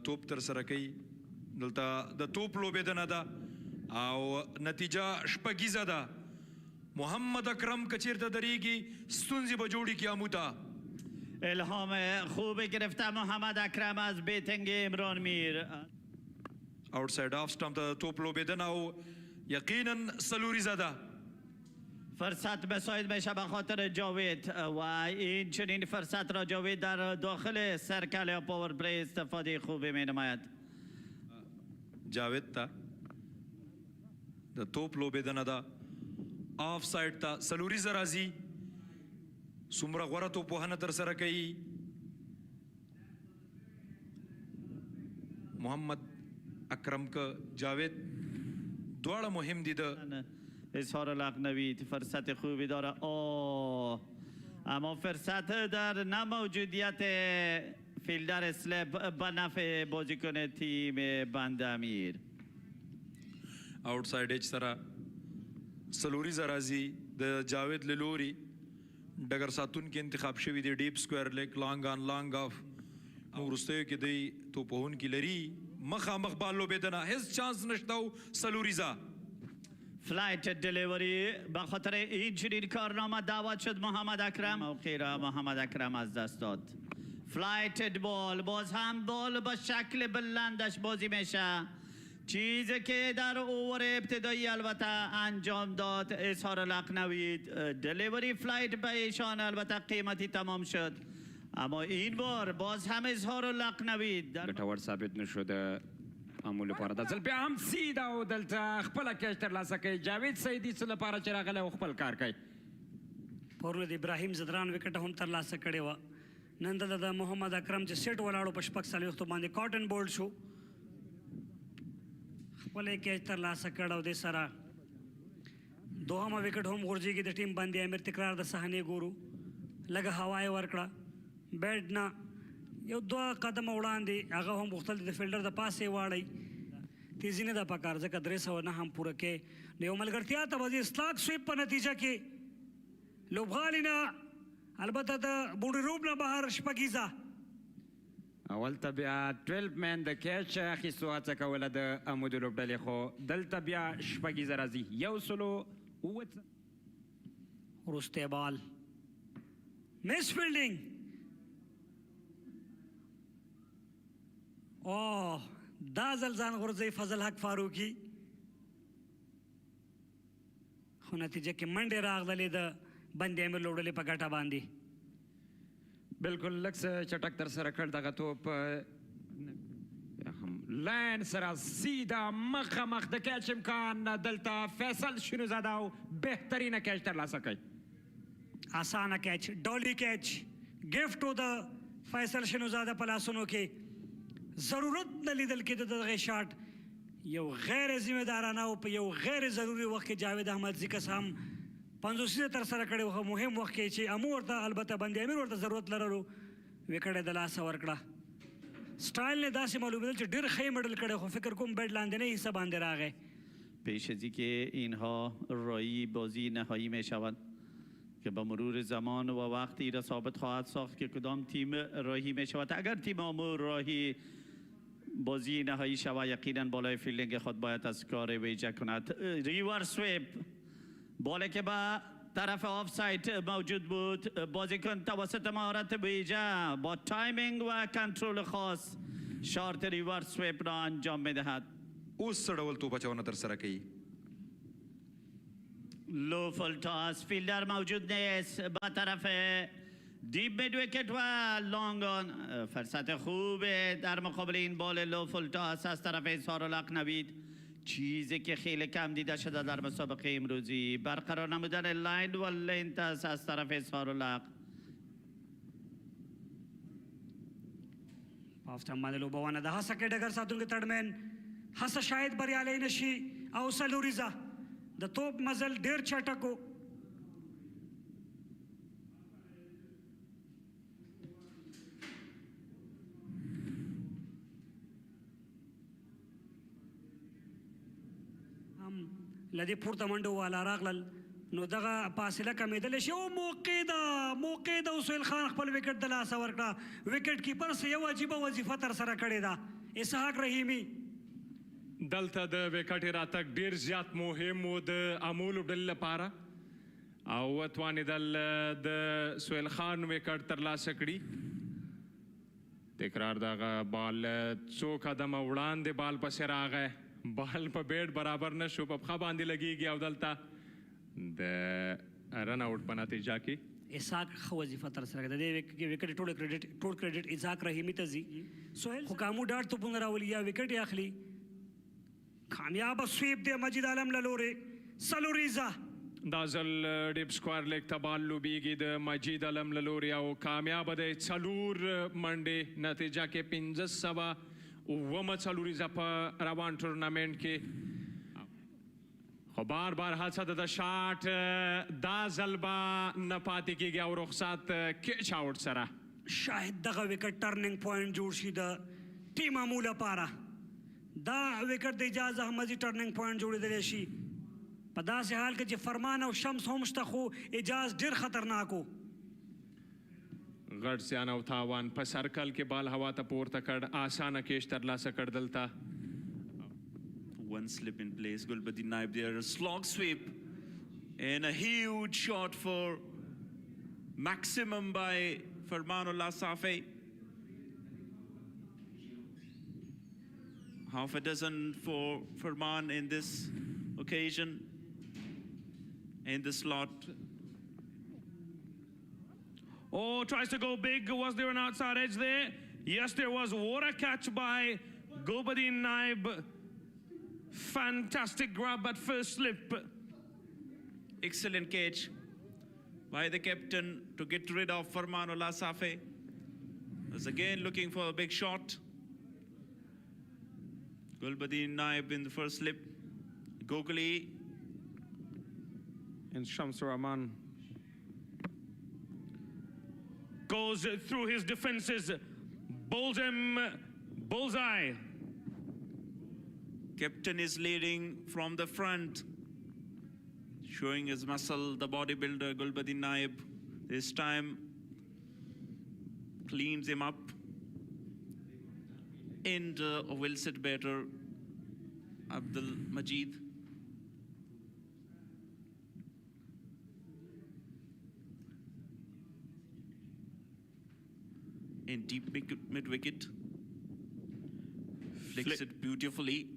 توپ تر سره کوي دلته د توپ لوبېدنه ده او نتیجه شپږیزه ده. محمد اکرم که چیرته درېږي ستونزې به جوړي کړي امو ته. الهام خوب گرفته محمد اکرم از بیتنگ عمران میر. آوټساید آف سټمپ ته توپ لوبېدنه او یقینا سلوریزه ده. فرصت مساعد میشه به خاطر جاوید و این چنین فرصت را جاوید در داخل سرکل یا پاور پلی استفاده خوبی می نماید. جاوید تا د توپ لوبېدنه ده آف ساید ته سلوریزه راځي. څومره غوره توپوهنه تر سره کوي محمد اکرم که جاوید دواړه مهم دي. د اظهار لقنوی فرصت خوبی داره. اما فرصت در نموجودیت فیلدر اسلپ به نفع بازیکن تیم بند امیر. آوټساید ایج سره سلوریزه راځي د جاوید له لوري. ډګر ساتونکي انتخاب شوي دي ډیپ سکویر لیګ لانګ آن لانګ آف. وروستیو کې دی توپوهونکي لري مخامخ بال لوبېدنه هیڅ چانس نشته او سلوریزه. فلایت دلیوری به خاطر این چنین کارنامه دعوت شد محمد اکرم. موقعی را محمد اکرم از دست داد. فلایت بال باز هم بال با شکل بلندش بازی میشه. چیزی که در اوور ابتدایی البته انجام داد اظهار لقنوی. دلیوری فلایت به ایشان البته قیمتی تمام شد. اما این بار باز هم اظهار لقنوی ګټور ثابت نشده امو لپاره. د ځل بیا هم سیده او دلته خپله کیچ ترلاسه کوي. جاوید سیدي څه لپاره چې راغلی او خپل کار کوي. پرون د ابراهیم زدران وکټ هم ترلاسه کړې وه. نن دلته د محمد اکرم چې سیټ ولاړو په 40 باندې کاټن بولډ شو. خپل کیچ ترلاسه کړ او دې سره دوهمه وکټ هم غورځېږي د ټیم بند امیر. تکرار د صحنې ګورو. لږه هوا یې ورکړه بیټ نه یو 2 قدمه وړاندې. هغه هم غوښتل د فیلډر د پاسې واړی. تیزي نه ده پکار ځکه 309 هم پوره کې د یو ملګرتیا ته به د اصلاق سویپ په نتیجه کې لوبغالي نه البته د بوډي روب نه بهر شپږیزه. اول ته بیا 12 مین د کیچ اخیستو هڅه کوله د امو د لوبډلې خو دلته بیا شپږیزه راځي. 100 وروستی بال miss fielding دا ځل ځان غورځوي فضل حق فاروقي خو نتیجه کې منډې راغللې د بند امیر لوړلې په ګټه باندې بالکل لږ څه چټک تر سره کړ دغه توپ لاین سره سیده مخامخ د کیچ امکان دلته فیصل شینوزاده او بهترینه کیچ ترلاسه کوي اسانه کیچ ډولي کیچ ګفټ و د فیصل شینوزاده په لاسونو کې ضرورت نه لیدل کېده دغه شاټ یو غیر ذمهدارانه او په یو غیر ضروري وخت کې جاوید احمدزي قسم 50 تر سره کړی و مهم وخت کې چې امو ورته البته بند امیر ورته ضرورت لرلو وکړه د لاسه ورکړه سټایل نه داسې معلومېدل چې ډېر ښه مډل کړی خو فکر کوم بیټ لاندې نه حصه باندې راغی پیش از اینکه اینها راهی بازی نهایی می شوند که با مرور زمان و وقتی را ثابت خواهد ساخت که کدام تیم راهی می شود اگر تیم امور راهی بازی نهایی شود یقینا بالای فیلدینگ خود باید از کار ویژه کند ریور سویپ بالی که با طرف آف سایت موجود بود بازیکن توسط مهارت ویژه با تایمینگ و کنترل خاص شارت ریور سویپ را انجام میدهد اوس څه ډول توپ اچونه ترسره کوي لو فول تاس فیلدر موجود نیست با طرف دیپ مید ویکت و لانگ آن فرصت خوب در مقابل این بال لو فول تاس از طرف سارالق نوید چیزی که خیلی کم دیده شده در مسابقه امروزی برقرار نمودن لاین و لینتس از طرف سارالق پافتم باندې لوبونه د هڅه کې ډګر ساتونکو تړمن هڅه شاید بریالۍ نشي او سلوریزا د توپ مزل ډیر چټکو لدې پورته منډو والا راغلل نو دغه فاصله کمیدلی شي او موقع ده وسهیل خان خپل وکټ د لاسه ورکړه وکټ کیپر سه یو عجیبه وظیفه ترسره کړې ده اسحاق رحیمي دلته د وکټ راتګ ډیر زیات مهم و د امول ډل لپاره او وتوانېدل د سهیل خان وکټ ترلاسه کړي تکرار دغه بال څو قدمه وړاندې بال پسې راغی بال په بیټ برابر نشو په پښه باندې لګیږي او دلته د رن آؤٹ په نتیجه کې اسحاق ښه وظیفه ترسره کړه د دې وکټ ټول کریډټ اسحاق رحیمي ته ځي سهیل خو کامو ډاټ توپونه راولي یا وکټ یې اخلي کامیاب سویپ دی مجید عالم له لورې سلوریزا دا ځل ډیپ سکوار لیګ ته بال لوبیږي د مجید عالم له لورې او کامیاب دی 4 منډې نتیجه کې 1500 اومه څلوریزه په روان ټورنمنټ کې خو بار هڅه د شاټ دا ځل به نه پاتې کېږي او رخصت کیچ آوټ سره شاید دغه وکټ ټرننګ پوینټ جوړ شي د ټیم امو لپاره دا وکټ د اجاز احمدي ټرننګ پوینټ جوړېدلی شي په داسې حال کې چې فرمان او شمس هم شته خو اجاز ډېر خطرناک و غټ زیان او تاوان په سرکل کې بال هوا ته پورته کړ اسانه کیش ترلاسه کړ دلته one slip in place Gulbadi Naib there a slog sweep and a huge shot for maximum by Farmanullah Safi half a dozen for Farman in this occasion in the slot Oh, tries to go big. Was there an outside edge there? Yes, there was. What a catch by Gulbadi Naib. Fantastic grab at first slip. Excellent catch by the captain to get rid of Farmanullah Safi. Was again looking for a big shot. Gulbadi Naib in the first slip. Gogoli. And Shamsur Rahman goes through his defenses, bowls him bullseye. Captain is leading from the front, showing his muscle, the bodybuilder Gulbadi Naib. This time cleans him up and will sit better Abdul Majid. in deep mid-wicket. Flicks it beautifully.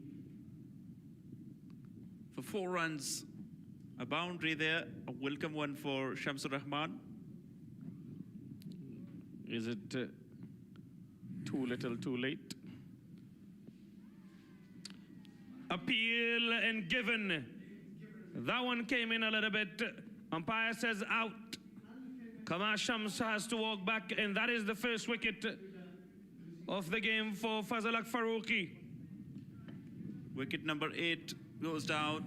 For 4 runs, a boundary there, a welcome one for Shamsur Rahman. Is it too little, too late? Appeal and given. That one came in a little bit. Umpire says out. Kamar Shams has to walk back, and that is the first wicket of the game for Fazal Haq Farooqi. Wicket number 8 goes down.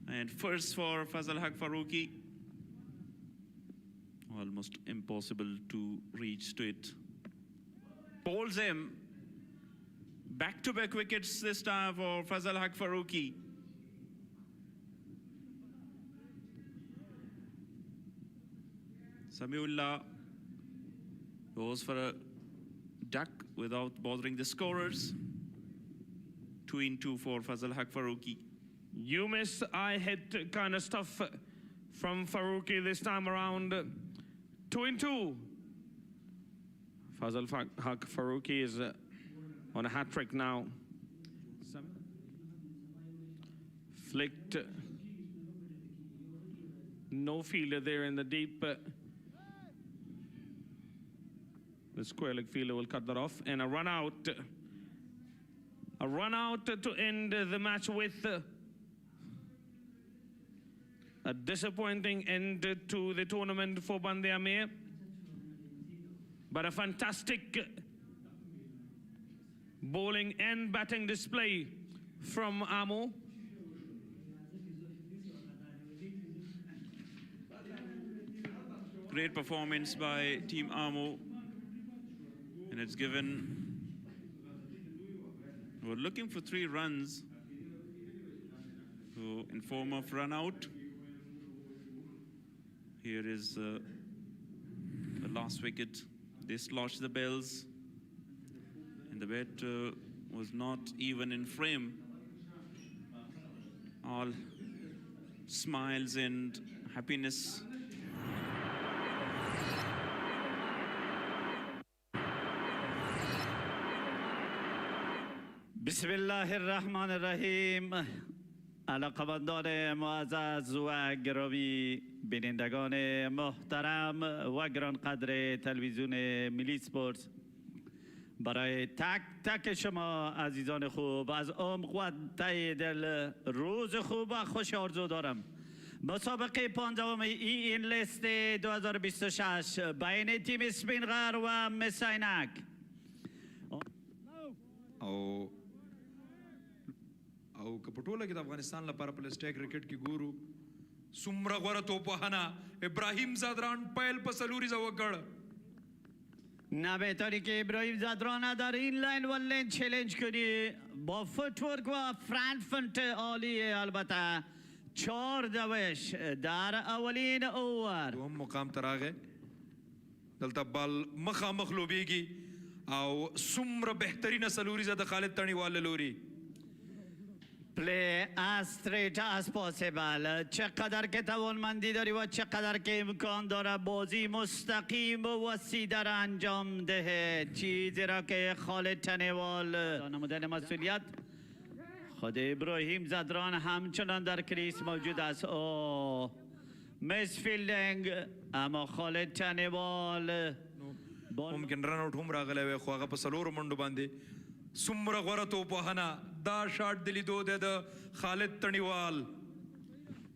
And first for Fazal Haq Farooqi. Almost impossible to reach to it. Bowls him. Back-to-back wickets this time for Fazal Haq Farooqi. Samiullah goes for a duck without bothering the scorers. 2-in-2 for Fazal Haq Farooqi. You miss, I hit kind of stuff from Farooqi this time around. 2-in-2. Fazal Haq Farooqi is on a hat trick now. Flicked. No fielder there in the deep. The square leg fielder will cut that off. And a run out. A run out to end the match with a disappointing end to the tournament for Bande Amir. But a fantastic bowling and batting display from Amo. Great performance by Team Amo. And it's given. We're looking for 3 runs. So in form of run out. Here is the last wicket. They sloshed the bells. And the bat was not even in frame. All smiles and happiness. بسم الله الرحمن الرحیم. علاقه‌مندان معزز و گرامی، بینندگان محترم و گرانقدر تلویزیون ملی سپورت، برای تک تک شما عزیزان خوب از عمق و ته دل روز خوب و خوش آرزو دارم. مسابقه 15 این لیست 2026 بین تیم اسپینغر و MIS-E-AINAK. او که په ټوله کې د افغانستان لپاره په لیسټ کرکټ کې ګورو څومره غوره توپوهنه ابراهیم زادران پیل په څلوریزه وکړ. نه بهتری که ابراهیم زادران در این لاین و لین چلنج کنی با فوتورک و فرانت فنت عالی. البته 4 دوش در اولین اوور. دوم مقام ته راغی، دلته بال مخامخ لوبیږي او څومره بهترینه څلوریزه د خالد تڼیوال لوري. Play as straight as possible. چقدر که توانمندی داری و چقدر که امکان داره بازی مستقیم و وسیع در انجام ده. چیزی را که خالد تنیوال نمودن مسئولیت خود ابراهیم زادران همچنان در کریس موجود است. میس فیلدینگ، اما خالد تنیوال ممکن رن آوټ هم راغلی وی خو هغه په څلورو منډو باندې څومره غوره توپوهنه دا شاټ د لیدو دی د خالد تڼیوال.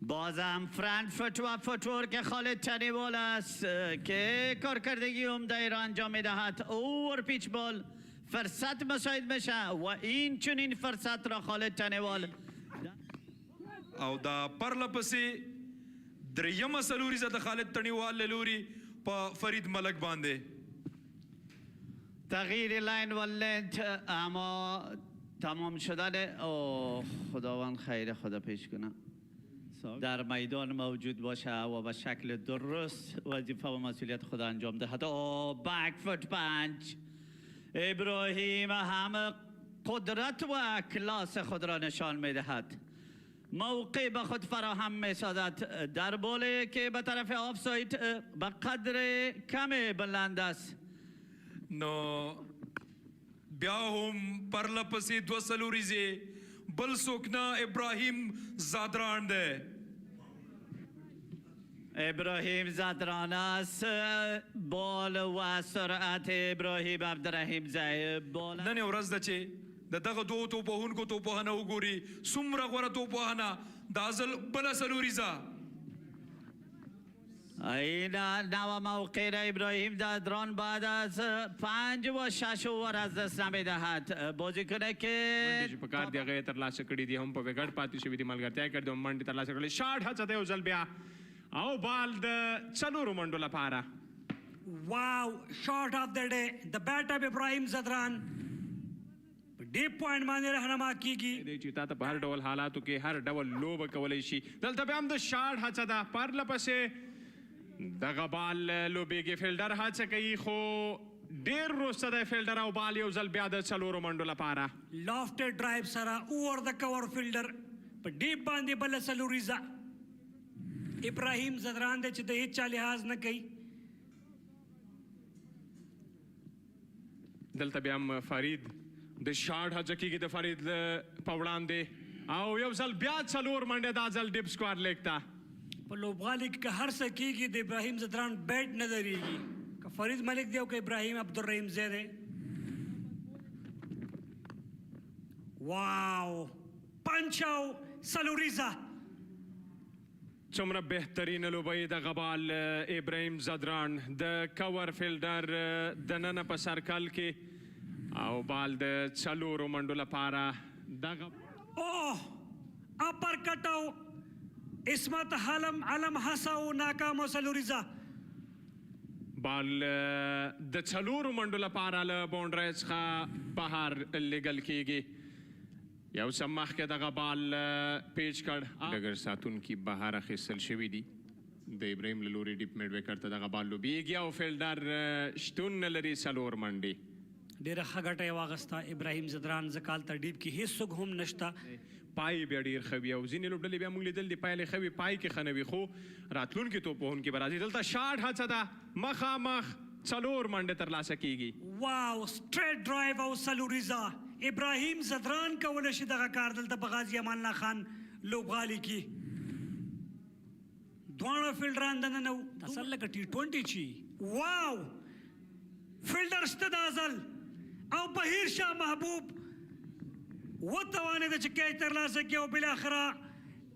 بازم فرانت فوت و فوتورک خالد تنیوال است که کارکردگی عمده را انجام میدهد. اوور پیچ بال فرصت مساعد میشه و این چنین فرصت را خالد تنیوال او دا پرله پسې دریمه څلوریزه د خالد تڼیوال له لوري په فرید ملک باندې. تغییر لاین و لنت اما تمام شدن. خداوند خیر خدا پیش کنه در میدان موجود باشه و به شکل درست وظیفه و مسئولیت خود انجام دهد. بک فوت پنچ. ابراهیم هم قدرت و کلاس خود را نشان میدهد. موقع به خود فراهم میسازد در باله که به طرف آفساید به قدر کم بلند است. نو بیا هم پرله پسې 2 څلوریزې بل څوک نه ابراهیم زادران دی. ابراهیم زادران است. بال و سرعت ابراهیم عبدالرحیم زای بال نن ورځ ده چې د دغه دوو توپوهونکو توپوهنه وګوري څومره غوره توپوهنه دا ځل بله څلوریزه. این نو موقع ابراهیم زادران بعد از 5 و 6 اوور از دست نمیدهد. بازیکن که منډې چې په کار دی هغه یې ترلاسه کړي دي، هم په وکټ پاتې شوي دي، ملګرتیا یې کړې ده، منډې ترلاسه کړلې. شاټ هڅه دی یو ځل بیا او بال د 4 منډو لپاره. واو شاٹ آف د ډے د بیٹ اف ابراهیم زدران ډیپ پوینټ باندې رهنما کیږي. چې تا ته په هر ډول حالاتو کې هر ډول لوبه کولی شي. دلته بیا هم د شاټ هڅه ده، پرله پسې دغه بال لوبېږي. فیلډر هڅه کوي خو ډېر وروسته دی فیلډر او بال یو ځل بیا د 4 منډو لپاره. لافټډ ډرایو سره اوور د کور فیلډر په ډیپ باندې بله څلوریزه. ابراهیم زدران دی چې د هیڅ چا لحاظ نه کوي. دلته بیا هم فرید د شاټ هڅه کېږي د فرید په وړاندې او یو ځل بیا 4 منډې دا ځل ډیپ سکوار لیګ ته. په لوبغالي کې که هر څه کېږي د ابراهیم زدران بیټ نه درېږي، که فرید ملک دی او که ابراهیم عبدالرحیم زی دی. واو پنچ او څلوریزه. څومره بهترینه لوبه یې دغه بال ابراهیم زدران د کور فیلډر دننه په سرکل کې او بال د 4 منډو لپاره. دغه اوه اپر کټ او اسمت علم حسا او ناکام او څلوریزه. بال د 4 منډو لپاره له باونډرۍ څخه بهر لیږل کېږي. یو څه مخکې دغه بال پیچ کړ، ډګر ساتونکي بهر اخیستل شوي دي. د ابراهیم له لورې ډیپ میډ وکټ ته دغه بال لوبیږي او فیلډر شتون نه لري 4 منډې. ډېره ښه ګټه یې واخیسته ابراهیم زدران. ځکال ته ډیپ کې هیڅوک هم نشته. پای بیا ډېر ښه وي او ځینې لوبډلې بیا موږ لیدل دي پایلې ښه وي، پای کې ښه نه وي، خو راتلونکي توپوهونکي به راځي. دلته شاټ هڅه ده، مخامخ 4 منډې ترلاسه کېږي. واو سټریټ ډرایو او څلوریزه. ابراهیم زدران کولی شي دغه کار دلته په غازي امان الله خان لوبغالي کې. دواړه فیلډران دننه وو، اصل لکه T20 چی. واو فیلډر شته دا ځل او بهیر شاه محبوب وتوانېده چې کیچ ترلاسه کړي او بالاخره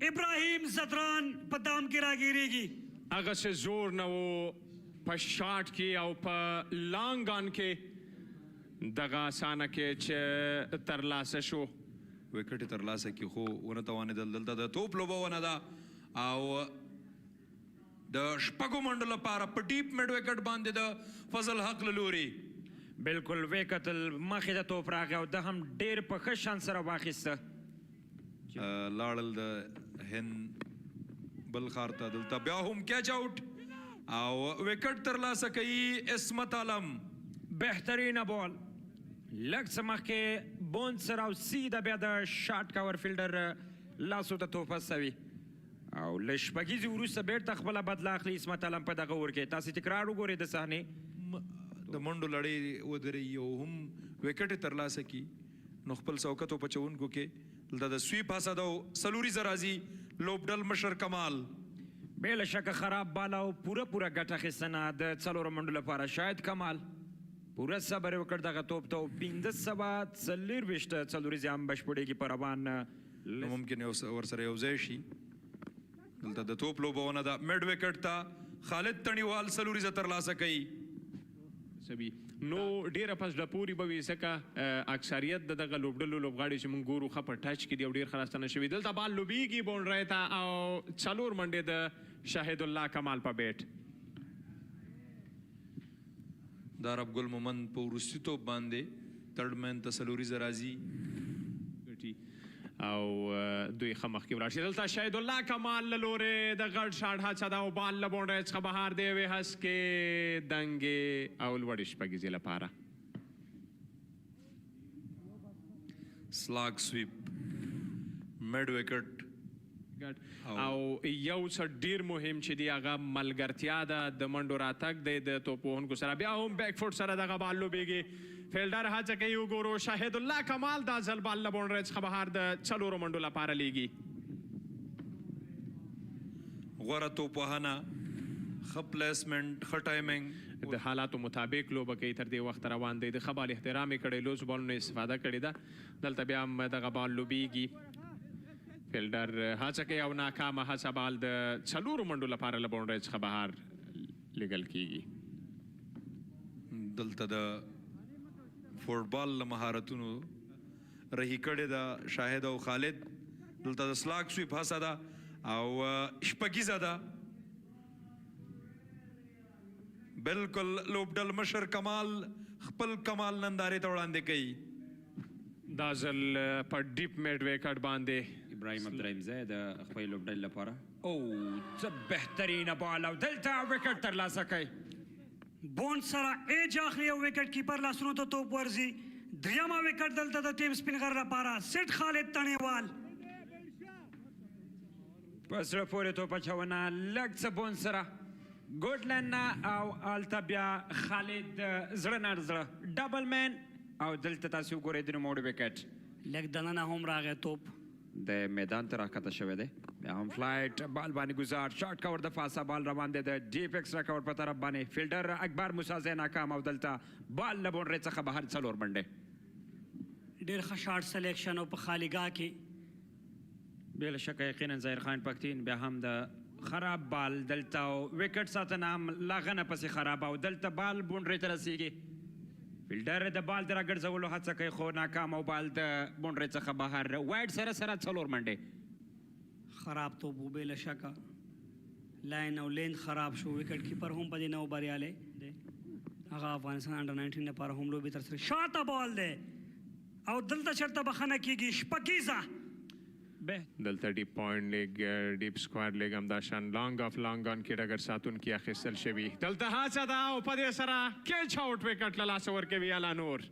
ابراهیم زدران په دام کې راګیرېږي. هغسې زور نه و په شاټ کې او په لانګ آن کې دغه اسانه کې چې ترلاسه شو. وکټ یې ترلاسه کړي خو ونه توانېدل. دلته د توپ لوبه ونه ده او د 6 منډو لپاره په ډیپ میډ وکټ باندې د فضل حق له لوري. بالکل وی کتل مخې ته توپ راغی او ده هم ډېر په ښه شان سره واخیسته. لاړل د هند بل ښار ته. دلته بیا هم کیچ آوټ او وکټ ترلاسه کوي اسمت عالم. بهترینه بال لږ څه مخکې بونډ سره او سیده بیا د شاټ کور فیلډر لاسو ته توپ هڅوي او له شپږیزې وروسته بېرته خپله بدله اخلي اسمت علم په دغه اور کې. تاسې تکرار وګورئ د صحنې. د منډو لړۍ ودرېږي او هم وکټ یې ترلاسه کړي نو خپل څوکتو په چوونکو کې دلته د سویپ هڅه ده او څلوریزه راځي لوبډل مشر کمال. بې له شکه خراب بال او پوره ګټه اخیستنه د 4 منډو لپاره. شاید کمال پوره صبر یې وکړ دغه توپ ته او 1524 څلوریزې هم بشپړېږي په روان. نو ممکن ورسره یو ځای شي. دلته د توپ لوبه ونه ده. میډ وکټ ته خالد تڼیوال څلوریزه ترلاسه کوي. نو ډیره پس ډپوري به وي ځکه اکثریت د دغه لوبډلو لوبغاړي چې موږ ګورو ښه په ټچ کې دي او ډېر ښه راستنه شوي. دلته بال لوبیږي باونډرۍ ته او 4 منډې د شاهد الله کمال په بیټ. د عرب ګل مومند په وروستي توپ باندې ترډ مین ته څلوریزه راځي او دوی ښه مخکې ولاړ شي. دلته شاهد الله کمال له لورې د غټ شاټ هڅه ده او بال له باونډرۍ څخه بهر دی یوې هسکې دنګې او لوړې شپږیزې لپاره. سلاګ سویپ میډ وکټ او یو څه ډیر مهم چې دی هغه ملګرتیا ده د منډو راتګ دی د توپوهونکو سره بیا هم بیک فوټ سره دغه بال لوبیږي فیلډر هڅه کوي وګورو شاهد الله کمال دا ځل بال له باونډرۍ څخه بهر د څلورو منډو لپاره لیږي غوره توپوهنه ښه پلیسمنټ ښه ټایمنګ د حالاتو مطابق لوبه کوي تر دې وخت روان دی د ښه بال احترام یې کړی لوز بالونو استفاده کړې ده دلته بیا هم دغه بال لوبیږي فیلډر هڅه کوي او ناکامه هڅه بال د څلورو منډو لپاره له باونډرۍ څخه بهر لیږل کیږي دلته د فوټبال له مهارتونو رهي کړې ده شاهد او خالد دلته د سلاګ سویپ هڅه ده او شپږیزه ده بالکل لوبډل مشر کمال خپل کمال نندارې ته وړاندې کوي دا ځل په ډیپ میډ ویکټ باندې ابراهیم عبدالرحیم زی د خپل لوبډلې لپاره او څه بهترینه بال او دلته وکټ ترلاسه کوي بونډ سره ایج اخلي او وکټ کیپر لاسونو ته توپ ورځي درېیمه وکټ دلته د ټیم سپینغر لپاره سیټ خالد تڼیوال په زړه پورې توپ اچونه لږ څه بونډ سره ګوډلند نه او هلته بیا خالد زړه نه زړه ډبل مین او دلته تاسو وګورئ د نوموړي وکټ لږ دننه هم راغی توپ د میدان ته راښکته شوی دی بیا هم فلایټ بال باندې ګزار شارټ کور د فاسه بال روان دی د ډیپ ایکسټرا کور په طرف باندې فیلډر اکبر موسی ناکام او دلته بال له باونډرۍ څخه بهر څلور منډې ډېر ښه شارټ سلیکشن او په خالیګاه کې بلا شکه یقینا ظاهر خان پښتین بیا هم د خراب بال دلته وکټ ساتنه هم لاغنه پسې خراب او دلته بال باونډرۍ ته رسیږي فیلډر د بال د راګرځولو هڅه کوي خو ناکام او بال د باونډرۍ څخه بهر وایډ سره څلور منډې خراب توپ و بې له شکه لاین او لین خراب شو وکټ کیپر هم په دې نه و بریالی دی هغه افغانستان انډر 19 لپاره هم لوبې ترسره شاته بال دی او دلته چېرته بخښنه کېږي شپږیزه دلته ډیپ پوینټ لیګ ډیپ سکوار لیګ همداشان لانګ اف لانګ آن کې ډګر ساتونکي اخیستل شوي دلته هڅه ده او په دې سره کیچ آوټ وکټ له لاسه ورکوي الا نور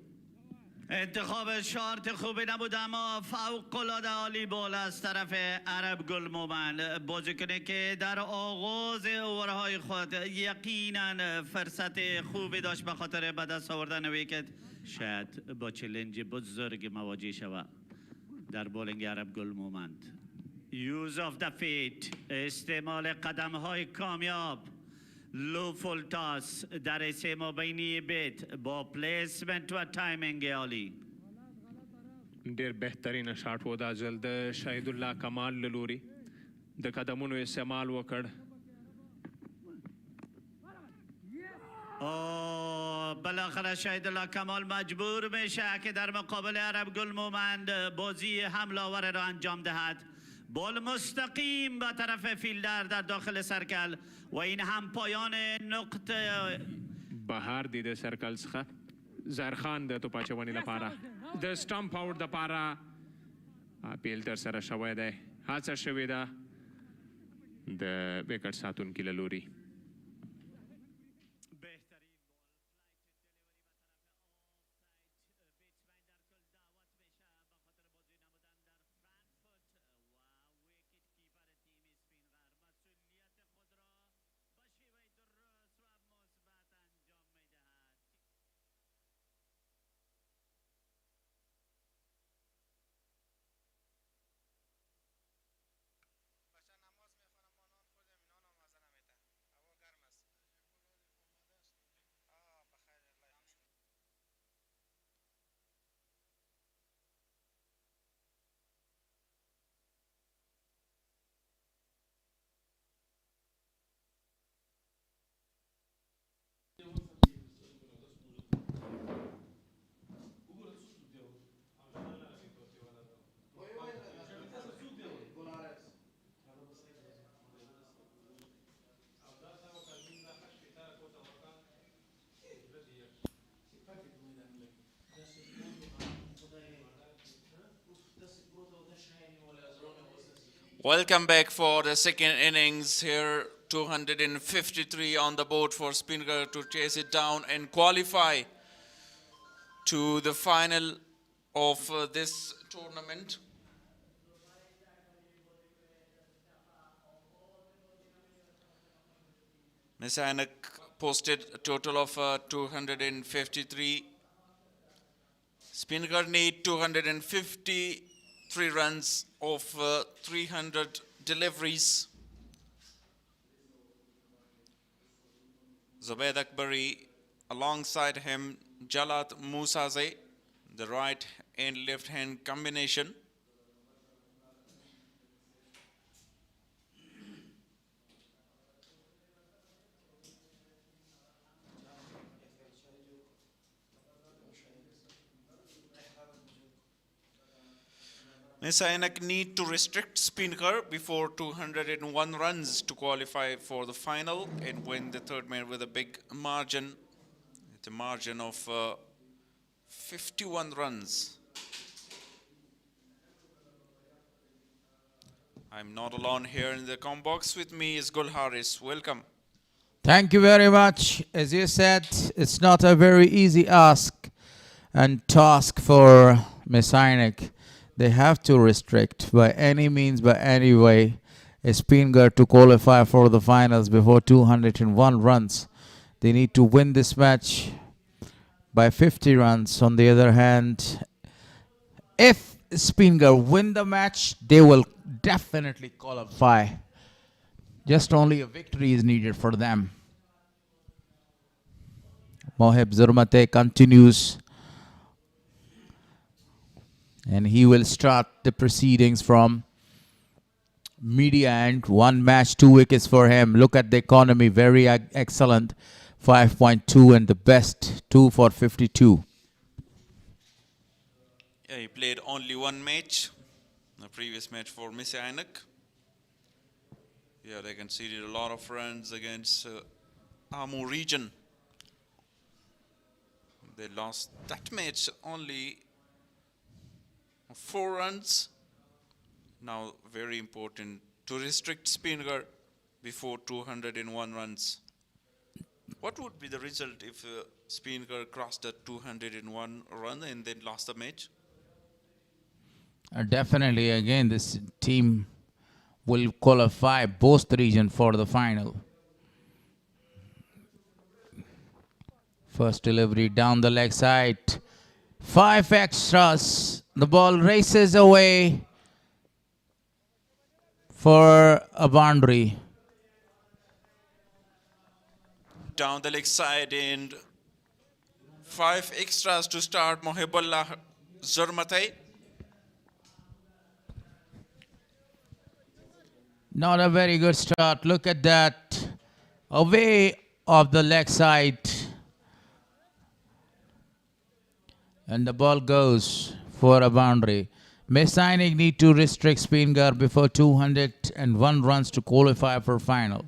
انتخاب شارت خوبی نبود اما فوق‌العاده عالی بال از طرف عرب گل مومند بازیکنی که در آغاز اوورهای خود یقینا فرصت خوبی داشت به خاطر به دست آوردن ویکت شاید با چلنج بزرگ مواجه شود در بولینگ عرب گل مومند یوز آف د فیت استعمال قدم های کامیاب لو فول تاس در سه مابینی بیت با پلیسمنت و تایمینگ عالی ډیر بهترینه شاټ و دا ځل د شهید الله کمال له لوري د قدمونو استعمال وکړ بالاخره شهید الله کمال مجبور میشه که در مقابل عرب گل مومند بازی حمله آور را انجام دهد بال مستقیم به طرف فیلدر در داخل سرکل و این هم پایان نقطه بهر دی د سرکل څخه زرخان د توپ اچونې لپاره د سټمپ آوټ دپاره اپیل ترسره شوی دی هڅه شوې ده د وکټ ساتونکي له لوري Welcome back for the second innings here. 253 on the board for SPINGHAR to chase it down and qualify to the final of this tournament. MIS-E-AINAK posted a total of 253. SPINGHAR need 253 runs of 300 deliveries. Zubaid Akbari, alongside him, Jalat Musaze, the right and left hand combination. MIS-E-AINAK need to restrict SPINGHAR before 201 runs to qualify for the final and win the third match with a big margin. It's a margin of 51 runs. I'm not alone here in the com box. With me is Gul Haris. Welcome. Thank you very much. As you said, it's not a very easy ask and task for MIS-E-AINAK. They have to restrict by any means, by any way, a SPINGHAR to qualify for the finals before 201 runs. They need to win this match by 50 runs. On the other hand, if SPINGHAR win the match, they will definitely qualify. Just only a victory is needed for them. Mohib Zurmate continues, and he will start the proceedings from media end. 1 match, 2 wickets for him. Look at the economy, very excellent. 5.2 and the best 2 for 52. Yeah, he played only 1 match, the previous match for MIS-E-AINAK. Yeah, they conceded a lot of runs against Amur region. They lost that match only 4 runs. Now very important to restrict SPINGHAR before 201 runs. What would be the result if SPINGHAR crossed the 201 run and then lost the match? Definitely, again, this team will qualify both region for the final. First delivery down the leg side. 5 extras. The ball races away for a boundary. Down the leg side and 5 extras to start Mohibullah Zurmate. Not a very good start. Look at that. Away of the leg side. And the ball goes for a boundary. MIS-E-AINAK need to restrict SPINGHAR before 201 runs to qualify for final.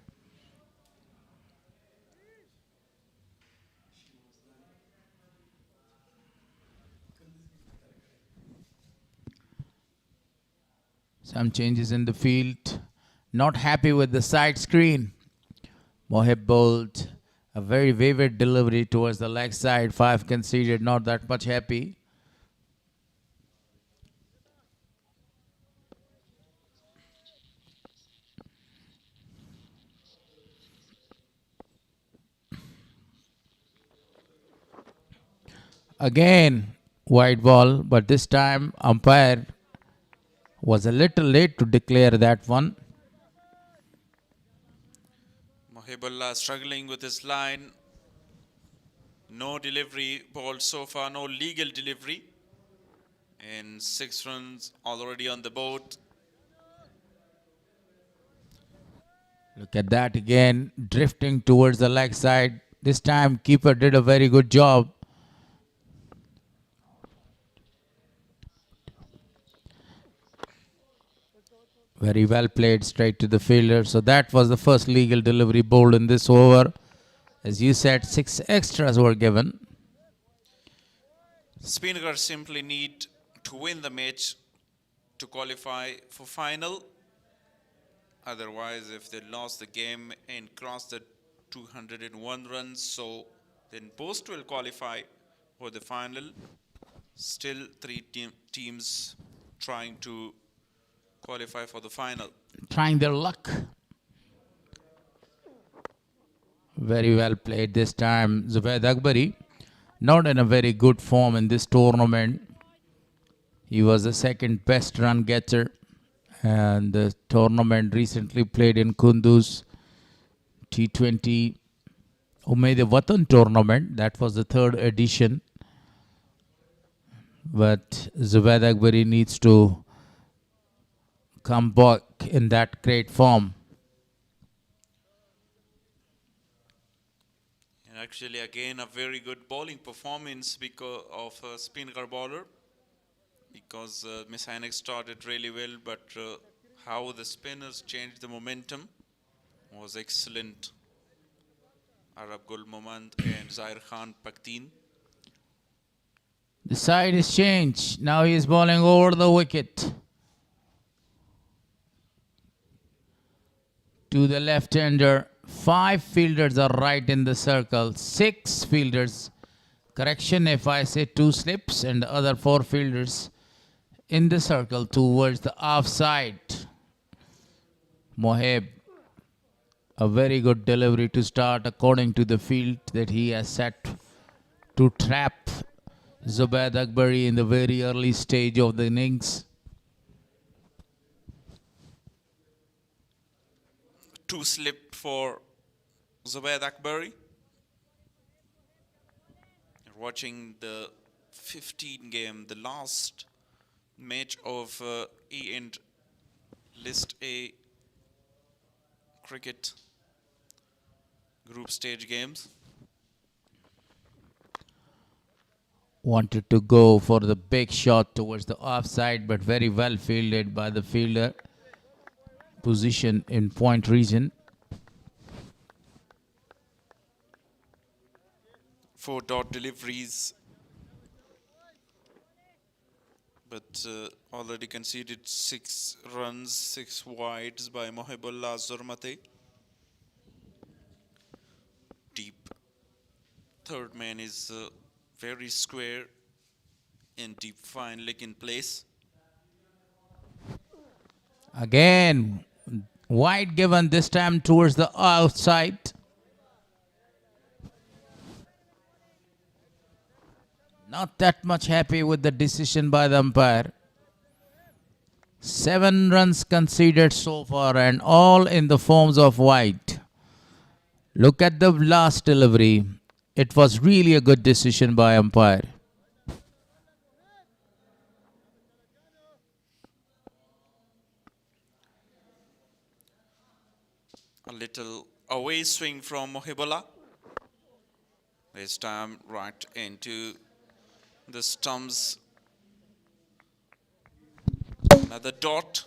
Some changes in the field. Not happy with the side screen. Mohib bowled a very wayward delivery towards the leg side. 5 conceded, not that much happy. Again, wide ball, but this time umpire was a little late to declare that one. Mohibullah struggling with his line. No delivery ball so far, no legal delivery. And 6 runs already on the board. Look at that again, drifting towards the leg side. This time keeper did a very good job. Very well played straight to the fielder. So that was the first legal delivery bowled in this over. As you said, 6 extras were given. SPINGHAR simply need to win the match to qualify for final. Otherwise, if they lost the game and crossed the 201 runs, so then both will qualify for the final. Still 3 teams trying to qualify for the final. Trying their luck. Very well played this time. Zubaid Akbari, not in a very good form in this tournament. He was the second best run getter. And the tournament recently played in Kunduz T20 Umaid Watan tournament. That was the third edition. But Zubaid Akbari needs to come back in that great form. And actually, again, a very good bowling performance because of a spinner bowler. Because MIS-E-AINAK started really well, but how the spinners changed the momentum was excellent. Arab Gul Moment and Zair Khan Paktin. The side is changed. Now he is bowling over the wicket. To the left-hander. 5 fielders are right in the circle. 6 fielders. Correction if I say 2 slips, and the other 4 fielders in the circle towards the offside. Moheb, a very good delivery to start according to the field that he has set to trap Zubaid Akbari in the very early stage of the innings. 2 slip for Zubaid Akbari. Watching the 15 game, the last match of E and List A cricket group stage games. Wanted to go for the big shot towards the offside, but very well fielded by the fielder. Position in point region. 4 dot deliveries, but already conceded 6 runs, 6 wides by Mohibullah Zurmate. Deep. Third man is very square and deep fine leg in place. Again, wide given this time towards the outside. Not that much happy with the decision by the umpire. 7 runs conceded so far and all in the forms of wide. Look at the last delivery. It was really a good decision by umpire. A little away swing from Mohibullah. This time right into the stumps. Another dot.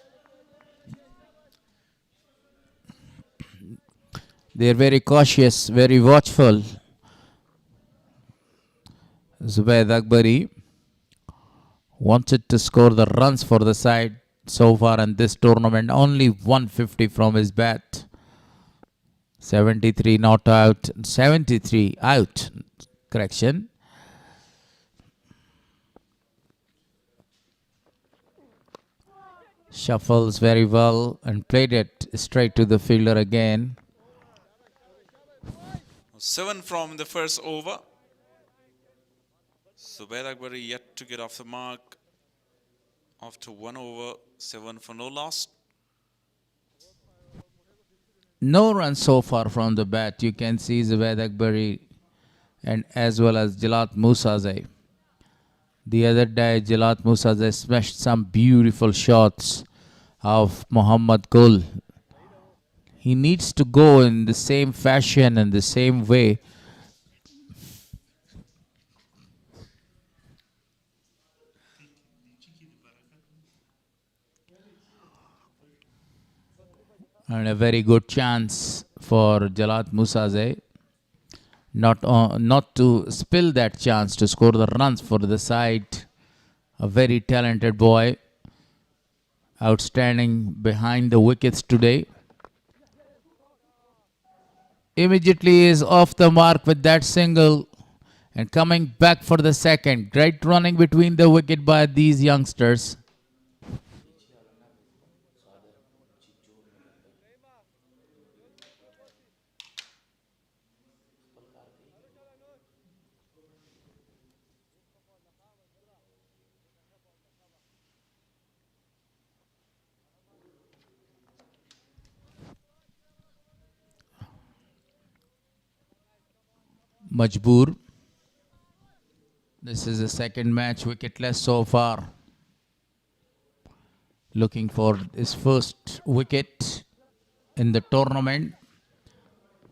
They are very cautious, very watchful. Zubaid Akbari wanted to score the runs for the side so far in this tournament. Only 150 from his bat. 73 not out. 73 out. Correction. Shuffles very well and played it straight to the fielder again. 7 from the first over. Zubaid Akbari yet to get off the mark after 1 over, 7 for no loss. No runs so far from the bat. You can see Zubaid Akbari and as well as Jalat Musazai. The other day, Jalat Musazai smashed some beautiful shots of Muhammad Gul. He needs to go in the same fashion and the same way. And a very good chance for Jalat Musazai not to spill that chance to score the runs for the side. A very talented boy, outstanding behind the wickets today. Immediately is off the mark with that single and coming back for the second. Great running between the wicket by these youngsters. Majboor. This is the second match wicketless so far. Looking for his first wicket in the tournament.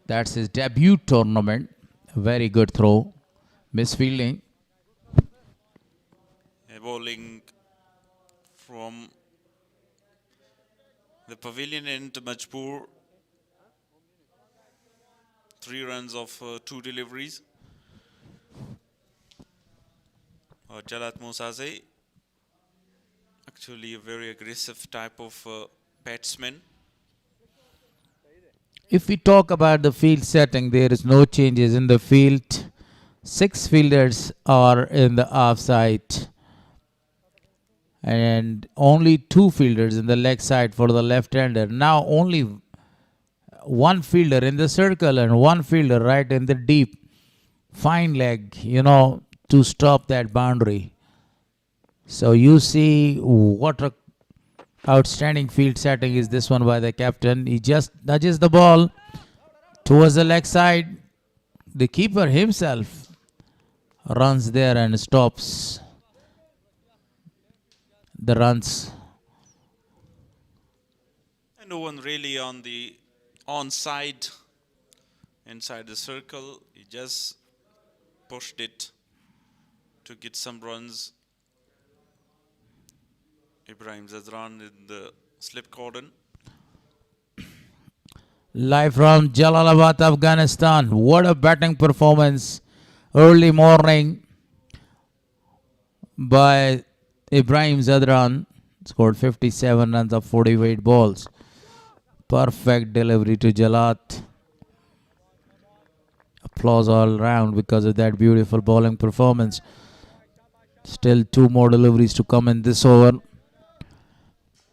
That's his debut tournament. A very good throw. Misfielding. A bowling from the pavilion end to Majboor. 3 runs of 2 deliveries. Jalat Musaze, actually a very aggressive type of batsman. If we talk about the field setting, there is no changes in the field. 6 fielders are in the offside and only 2 fielders in the leg side for the left-hander. Now only 1 fielder in the circle and 1 fielder right in the deep fine leg, to stop that boundary. So you see what a outstanding field setting is this one by the captain. He just nudges the ball towards the leg side. The keeper himself runs there and stops the runs. And no one really on the onside, inside the circle. He just pushed it to get some runs. Ibrahim Zadran in the slip cordon. Live from Jalalabad, Afghanistan. What a batting performance early morning by Ibrahim Zadran. Scored 57 runs of 48 balls. Perfect delivery to Jalat. Applause all round because of that beautiful bowling performance. Still 2 more deliveries to come in this over.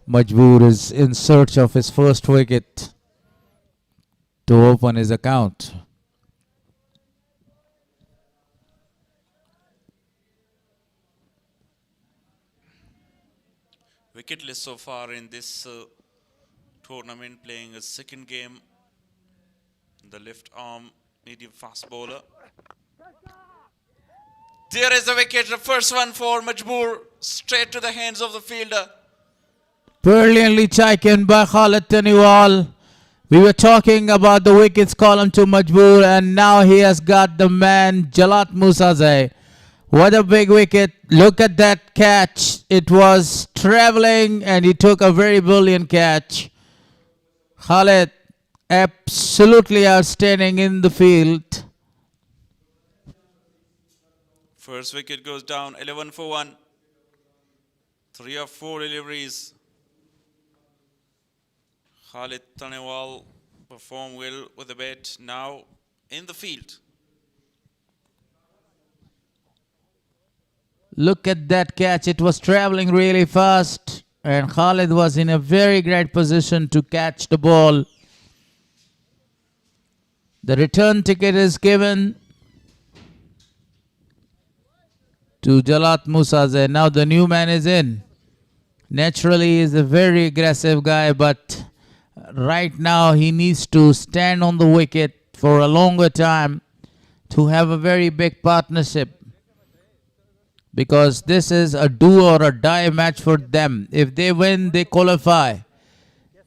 Majboor is in search of his first wicket to open his account. Wicketless so far in this tournament, playing a second game. The left arm medium fast bowler. There is the wicket, the first one for Majboor, straight to the hands of the fielder. Brilliantly taken by Khalid Taniwal. We were talking about the wickets column to Majboor, and now he has got the man Jalat Musaze. What a big wicket. Look at that catch. It was traveling and he took a very brilliant catch. Khalid, absolutely outstanding in the field. First wicket goes down, 11 for 1. 3 of 4 deliveries. Khalid Tanewal performed well with the bat, now in the field. Look at that catch. It was traveling really fast and Khalid was in a very great position to catch the ball. The return ticket is given to Jalat Musaze. Now the new man is in. Naturally, he is a very aggressive guy, but right now he needs to stand on the wicket for a longer time to have a very big partnership, because this is a do or a die match for them. If they win, they qualify.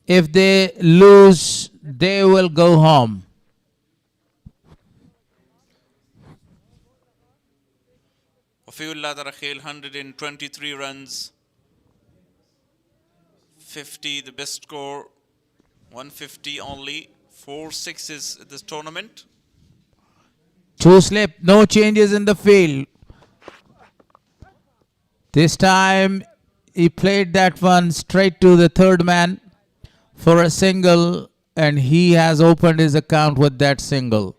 If they lose, they will go home. Wafiullah Darakhel, 123 runs. 50, the best score. 150 only. 4 sixes in this tournament. 2 slip, no changes in the field. This time he played that one straight to the third man for a single, and he has opened his account with that single.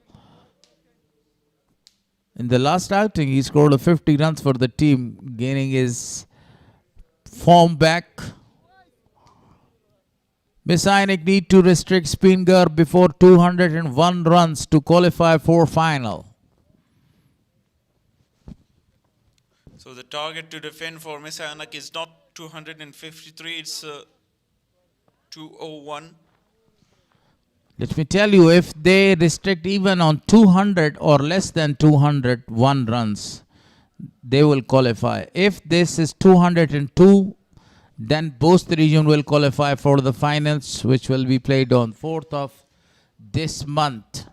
In the last outing, he scored a 50 runs for the team, gaining his form back. MIS-E-AINAK need to restrict SPINGHAR before 201 runs to qualify for final. So the target to defend for MIS-E-AINAK is not 253, it's 201. Let me tell you, if they restrict even on 200 or less than 201 runs, they will qualify. If this is 202, then both the region will qualify for the finals, which will be played on 4th of this month,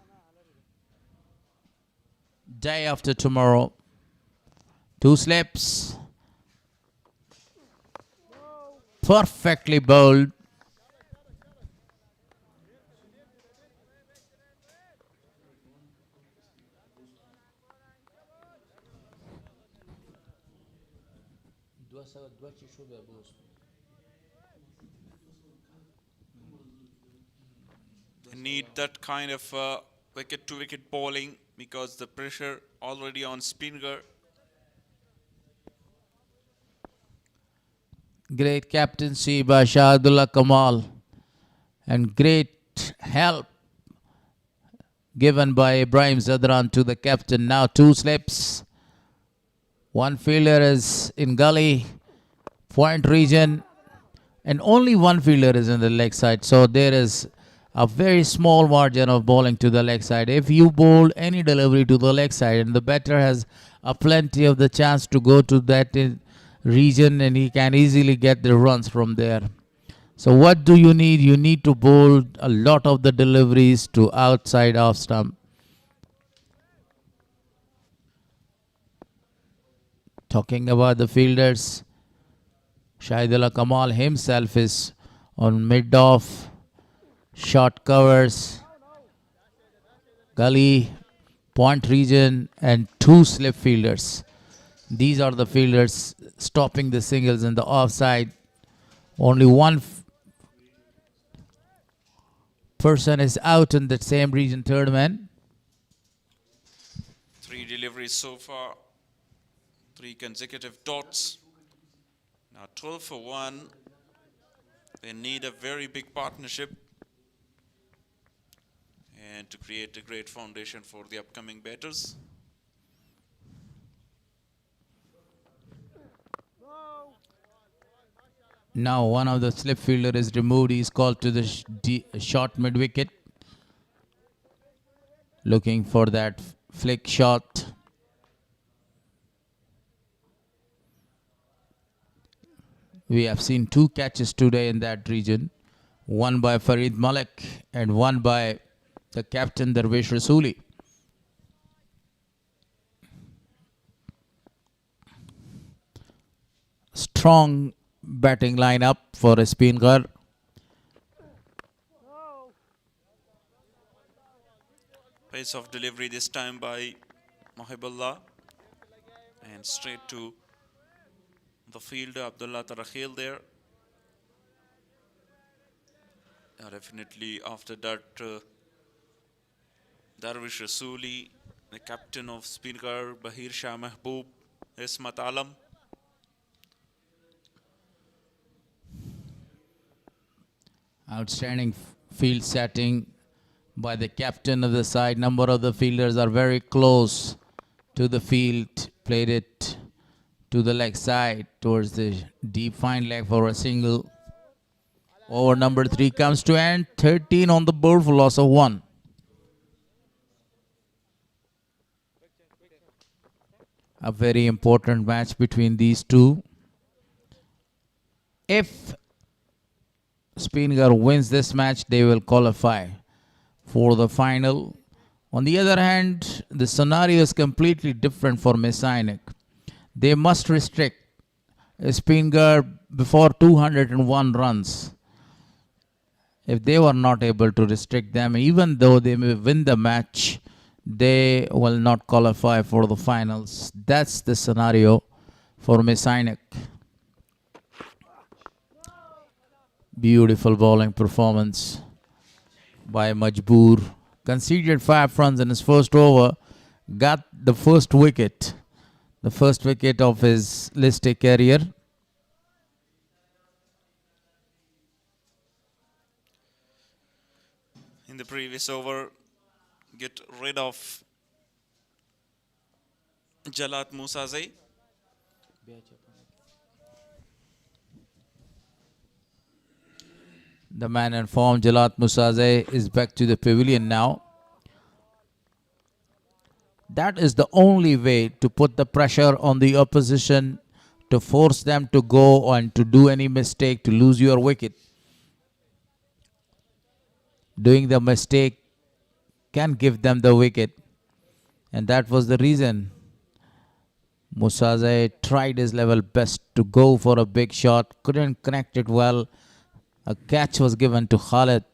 day after tomorrow. 2 slips, perfectly bowled. They need that kind of wicket-to-wicket bowling because the pressure already on Spingar. Great captaincy by Shahidullah Kamal and great help given by Ibrahim Zadran to the captain. Now 2 slips. One fielder is in gully, point region, and only one fielder is in the leg side. So there is a very small margin of bowling to the leg side. If you bowl any delivery to the leg side and the batter has a plenty of the chance to go to that region and he can easily get the runs from there. So what do you need? You need to bowl a lot of the deliveries to outside off stump. Talking about the fielders, Shahidullah Kamal himself is on mid-off, short covers, gully, point region, and 2 slip fielders. These are the fielders stopping the singles in the offside. Only one person is out in that same region, third man. 3 deliveries so far, 3 consecutive dots. Now 12 for 1. They need a very big partnership and to create a great foundation for the upcoming batters. Now one of the slip fielder is removed. He is called to the short mid wicket, looking for that flick shot. We have seen 2 catches today in that region, one by Farid Malik and one by the captain Darvish Rasuli. Strong batting lineup for SPINGHAR. Pace of delivery this time by Mahibullah and straight to the fielder Abdullah Tarakhil there. Definitely after that Darvish Rasuli, the captain of SPINGHAR, Bahir Shah Mahboob, Ismat Alam. Outstanding field setting by the captain of the side. Number of the fielders are very close to the field. Played it to the leg side towards the deep fine leg for a single. Over number 3 comes to end. 13 on the board for loss of 1. A very important match between these two. If SPINGHAR wins this match, they will qualify for the final. On the other hand, the scenario is completely different for MIS-E-AINAK. They must restrict SPINGHAR before 201 runs. If they were not able to restrict them, even though they may win the match, they will not qualify for the finals. That's the scenario for MIS-E-AINAK. Beautiful bowling performance by Majboor. Conceded 5 runs in his first over. Got the first wicket. The first wicket of his listed career. In the previous over, get rid of Jalat Musazai. The man in form, Jalat Musaze, is back to the pavilion now. That is the only way to put the pressure on the opposition, to force them to go and to do any mistake, to lose your wicket. Doing the mistake can give them the wicket. And that was the reason Musaze tried his level best to go for a big shot, couldn't connect it well. A catch was given to Khalid.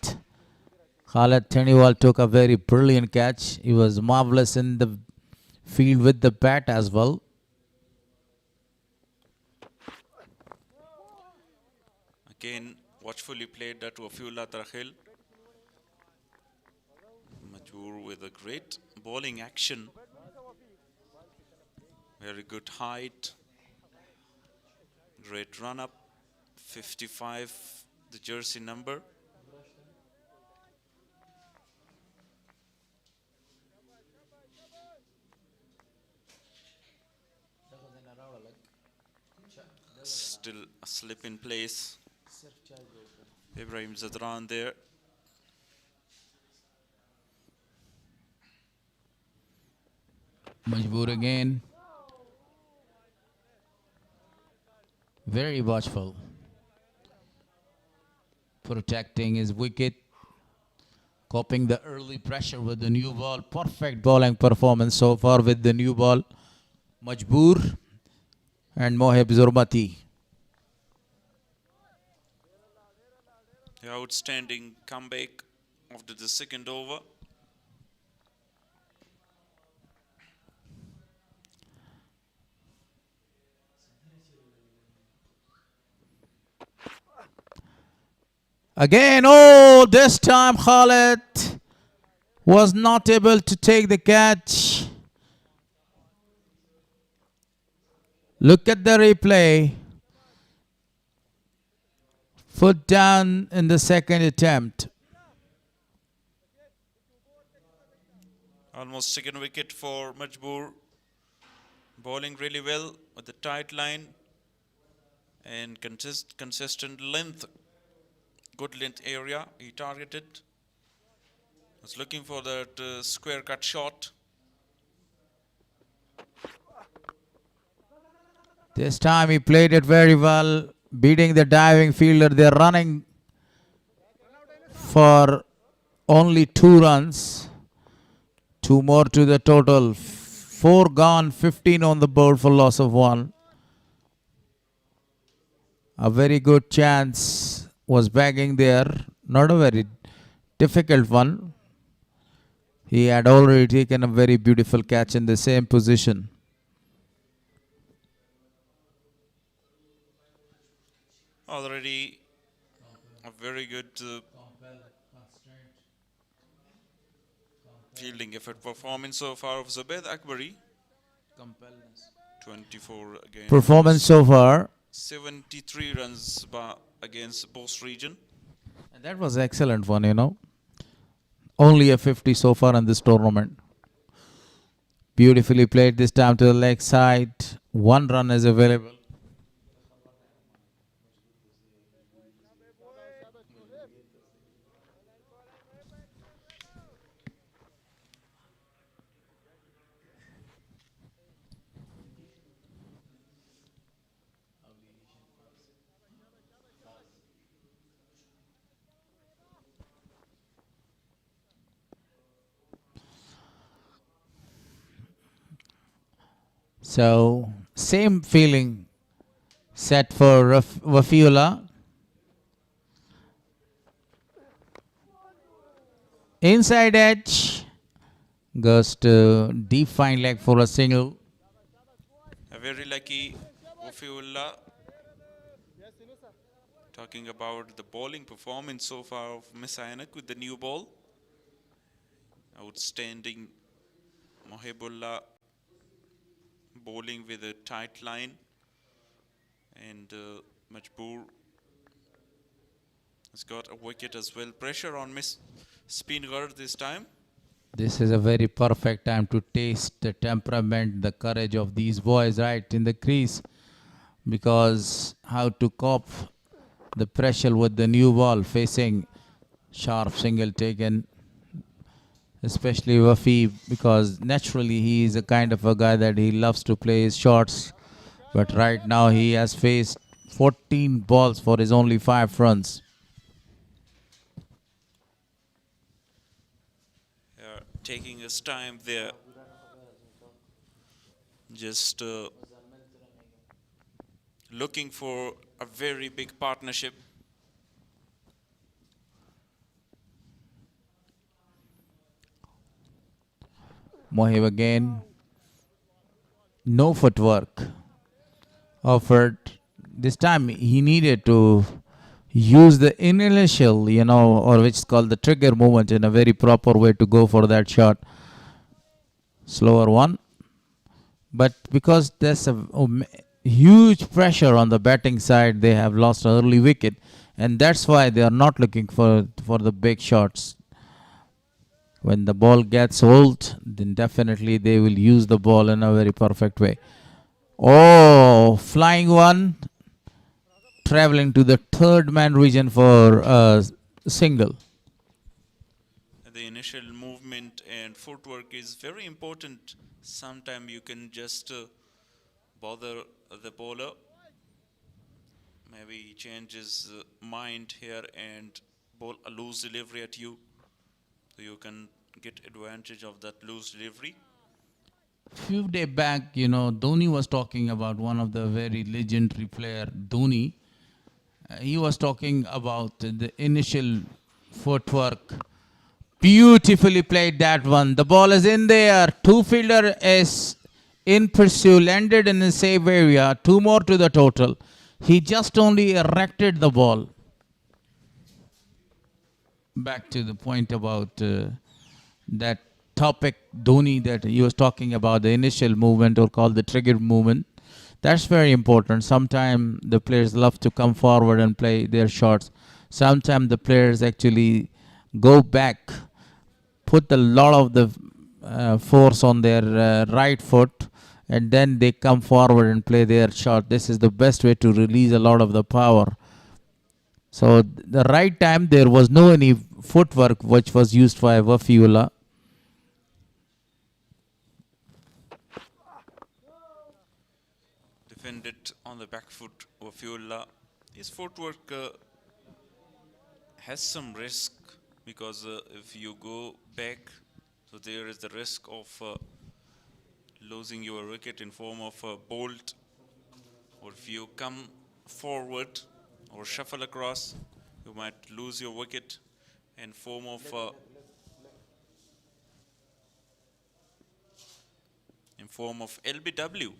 Khalid Teniwal took a very brilliant catch. He was marvelous in the field with the bat as well. Again, watchfully played that to Wafiullah Tarakhil. Majboor with a great bowling action. Very good height. Great run up. 55, the jersey number. Still a slip in place. Ibrahim Zadran there. Majboor again. Very watchful. Protecting his wicket. Coping the early pressure with the new ball. Perfect bowling performance so far with the new ball. Majboor and Mohib Zurmati. The outstanding comeback after the second over. Again, oh, this time Khalid was not able to take the catch. Look at the replay. Foot down in the second attempt. Almost second wicket for Majboor. Bowling really well with the tight line and consistent length. Good length area he targeted. Was looking for that square cut shot. This time he played it very well, beating the diving fielder. They're running for only 2 runs. 2 more to the total. 4 gone, 15 on the board for loss of 1. A very good chance was bagging there. Not a very difficult one. He had already taken a very beautiful catch in the same position. Already a very good fielding effort performance so far of Zubaid Akbari. 24 again. Performance so far. 73 runs against Boss region. And that was excellent one, you know. Only a 50 so far in this tournament. Beautifully played this time to the leg side. 1 run is available. So, same feeling set for Wafiullah. Inside edge. Goes to deep fine leg for a single. A very lucky Wafiullah. Talking about the bowling performance so far of MIS-E-AINAK with the new ball. Outstanding Mohibullah bowling with a tight line, and Majboor has got a wicket as well. Pressure on SPINGHAR this time. This is a very perfect time to taste the temperament, the courage of these boys right in the crease, because how to cope the pressure with the new ball facing sharp single taken, especially Wafi, because naturally he is a kind of a guy that he loves to play his shots. But right now he has faced 14 balls for his only 5 runs. Taking his time there. Just looking for a very big partnership. Mohib again. No footwork offered. This time he needed to use the initial, or which is called the trigger movement in a very proper way to go for that shot. Slower one. But because there's a huge pressure on the batting side, they have lost an early wicket. And that's why they are not looking for the big shots. When the ball gets old, then definitely they will use the ball in a very perfect way. Oh, flying one. Traveling to the third man region for a single. The initial movement and footwork is very important. Sometimes you can just bother the bowler. Maybe he changes mind here and bowl a loose delivery at you. So you can get advantage of that loose delivery. Few days back, Dhoni was talking about one of the very legendary player, Dhoni. He was talking about the initial footwork. Beautifully played that one. The ball is in there. 2 fielder is in pursuit, landed in the safe area. 2 more to the total. He just only erected the ball. Back to the point about that topic, Dhoni, that he was talking about, the initial movement or called the trigger movement. That's very important. Sometimes the players love to come forward and play their shots. Sometimes the players actually go back, put a lot of the force on their right foot, and then they come forward and play their shot. This is the best way to release a lot of the power. So the right time, there was no any footwork which was used by Wafiullah. Defended on the back foot, Wafiullah. His footwork has some risk because if you go back, so there is the risk of losing your wicket in form of a bolt, or if you come forward or shuffle across, you might lose your wicket in form of LBW.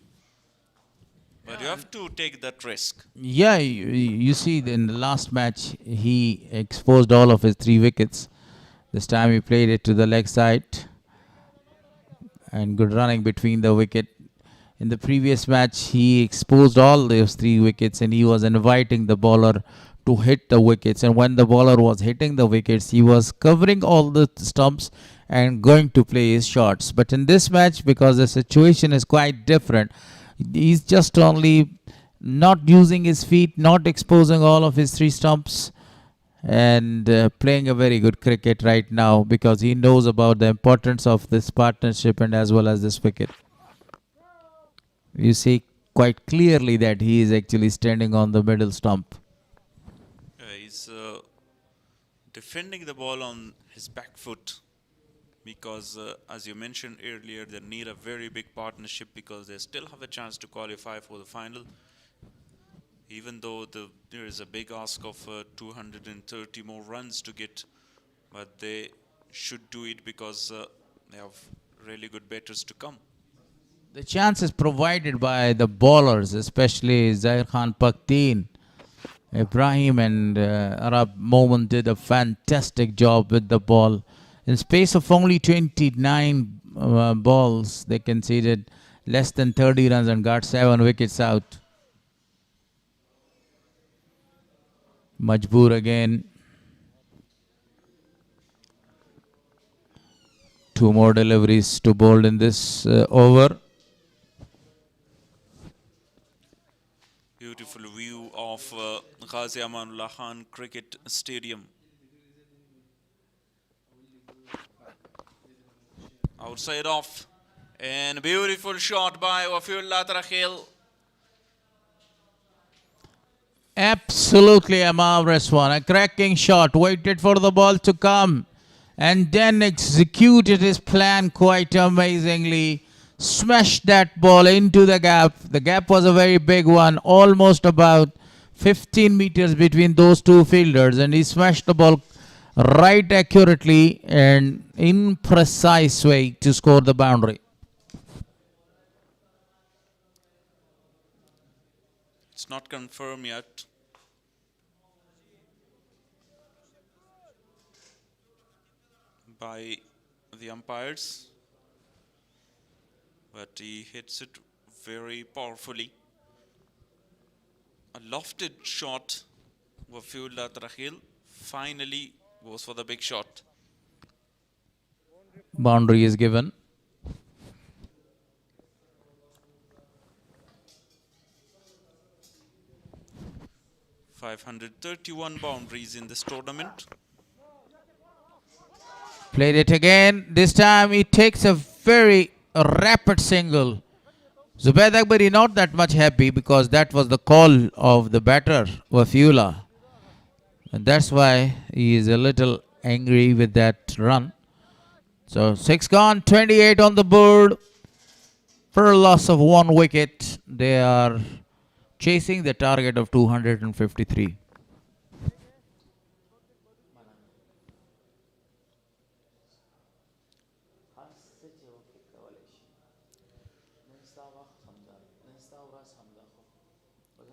But you have to take that risk. Yeah, you see in the last match, he exposed all of his 3 wickets. This time he played it to the leg side. And good running between the wicket. In the previous match, he exposed all those 3 wickets and he was inviting the bowler to hit the wickets. And when the bowler was hitting the wickets, he was covering all the stumps and going to play his shots. But in this match, because the situation is quite different, he's just only not using his feet, not exposing all of his 3 stumps, and playing a very good cricket right now because he knows about the importance of this partnership and as well as this wicket. You see quite clearly that he is actually standing on the middle stump. He's defending the ball on his back foot because, as you mentioned earlier, they need a very big partnership because they still have a chance to qualify for the final. Even though there is a big ask of 230 more runs to get, but they should do it because they have really good batters to come. The chance is provided by the bowlers, especially Zahir Khan Pakhtien. Ibrahim and Arab Momin did a fantastic job with the ball. In space of only 29 balls, they conceded less than 30 runs and got 7 wickets out. Majboor again. 2 more deliveries to bowl in this over. Beautiful view of Ghazi Amanullah Khan Cricket Stadium. Outside off, and beautiful shot by Wafiullah Tarakhil. Absolutely a marvelous one. A cracking shot. Waited for the ball to come and then executed his plan quite amazingly. Smashed that ball into the gap. The gap was a very big one, almost about 15 meters between those two fielders, and he smashed the ball right accurately and in precise way to score the boundary. It's not confirmed yet. By the umpires, but he hits it very powerfully. A lofted shot. Wafiullah Tarakhil finally goes for the big shot. Boundary is given. .531 boundaries in this tournament. Played it again. This time he takes a very rapid single. Zubaid Akbari not that much happy because that was the call of the batter, Wafiullah. And that's why he is a little angry with that run. So 6 gone, 28 on the board. For a loss of 1 wicket, they are chasing the target of 253.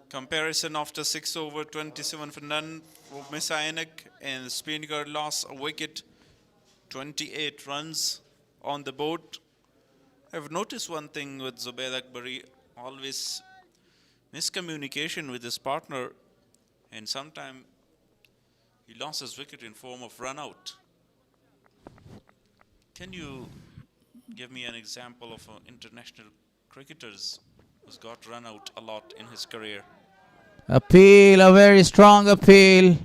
Comparison after 6 over 27 for none for MIS-E-AINAK, and SPINGHAR lost a wicket, 28 runs on the board. I've noticed one thing with Zubaid Akbari, always miscommunication with his partner, and sometimes he lost his wicket in form of run out. Can you give me an example of an international cricketers who's got run out a lot in his career? Appeal, a very strong appeal,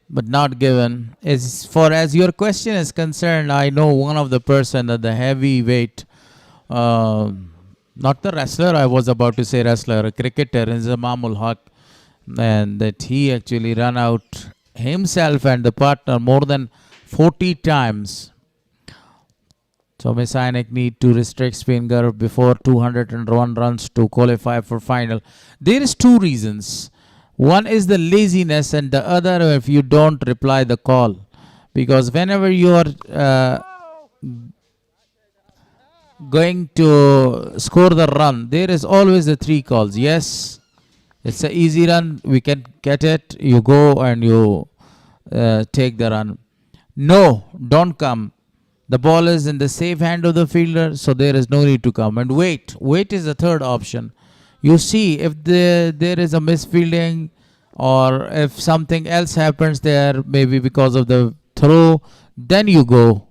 but not given. As your question is concerned, I know one of the person at the heavyweight, not the wrestler, I was about to say wrestler, a cricketer, is Mamul Haq, and that he actually ran out himself and the partner more than 40 times. So MIS-E-AINAK need to restrict SPINGHAR before 201 runs to qualify for final. There is 2 reasons. One is the laziness, and the other if you don't reply the call. Because whenever you are going to score the run, there is always the 3 calls. Yes, it's an easy run, we can get it. You go and you take the run. No, don't come. The ball is in the safe hand of the fielder, so there is no need to come. And wait. Wait is the third option. You see, if there is a misfielding or if something else happens there, maybe because of the throw, then you go.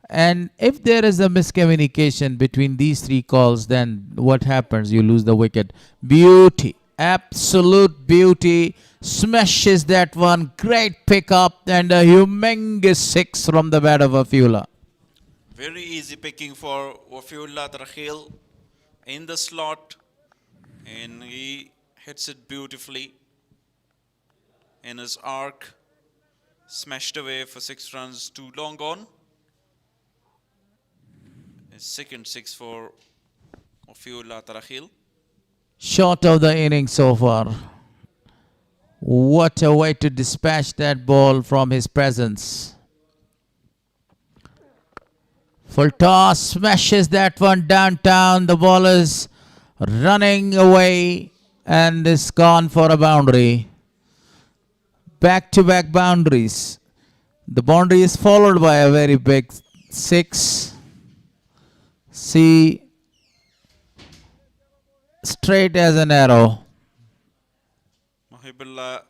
And if there is a miscommunication between these 3 calls, then what happens? You lose the wicket. Beauty. Absolute beauty. Smashes that one. Great pickup and a humongous 6 from the bat of Wafiullah. Very easy picking for Wafiullah Tarakhil in the slot, and he hits it beautifully in his arc. Smashed away for 6 runs, 2 long gone. His second 6 for Wafiullah Tarakhil. Shot of the inning so far. What a way to dispatch that ball from his presence. Full toss, smashes that one downtown. The ball is running away and is gone for a boundary. Back-to-back boundaries. The boundary is followed by a very big 6. See, straight as an arrow. Mahibullah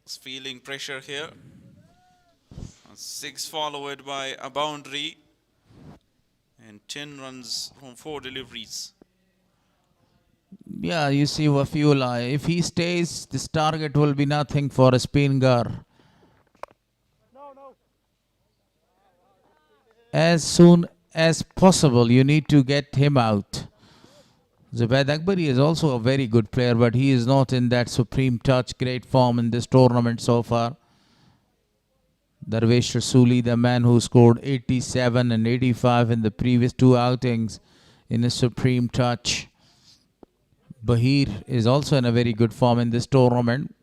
is feeling pressure here. A 6 followed by a boundary and 10 runs from 4 deliveries. Yeah, you see Wafiullah, if he stays, this target will be nothing for a SPINGHAR. As soon as possible, you need to get him out. Zubaid Akbari is also a very good player, but he is not in that supreme touch, great form in this tournament so far. Darvesh Rasuli, the man who scored 87 and 85 in the previous two outings in a supreme touch. Bahir is also in a very good form in this tournament,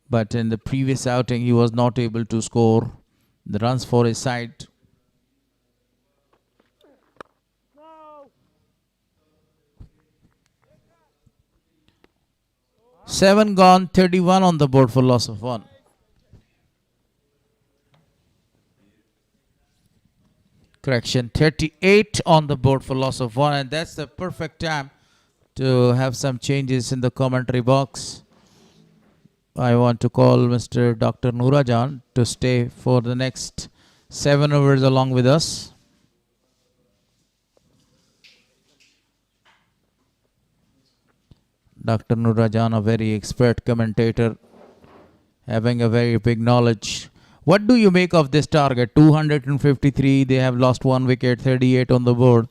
but in the previous outing he was not able to score the runs for his side. Seven gone, 31 on the board for loss of one. Correction, 38 on the board for loss of one, and that's the perfect time to have some changes in the commentary box. I want to call Mr. Dr. Nourajan to stay for the next 7 overs along with us. Dr. Nourajan, a very expert commentator, having a very big knowledge. What do you make of this target? 253, they have lost 1 wicket, 38 on the board.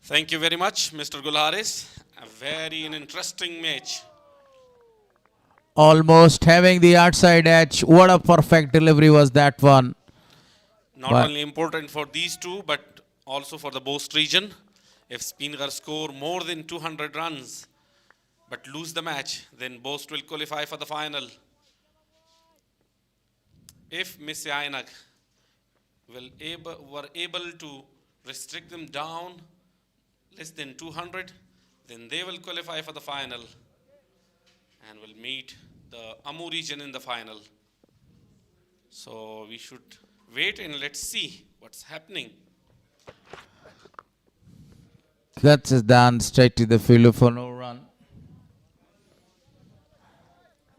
Thank you very much, Mr. Gulharis. A very interesting match. Almost having the outside edge. What a perfect delivery was that one. Not only important for these two, but also for the Bost region. If SPINGHAR score more than 200 runs, but lose the match, then Bost will qualify for the final. If MIS-E-AINAK were able to restrict them down less than 200, then they will qualify for the final and will meet the Amur region in the final. So we should wait and let's see what's happening. Cuts is down straight to the fielder for no run.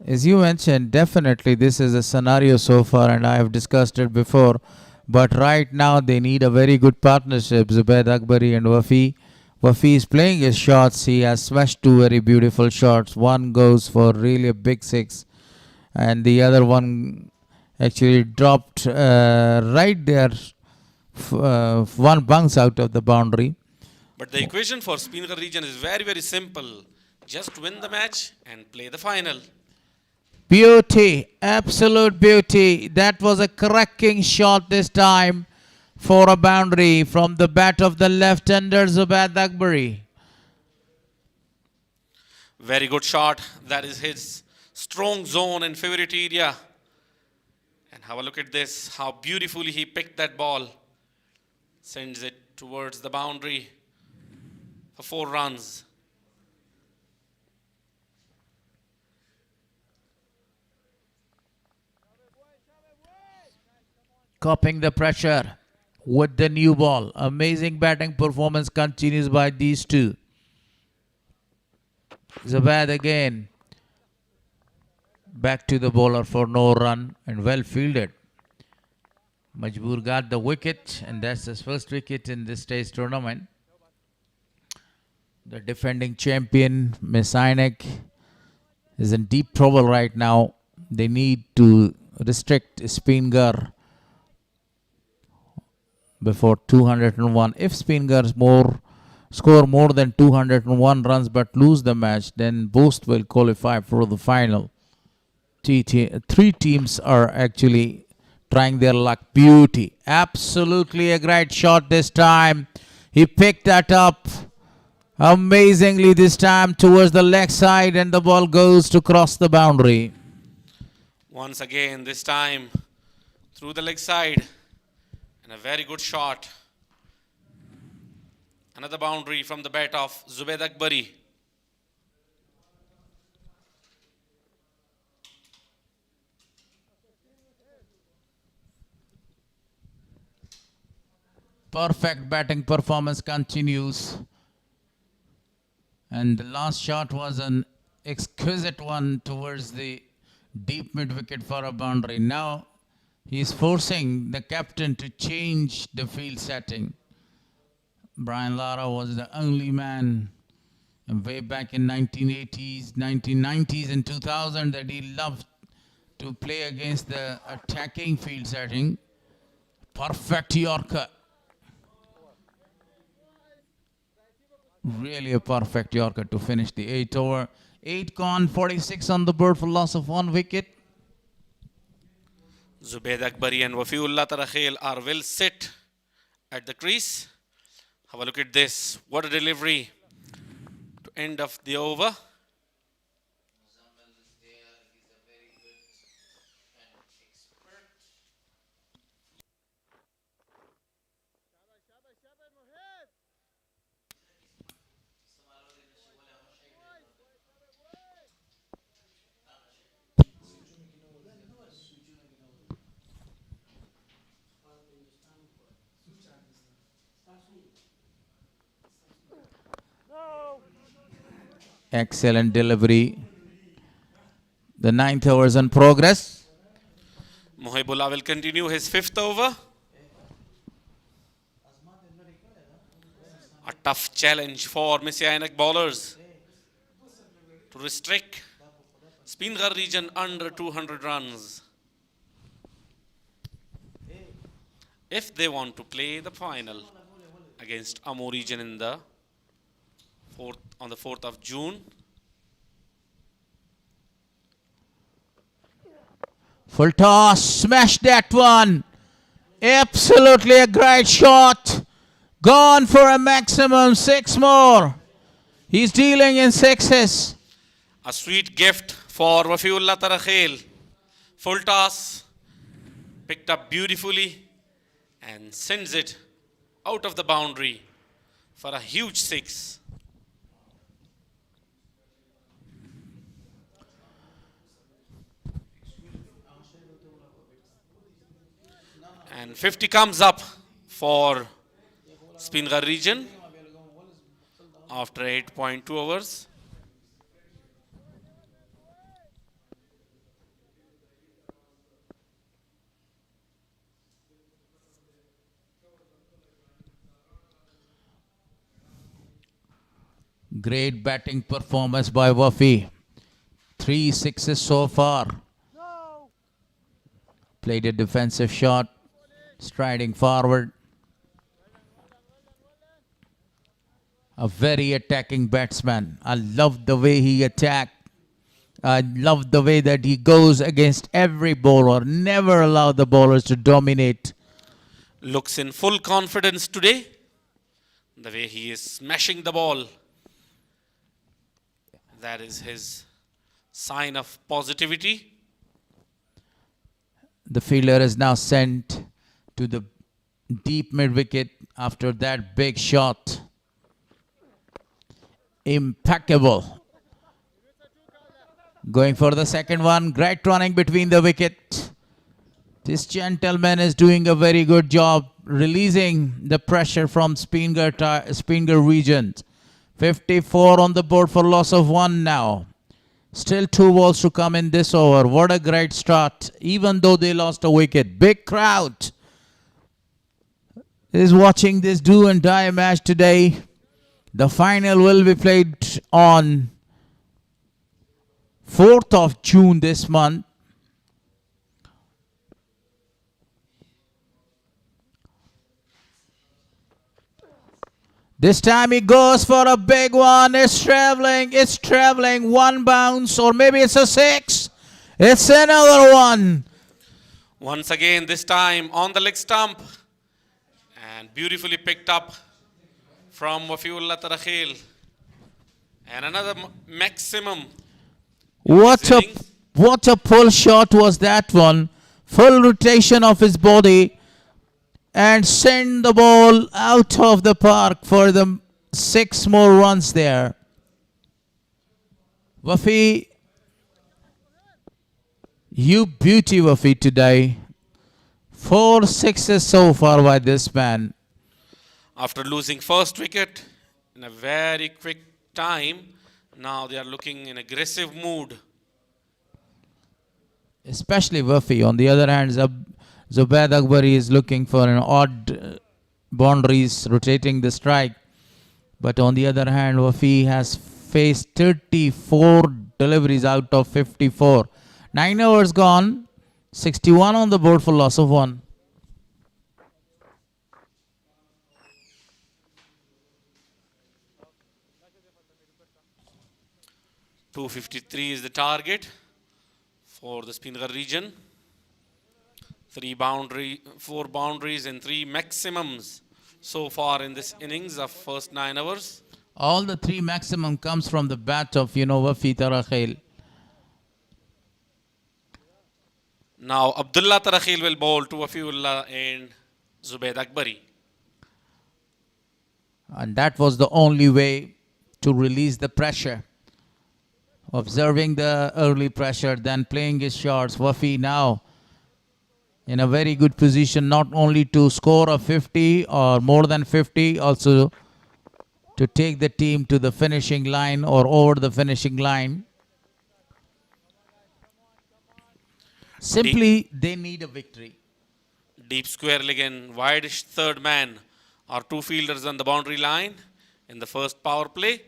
As you mentioned, definitely this is a scenario so far, and I have discussed it before. But right now they need a very good partnership, Zubaid Akbari and Wafi. Wafi is playing his shots. He has smashed 2 very beautiful shots. One goes for really a big 6, and the other one actually dropped right there. One bounce out of the boundary. But the equation for SPINGHAR region is very, very simple. Just win the match and play the final. Beauty, absolute beauty. That was a cracking shot this time for a boundary from the bat of the left-hander Zubaid Akbari. Very good shot. That is his strong zone and favorite area. And have a look at this, how beautifully he picked that ball. Sends it towards the boundary for 4 runs. Copying the pressure with the new ball. Amazing batting performance continues by these two. Zubaid again. Back to the bowler for no run and well fielded. Majboor got the wicket, and that's his first wicket in this test tournament. The defending champion, MIS-E-AINAK, is in deep trouble right now. They need to restrict SPINGHAR before 201. If SPINGHAR score more than 201 runs but lose the match, then Bost will qualify for the final. 3 teams are actually trying their luck. Beauty. Absolutely a great shot this time. He picked that up amazingly this time towards the leg side, and the ball goes to cross the boundary. Once again, this time through the leg side. And a very good shot. Another boundary from the bat of Zubaid Akbari. Perfect batting performance continues. And the last shot was an exquisite one towards the deep mid-wicket for a boundary. Now he is forcing the captain to change the field setting. Brian Lara was the only man way back in 1980s, 1990s and 2000 that he loved to play against the attacking field setting. Perfect Yorker. Really a perfect Yorker to finish the 8th over. 8 gone, 46 on the board for loss of 1 wicket. Zubaid Akbari and Wafiullah Tarakhel are well set at the crease. Have a look at this. What a delivery to end of the over. Excellent delivery. The 9th over is in progress. Mohibullah will continue his 5th over. A tough challenge for MIS-E-AINAK bowlers to restrict SPINGHAR region under 200 runs if they want to play the final against Amur region in the on the 4th of June. Full toss, smash that one. Absolutely a great shot. Gone for a maximum 6 more. He's dealing in 6s. A sweet gift for Wafiullah Tarakhel. Full toss, picked up beautifully and sends it out of the boundary for a huge 6. And 50 comes up for SPINGHAR region after 8.2 overs. Great batting performance by Wafi. 3 6s so far. Played a defensive shot, striding forward. A very attacking batsman. I love the way he attacked. I love the way that he goes against every bowler. Never allow the bowlers to dominate. Looks in full confidence today. The way he is smashing the ball. That is his sign of positivity. The fielder is now sent to the deep mid-wicket after that big shot. Impeccable. Going for the second one. Great running between the wicket. This gentleman is doing a very good job releasing the pressure from SPINGHAR region. 54 on the board for loss of 1 now. Still 2 balls to come in this over. What a great start, even though they lost a wicket. Big crowd is watching this do and die match today. The final will be played on 4th of June this month. This time he goes for a big one. It's traveling. 1 bounce, or maybe it's a 6. It's another one. Once again, this time on the leg stump. And beautifully picked up from Wafiullah Tarakhel. And another maximum. What a pull shot was that one. Full rotation of his body. And send the ball out of the park for the 6 more runs there. Wafi, you beauty Wafi today. 4 6s so far by this man. After losing first wicket in a very quick time, now they are looking in aggressive mood. Especially Wafi. On the other hand, Zubaid Akbari is looking for an odd boundaries, rotating the strike. But on the other hand, Wafi has faced 34 deliveries out of 54. 9 overs gone. 61 on the board for loss of 1. .253 is the target for the SPINGHAR region. 4 boundaries and 3 maximums so far in this innings of first 9 overs. All the 3 maximum comes from the bat of Wafi Tarakhil. Now Abdullah Tarakhil will bowl to Wafiullah and Zubaid Akbari. And that was the only way to release the pressure. Observing the early pressure, then playing his shots. Wafi now in a very good position, not only to score a 50 or more than 50, also to take the team to the finishing line or over the finishing line. Simply, they need a victory. Deep square leg and wide-ish third man are 2 fielders on the boundary line in the first power play.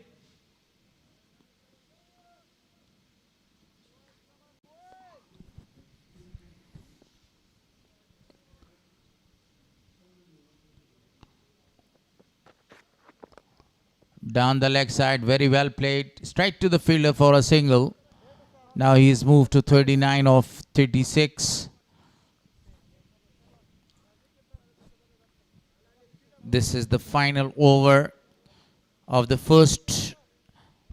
Down the leg side, very well played. Straight to the fielder for a single. Now he's moved to 39 of 36. This is the final over of the first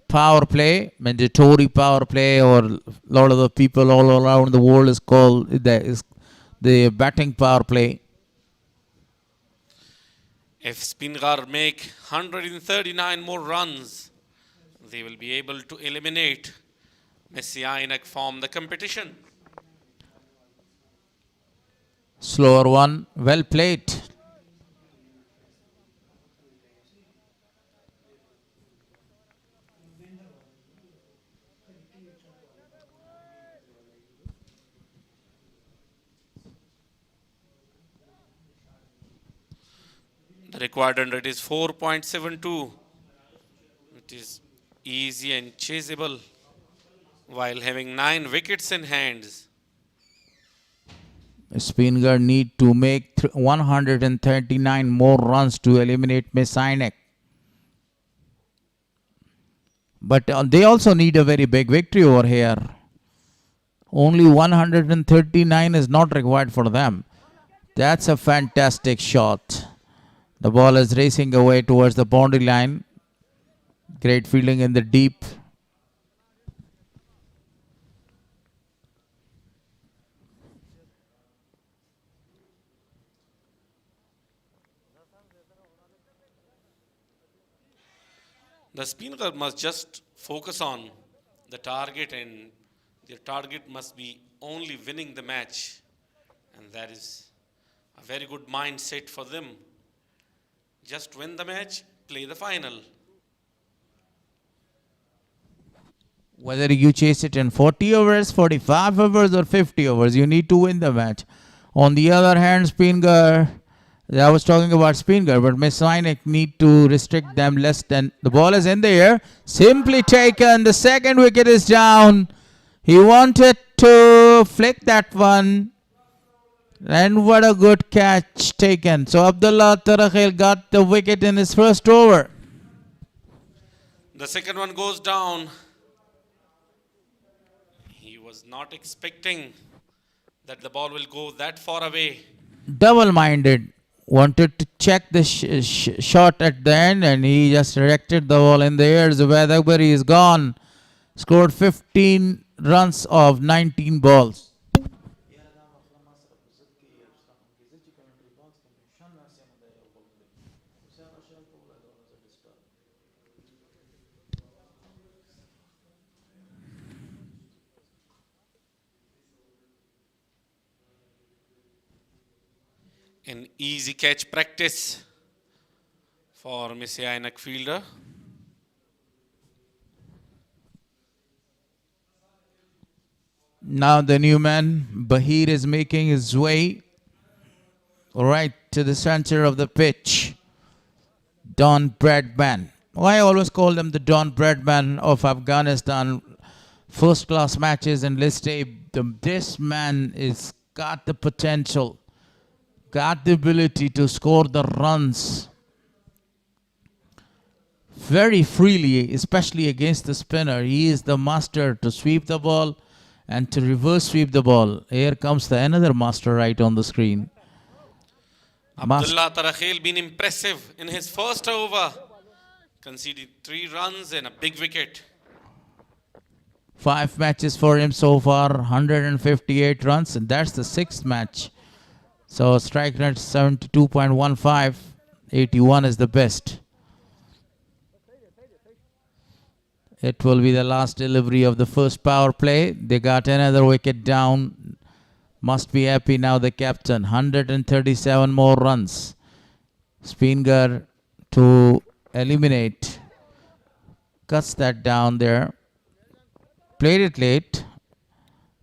power play, mandatory power play, or a lot of the people all around the world is called the batting power play. If SPINGHAR make 139 more runs, they will be able to eliminate MIS-E-AINAK from the competition. Slower one, well played. The required run rate is 4.72. It is easy and chaseable while having 9 wickets in hands. SPINGHAR need to make 139 more runs to eliminate MIS-E-AINAK. But they also need a very big victory over here. Only 139 is not required for them. That's a fantastic shot. The ball is racing away towards the boundary line. Great fielding in the deep. The SPINGHAR must just focus on the target, and their target must be only winning the match. And that is a very good mindset for them. Just win the match, play the final. Whether you chase it in 40 overs, 45 overs or 50 overs, you need to win the match. On the other hand, SPINGHAR, I was talking about SPINGHAR, but MIS-E-AINAK need to restrict them less than... The ball is in the air, simply taken. The second wicket is down. He wanted to flick that one. And what a good catch taken. So Abdullah Tarakhil got the wicket in his first over. The second one goes down. He was not expecting that the ball will go that far away. Double-minded. Wanted to check the shot at the end, and he just directed the ball in the air. Zubaid Akbari is gone. Scored 15 runs of 19 balls. An easy catch practice for MIS-E-AINAK fielder. Now the new man, Bahir, is making his way right to the center of the pitch. Don Bradman I always call them the Don Bradman of Afghanistan. First class matches, and let's say this man is got the potential, got the ability to score the runs very freely, especially against the spinner. He is the master to sweep the ball and to reverse sweep the ball. Here comes the another master right on the screen. Abdullah Tarakhil been impressive in his first over. Conceded 3 runs and a big wicket. 5 matches for him so far, 158 runs, and that's the 6th match. So strike rate 72.15, 81 is the best. It will be the last delivery of the first power play. They got another wicket down. Must be happy now the captain. 137 more runs. Spinghar to eliminate. Cuts that down there. Played it late,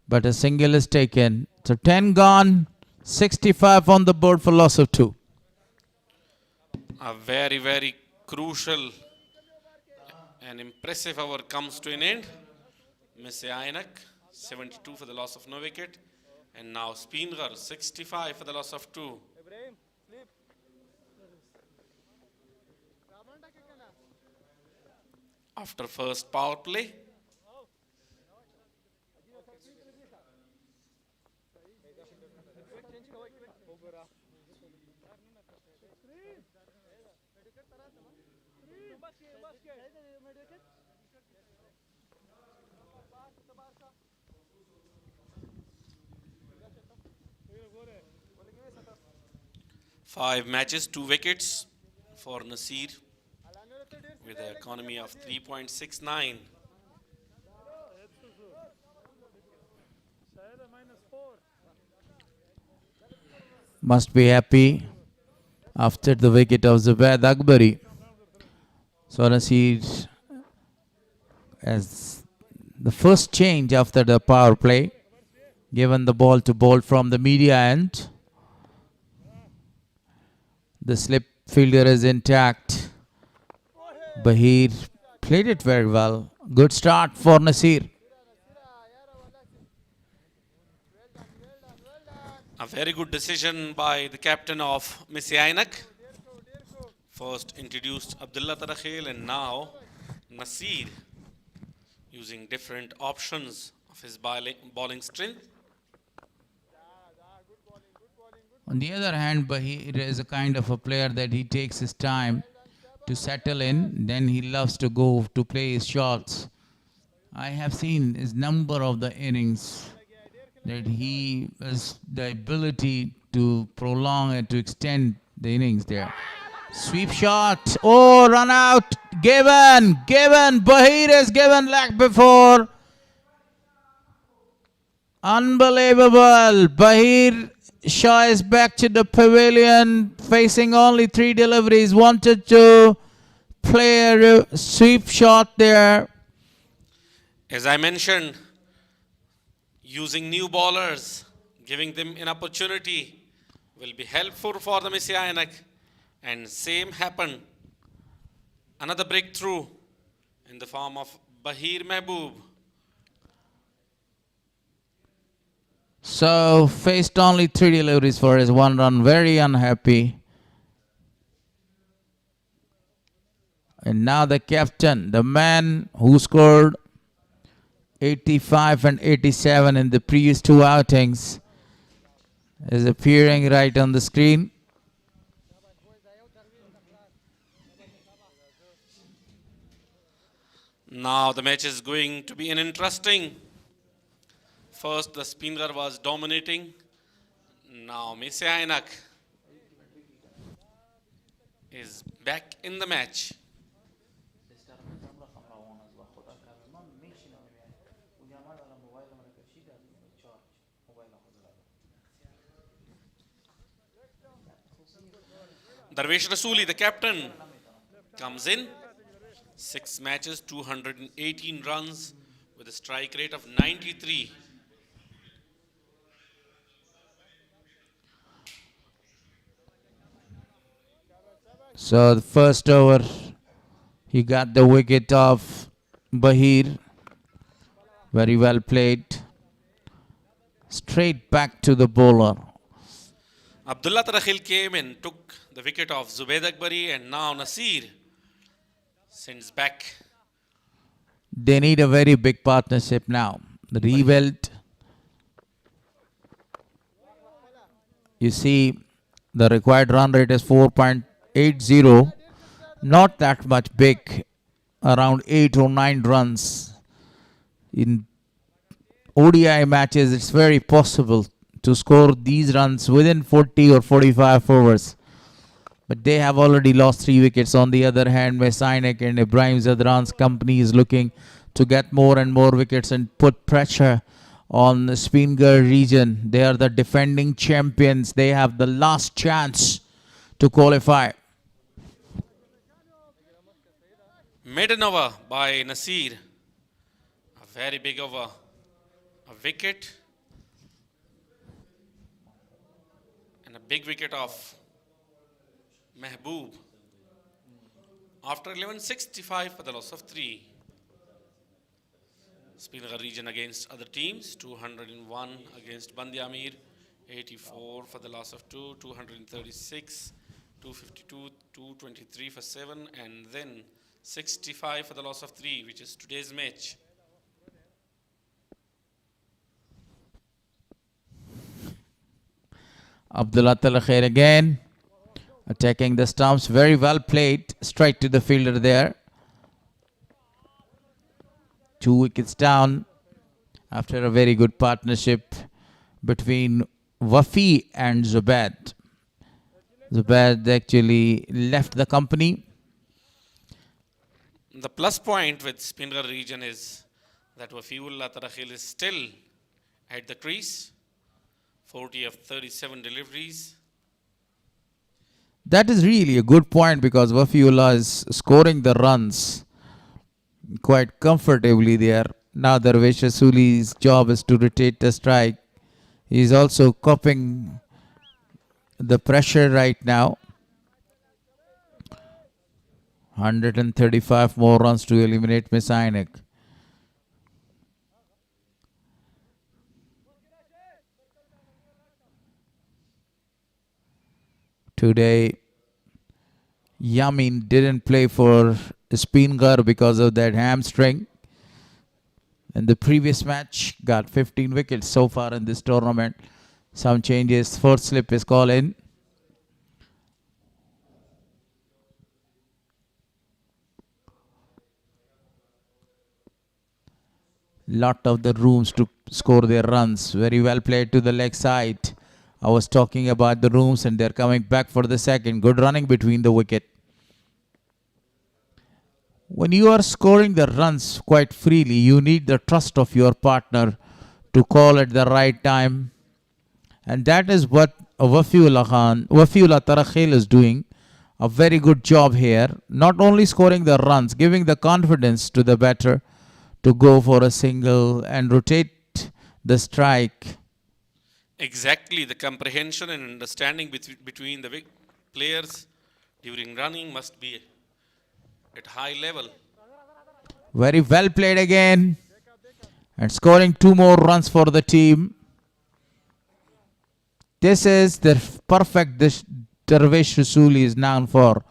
but a single is taken. So 10 gone, 65 on the board for loss of 2. A very, very crucial and impressive over comes to an end. MIS-E-AINAK 72 for the loss of no wicket. And now Spinghar 65 for the loss of 2. After first power play. Five matches, 2 wickets for Nasir with an economy of 3.69. Must be happy after the wicket of Zubaid Akbari. So Nasir as the first change after the power play, given the ball to Bolt from the media end. The slip fielder is intact. Bahir played it very well. Good start for Nasir. A very good decision by the captain of MIS-E-AINAK. First introduced Abdullah Tarakhil and now Nasir using different options of his bowling strength. On the other hand, Bahir is a kind of a player that he takes his time to settle in. Then he loves to go to play his shots. I have seen his number of the innings that he has the ability to prolong and to extend the innings there. Sweep shot. Oh, run out. Given. Bahir is given leg before. Unbelievable. Bahir Shah is back to the pavilion, facing only 3 deliveries. Wanted to play a sweep shot there. As I mentioned, using new bowlers, giving them an opportunity will be helpful for the MIS-E-AINAK. And same happened. Another breakthrough in the form of Bahir Mehboob. So faced only 3 deliveries for his 1 run. Very unhappy. And now the captain, the man who scored 85 and 87 in the previous 2 outings, is appearing right on the screen. Now the match is going to be an interesting. First, the Spinghar was dominating. Now MIS-E-AINAK is back in the match. Darvesh Rasooli, the captain, comes in. 6 matches, 218 runs with a strike rate of 93. So the first over, He got the wicket of Bahir. Very well played. Straight back to the bowler. Abdullah Tarakhil came in, took the wicket of Zubaid Akbari, and now Nasir sends back. They need a very big partnership now. Rebuild. You see, the required run rate is 4.80. Not that much big. Around 8 or 9 runs. In ODI matches, it's very possible to score these runs within 40 or 45 overs. But they have already lost 3 wickets. On the other hand, MIS-E-AINAK and Ibrahim Zadran's company is looking to get more and more wickets and put pressure on the SPINGHAR region. They are the defending champions. They have the last chance to qualify. Maiden over by Nasir. A very big over. A wicket. And a big wicket of Mehboob. After 11:65 for the loss of 3. SPINGHAR region against other teams. 201 against Bandi Amir. 84 for the loss of 2. 236. 252. 223 for 7. And then 65 for the loss of 3, which is today's match. Abdullah Talakhair again. Attacking the stumps. Very well played. Straight to the fielder there. 2 wickets down after a very good partnership between Wafi and Zubaid. Zubaid actually left the company. The plus point with SPINGHAR region is that Wafiullah Tarakhil is still at the crease. 40 of 37 deliveries. That is really a good point because Wafiullah is scoring the runs quite comfortably there. Now Darvesh Rasuli's job is to rotate the strike. He is also coping the pressure right now. 135 more runs to eliminate MIS-E-AINAK. Today, Yamin didn't play for SPINGHAR because of that hamstring. In the previous match, got 15 wickets so far in this tournament. Some changes. First slip is called in. Lot of the rooms to score their runs. Very well played to the leg side. I was talking about the rooms and they're coming back for the second. Good running between the wicket. When you are scoring the runs quite freely, you need the trust of your partner to call at the right time. And that is what Wafiullah Tarakhil is doing. A very good job here. Not only scoring the runs, giving the confidence to the batter to go for a single and rotate the strike. Exactly, the comprehension and understanding between the players during running must be at high level. Very well played again. And scoring 2 more runs for the team. This is the perfect dish Darvesh Rasuli is known for.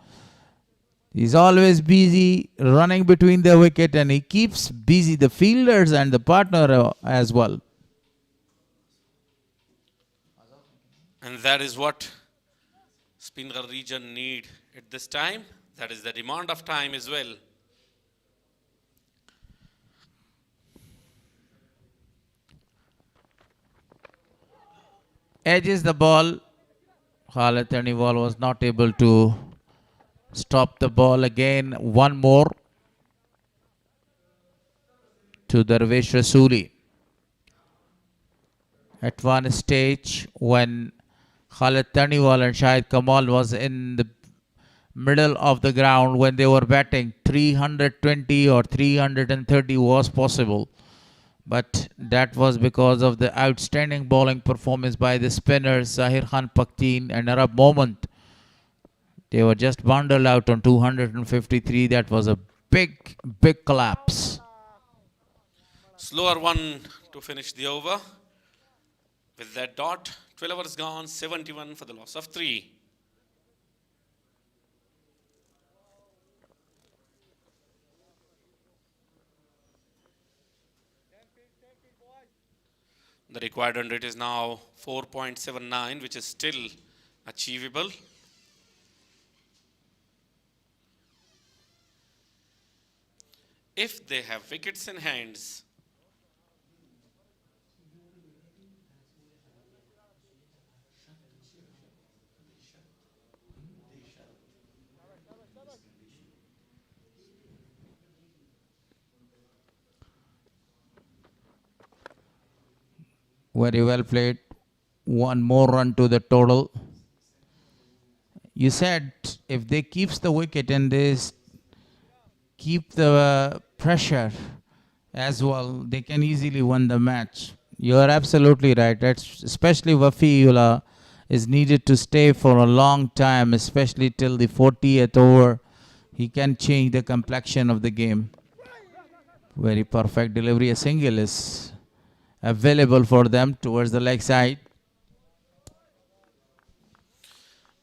He's always busy running between the wicket and he keeps busy the fielders and the partner as well. And that is what SPINGHAR region need at this time. That is the demand of time as well. Edges the ball. Khalid Taniwal was not able to stop the ball again. 1 more to Darvesh Rasuli. At one stage when Khalid Taniwal and Shahid Kamal was in the middle of the ground when they were batting, 320 or 330 was possible. But that was because of the outstanding bowling performance by the spinners Zahir Khan Pakhtien and Arab Moment. They were just bundled out on 253. That was a big, big collapse. Slower one to finish the over. With that dot, 12 overs gone, 71 for the loss of 3. The required run rate is now 4.79, which is still achievable. If they have wickets in hands, Very well played. One more run to the total. You said if they keeps the wicket and they keep the pressure as well, they can easily win the match. You are absolutely right. That's especially Wafiullah is needed to stay for a long time, especially till the 40th over. He can change the complexion of the game. Very perfect delivery. A single is available for them towards the leg side.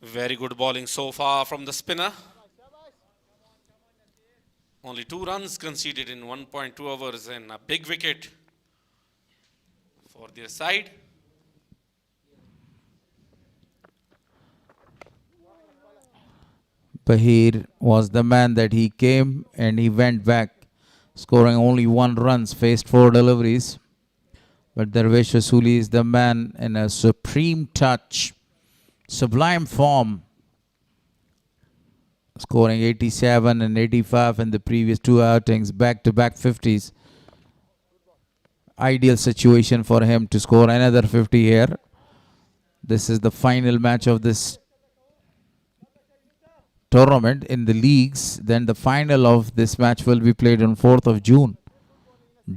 very good bowling so far from the spinner. Only 2 runs conceded in 1.2 overs and a big wicket for their side. Bahir was the man that he came and he went back, scoring only 1 run, faced 4 deliveries. But Darvesh Rasuli is the man in a supreme touch, sublime form, scoring 87 and 85 in the previous 2 outings, back-to-back 50s. Ideal situation for him to score another 50 here. This is the final match of this tournament in the leagues. Then the final of this match will be played on 4th of June,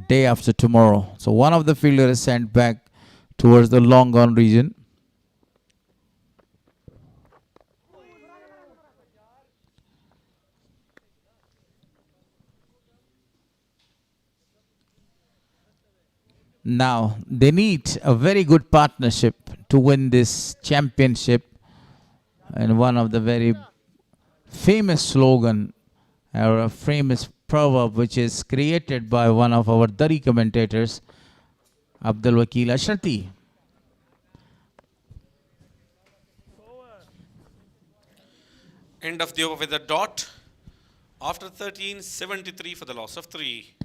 day after tomorrow. So one of the fielders is sent back towards the long on region. Now, they need a very good partnership to win this championship. And one of the very famous slogan or a famous proverb which is created by one of our Dari commentators, Abdul Wakil Ashrati. End of the over with a dot. After 13, 73 for the loss of 3.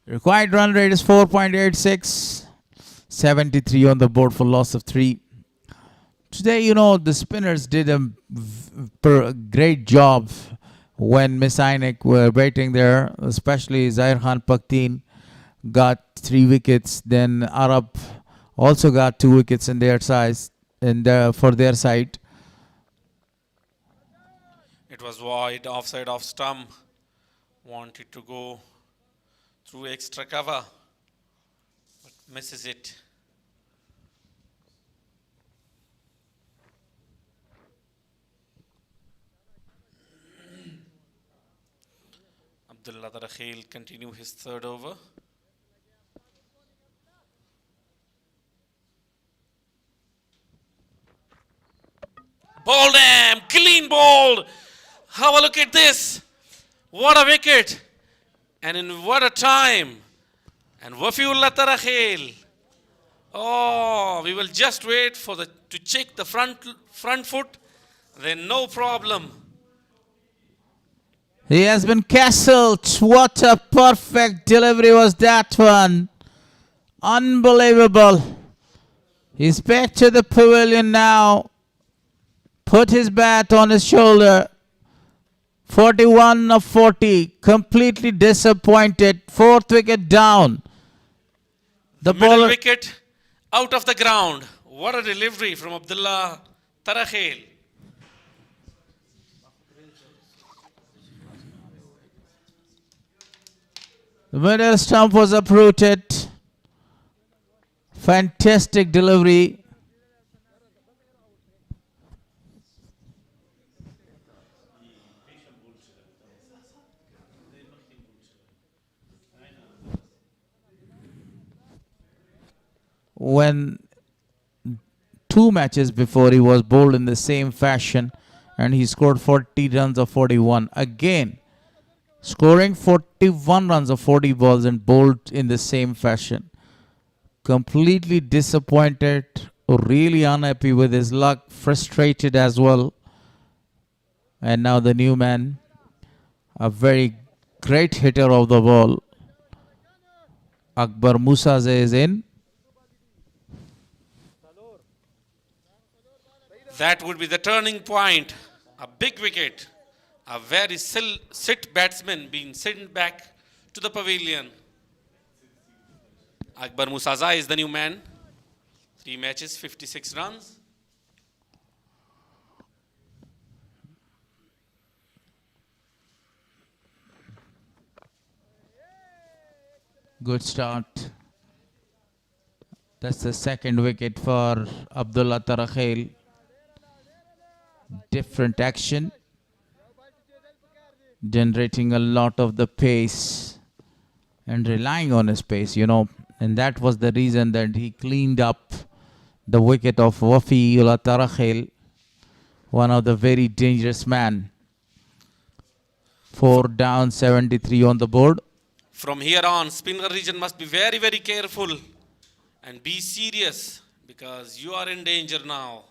Required run rate is 4.86. 73 on the board for loss of 3. Today, you know, the spinners did a great job when MIS-E-AINAK were batting there, especially Zahir Khan Pakhtien got 3 wickets. Then Arab also got 2 wickets in their size, for their side. It was wide, offside off stump. Wanted to go through extra cover, but misses it. Abdullah Tarakhil continue his 3rd over. Bowled him, clean bowled. Have a look at this. What a wicket. And in what a time. And Wafiullah Tarakhil. Oh, we will just wait for to check the front foot. Then no problem. He has been castled. What a perfect delivery was that one. Unbelievable. He's back to the pavilion now. Put his bat on his shoulder. 41 of 40. Completely disappointed. 4th wicket down. The middle wicket out of the ground. What a delivery from Abdullah Tarakhil. The middle stump was uprooted. Fantastic delivery. When 2 matches before he was bowled in the same fashion and he scored 40 runs of 41. Again, scoring 41 runs of 40 balls and bowled in the same fashion. Completely disappointed, really unhappy with his luck, frustrated as well. And now the new man, a very great hitter of the ball. Akbar Musaze is in. That would be the turning point. A big wicket. A very sit batsman being sent back to the pavilion. Akbar Musaza is the new man. 3 matches, 56 runs. Good start. That's the second wicket for Abdullah Tarakhel. Different action, generating a lot of the pace and relying on his pace, and that was the reason that he cleaned up the wicket of Wafiullah Tarakhel, one of the very dangerous man. 4 down, 73 on the board. From here on, Spinghar region must be very, very careful and be serious because you are in danger now.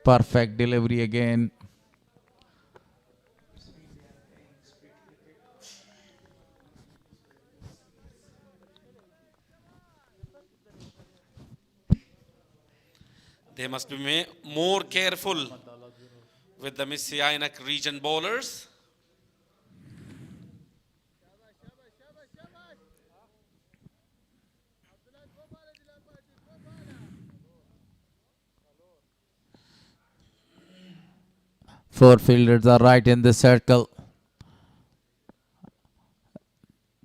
Perfect delivery again. They must be more careful with the MIS-E-AINAK region bowlers. Four fielders are right in the circle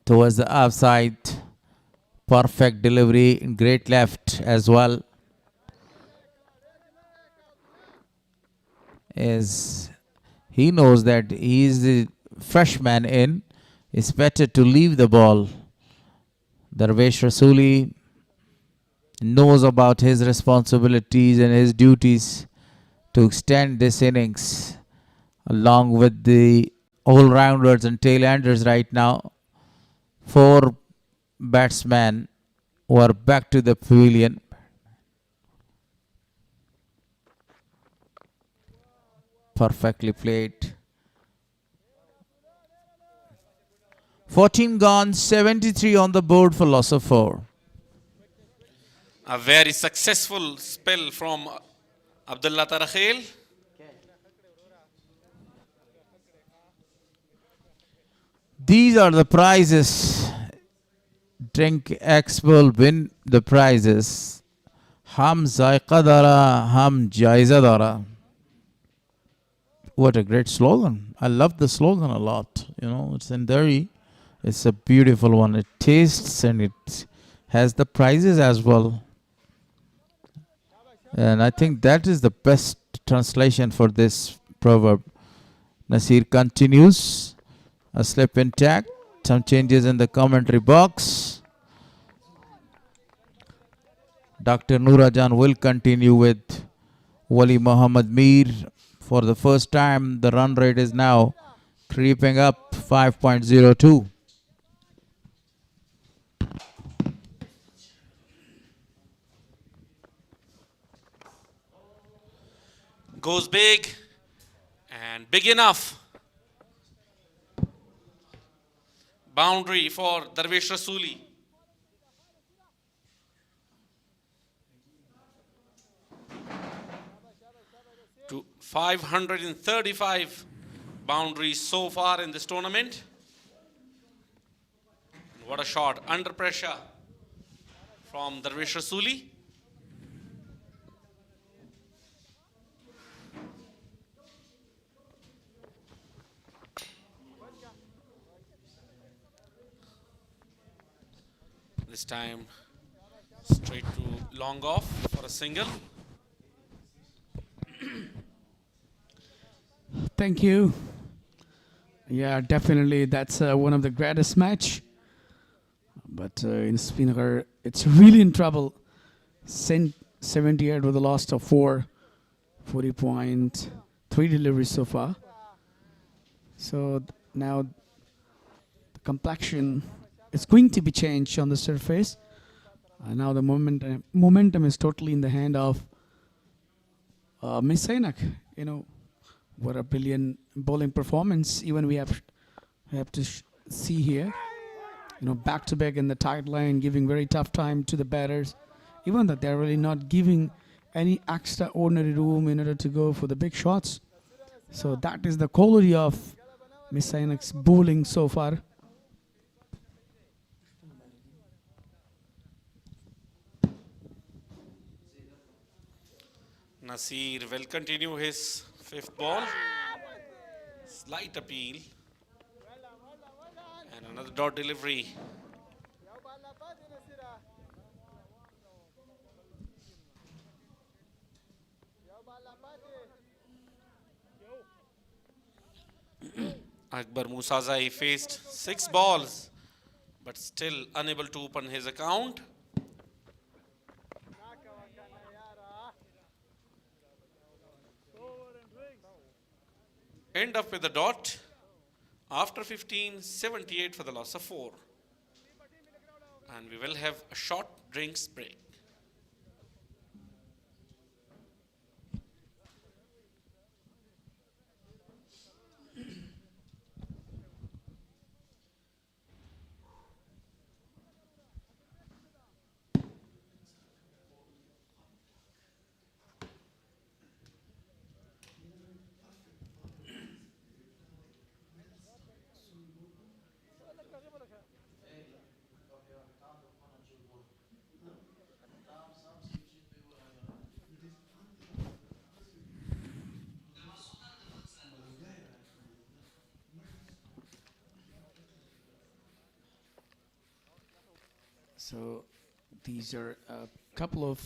towards the offside. Perfect delivery, great left as well. As he knows that he is the freshman in, it's better to leave the ball. Darvesh Rasuli knows about his responsibilities and his duties to extend this innings along with the all-rounders and tail-enders right now. 4 batsmen who are back to the pavilion. Perfectly played. 14 gone, 73 on the board for loss of 4. A very successful spell from Abdullah Tarakhel. These are the prizes. Drink X will win the prizes. Ham zaiqa dara, ham jaiza dara. What a great slogan. I love the slogan a lot. It's in Dari. It's a beautiful one. It tastes and it has the prizes as well. And I think that is the best translation for this proverb. Nasir continues. A slip intact. Some changes in the commentary box. Dr. Nourajan will continue with Wali Muhammad Mir. For the first time, the run rate is now creeping up 5.02. Goes big and big enough. Boundary for Darvesh Rasuli. To 535 boundaries so far in this tournament. What a shot under pressure from Darvesh Rasuli. This time straight to long off for a single. Thank you. Yeah, definitely. That's one of the greatest match. But in SPINGHAR, it's really in trouble. 78 with a loss of 4. 40.3 deliveries so far. So now the complexion is going to be changed on the surface. Now the momentum is totally in the hand of MIS-E-AINAK. You know, what a brilliant bowling performance. Even we have to see here. You know, back to back in the tight line, giving very tough time to the batters. Even that they're really not giving any extraordinary room in order to go for the big shots. So that is the quality of MIS-E-AINAK's bowling so far. Nasir will continue his 5th ball. Slight appeal. And another dot delivery. Akbar Musazai faced 6 balls, but still unable to open his account. End up with a dot. After 15, 78 for the loss of 4. And we will have a short drinks break. So these are a couple of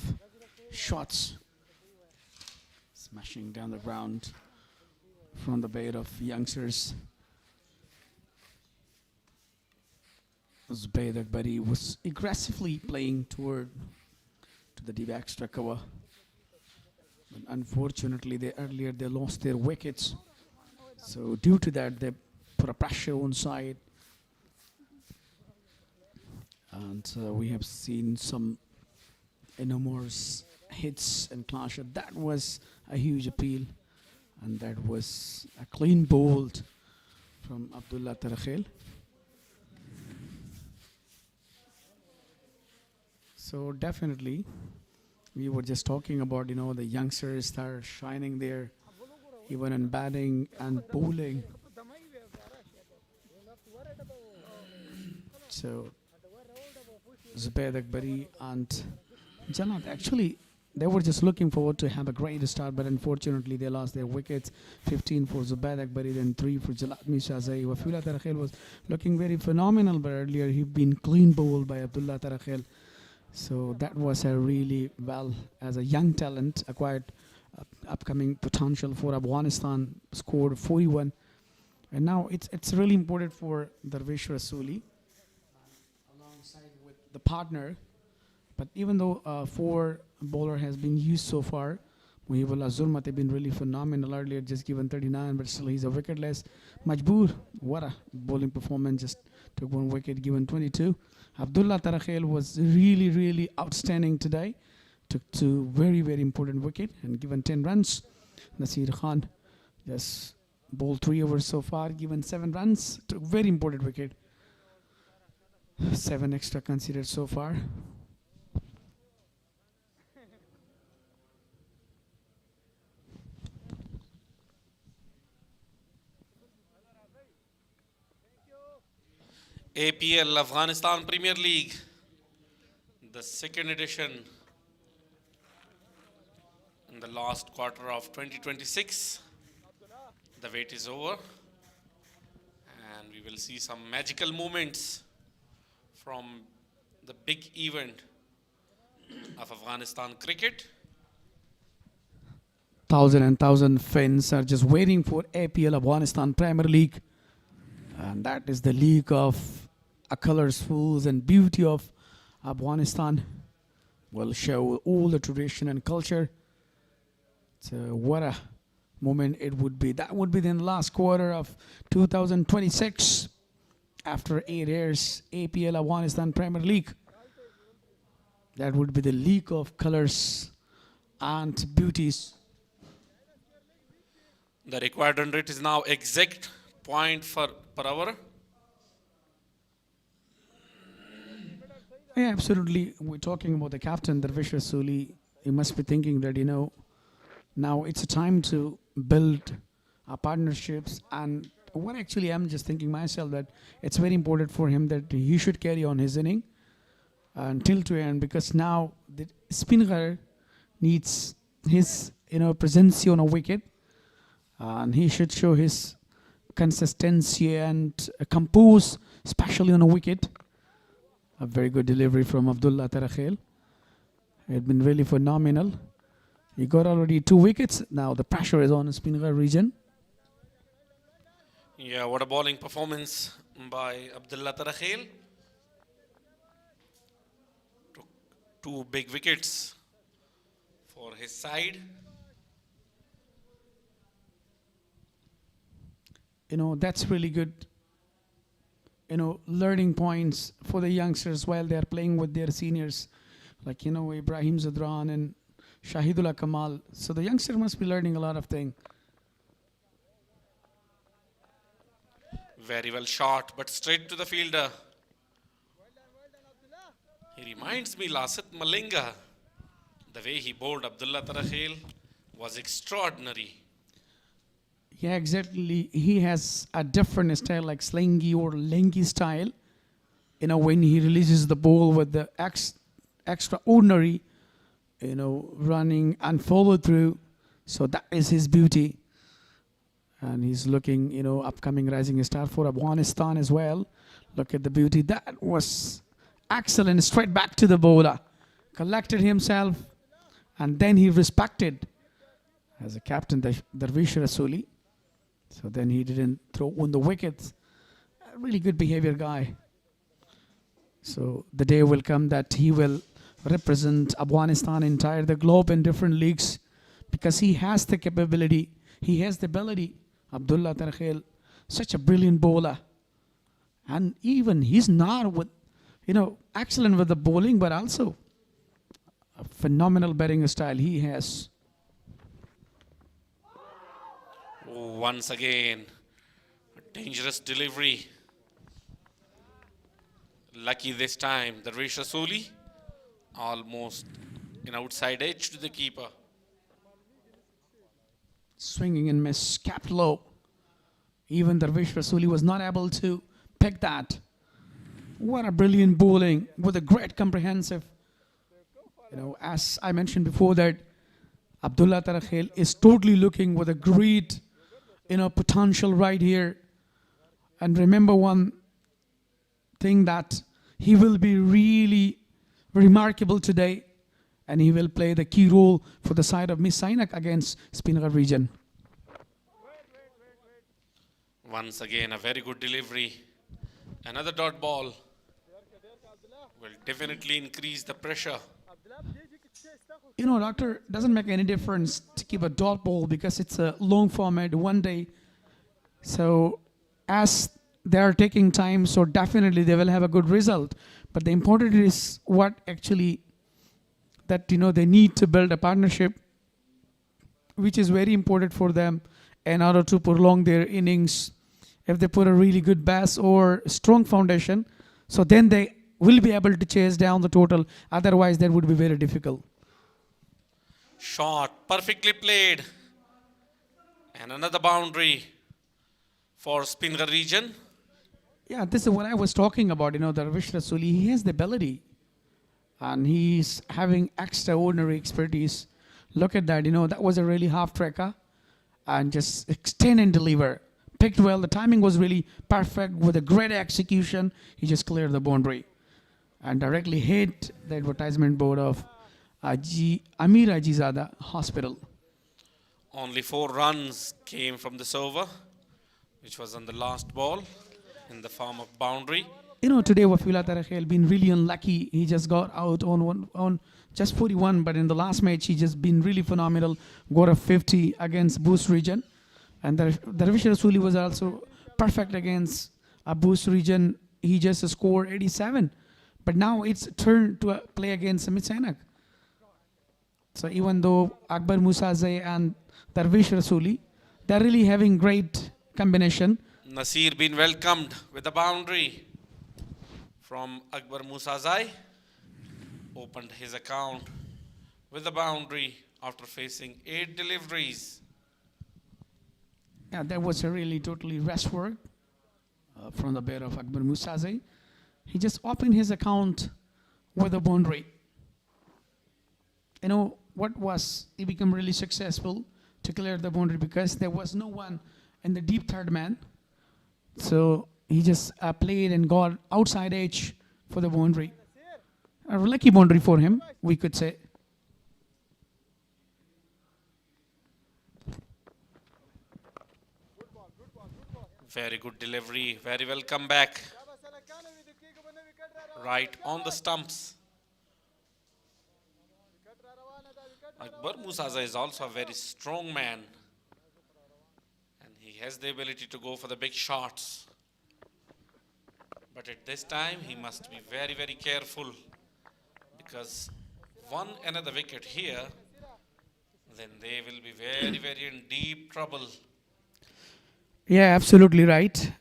shots smashing down the ground from the bait of youngsters. Zubayd Akbari was aggressively playing toward to the deep extra cover. But unfortunately, earlier they lost their wickets. So due to that, they put a pressure on side. And we have seen some enormous hits and clashes. That was a huge appeal. And that was a clean bowled from Abdullah Tarakhel. So definitely, we were just talking about, you know, the youngsters that are shining there, even in batting and bowling. So Zubayd Akbari and Janat, actually, they were just looking forward to have a great start, but unfortunately they lost their wickets. 15 for Zubayd Akbari, then 3 for Jalat Misazai. Wafila Tarakhel was looking very phenomenal, but earlier he'd been clean bowled by Abdullah Tarakhel. So that was a really, well, as a young talent, acquired upcoming potential for Afghanistan, scored 41. And now it's really important for Darvish Rasuli, alongside with the partner. But even though 4 bowler has been used so far, Muhibullah Zulmat have been really phenomenal earlier, just given 39, but still he's a wicketless. Majboor, what a bowling performance, just took 1 wicket, given 22. Abdullah Tarakhel was really, really outstanding today. Took 2 very, very important wicket and given 10 runs. Nasir Khan just bowled 3 overs so far, given 7 runs. Took very important wicket. 7 extra considered so far. APL, Afghanistan Premier League, the 2nd edition in the last quarter of 2026. The wait is over and we will see some magical moments from the big event of Afghanistan cricket. Thousand fans are just waiting for APL Afghanistan Premier League, and that is the league of colorful and beauty of Afghanistan. Will show all the tradition and culture. So what a moment it would be. That would be the last quarter of 2026 after 8 years APL Afghanistan Premier League. That would be the league of colors and beauties. The required run rate is now exact point per hour. Yeah, absolutely. We're talking about the captain, Darvish Rasuli. You must be thinking that, now it's a time to build our partnerships. And what actually I'm just thinking myself that it's very important for him that he should carry on his inning until to end, because now the SPINGHAR needs his, presence on a wicket. And he should show his consistency and compose, especially on a wicket. A very good delivery from Abdullah Tarakhel. It had been really phenomenal. He got already 2 wickets. Now the pressure is on the SPINGHAR region. Yeah, what a bowling performance by Abdullah Tarakhel. Took 2 big wickets for his side. That's really good. Learning points for the youngsters while they are playing with their seniors, like Ibrahim Zadran and Shahidullah Kamal. So the youngster must be learning a lot of things. Very well shot, but straight to the fielder. He reminds me Lasat Malinga. The way he bowled Abdullah Tarakhel was extraordinary. Yeah, exactly. He has a different style, like slingy or lanky style. When he releases the ball with the extraordinary, running and follow through. So that is his beauty. And he's looking, upcoming rising star for Afghanistan as well. Look at the beauty. That was excellent. Straight back to the bowler. Collected himself. And then he respected as a captain, Darvish Rasuli. So then he didn't throw on the wickets. A really good behavior guy. So the day will come that he will represent Afghanistan entire the globe in different leagues, because he has the capability, he has the ability. Abdullah Tarakhel, such a brilliant bowler. And even he's not with, excellent with the bowling, but also a phenomenal batting style he has. Once again, a dangerous delivery. Lucky this time, Darvish Rasuli, almost an outside edge to the keeper. Swinging and miss, capped low. Even Darvish Rasuli was not able to pick that. What a brilliant bowling with a great comprehensive. As I mentioned before that Abdullah Tarakhel is totally looking with a great potential right here. And remember one thing, that he will be really remarkable today, and he will play the key role for the side of MIS-E-AINAK against SPINGHAR region. Once again, a very good delivery. Another dot ball will definitely increase the pressure. Doctor, doesn't make any difference to keep a dot ball because it's a long format, 1 day. So as they are taking time, so definitely they will have a good result. But the important is what actually that, they need to build a partnership, which is very important for them in order to prolong their innings. If they put a really good base or strong foundation, so then they will be able to chase down the total. Otherwise, that would be very difficult. Shot perfectly played. And another boundary for SPINGHAR region. Yeah, this is what I was talking about. Darvish Rasuli, he has the ability. And he's having extraordinary expertise. Look at that, that was a really half tracker. And just extend and deliver. Picked well, the timing was really perfect with a great execution. He just cleared the boundary. and directly hit the advertisement board of Amir Ajizada Hospital. Only 4 runs came from this over, which was on the last ball in the form of boundary. You know, today Wafila Tarakhel been really unlucky. He just got out on just 41, but in the last match he just been really phenomenal. Got a 50 against Boost Region, and Darvish Rasuli was also perfect against a Boost Region. He just scored 87, but now it's turned to play against MIS-E-AINAK. So even though Akbar Musazai and Darvish Rasuli, they're really having great combination. Nasir been welcomed with a boundary from Akbar Musazai. Opened his account with a boundary after facing 8 deliveries. Yeah, that was a really totally rest work from the bat of Akbar Musazai. He just opened his account with a boundary. You know, he became really successful to clear the boundary because there was no one in the deep third man. So he just played and got outside edge for the boundary. A lucky boundary for him, we could say. Very good delivery, very well come back. Right on the stumps. Akbar Musazai is also a very strong man, and he has the ability to go for the big shots. But at this time, he must be very, very careful, because one another wicket here, then they will be very, very in deep trouble. Yeah, absolutely right.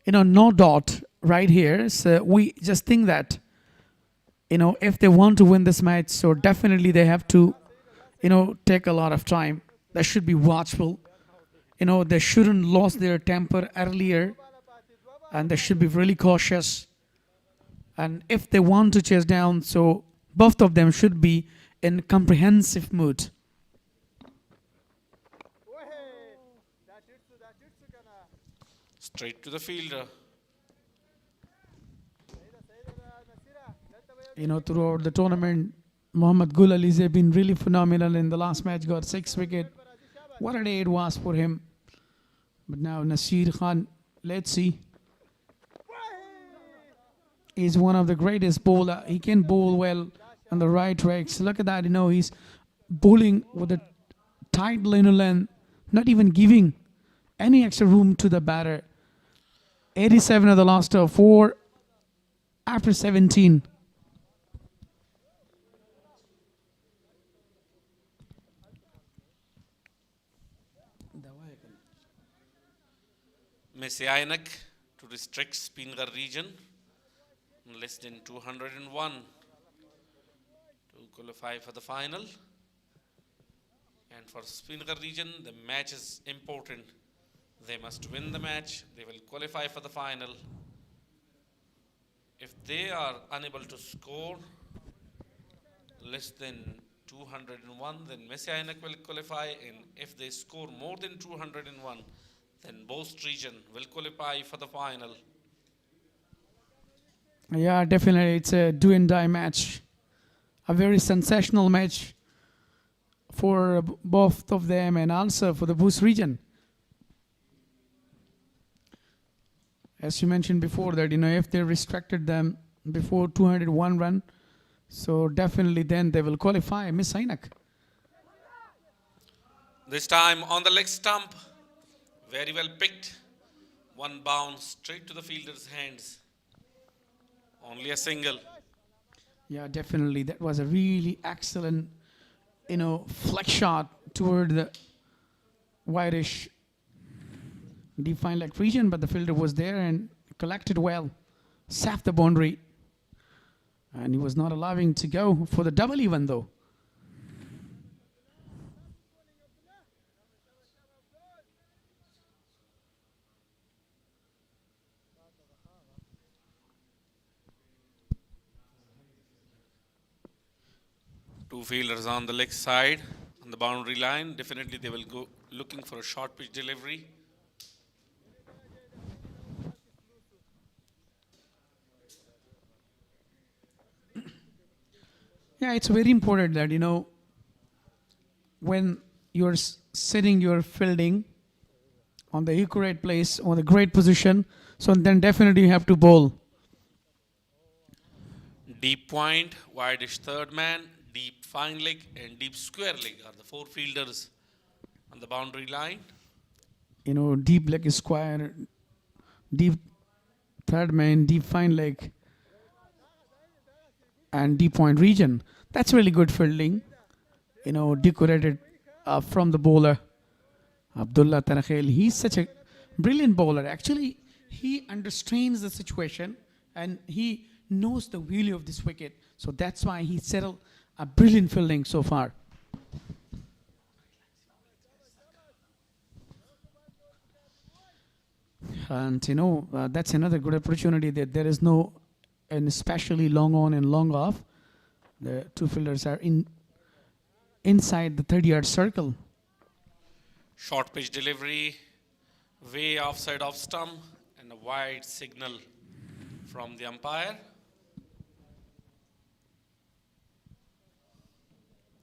You know, no doubt right here. So we just think that, you know, if they want to win this match, so definitely they have to, you know, take a lot of time. They should be watchful. You know, they shouldn't lose their temper earlier, and they should be really cautious. And if they want to chase down, so both of them should be in comprehensive mood. Straight to the fielder. You know, throughout the tournament, Mohammad Gul Alize have been really phenomenal. In the last match, got 6 wickets. What a day it was for him. But now Nasir Khan, let's see. He's one of the greatest bowler. He can bowl well on the right tracks. Look at that. You know, he's bowling with a tight line length, not even giving any extra room to the batter. 87 of the last 4 after 17. MIS-E-AINAK to restrict SPINGHAR region, less than 201 to qualify for the final. And for SPINGHAR region, the match is important. They must win the match. They will qualify for the final. If they are unable to score less than 201, then MIS-E-AINAK will qualify. And if they score more than 201, then Bost region will qualify for the final. Yeah, definitely. It's a do and die match. A very sensational match for both of them and also for the Boost region. As you mentioned before that, you know, if they restricted them before 201 run, so definitely then they will qualify MIS-E-AINAK. This time on the leg stump, very well picked. One bounce straight to the fielder's hands. Only a single. Yeah, definitely. That was a really excellent, you know, flex shot toward the whitish defined leg region, but the fielder was there and collected well, sapped the boundary, and he was not allowing to go for the double even though. Two fielders on the leg side, on the boundary line. Definitely they will go looking for a short pitch delivery. Yeah, it's very important that, when you're setting your fielding on the accurate place, on the great position, so then definitely you have to bowl. Deep point, wideish third man, deep fine leg, and deep square leg are the four fielders on the boundary line. Deep leg is square, deep third man, deep fine leg, and deep point region. That's really good fielding, decorated from the bowler, Abdullah Tarakhel. He's such a brilliant bowler. Actually, he understands the situation and he knows the value of this wicket. So that's why he settled a brilliant fielding so far. And that's another good opportunity that there is no, and especially long on and long off. The two fielders are inside the 30-yard circle. Short pitch delivery, way offside off stump, and a wide signal from the umpire.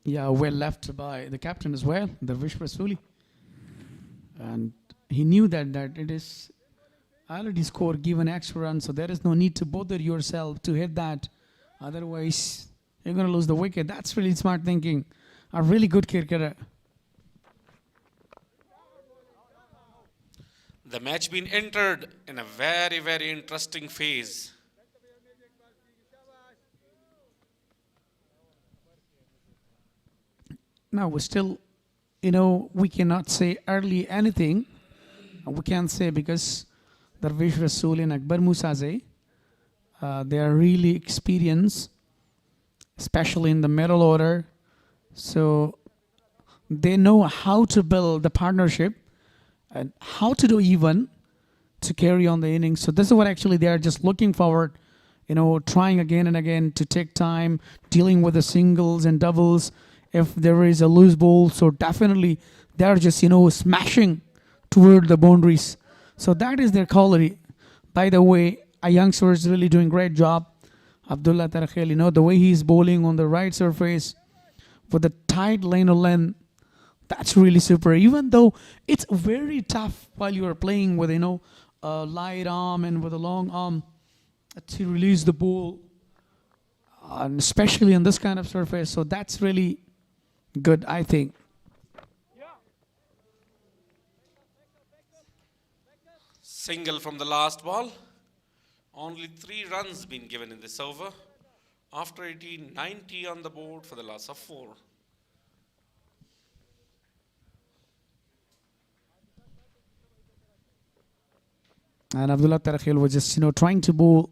Yeah, well left by the captain as well, Darvish Rasuli. And he knew that it is already scored, given extra run, so there is no need to bother yourself to hit that. Otherwise, you're going to lose the wicket. That's really smart thinking. A really good cricketer. The match been entered in a very, very interesting phase. Now, we're still, we cannot say early anything. We can't say because Darvish Rasool and Akbar Musaze, they are really experienced, especially in the middle order. So they know how to build the partnership and how to do even to carry on the innings. So this is what actually they are just looking forward, trying again and again to take time, dealing with the singles and doubles. If there is a loose ball, so definitely they are just, smashing toward the boundaries. So that is their quality. By the way, a youngster is really doing a great job. Abdullah Tarakhel, the way he's bowling on the right surface with the tight line of length, that's really super. Even though it's very tough while you are playing with, a light arm and with a long arm to release the ball, and especially on this kind of surface. So that's really good, I think. Single from the last ball. Only 3 runs been given in this over. After 18, 90 on the board for the loss of 4. And Abdullah Tarakhel was just, trying to bowl,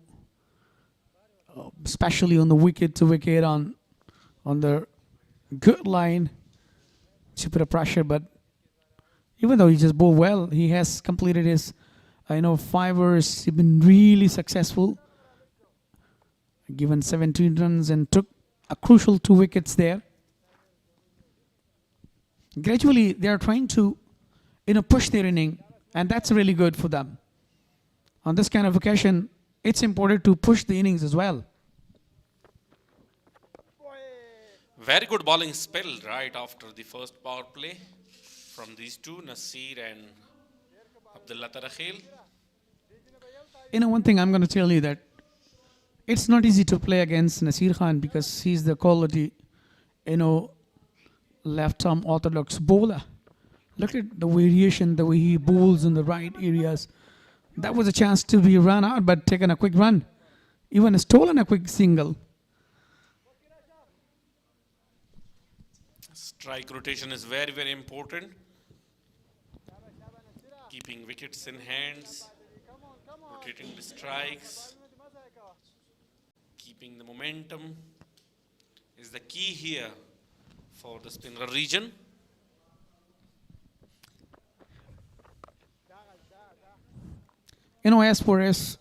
especially on the wicket to wicket on the good line to put a pressure. But even though he just bowled well, he has completed his, 5 overs. He's been really successful, given 17 runs and took a crucial 2 wickets there. Gradually, they are trying to, push their inning, and that's really good for them. On this kind of occasion, it's important to push the innings as well. Very good bowling spell right after the first power play from these two, Nasir and Abdullah Tarakhel. One thing I'm going to tell you that it's not easy to play against Nasir Khan because he's the quality, left-arm orthodox bowler. Look at the variation, the way he bowls in the right areas. That was a chance to be run out, but taken a quick run. Even stolen a quick single. Strike rotation is very, very important. Keeping wickets in hands, rotating the strikes, keeping the momentum is the key here for the spinner region. As far as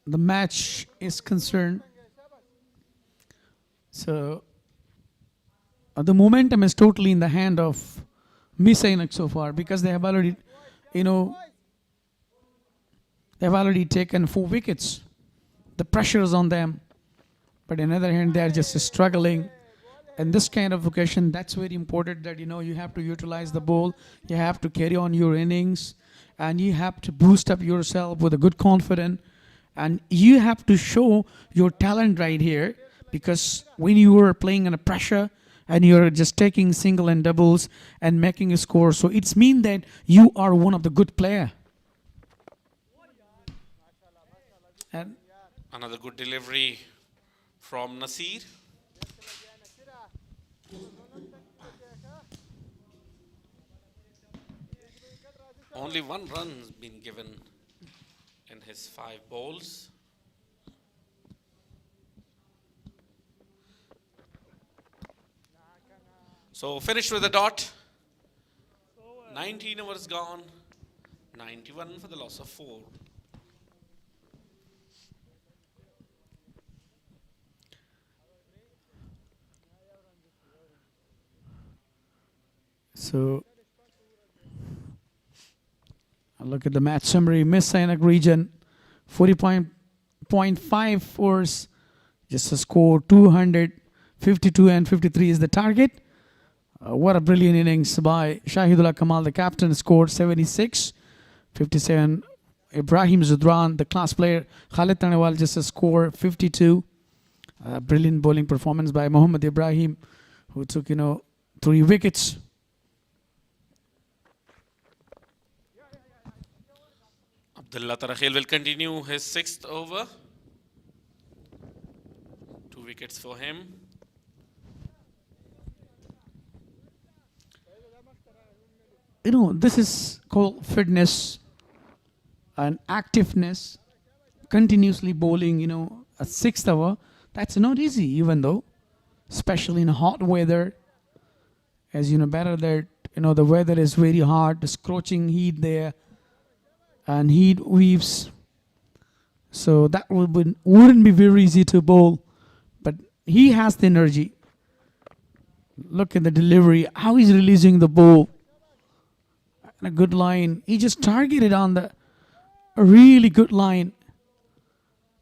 the match is concerned, so the momentum is totally in the hand of MIS-E-AINAK so far because they have already, they've already taken 4 wickets. The pressure is on them. But on the other hand, they are just struggling in this kind of occasion, that's very important that, you have to utilize the ball, you have to carry on your innings, and you have to boost up yourself with a good confidence, and you have to show your talent right here, because when you are playing under pressure and you're just taking single and doubles and making a score, so it's mean that you are one of the good player. And another good delivery from Nasir. Only one run has been given in his 5 balls. So finished with a dot. 19 overs gone. 91 for the loss of 4. so look at the match summary. MIS-E-AINAK region, 40.5 overs, just a score 252 and 53 is the target. What a brilliant innings by Shahidullah Kamal, the captain, scored 76, 57. Ibrahim Zudran, the class player, Khalid Tanewal, just a score 52. Brilliant bowling performance by Mohammad Ibrahim, who took 3 wickets. Abdullah Tarakhil will continue his 6th over. 2 wickets for him. This is called fitness and activeness. Continuously bowling, a 6th over. That's not easy, even though, especially in hot weather. As you know better that, the weather is very hot, the scorching heat there, and heat waves. So that wouldn't be very easy to bowl. But he has the energy. Look at the delivery, how he's releasing the ball. And a good line. He just targeted on a really good line.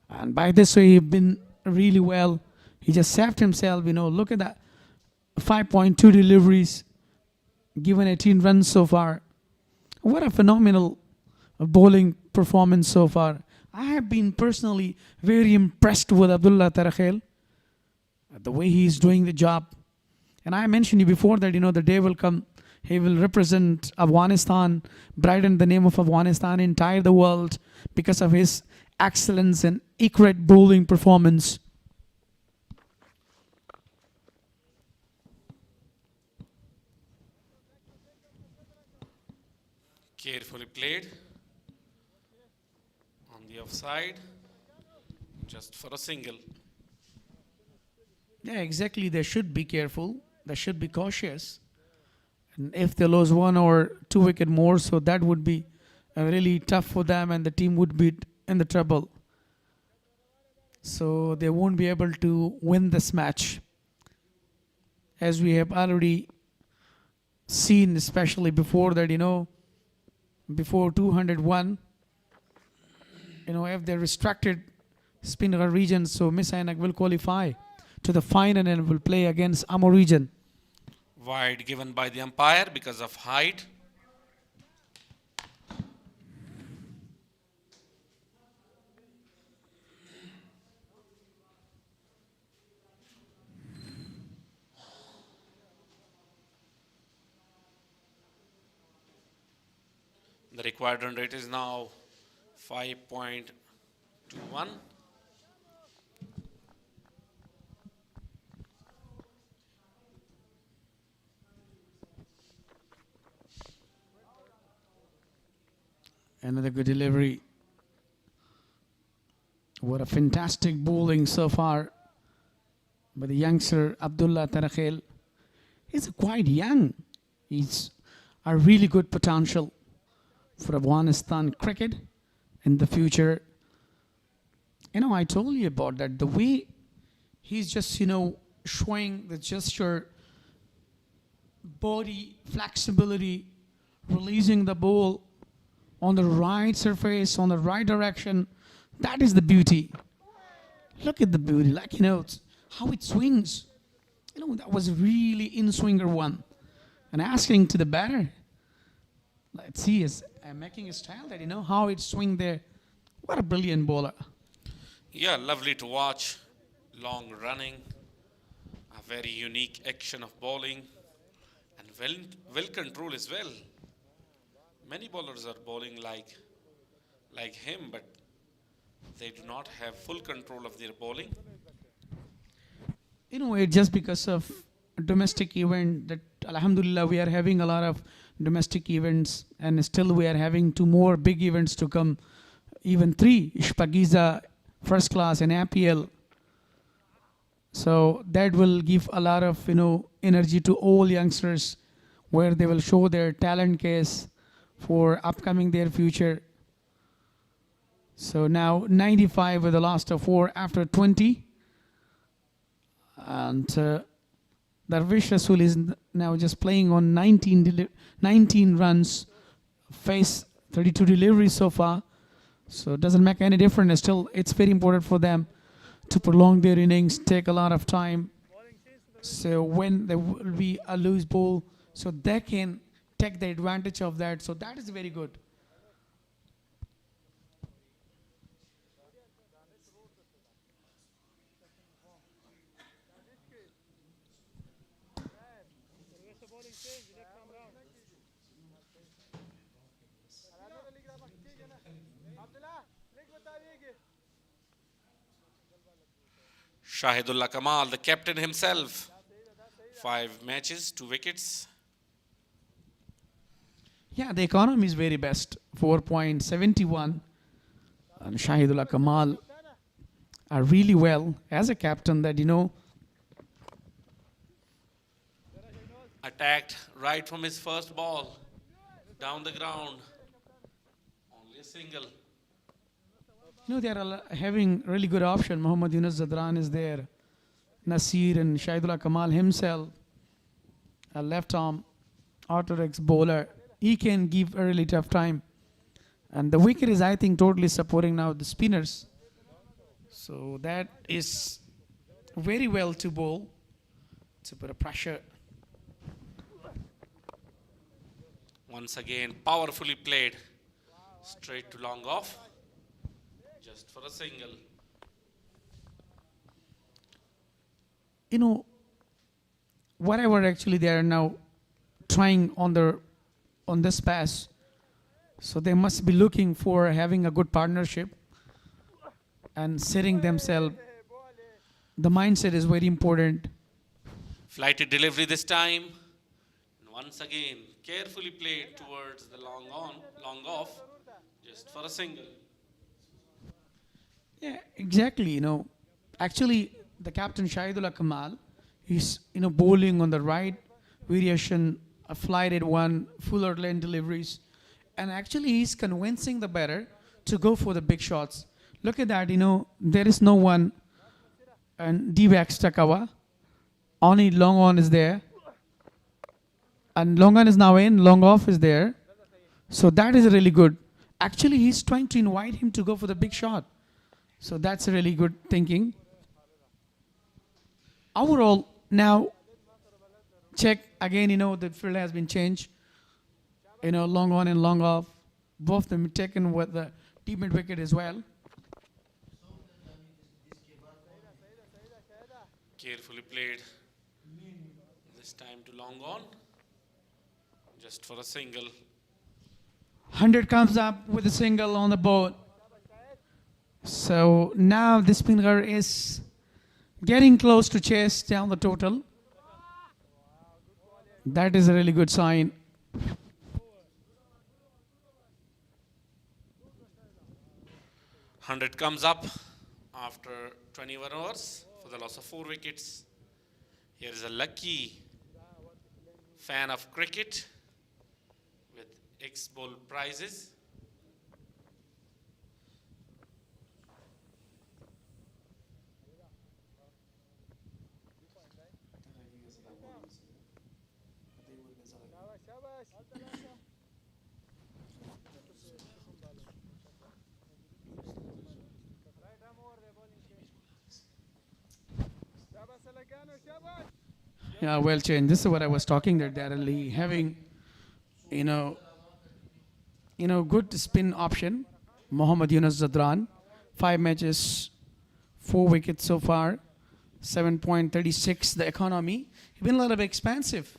And by this way, he's been really well. He just saved himself, Look at that. 5.2 deliveries, given 18 runs so far. What a phenomenal bowling performance so far. I have been personally very impressed with Abdullah Tarakhil, the way he's doing the job. And I mentioned you before that, the day will come, he will represent Afghanistan, brighten the name of Afghanistan, entire the world, because of his excellence and accurate bowling performance. Carefully played. On the offside. Just for a single. Yeah, exactly. They should be careful. They should be cautious. And if they lose 1 or 2 wickets more, so that would be really tough for them and the team would be in the trouble. So they won't be able to win this match. As we have already seen, especially before that, before 201, if they're restricted SPINGHAR region, so MIS-E-AINAK will qualify to the final and will play against Amur region. Wide given by the umpire because of height. The required run rate is now 5.21. Another good delivery. What a fantastic bowling so far by the youngster Abdullah Tarakhil. He's quite young. He's a really good potential for Afghanistan cricket in the future. I told you about that. The way he's just, showing the gesture, body flexibility, releasing the ball on the right surface, on the right direction. That is the beauty. Look at the beauty, how it swings. That was really in-swinger one. And asking to the batter, let's see, is making a style that, how it swing there. What a brilliant bowler. Yeah, lovely to watch. Long running, a very unique action of bowling, and well control as well. Many bowlers are bowling like him, but they do not have full control of their bowling. It's just because of domestic event that, alhamdulillah, we are having a lot of domestic events, and still we are having 2 more big events to come, even 3, Ishpagiza, first class, and APL. So that will give a lot of, energy to all youngsters, where they will show their talent case for upcoming their future. So now 95 with the last of 4 after 20. And Darvish Rasool is now just playing on 19 runs, face 32 deliveries so far. So it doesn't make any difference. Still, it's very important for them to prolong their innings, take a lot of time. So when there will be a loose ball, so they can take the advantage of that. So that is very good. Shahidullah Kamal, the captain himself, 5 matches, 2 wickets. Yeah, the economy is very best, 4.71. And Shahidullah Kamal are really well as a captain that, Attacked right from his first ball, down the ground, only a single. They are having really good option. Muhammad Yunus Zadran is there. Nasir and Shahidullah Kamal himself, a left arm orthodox bowler. He can give a really tough time. And the wicket is, I think, totally supporting now the spinners. So that is very well to bowl. It's a bit of pressure. Once again, powerfully played. Straight to long off. Just for a single. Whatever actually they are now trying on this pass, so they must be looking for having a good partnership and setting themselves. The mindset is very important. Flighted delivery this time. And once again, carefully played towards the long off, just for a single. Yeah, exactly. Actually, the captain Shahidullah Kamal, he's bowling on the right variation, a flighted one, fuller lane deliveries, and actually he's convincing the batter to go for the big shots. Look at that. There is no one, and D-backs Takawa. Only long on is there, and long on is now in. Long off is there, so that is really good. Actually, he's trying to invite him to go for the big shot. So that's really good thinking. Overall, now check again, the field has been changed. Long on and long off. Both them taken with the deep mid wicket as well. Carefully played. This time to long on. Just for a single. 100 comes up with a single on the board. So now the spinner is getting close to chase down the total. That is a really good sign. $100 comes up after 21 overs for the loss of 4 wickets. Here is a lucky fan of cricket with X-Bowl prizes. Yeah, well changed. This is what I was talking that they're really having, you know, good spin option. Mohammad Yunus Zadran, 5 matches, 4 wickets so far, 7.36 the economy. He's been a little bit expensive.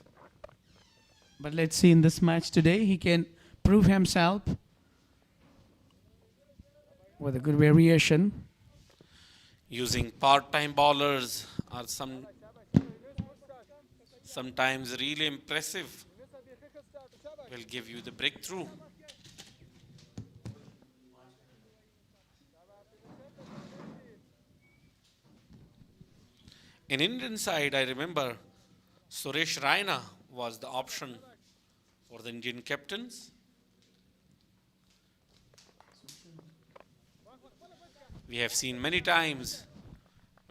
But let's see in this match today, he can prove himself with a good variation. Using part-time bowlers are sometimes really impressive. Will give you the breakthrough. In Indian side, I remember Suresh Raina was the option for the Indian captains. We have seen many times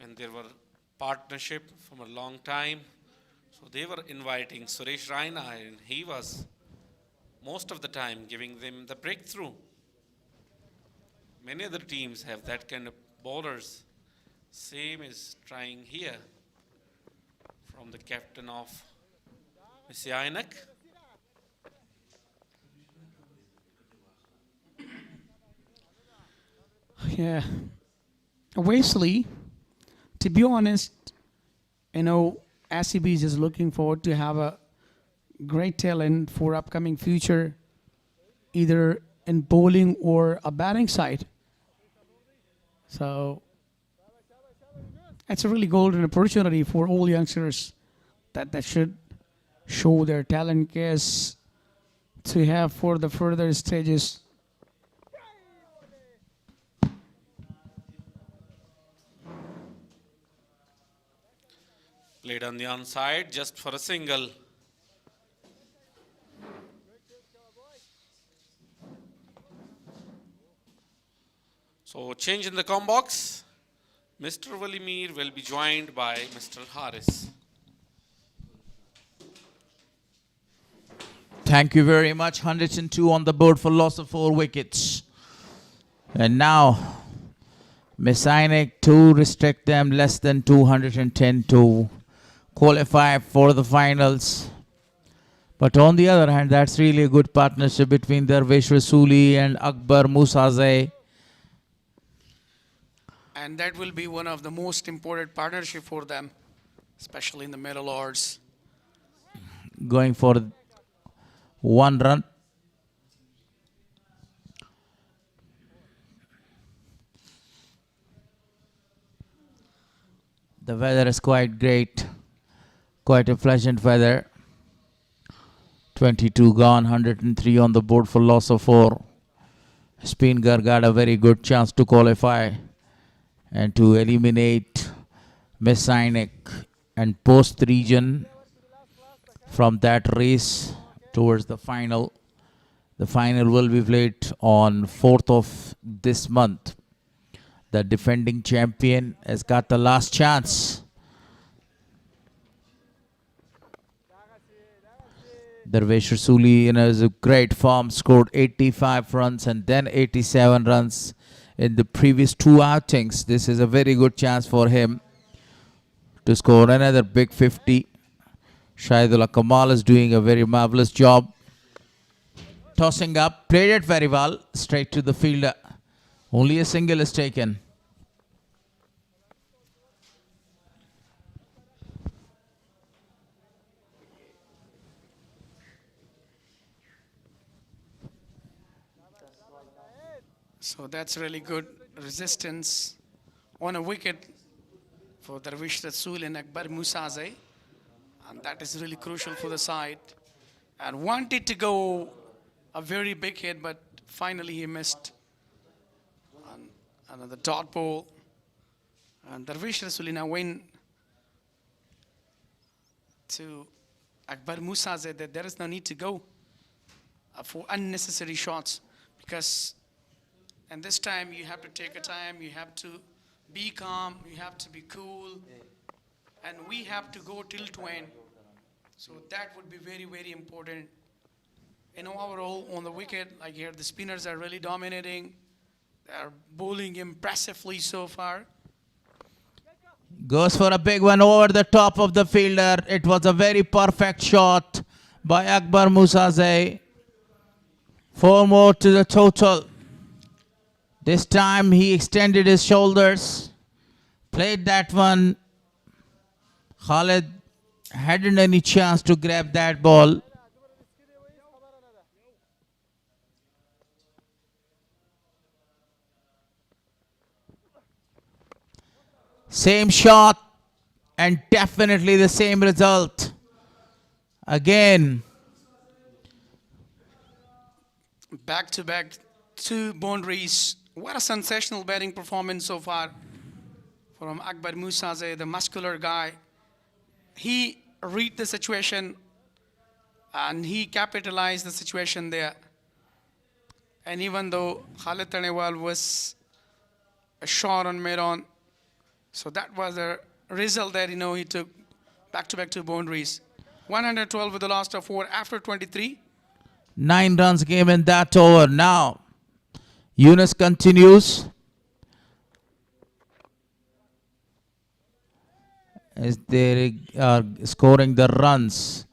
when there were partnership from a long time. So they were inviting Suresh Raina and he was most of the time giving them the breakthrough. Many other teams have that kind of bowlers. Same is trying here from the captain of MIS-E-AINAK. Yeah. Obviously, to be honest, SCB is just looking forward to have a great talent for upcoming future, either in bowling or a batting side. So it's a really golden opportunity for all youngsters that should show their talent case to have for the further stages. Played on the onside just for a single. So change in the com box. Mr. Walimir will be joined by Mr. Haris. Thank you very much. 102 on the board for loss of 4 wickets. And now, MIS-E-AINAK to restrict them less than 210 to qualify for the finals. But on the other hand, that's really a good partnership between Darvesh Rasuli and Akbar Musazeh. And that will be one of the most important partnership for them, especially in the middle orders. Going for 1 run. The weather is quite great. Quite a pleasant weather. 22 gone, 103 on the board for loss of 4. SPINGHAR got a very good chance to qualify and to eliminate MIS-E-AINAK and post the region from that race towards the final. The final will be played on 4th of this month. The defending champion has got the last chance. Darvesh Rasuli is a great form, scored 85 runs and then 87 runs in the previous 2 outings. This is a very good chance for him to score another big 50. Shahidullah Kamal is doing a very marvelous job. Tossing up, played it very well, straight to the fielder. Only a single is taken. So that's really good resistance on a wicket for Darvesh Rasool and Akbar Musazeh. And that is really crucial for the side. And wanted to go a very big hit, but finally he missed on another dot ball. And Darvesh Rasool now went to Akbar Musazeh that there is no need to go for unnecessary shots, because and this time you have to take a time, you have to be calm, you have to be cool, and we have to go till to end. So that would be very, very important. Overall on the wicket, like here, the spinners are really dominating. They are bowling impressively so far. Goes for a big one over the top of the fielder. It was a very perfect shot by Akbar Musazeh. 4 more to the total. This time he extended his shoulders, played that one. Khalid hadn't any chance to grab that ball. Same shot and definitely the same result. Again. Back-to-back 2 boundaries. What a sensational batting performance so far from Akbar Musazeh, the muscular guy. He read the situation and he capitalized the situation there. And even though Khalid Tanewal was a shot on mid-on, so that was the result that, he took back-to-back 2 boundaries. 112 with the last of 4 after 23. 9 runs came in that over. Now, Yunus continues. As they are scoring the runs,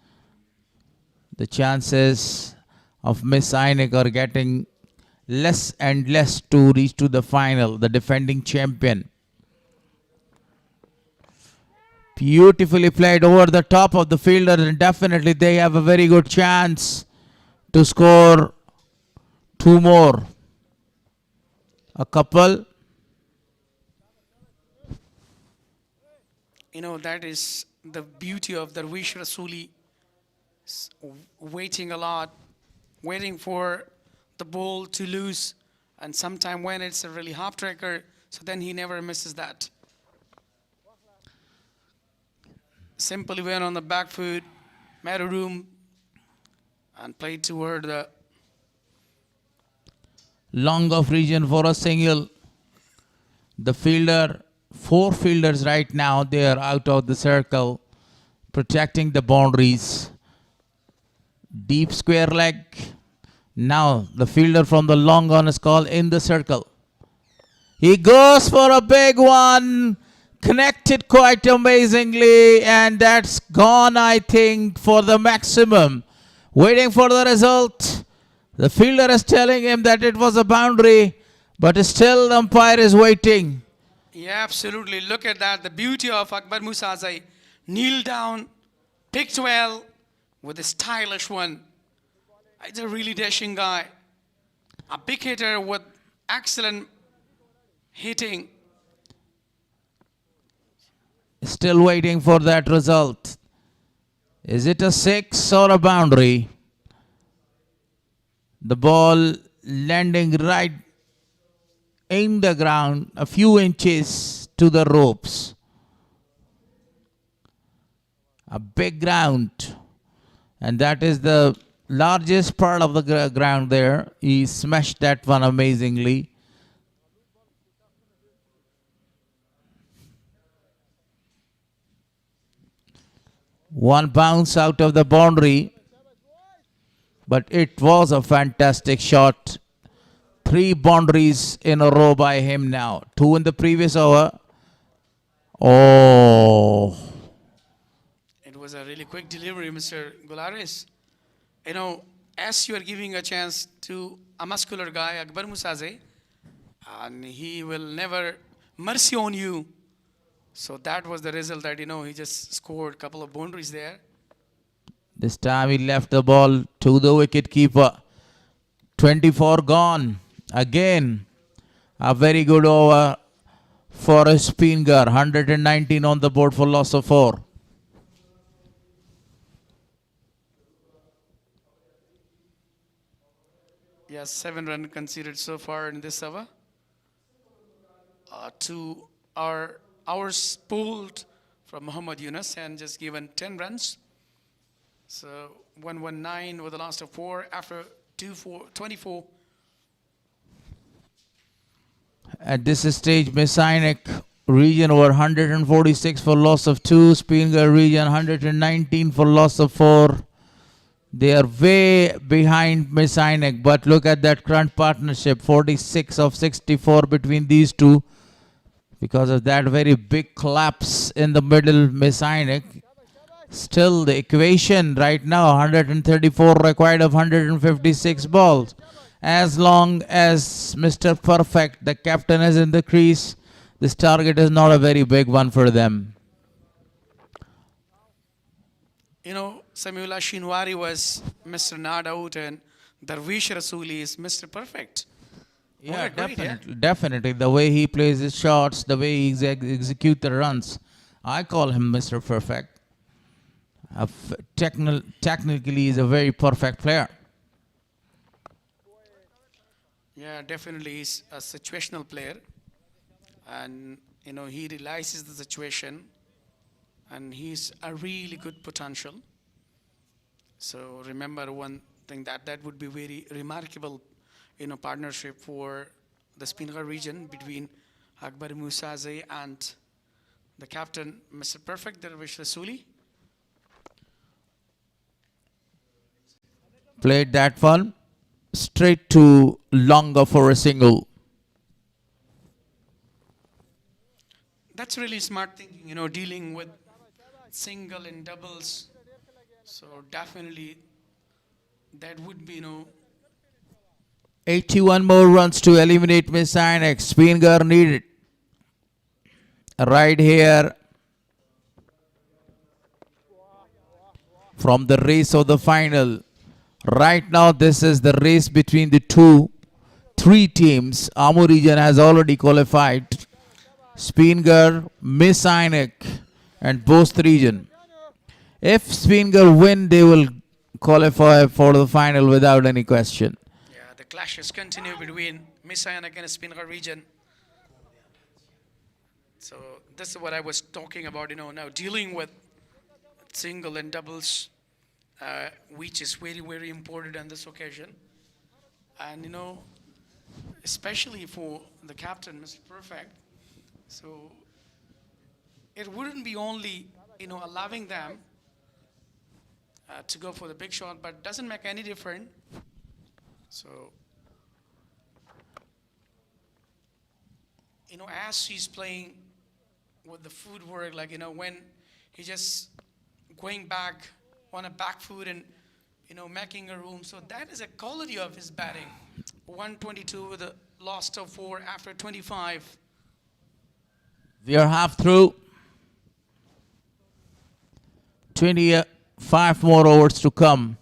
the chances of MIS-E-AINAK are getting less and less to reach to the final, the defending champion. Beautifully played over the top of the fielder, and definitely they have a very good chance to score 2 more. A couple. That is the beauty of Darwish Rasuli, waiting a lot, waiting for the ball to lose, and sometime when it's a really half tracker, so then he never misses that. Simply went on the back foot, made a room, and played toward the long off region for a single. The fielder, 4 fielders right now, they are out of the circle, protecting the boundaries. Deep square leg. Now the fielder from the long on is called in the circle. He goes for a big one. Connected quite amazingly, and that's gone, I think, for the maximum. Waiting for the result. The fielder is telling him that it was a boundary, but still the umpire is waiting. Yeah, absolutely. Look at that. The beauty of Akbar Musazeh. Kneel down, picked well with a stylish one. He's a really dashing guy. A big hitter with excellent hitting. Still waiting for that result. Is it a 6 or a boundary? The ball landing right in the ground, a few inches to the ropes. A big ground. And that is the largest part of the ground there. He smashed that one amazingly. One bounce out of the boundary, but it was a fantastic shot. 3 boundaries in a row by him now. 2 in the previous over. Oh. It was a really quick delivery, Mr. Gularis. As you are giving a chance to a muscular guy, Akbar Musazeh, and he will never mercy on you. So that was the result that, he just scored a couple of boundaries there. This time he left the ball to the wicket keeper. 24 gone. Again, a very good over for a SPINGHAR. 119 on the board for loss of 4. Yes, 7 runs conceded so far in this over. 2 hours pulled from Muhammad Yunus and just given 10 runs. So 119 with the last of 4 after 24. At this stage, MIS-E-AINAK region over 146 for loss of 2. SPINGHAR region 119 for loss of 4. They are way behind MIS-E-AINAK, but look at that current partnership, 46 of 64 between these two. Because of that very big collapse in the middle, MIS-E-AINAK. Still the equation right now, 134 required of 156 balls. As long as Mr. Perfect, the captain, is in the crease, this target is not a very big one for them. You know, Samula Shinwari was Mr. Not Out and Darvish Rasuli is Mr. Perfect. Yeah, definitely. The way he plays his shots, the way he executes the runs. I call him Mr. Perfect. Technically, he's a very perfect player. Yeah, definitely he's a situational player. And, you know, he realizes the situation. And he's a really good potential. So remember one thing that would be very remarkable, you know, partnership for the SPINGHAR region between Akbar Musaze and the captain, Mr. Perfect, Darvish Rasuli. Played that one straight to longer for a single. That's really smart thinking, you know, dealing with single and doubles. So definitely that would be, you know, 81 more runs to eliminate MIS-E-AINAK. SPINGHAR needed. Right here from the race of the final. Right now, this is the race between the three teams. Amur region has already qualified. SPINGHAR, MIS-E-AINAK, and Bost region. If SPINGHAR win, they will qualify for the final without any question. yeah, the clashes continue between MIS-E-AINAK and SPINGHAR region. So this is what I was talking about, you know, now dealing with single and doubles, which is very, very important on this occasion. And, you know, especially for the captain, Mr. Perfect. So it wouldn't be only, you know, allowing them to go for the big shot, but doesn't make any difference. So, you know, as he's playing with the footwork, like, you know, when he just going back on a back foot and, you know, making a room. So that is a quality of his batting. 122 with a loss of 4 after 25. We are half through. 25 more overs to come.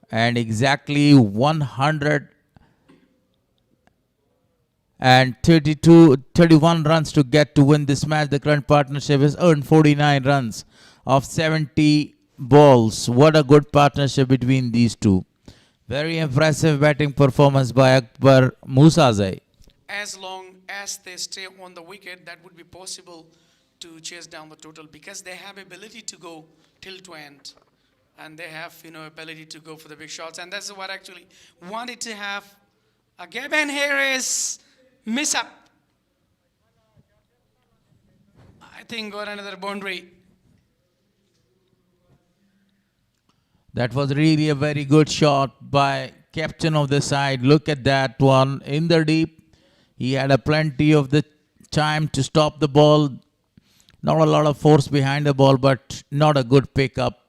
And exactly 131 runs to get to win this match. The current partnership has earned 49 runs of 70 balls. What a good partnership between these two. Very impressive batting performance by Akbar Musaze. As long as they stay on the wicket, that would be possible to chase down the total because they have ability to go till to end. And they have, you know, ability to go for the big shots. And that's what actually wanted to have a Gavin Harris miss up. I think got another boundary. That was really a very good shot by captain of the side. Look at that one in the deep. He had a plenty of the time to stop the ball. Not a lot of force behind the ball, but not a good pickup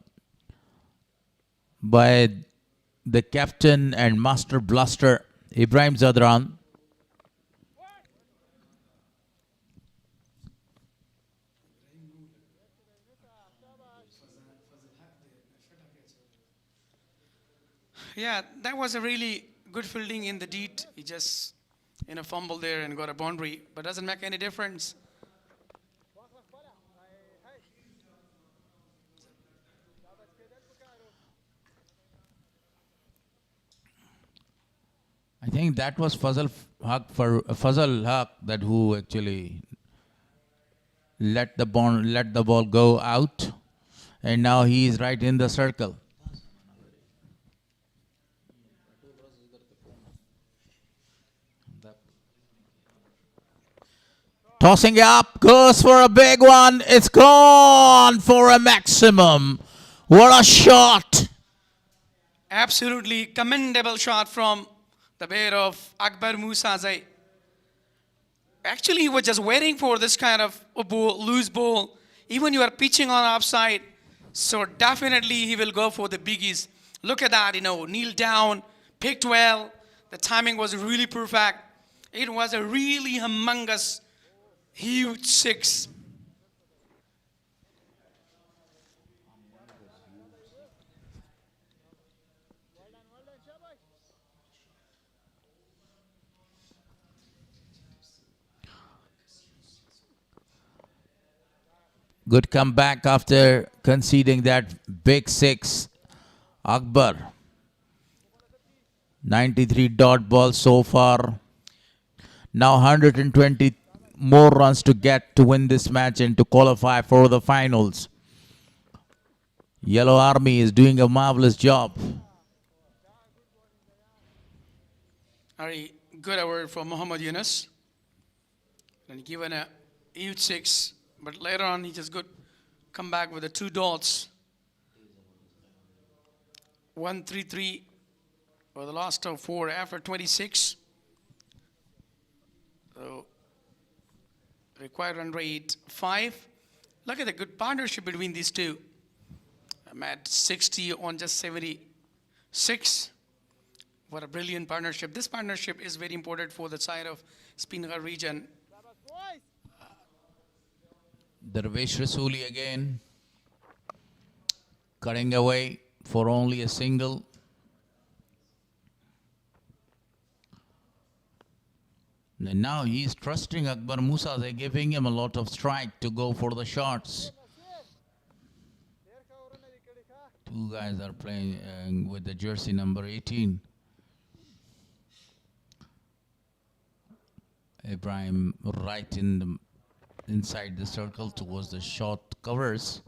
by the captain and master blaster, Ibrahim Zadran. Yeah, that was a really good fielding in the deep. He just, you know, fumbled there and got a boundary, but doesn't make any difference. I think that was Fazal Haq that who actually let the ball go out, and now he is right in the circle. Tossing up, goes for a big one. It's gone for a maximum. What a shot! Absolutely commendable shot from the pair of Akbar Musaze. Actually, he was just waiting for this kind of a ball, loose ball. Even you are pitching on offside, so definitely he will go for the biggies. Look at that, kneel down, picked well. The timing was really perfect. It was a really humongous, huge six. Good comeback after conceding that big six. Akbar. 93 dot ball so far. Now 120 more runs to get to win this match and to qualify for the finals. Yellow Army is doing a marvelous job. Very good award for Muhammad Yunus. And given a huge six, but later on he just come back with the 2 dots. 133 for the last of 4 after 26. So required run rate 5. Look at the good partnership between these two. I'm at 60 on just 76. What a brilliant partnership. This partnership is very important for the side of SPINGHAR region. Darvesh Rasuli again cutting away for only a single. And now he's trusting Akbar Musa. They're giving him a lot of strike to go for the shots. Two guys are playing with the jersey number 18. Ibrahim right inside the circle towards the short covers.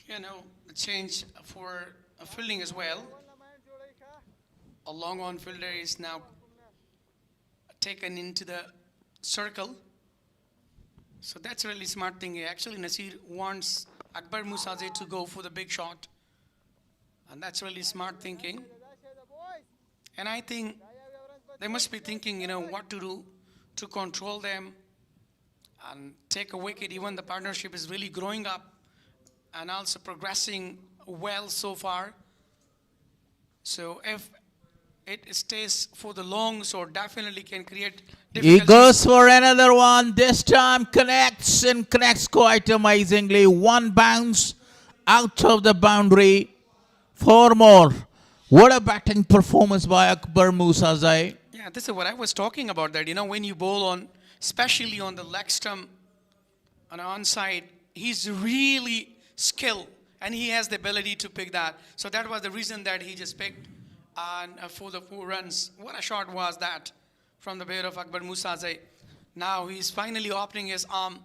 The change for fielding as well. A long on fielder is now taken into the circle. So that's a really smart thing. Actually, Nasir wants Akbar Musaze to go for the big shot. And that's really smart thinking. And I think they must be thinking, what to do to control them and take a wicket. Even the partnership is really growing up and also progressing well so far. So if it stays for the long, so definitely can create He goes for another one. This time connects and connects quite amazingly. One bounce out of the boundary. 4 more. What a batting performance by Akbar Musazai. Yeah, this is what I was talking about, that, when you bowl on, especially on the leg stump, on the onside, he's really skilled and he has the ability to pick that. So that was the reason that he just picked for the 4 runs. What a shot was that from the bat of Akbar Musazai. Now he's finally opening his arm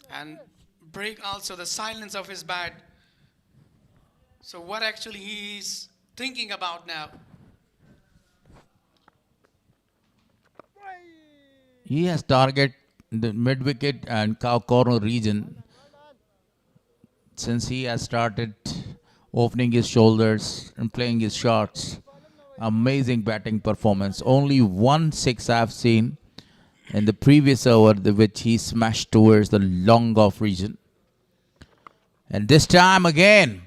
and break also the silence of his bat. So what actually he's thinking about now? He has targeted the mid-wicket and cow corner region since he has started opening his shoulders and playing his shots. Amazing batting performance. Only 1 6 I've seen in the previous over, which he smashed towards the long off region. And this time again,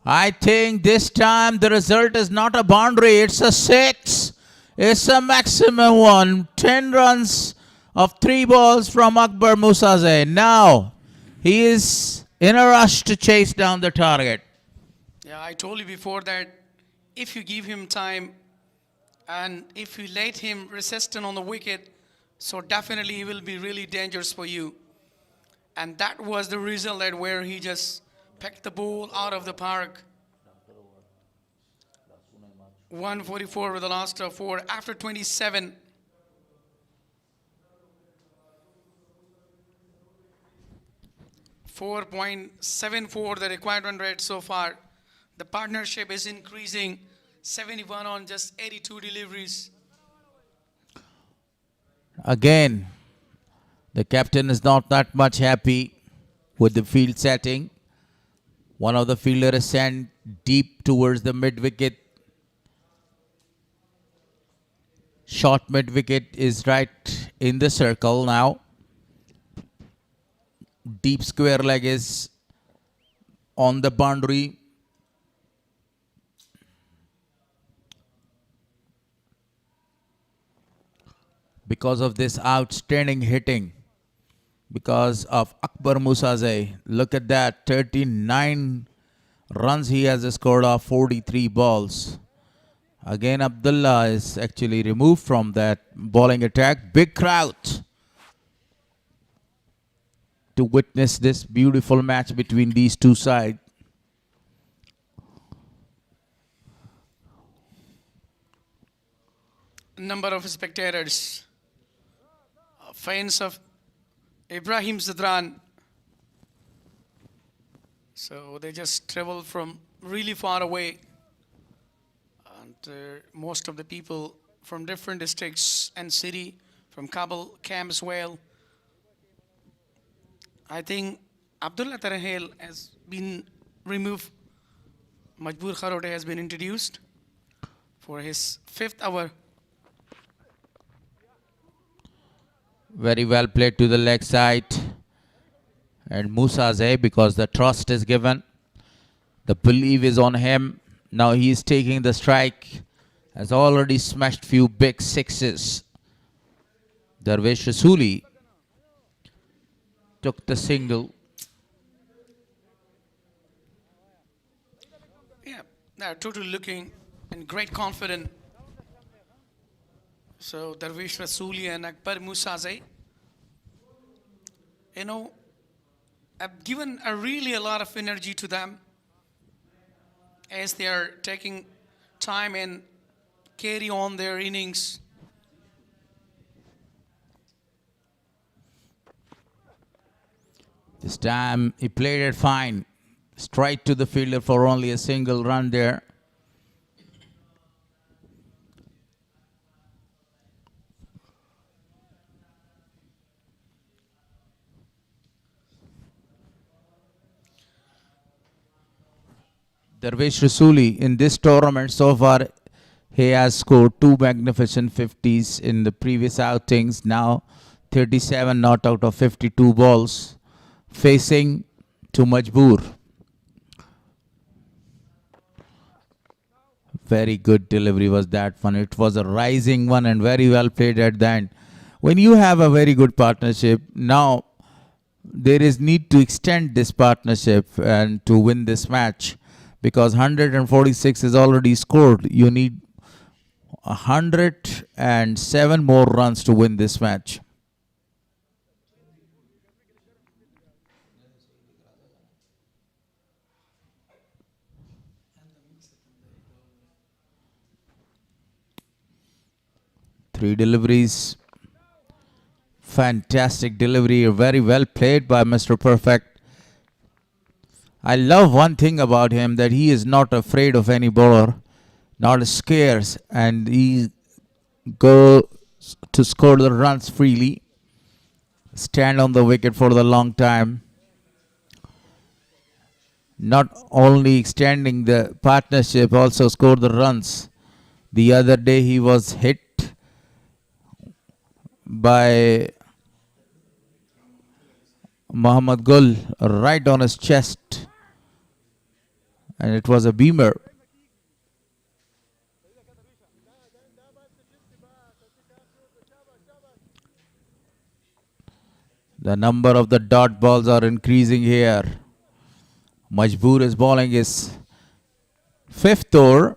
I think this time the result is not a boundary, it's a 6. It's a maximum one. 10 runs of 3 balls from Akbar Musazai. Now he is in a rush to chase down the target. Yeah, I told you before that if you give him time and if you let him resistant on the wicket, so definitely he will be really dangerous for you. And that was the result, that where he just picked the ball out of the park. 144 with the last of 4 after 27. .74 the required run rate so far. The partnership is increasing. 71 on just 82 deliveries. Again, the captain is not that much happy with the field setting. One of the fielders is sent deep towards the mid-wicket. Short mid wicket is right in the circle now. Deep square leg is on the boundary. Because of this outstanding hitting, because of Akbar Musazai. Look at that, 39 runs he has scored off 43 balls. Again, Abdullah is actually removed from that bowling attack. Big crowd to witness this beautiful match between these two sides. Number of spectators, fans of Ibrahim Zadran. So they just travel from really far away. And most of the people from different districts and city, from Kabul camp as well. I think Abdullah Tarahel has been removed. Majboor Kharote has been introduced for his 5th hour. Very well played to the leg side. And Musazai, because the trust is given, the belief is on him. Now he is taking the strike. Has already smashed few big sixes. Darvish Rasuli took the single. Yeah, they're totally looking in great confidence. So Darvish Rasuli and Akbar Musazai, you know, have given really a lot of energy to them as they are taking time and carry on their innings. This time he played it fine. Straight to the fielder for only a single run there. Darvish Rasuli in this tournament so far, he has scored 2 magnificent 50s in the previous outings. Now 37 not out of 52 balls, facing to Majboor. Very good delivery was that one. It was a rising one and very well played at the end. When you have a very good partnership, now there is need to extend this partnership and to win this match. Because 146 is already scored. You need 107 more runs to win this match. Three deliveries. Fantastic delivery. Very well played by Mr. Perfect. I love one thing about him, that he is not afraid of any bowler, not scared, and he goes to score the runs freely, stand on the wicket for the long time. Not only extending the partnership, also score the runs. The other day he was hit by Muhammad Gul right on his chest. And it was a beamer. The number of the dot balls are increasing here. Majboor is bowling his 5th over.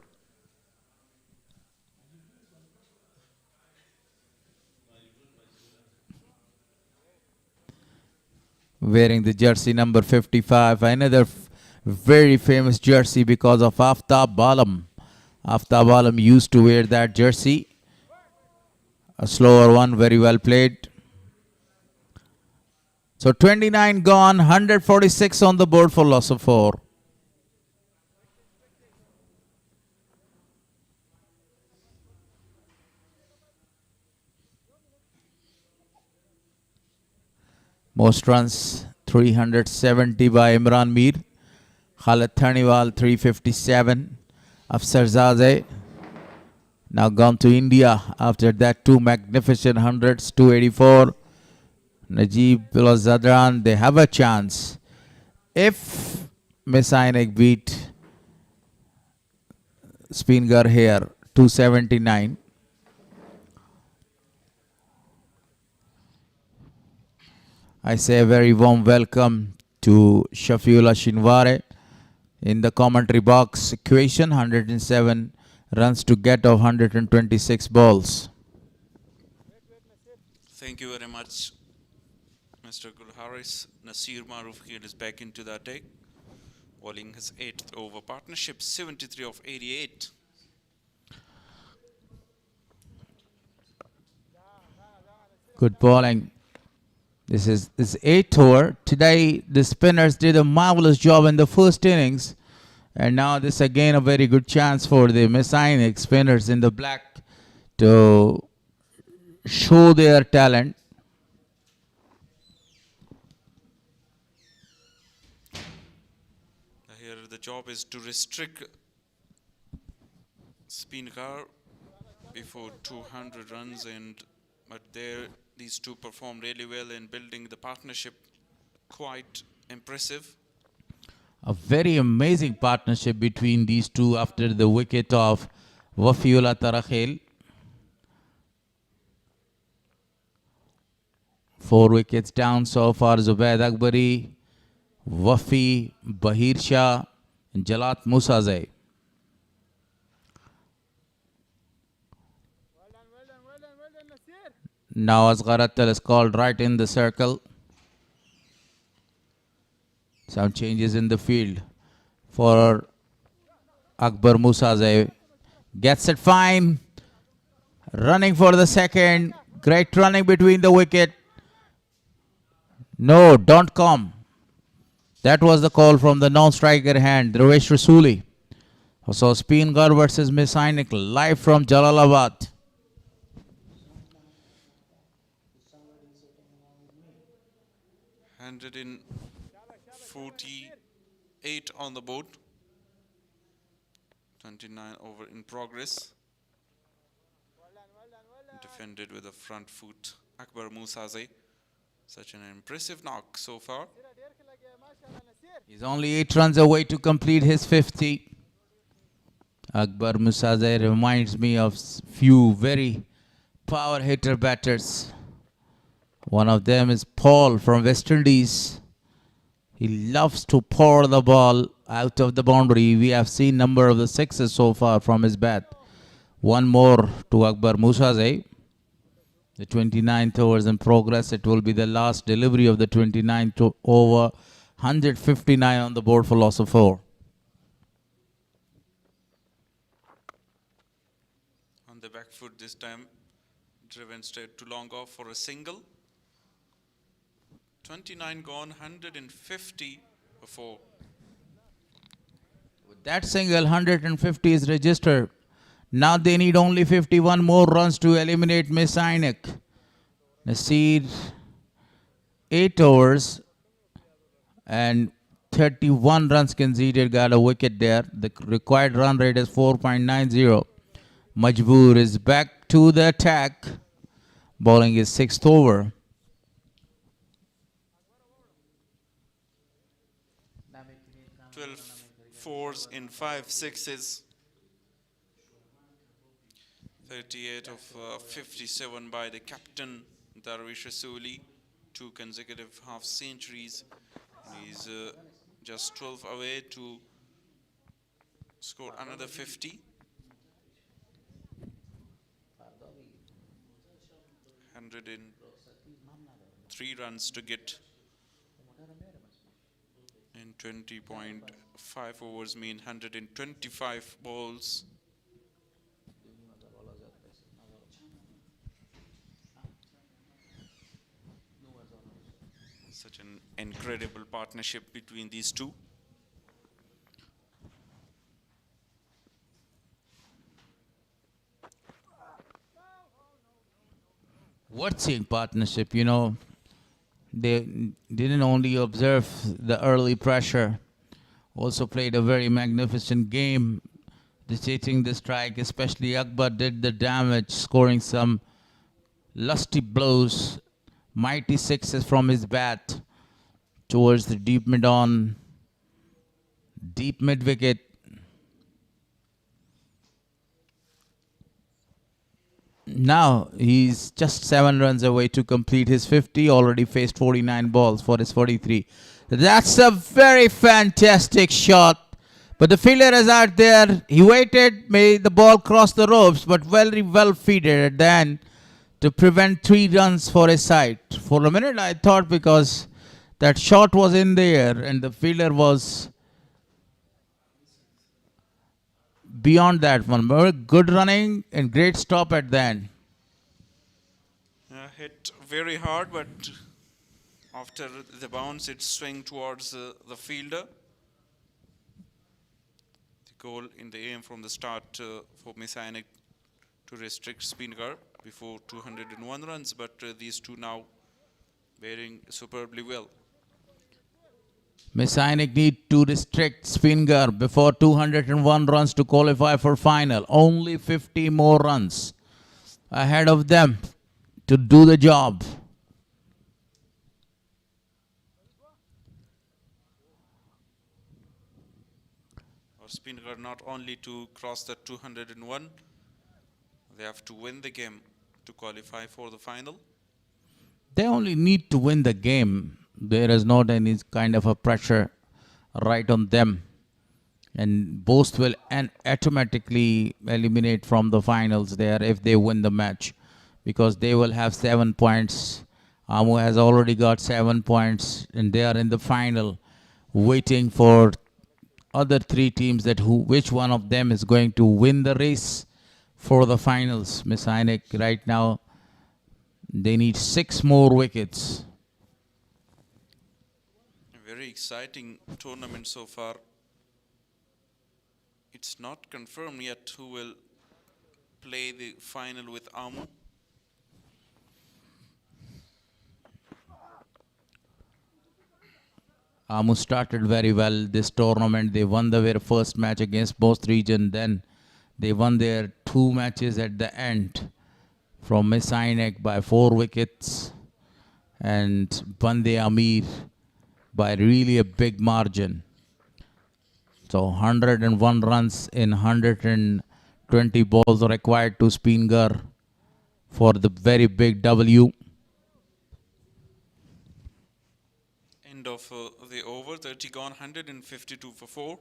Wearing the jersey number 55. Another very famous jersey because of Aftab Alam. Aftab Alam used to wear that jersey. A slower one, very well played. So 29 gone, 146 on the board for loss of 4. Most runs 370 by Imran Mir. Khalid Thaniwal 357. Afsar Zazeh Now gone to India after that two magnificent hundreds, 284. Najib Zadran, they have a chance. If MIS-E-AINAK beat SPINGHAR here, 279. I say a very warm welcome to Shafiullah Shinware in the commentary box. Equation 107 runs to get of 126 balls. Thank you very much, Mr. Gulharis. Nasir Maruf Kid is back into the attack, bowling his 8th over partnership, 73 of 88. Good bowling. This is 8th over. Today the spinners did a marvelous job in the first innings, and now this again a very good chance for the MIS-E-AINAK spinners in the black to show their talent. Here the job is to restrict SPINGHAR before 200 runs, but there these two performed really well in building the partnership. Quite impressive. A very amazing partnership between these two after the wicket of Wafiullah Tarakhel. 4 wickets down so far. Zubaid Akbari, Wafi, Bahir Shah, and Jalat Musazai. Now Asghar Attal is called right in the circle. Some changes in the field for Akbar Musazai. Gets it fine. Running for the second. Great running between the wicket. No, don't come. That was the call from the non-striker hand, Dhruvesh Rasuli. So SPINGHAR versus MIS-E-AINAK live from Jalalabad. Hundred in 48 on the board. 29 over in progress. Defended with a front foot. Akbar Musazai. Such an impressive knock so far. He's only 8 runs away to complete his 50. Akbar Musazai reminds me of few very power hitter batters. One of them is Paul from West Indies. He loves to pour the ball out of the boundary. We have seen number of the sixes so far from his bat. One more to Akbar Musazai. The 29th over is in progress. It will be the last delivery of the 29th over. 159 on the board for loss of 4. On the back foot this time, driven straight to long off for a single. 29 gone, 150 for 4. With that single, 150 is registered. Now they need only 51 more runs to eliminate MIS-E-AINAK. Nasir, 8 overs and 31 runs conceded, got a wicket there. The required run rate is 4.90. Majboor is back to the attack. Bowling is 6th over. Fours in 5 sixes. 38 of 57 by the captain, Dhruvesh Rasuli. 2 consecutive half centuries. He's just 12 away to score another 50. 103 runs to get in 20.5 overs, mean 125 balls. Such an incredible partnership between these two. Worth-seeing partnership, you know. They didn't only observe the early pressure, also played a very magnificent game. dictating the strike, especially Akbar did the damage, scoring some lusty blows, mighty sixes from his bat towards the deep mid-on, deep mid-wicket. Now he's just 7 runs away to complete his 50, already faced 49 balls for his 43. That's a very fantastic shot. But the fielder is out there. He waited, made the ball cross the ropes, but very well fielded at the end to prevent 3 runs for his side. For a minute I thought, because that shot was in the air and the fielder was beyond that one. Very good running and great stop at the end. Hit very hard, but after the bounce, it swung towards the fielder. The goal in the aim from the start for MIS-E-AINAK to restrict SPINGHAR before 201 runs, but these two now bearing superbly well. MIS-E-AINAK need to restrict SPINGHAR before 201 runs to qualify for final. Only 50 more runs ahead of them to do the job. SPINGHAR not only to cross the 201, they have to win the game to qualify for the final. They only need to win the game. There is not any kind of a pressure right on them. And both will automatically eliminate from the finals there if they win the match, because they will have 7 points. Amu has already got 7 points and they are in the final waiting for other 3 teams that which one of them is going to win the race for the finals. MIS-E-AINAK right now, they need 6 more wickets. A very exciting tournament so far. It's not confirmed yet who will play the final with Amu. Amu started very well this tournament. They won their first match against Bost region. Then they won their 2 matches at the end from MIS-E-AINAK by 4 wickets and won the Amir by really a big margin. So 101 runs in 120 balls required to SPINGHAR for the very big W. End of the over, 30 gone, 152 for 4.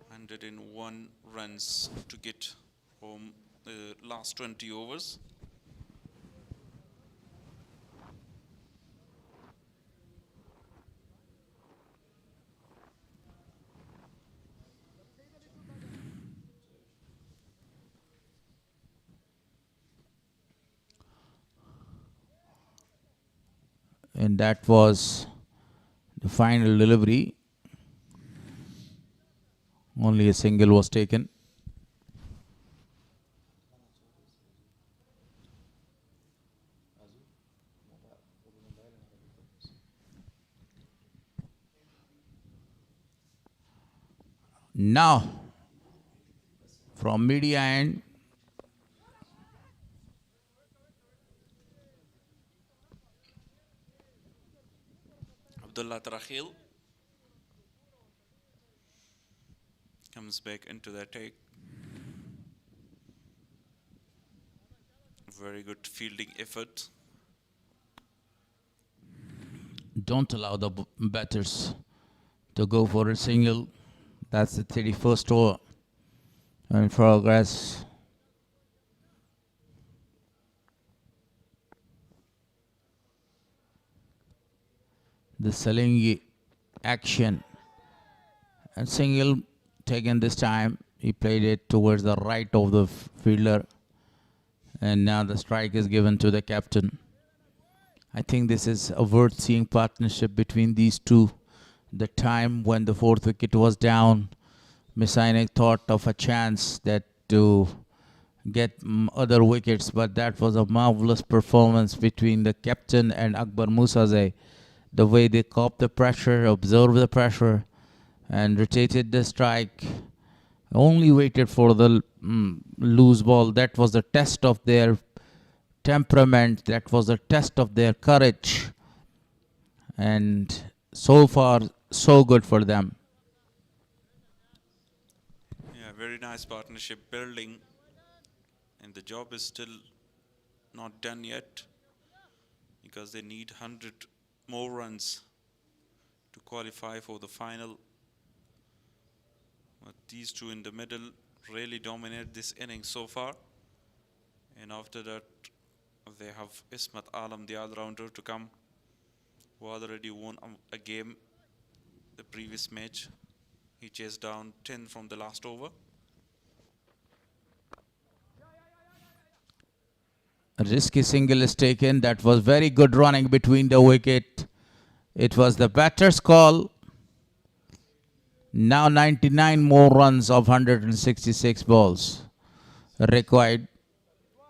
101 runs to get home the last 20 overs. And that was the final delivery. Only a single was taken. Now, from media end, Abdullah Tarakhil comes back into the attack. Very good fielding effort. don't allow the batters to go for a single. That's the 31st over in progress. The Salingi action and single taken this time. He played it towards the right of the fielder, and now the strike is given to the captain. I think this is a worth seeing partnership between these two. The time when the fourth wicket was down, MIS-E-AINAK thought of a chance that to get other wickets, but that was a marvelous performance between the captain and Akbar Musazeh. The way they coped the pressure, observed the pressure, and rotated the strike Only waited for the loose ball. That was the test of their temperament. That was the test of their courage. And so far, so good for them. Yeah, very nice partnership building. And the job is still not done yet because they need 100 more runs to qualify for the final. But these two in the middle really dominate this inning so far. And after that, they have Ismat Alam, the all-rounder, to come, who already won a game the previous match. He chased down 10 from the last over. A risky single is taken. That was very good running between the wicket. It was the batter's call. Now 99 more runs of 166 balls required.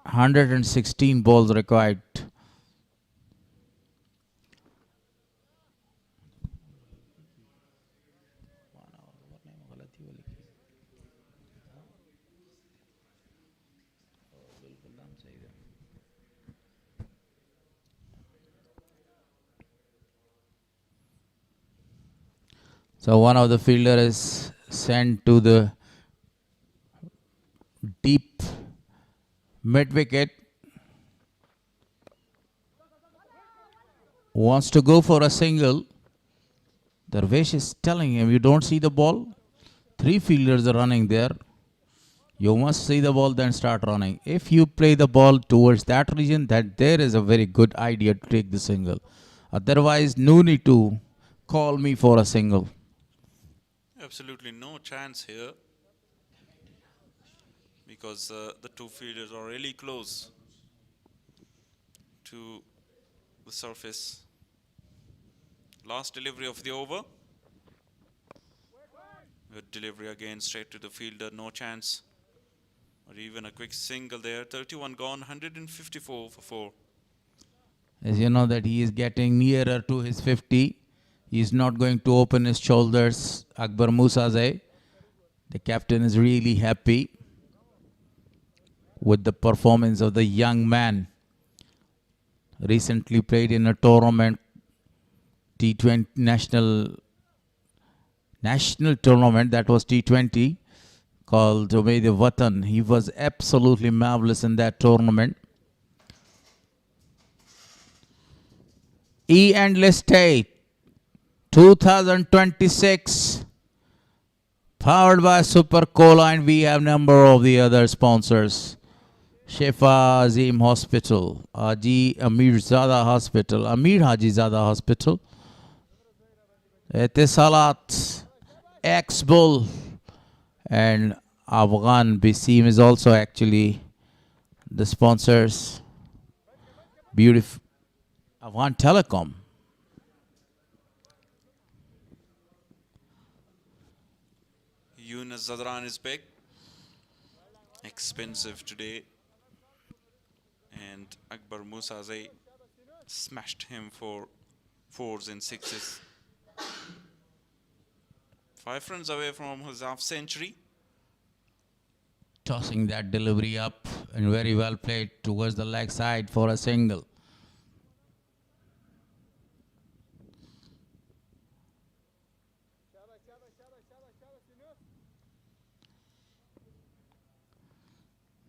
116 balls required. So one of the fielder is sent to the deep mid wicket. Wants to go for a single. Darvesh is telling him, you don't see the ball? 3 fielders are running there. You must see the ball, then start running. If you play the ball towards that region, that there is a very good idea to take the single. Otherwise, no need to call me for a single. Absolutely no chance here because the two fielders are really close to the surface. Last delivery of the over. Good delivery again, straight to the fielder, no chance. Or even a quick single there. 31 gone, 154 for 4. As you know that he is getting nearer to his 50. He is not going to open his shoulders. Akbar Musazai, the captain, is really happy with the performance of the young man. Recently played in a tournament, T20 national tournament, that was T20, called Umaid Watan. He was absolutely marvelous in that tournament. E-Enlistate 2026, powered by Super Cola, and we have number of the other sponsors. Shifa Azim Hospital, Haji Amir Zada Hospital, Amir Haji Zada Hospital, Etisalat, X-Bull, and Afghan Basim is also actually the sponsors. Beautiful. Afghan Telecom. Yunus Zadran is big. Expensive today. And Akbar Musazai smashed him for 4s and 6s. 5 runs away from his half century. Tossing that delivery up and very well played towards the leg side for a single.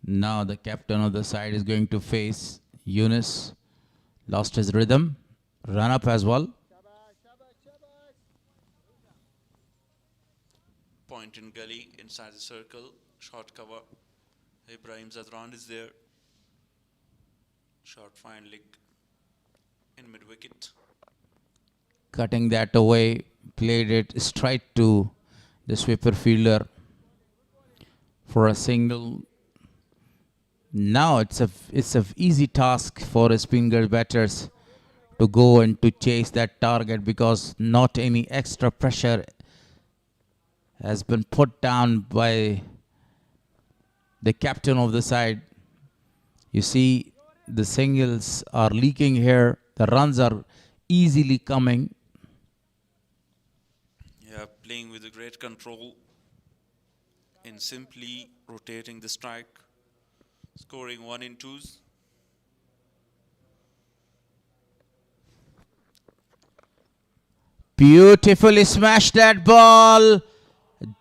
Now the captain of the side is going to face Yunus. Lost his rhythm. Run up as well. Point in gully inside the circle. Short cover. Ibrahim Zadran is there. Short fine leg in mid wicket. Cutting that away. Played it straight to the sweeper fielder for a single. Now it's a easy task for SPINGHAR batters to go and to chase that target because not any extra pressure has been put down by the captain of the side. You see the singles are leaking here. The runs are easily coming. Yeah, playing with a great control. in simply rotating the strike, scoring 1 in 2s. Beautifully smashed that ball.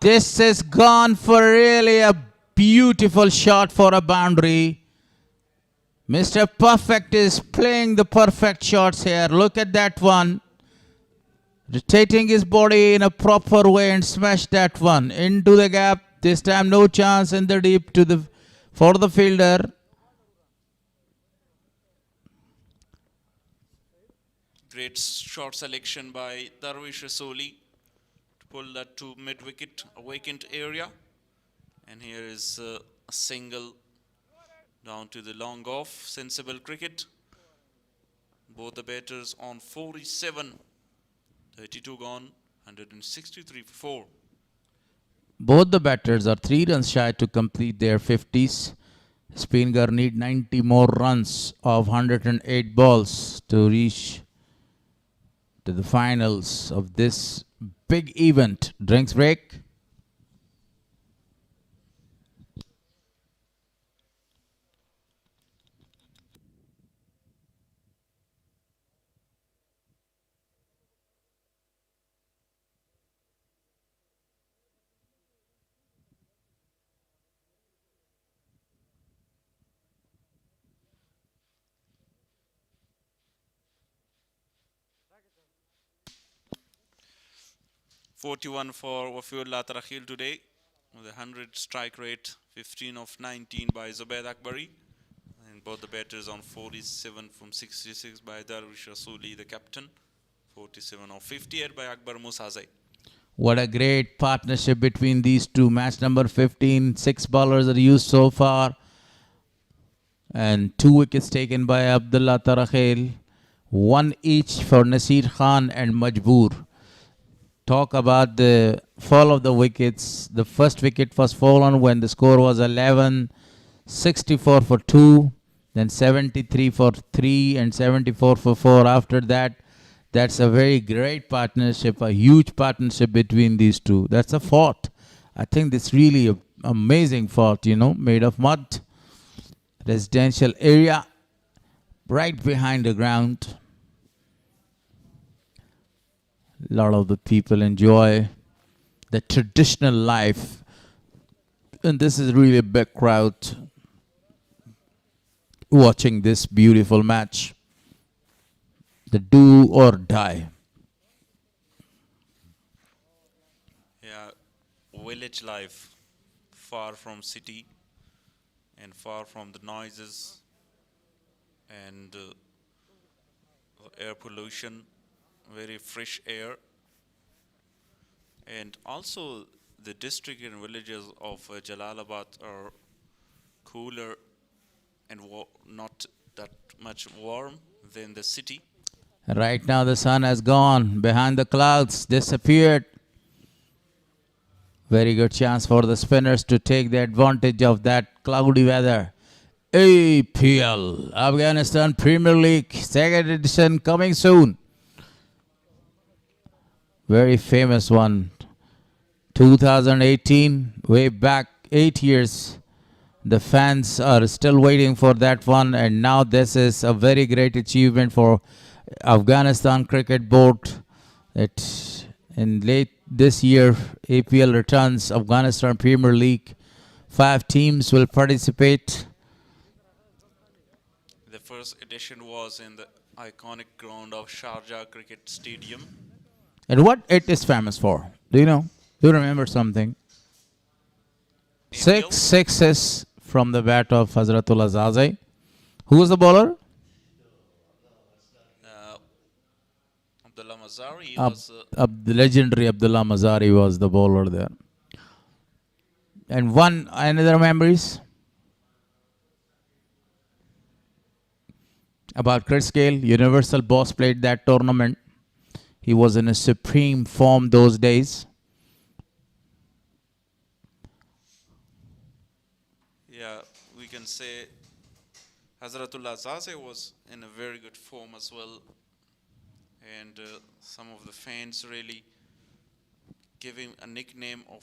This is gone for really a beautiful shot for a boundary. Mr. Perfect is playing the perfect shots here. Look at that one. Rotating his body in a proper way and smash that one into the gap. This time no chance in the deep for the fielder. Great short selection by Darvish Rasoli to pull that to mid-wicket, a vacant area. And here is a single down to the long off. Sensible cricket. Both the batters on 47. 32 gone, 163 for 4. Both the batters are 3 runs shy to complete their 50s. SPINGHAR need 90 more runs of 108 balls to reach to the finals of this big event. Drinks break. .41 for Wafiullah Tarakhil today with a 100 strike rate, 15 of 19 by Zubaid Akbari. And both the batters on 47 from 66 by Darvish Rasuli, the captain. 47 of 58 by Akbar Musazai. What a great partnership between these two. Match number 15. 6 bowlers are used so far. And 2 wickets taken by Abdullah Tarakhil. 1 each for Nasir Khan and Majboor. Talk about the fall of the wickets. The first wicket was fallen when the score was 11, 64 for 2, then 73 for 3 and 74 for 4 after that. That's a very great partnership, a huge partnership between these two. That's a fort. I think this really an amazing fort, you know, made of mud. Residential area right behind the ground. A lot of the people enjoy the traditional life. And this is really a big crowd watching this beautiful match. The do or die. Yeah, village life, far from city and far from the noises and air pollution. Very fresh air, and also the district and villages of Jalalabad are cooler and not that much warm than the city. Right now the sun has gone behind the clouds, disappeared. Very good chance for the spinners to take the advantage of that cloudy weather. APL, Afghanistan Premier League, second edition coming soon. Very famous one. 2018, way back 8 years. The fans are still waiting for that one, and now this is a very great achievement for Afghanistan Cricket Board. That in late this year, APL returns Afghanistan Premier League. 5 teams will participate. The first edition was in the iconic ground of Sharjah Cricket Stadium. And what it is famous for? Do you know? Do you remember something? 6 sixes from the bat of Hazratul Azazai. Who was the bowler? Abdullah Mazari the legendary Abdullah Mazari was the bowler there. And another memories about Chris Gale. Universal Boss played that tournament. He was in a supreme form those days. Yeah, we can say Hazratullah Zaze was in a very good form as well. And some of the fans really give him a nickname of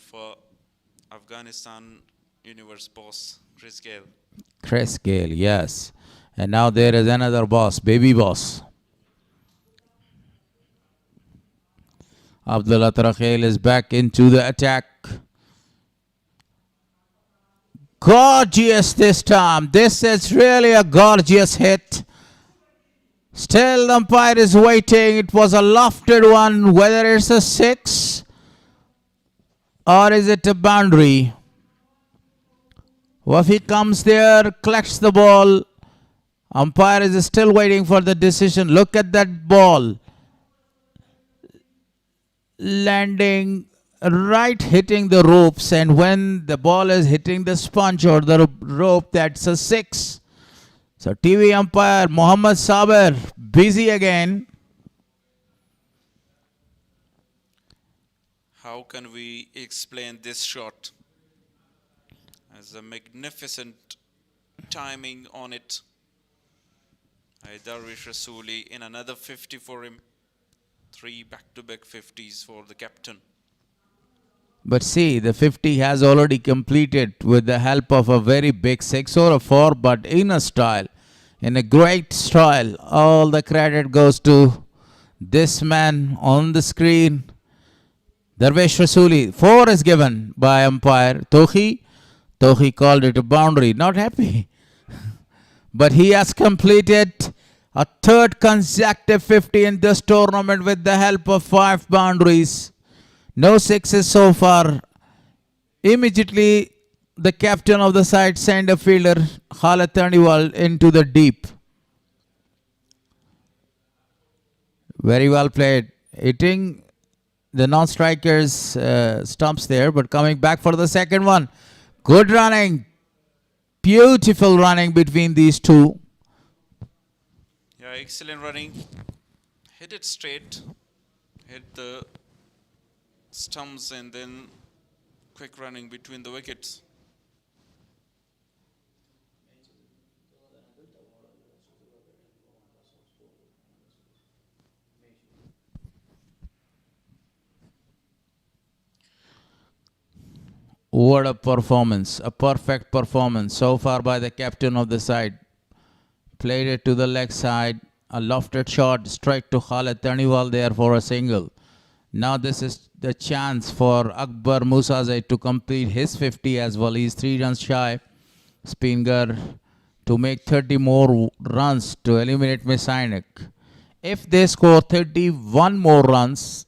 Afghanistan Universe boss, Chris Gale. Chris Gale, yes. And now there is another boss, baby boss. Abdullah Tarakhel is back into the attack. Gorgeous this time. This is really a gorgeous hit. Still the umpire is waiting. It was a lofted one. Whether it's a 6 or is it a boundary. Wafi comes there, collects the ball. Umpire is still waiting for the decision. Look at that ball. Landing right, hitting the ropes, and when the ball is hitting the sponge or the rope, that's a 6. So TV umpire Mohammad Saber busy again. How can we explain this shot? As a magnificent timing on it. Darwish Rasooli in another 50 for him. 3 back-to-back 50s for the captain. But see, the 50 has already completed with the help of a very big 6 or a 4, but in a style, in a great style. All the credit goes to this man on the screen. Darwish Rasooli. 4 is given by umpire Tohi. Tohi called it a boundary. Not happy. But he has completed a 3rd consecutive 50 in this tournament with the help of 5 boundaries. No 6s so far. Immediately, the captain of the side sent a fielder, Khalid Taniwal, into the deep. Very well played. Hitting the non-strikers stumps there, but coming back for the second one. Good running. Beautiful running between these two. Yeah, excellent running. Hit it straight. Hit the stumps and then quick running between the wickets. What a performance, a perfect performance so far by the captain of the side. Played it to the leg side, a lofted shot straight to Khalid Taniwal there for a single. Now this is the chance for Akbar Musazai to complete his 50 as well. He's 3 runs shy. SPINGHAR to make 30 more runs to eliminate MIS-E-AINAK. If they score 31 more runs,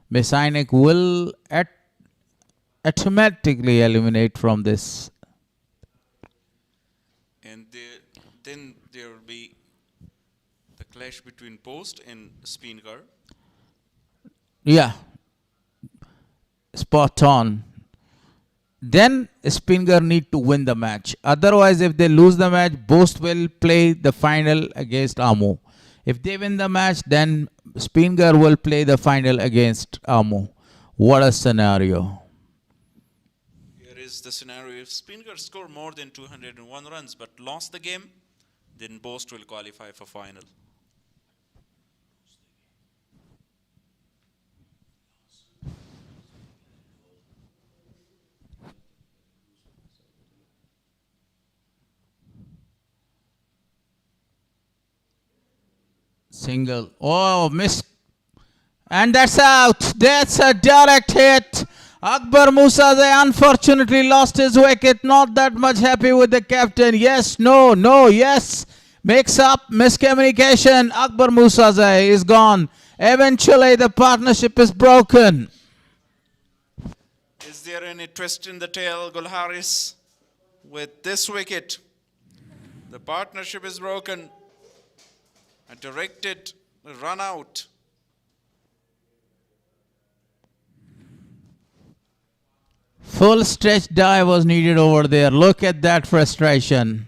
MIS-E-AINAK will automatically eliminate from this. And then there will be the clash between Post and SPINGHAR. Yeah, spot on. Then SPINGHAR need to win the match. Otherwise, if they lose the match, Post will play the final against Amo. If they win the match, then SPINGHAR will play the final against Amo. What a scenario. Here is the scenario. If SPINGHAR score more than 201 runs but lost the game, then Post will qualify for final. Single. Oh, miss. And that's out. That's a direct hit. Akbar Musazai unfortunately lost his wicket. Not that much happy with the captain. Yes, no, no, yes. Makes up. Miscommunication. Akbar Musazai is gone. Eventually the partnership is broken. Is there any twist in the tail, Gulharis? With this wicket, the partnership is broken. A directed run out. Full stretch dive was needed over there. Look at that frustration.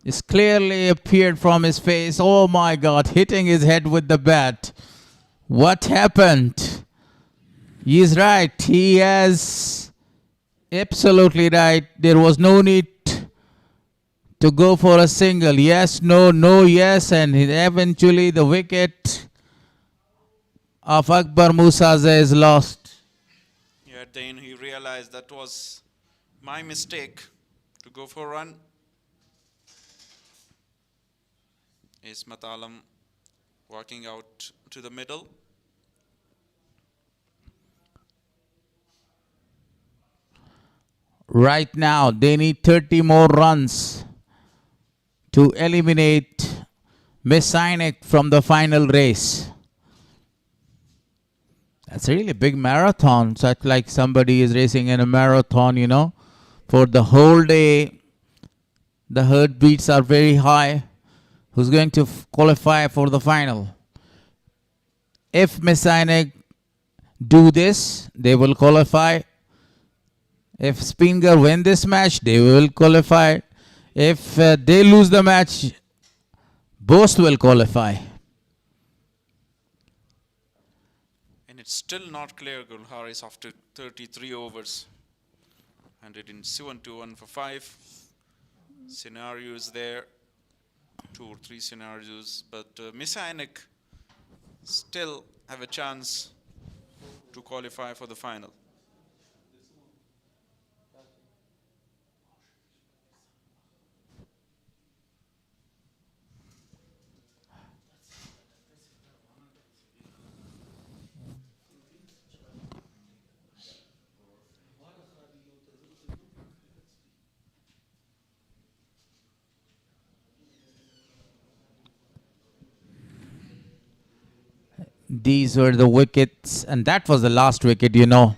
It's clearly appeared from his face. Oh my God, hitting his head with the bat. What happened? He's right. He has absolutely right. There was no need to go for a single. Yes, no, no, yes. And eventually the wicket of Akbar Musazai is lost. Yeah, At the end, he realized that was my mistake to go for a run. Ismat Alam walking out to the middle. Right now, they need 30 more runs to eliminate MIS-E-AINAK from the final race. That's really a big marathon, such like somebody is racing in a marathon, you know. For the whole day, the heartbeats are very high. Who's going to qualify for the final? If MIS-E-AINAK do this, they will qualify. If SPINGHAR win this match, they will qualify. If they lose the match, both will qualify. And it's still not clear, Gulharis, after 33 overs. 107 to 1 for 5. Scenarios there. 2 or 3 scenarios. But MIS-E-AINAK still have a chance to qualify for the final. These were the wickets, and that was the last wicket, you know.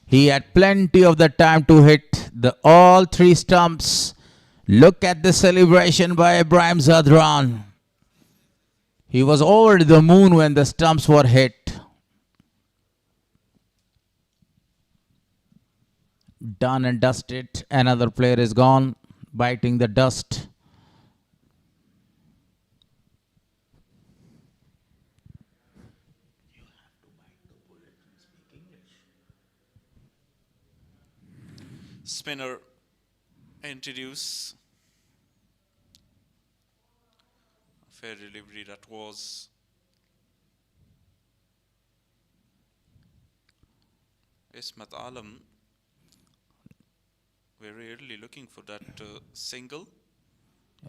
He had plenty of the time to hit all 3 stumps. Look at the celebration by Ibrahim Zadran. He was over the moon when the stumps were hit. Done and dusted. Another player is gone, biting the dust. Spinner introduce a fair delivery that was Ismat Alam very early looking for that single.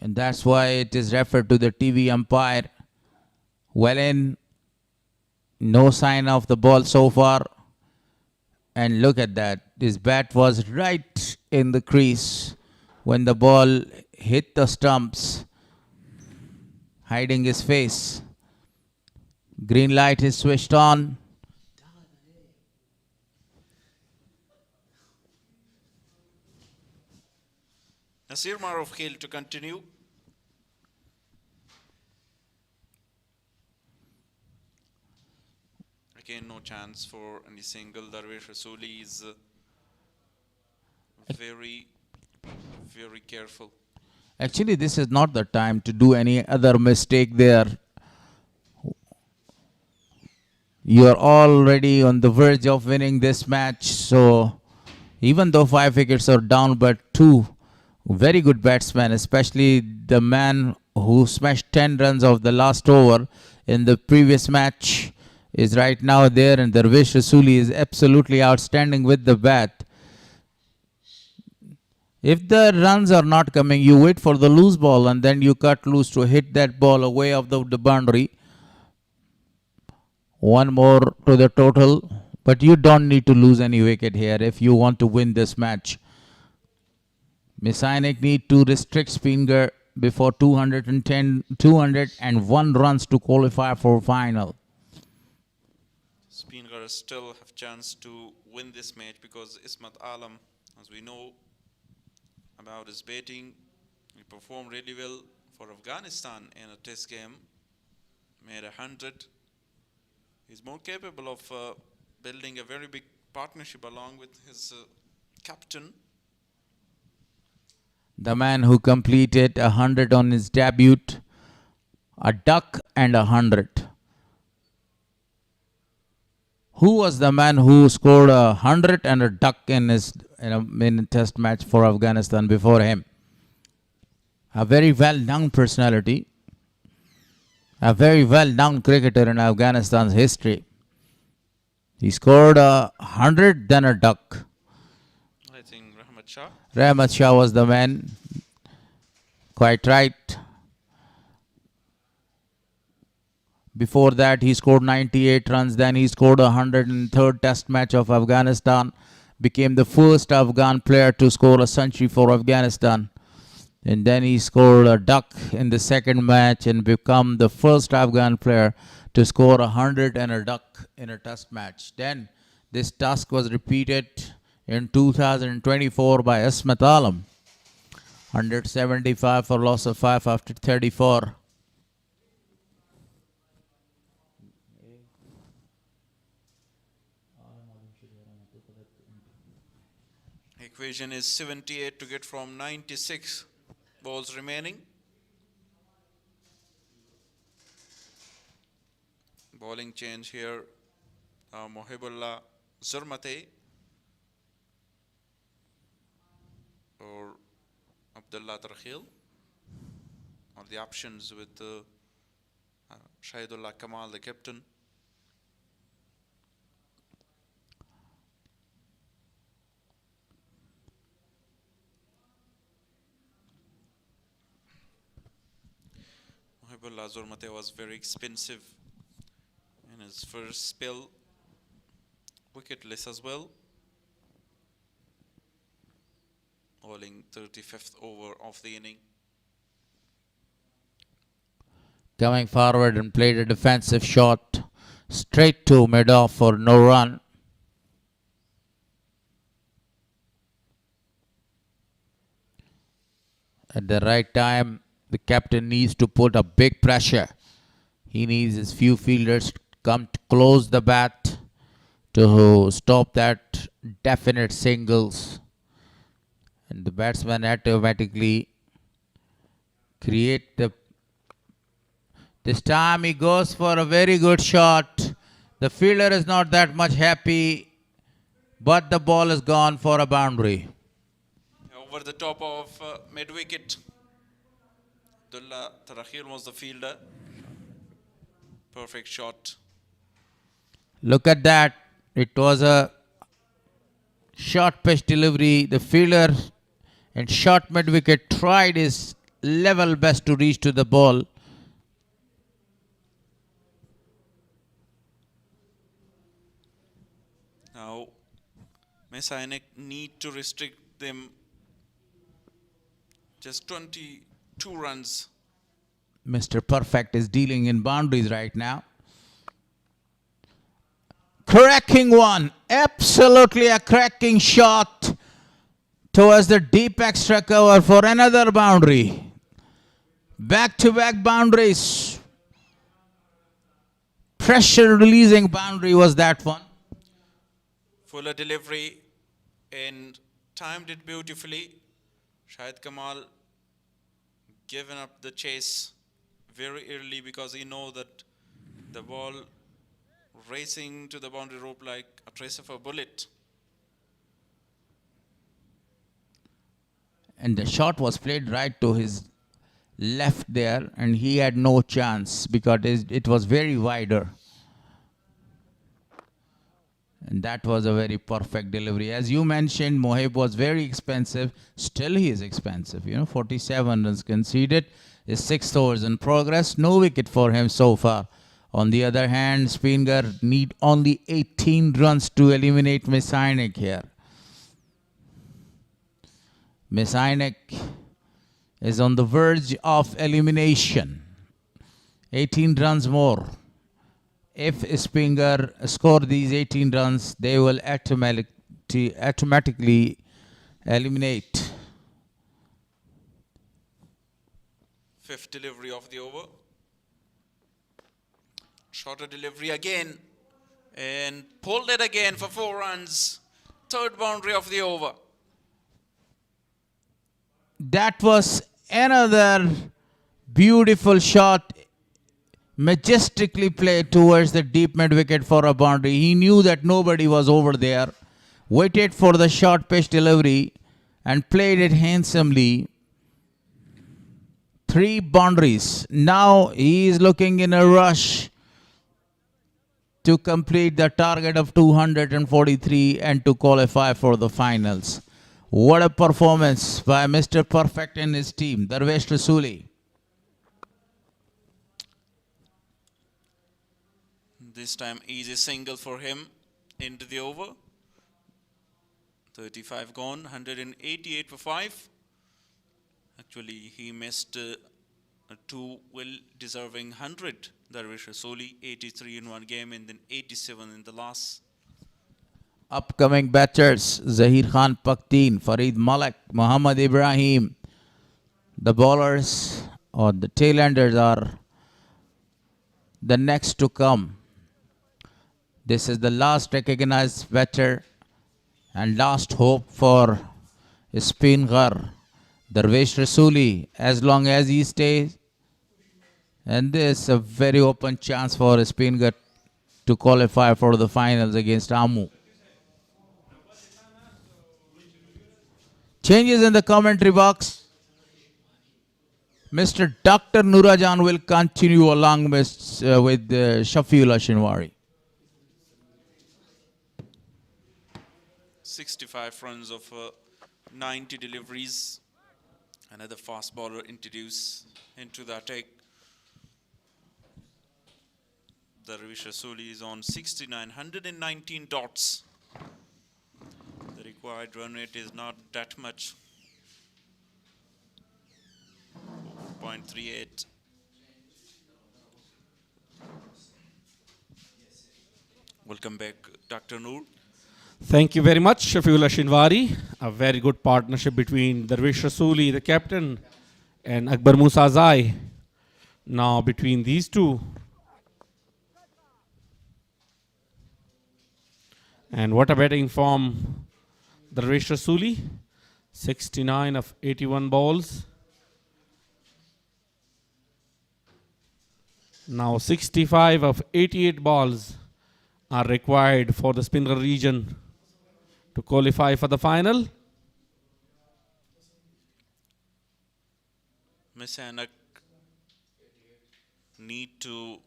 And that's why it is referred to the TV umpire. Well in, no sign of the ball so far. And look at that. His bat was right in the crease when the ball hit the stumps, hiding his face. Green light is switched on. Nasir Maruf Khel to continue. Again, no chance for any single. Darvish Rasuli is very, very careful. Actually, this is not the time to do any other mistake there. You are already on the verge of winning this match. So, even though 5 wickets are down, but 2 very good batsmen, especially the man who smashed 10 runs of the last over in the previous match, is right now there, and Darvish Rasuli is absolutely outstanding with the bat. If the runs are not coming, you wait for the loose ball and then you cut loose to hit that ball away of the boundary. 1 more to the total, but you don't need to lose any wicket here if you want to win this match. MIS-E-AINAK need to restrict SPINGHAR before 201 runs to qualify for final. SPINGHAR still have chance to win this match because Ismat Alam, as we know about his batting, he performed really well for Afghanistan in a test game, made 100. He's more capable of building a very big partnership along with his captain. The man who completed 100 on his debut, a duck and 100. Who was the man who scored 100 and a duck in his in test match for Afghanistan before him? A very well-known personality, a very well-known cricketer in Afghanistan's history. He scored 100, then a duck. I think Rahmat Shah. Rahmat Shah was the man. Quite right. Before that, he scored 98 runs. Then he scored 103rd Test match of Afghanistan. Became the first Afghan player to score a century for Afghanistan. And then he scored a duck in the second match and become the first Afghan player to score 100 and a duck in a Test match. Then this task was repeated in 2024 by Ismat Alam. 175 for loss of 5 after 34. Equation is 78 to get from 96 balls remaining. Bowling change here. Mohibullah Zurmate or Abdullah Tarkhil are the options with Shahidullah Kamal, the captain. Mohibullah Zurmate was very expensive in his first spell, wicketless as well. Bowling 35th over of the inning. Coming forward and played a defensive shot straight to mid-off for no run. At the right time, the captain needs to put a big pressure. He needs his few fielders to come to close the bat to stop that definite singles. And the batsman automatically create the... This time he goes for a very good shot. The fielder is not that much happy, but the ball is gone for a boundary. Over the top of mid-wicket. Abdullah Tarakhil was the fielder. Perfect shot. Look at that. It was a short pitch delivery. The fielder and short mid-wicket tried his level best to reach to the ball. Now, MIS-E-AINAK need to restrict them just 22 runs. Mr. Perfect is dealing in boundaries right now. Cracking one. Absolutely a cracking shot towards the deep extra cover for another boundary. Back-to-back boundaries. Pressure releasing boundary was that one. Fuller delivery and timed it beautifully. Shahid Kamal given up the chase very early because he knows that the ball racing to the boundary rope like a trace of a bullet. And the shot was played right to his left there, and he had no chance because it was very wider. And that was a very perfect delivery. As you mentioned, Mohib was very expensive. Still he is expensive. 47 runs conceded. His 6 overs in progress. No wicket for him so far. On the other hand, SPINGHAR need only 18 runs to eliminate MIS-E-AINAK here. MIS-E-AINAK is on the verge of elimination. 18 runs more. If SPINGHAR score these 18 runs, they will automatically eliminate. Fifth delivery of the over. Shorter delivery again. And pulled it again for 4 runs. Third boundary of the over. That was another beautiful shot. Majestically played towards the deep mid-wicket for a boundary. He knew that nobody was over there. Waited for the short pitch delivery and played it handsomely. 3 boundaries. Now he is looking in a rush to complete the target of 243 and to qualify for the finals. What a performance by Mr. Perfect and his team, Darvesh Rasuli. This time easy single for him into the over. 35 gone, 188 for 5. Actually, he missed two well-deserving 100. Darvish Rasuli, 83 in one game and then 87 in the last. Upcoming batters, Zahir Khan Pakteen, Farid Malak, Muhammad Ibrahim. The bowlers or the tailenders are the next to come. This is the last recognized batter and last hope for SPINGHAR. Darvesh Rasuli, as long as he stays, and this is a very open chance for SPINGHAR to qualify for the finals against Amu. Changes in the commentary box. Mr. Dr. Nurajan will continue along with Shafiullah Shinwari. 65 runs of 90 deliveries. Another fast bowler introduced into the attack. Darvish Rasuli is on 69, 119 dots. The required run rate is not that much. 4.38. Welcome back, Dr. Noor. Thank you very much, Shafiullah Shinwari. A very good partnership between Darvesh Rasuli, the captain, and Akbar Musazai. Now between these two. And what a batting form. Darvesh Rasuli, 69 of 81 balls. Now 65 of 88 balls are required for the SPINGHAR region to qualify for the final. MIS-E-AINAK need to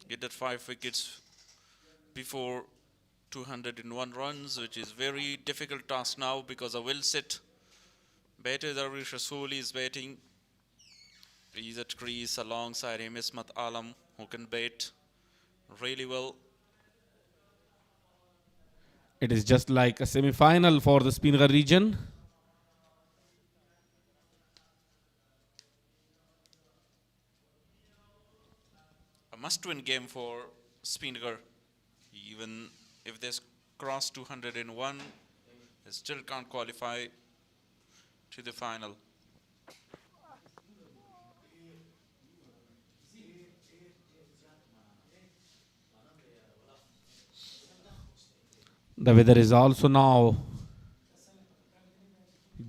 get that 5 wickets before 201 runs, which is very difficult task now because a well-set batter Darvesh Rasuli is batting. He's at crease alongside him Ismat Alam, who can bat really well. It is just like a semi-final for the SPINGHAR region. A must-win game for SPINGHAR. Even if they cross 201, they still can't qualify to the final. The weather is also now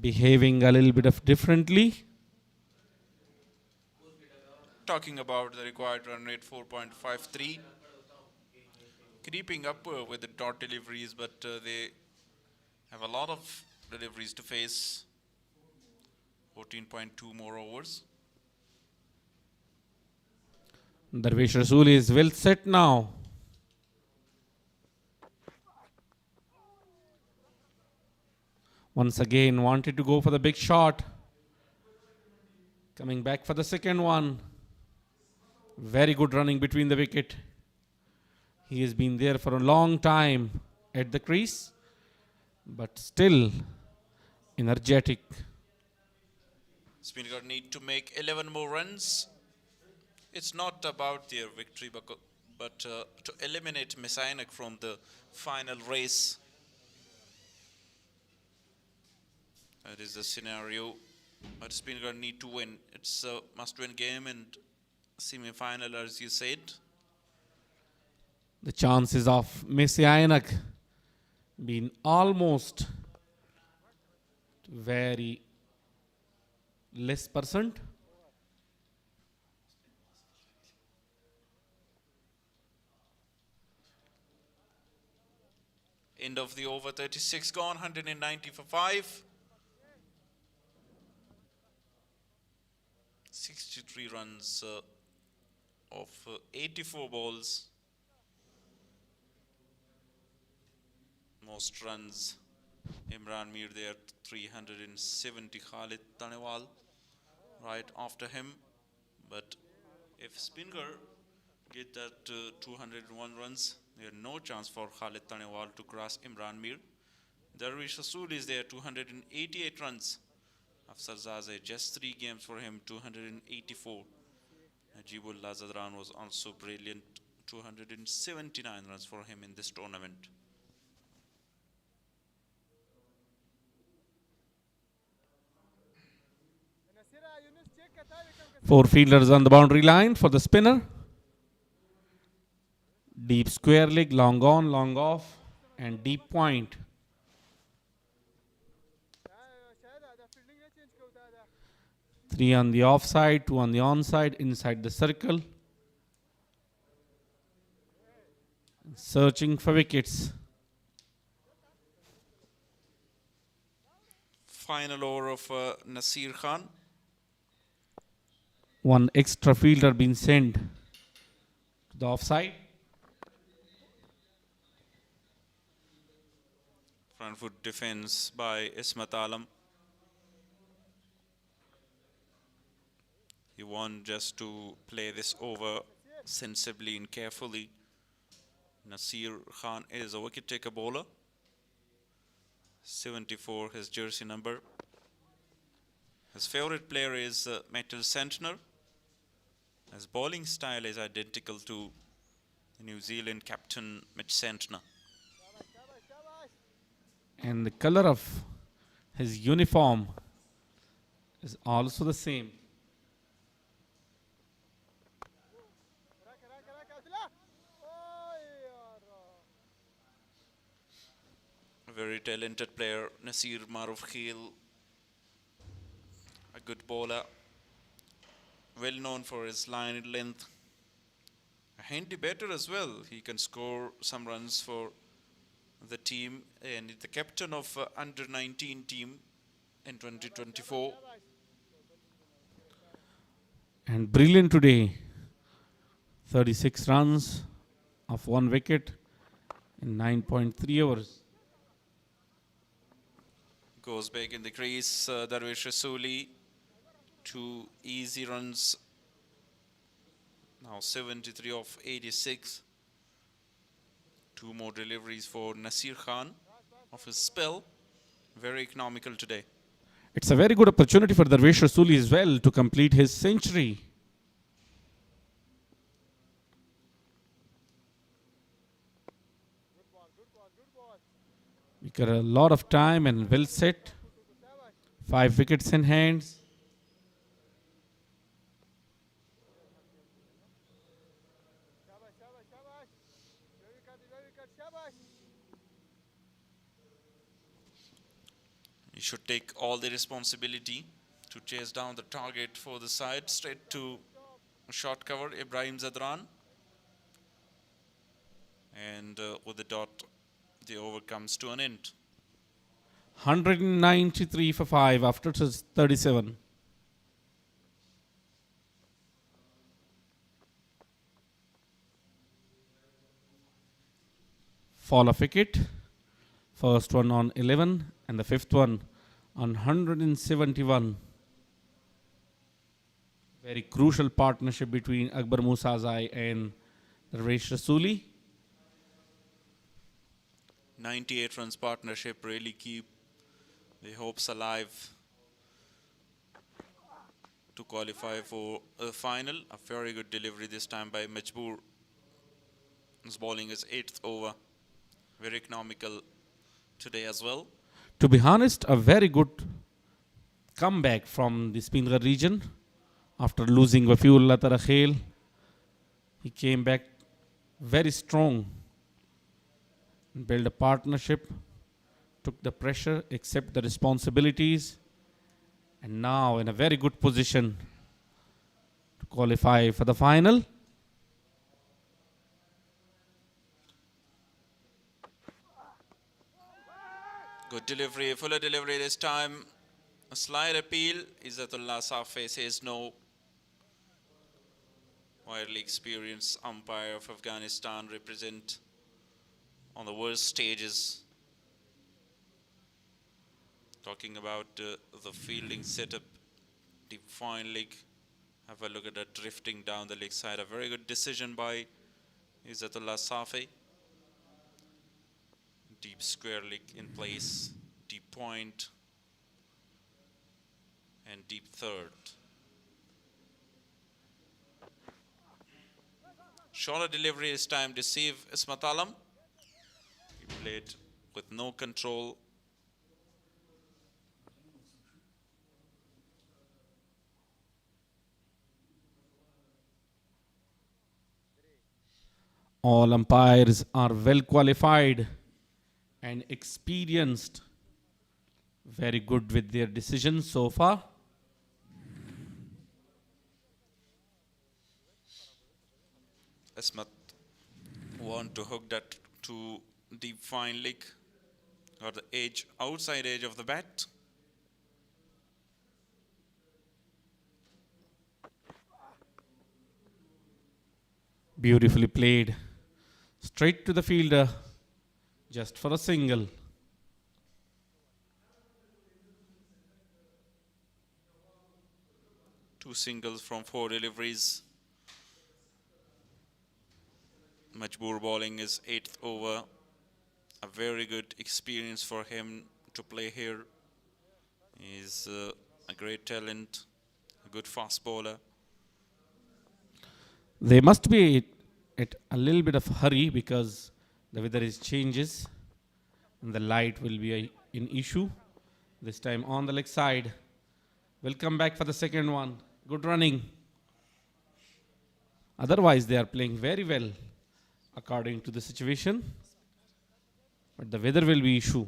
behaving a little bit of differently. Talking about the required run rate, 4.53. Creeping up with the dot deliveries, but they have a lot of deliveries to face. 14.2 more overs. Darvesh Rasuli is well set now. Once again wanted to go for the big shot. Coming back for the second one. Very good running between the wicket. He has been there for a long time at the crease, but still energetic. SPINGHAR need to make 11 more runs. It's not about their victory, but to eliminate MIS-E-AINAK from the final race. That is the scenario. But SPINGHAR need to win. It's a must-win game and semi-final, as you said. The chances of MIS-E-AINAK being almost very less percent. End of the over, 36 gone, 190 for 5. 63 runs of 84 balls. most runs. Imran Mir there, 370. Khalid Tanewal right after him. But if Spinghar get that 201 runs, there are no chance for Khalid Tanewal to cross Imran Mir. Darwish Rasool is there, 288 runs. Afsar Zaze, just 3 games for him, 284. Najibullah Zadran was also brilliant, 279 runs for him in this tournament. Four fielders on the boundary line for the spinner. Deep square leg, long on, long off, and deep point. Three on the offside, 2 on the onside, inside the circle. Searching for wickets. Final over of Nasir Khan. One extra fielder being sent to the offside. Front foot defense by Ismat Alam. He wants just to play this over sensibly and carefully. Nasir Khan is a wicket-taker bowler. 74, his jersey number. His favorite player is Metal Santner. His bowling style is identical to the New Zealand captain Mitch Santner. And the color of his uniform is also the same. A very talented player, Nasir Maruf Khil. A good bowler, well known for his line length. A handy batter as well. He can score some runs for the team, and the captain of under 19 team in 2024. And brilliant today. 36 runs of 1 wicket in 9.3 overs. Goes back in the crease, Darwish Rasooli. 2 easy runs. Now 73 of 86. 2 more deliveries for Nasir Khan of his spell. Very economical today. It's a very good opportunity for Darwish Rasooli as well to complete his century. We got a lot of time and well set. 5 wickets in hands. He should take all the responsibility to chase down the target for the side. Straight to short cover, Ibrahim Zadran. And with the dot, the over comes to an end. 193 for 5 after 37. Fall of wicket. First one on 11 and the fifth one on 171. Very crucial partnership between Akbar Musazai and Darwish Rasooli. 98 runs partnership really keep the hopes alive to qualify for a final. A very good delivery this time by Majboor. His bowling is 8th over. Very economical today as well. To be honest, a very good comeback from the SPINGHAR region after losing Wafiullah Tarakhel. He came back very strong. Build a partnership, took the pressure, accept the responsibilities, and now in a very good position to qualify for the final. Good delivery, fuller delivery this time. A slight appeal. Izzatullah Safi says no. Widely experienced umpire of Afghanistan represent on the worst stages Talking about the fielding setup, deep fine leg. Have a look at that drifting down the leg side. A very good decision by Izzatullah Safi. Deep square leg in place, deep point, and deep third. Shorter delivery this time, deceive Ismat Alam. He played with no control. All umpires are well qualified and experienced. Very good with their decisions so far. Ismat want to hook that to deep fine leg or the edge, outside edge of the bat. Beautifully played. Straight to the fielder, just for a single. Two singles from 4 deliveries. Majboor bowling is 8th over. A very good experience for him to play here. He's a great talent, a good fast bowler. They must be at a little bit of hurry because the weather is changes and the light will be an issue. This time on the leg side. We'll come back for the second one. Good running. Otherwise they are playing very well according to the situation. But the weather will be issue.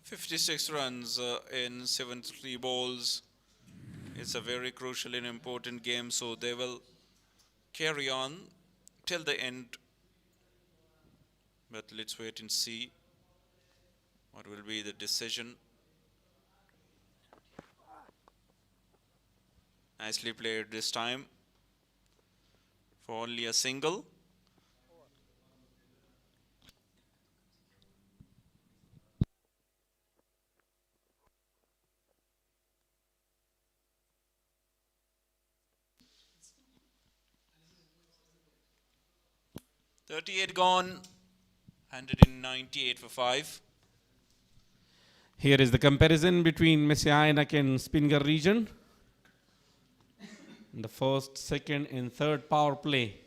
56 runs in 73 balls. It's a very crucial and important game, so they will carry on till the end. But let's wait and see what will be the decision. Nicely played this time for only a single. .38 gone, 198 for 5. Here is the comparison between MIS-E-AINAK and SPINGHAR region. In the first, second and third power play.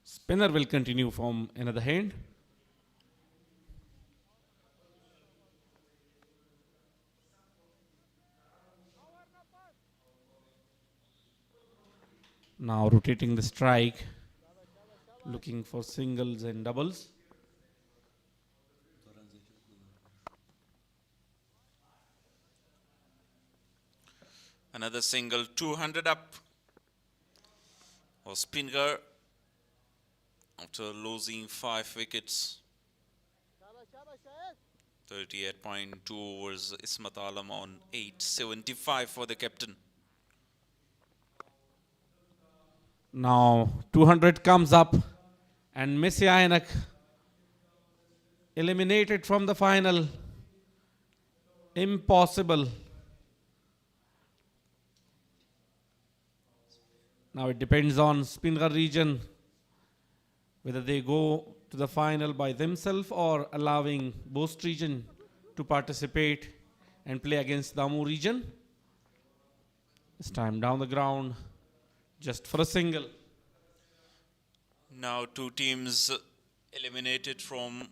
Spinner will continue from another hand. Now rotating the strike, looking for singles and doubles. Another single, 200 up for SPINGHAR after losing 5 wickets. 38.2 overs, Ismat Alam on 875 for the captain. Now 200 comes up and MIS-E-AINAK eliminated from the final. Impossible. Now it depends on SPINGHAR region whether they go to the final by themselves or allowing Bost region to participate and play against Damu region. This time down the ground, just for a single. Now 2 teams eliminated from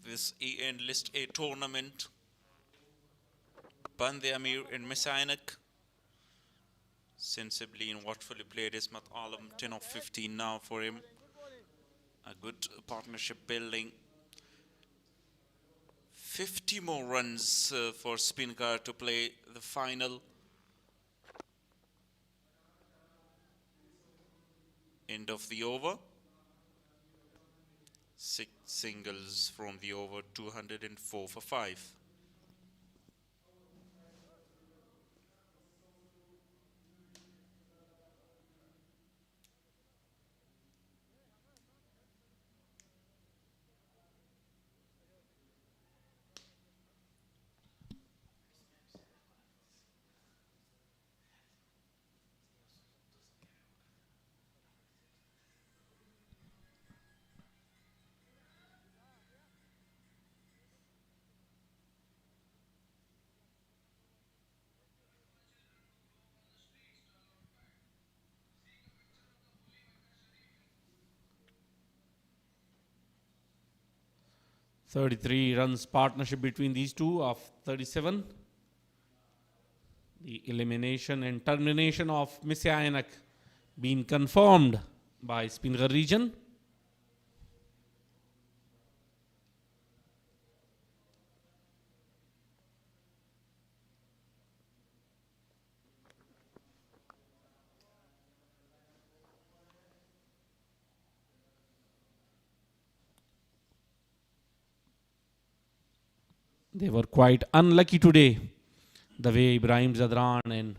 this E-End List A tournament. Bande Amir and MIS-E-AINAK. Sensibly and watchfully played Ismat Alam, 10 of 15 now for him. A good partnership building. 50 more runs for SPINGHAR to play the final. End of the over. Singles from the over, 204 for 5. .33 runs partnership between these two of 37. The elimination and termination of MIS-E-AINAK being confirmed by SPINGHAR region. They were quite unlucky today, the way Ibrahim Zadran and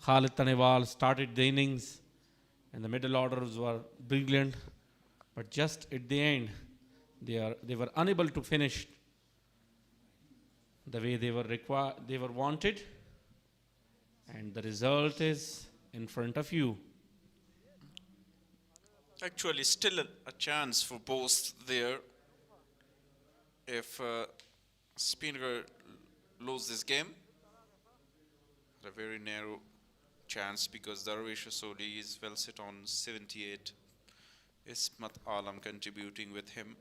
Khalid Tanewal started the innings, and the middle orders were brilliant, but just at the end, they were unable to finish the way they were wanted, and the result is in front of you. Actually, still a chance for both there. If SPINGHAR lose this game, a very narrow chance because Darwish Asoli is well set on 78. Ismat Alam contributing with him.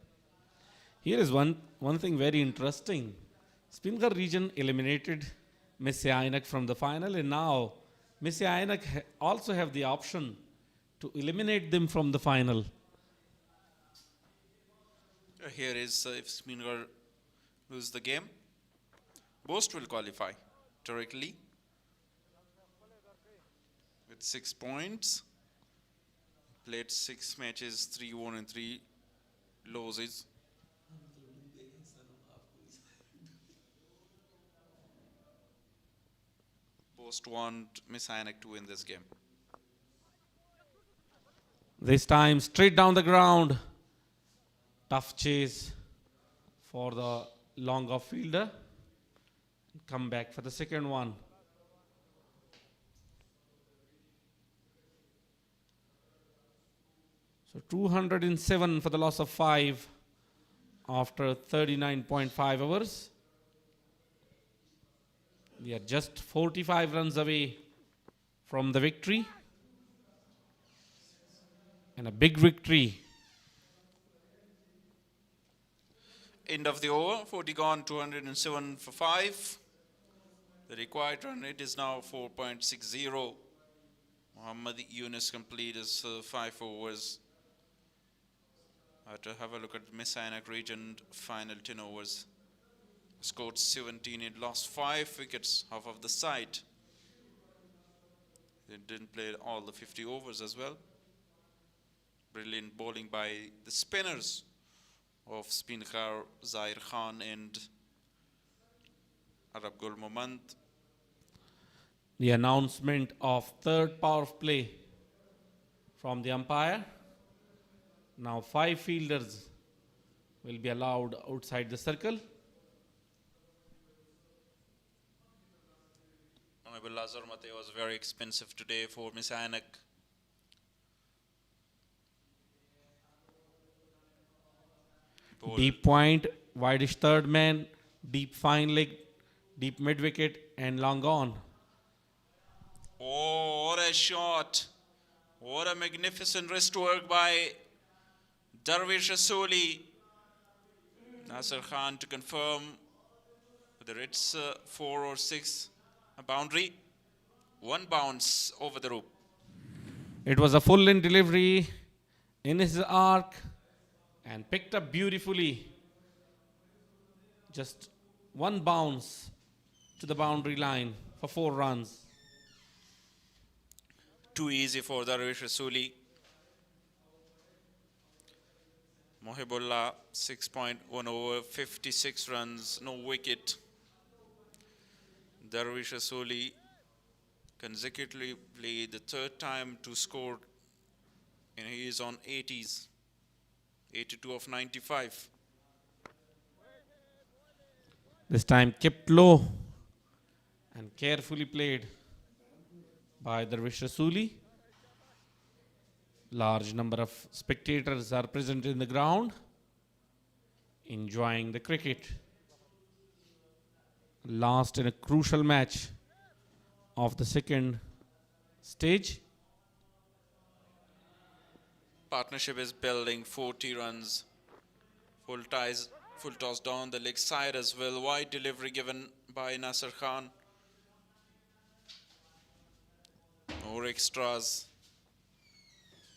Here is one thing very interesting. SPINGHAR region eliminated MIS-E-AINAK from the final, and now MIS-E-AINAK also have the option to eliminate them from the final. Here is if SPINGHAR lose the game, both will qualify directly with 6 points. Played 6 matches, 3 won and 3 losses. Both want MIS-E-AINAK to win this game. This time straight down the ground. Tough chase for the long off fielder. Come back for the second one. So 207 for the loss of 5 after 39.5 hours. We are just 45 runs away from the victory. And a big victory. End of the over, 40 gone, 207 for 5. The required run rate is now 4.60. Muhammad Yunus complete his 5 overs. To have a look at MIS-E-AINAK region final 10 overs. Scored 17, it lost 5 wickets, half of the side. They didn't play all the 50 overs as well. Brilliant bowling by the spinners of SPINGHAR, Zahir Khan and Arab Gul Momand. The announcement of third power play from the umpire. Now 5 fielders will be allowed outside the circle. Honorable Azhar Mate was very expensive today for MIS-E-AINAK. Deep point, wideish third man, deep fine leg, deep mid wicket and long on. Oh, what a shot. What a magnificent wrist work by Darwish Asoli. Nasser Khan to confirm whether it's 4 or 6, a boundary. 1 bounce over the rope. It was a full in delivery in his arc and picked up beautifully. Just 1 bounce to the boundary line for 4 runs. Too easy for Darwish Asoli. Mohibullah 6.1 over, 56 runs, no wicket. Darwish Rasuli consecutively played the third time to score, and he is on 80s, 82 of 95. This time kept low and carefully played by Darwish Rasuli. Large number of spectators are present in the ground, enjoying the cricket. Last in a crucial match of the second stage. Partnership is building, 40 runs. Full toss down the leg side as well. Wide delivery given by Nasser Khan. More extras.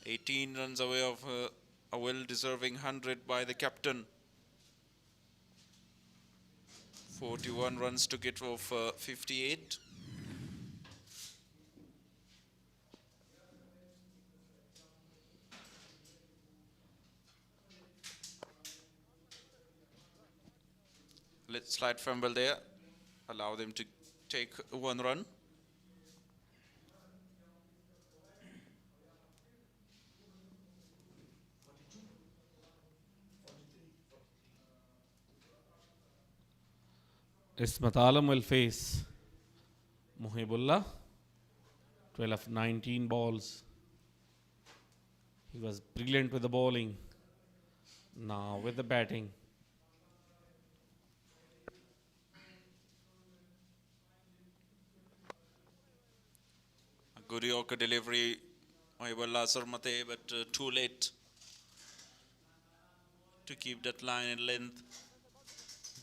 18 runs away of a well-deserving 100 by the captain. 41 runs to get off 58. Let's slide fumble there. Allow them to take 1 run. Ismat Alam will face Mohibullah. 12 of 19 balls. He was brilliant with the bowling. Now with the batting. A good Yorker delivery, Mohibullah Sarmate, but too late to keep that line in length.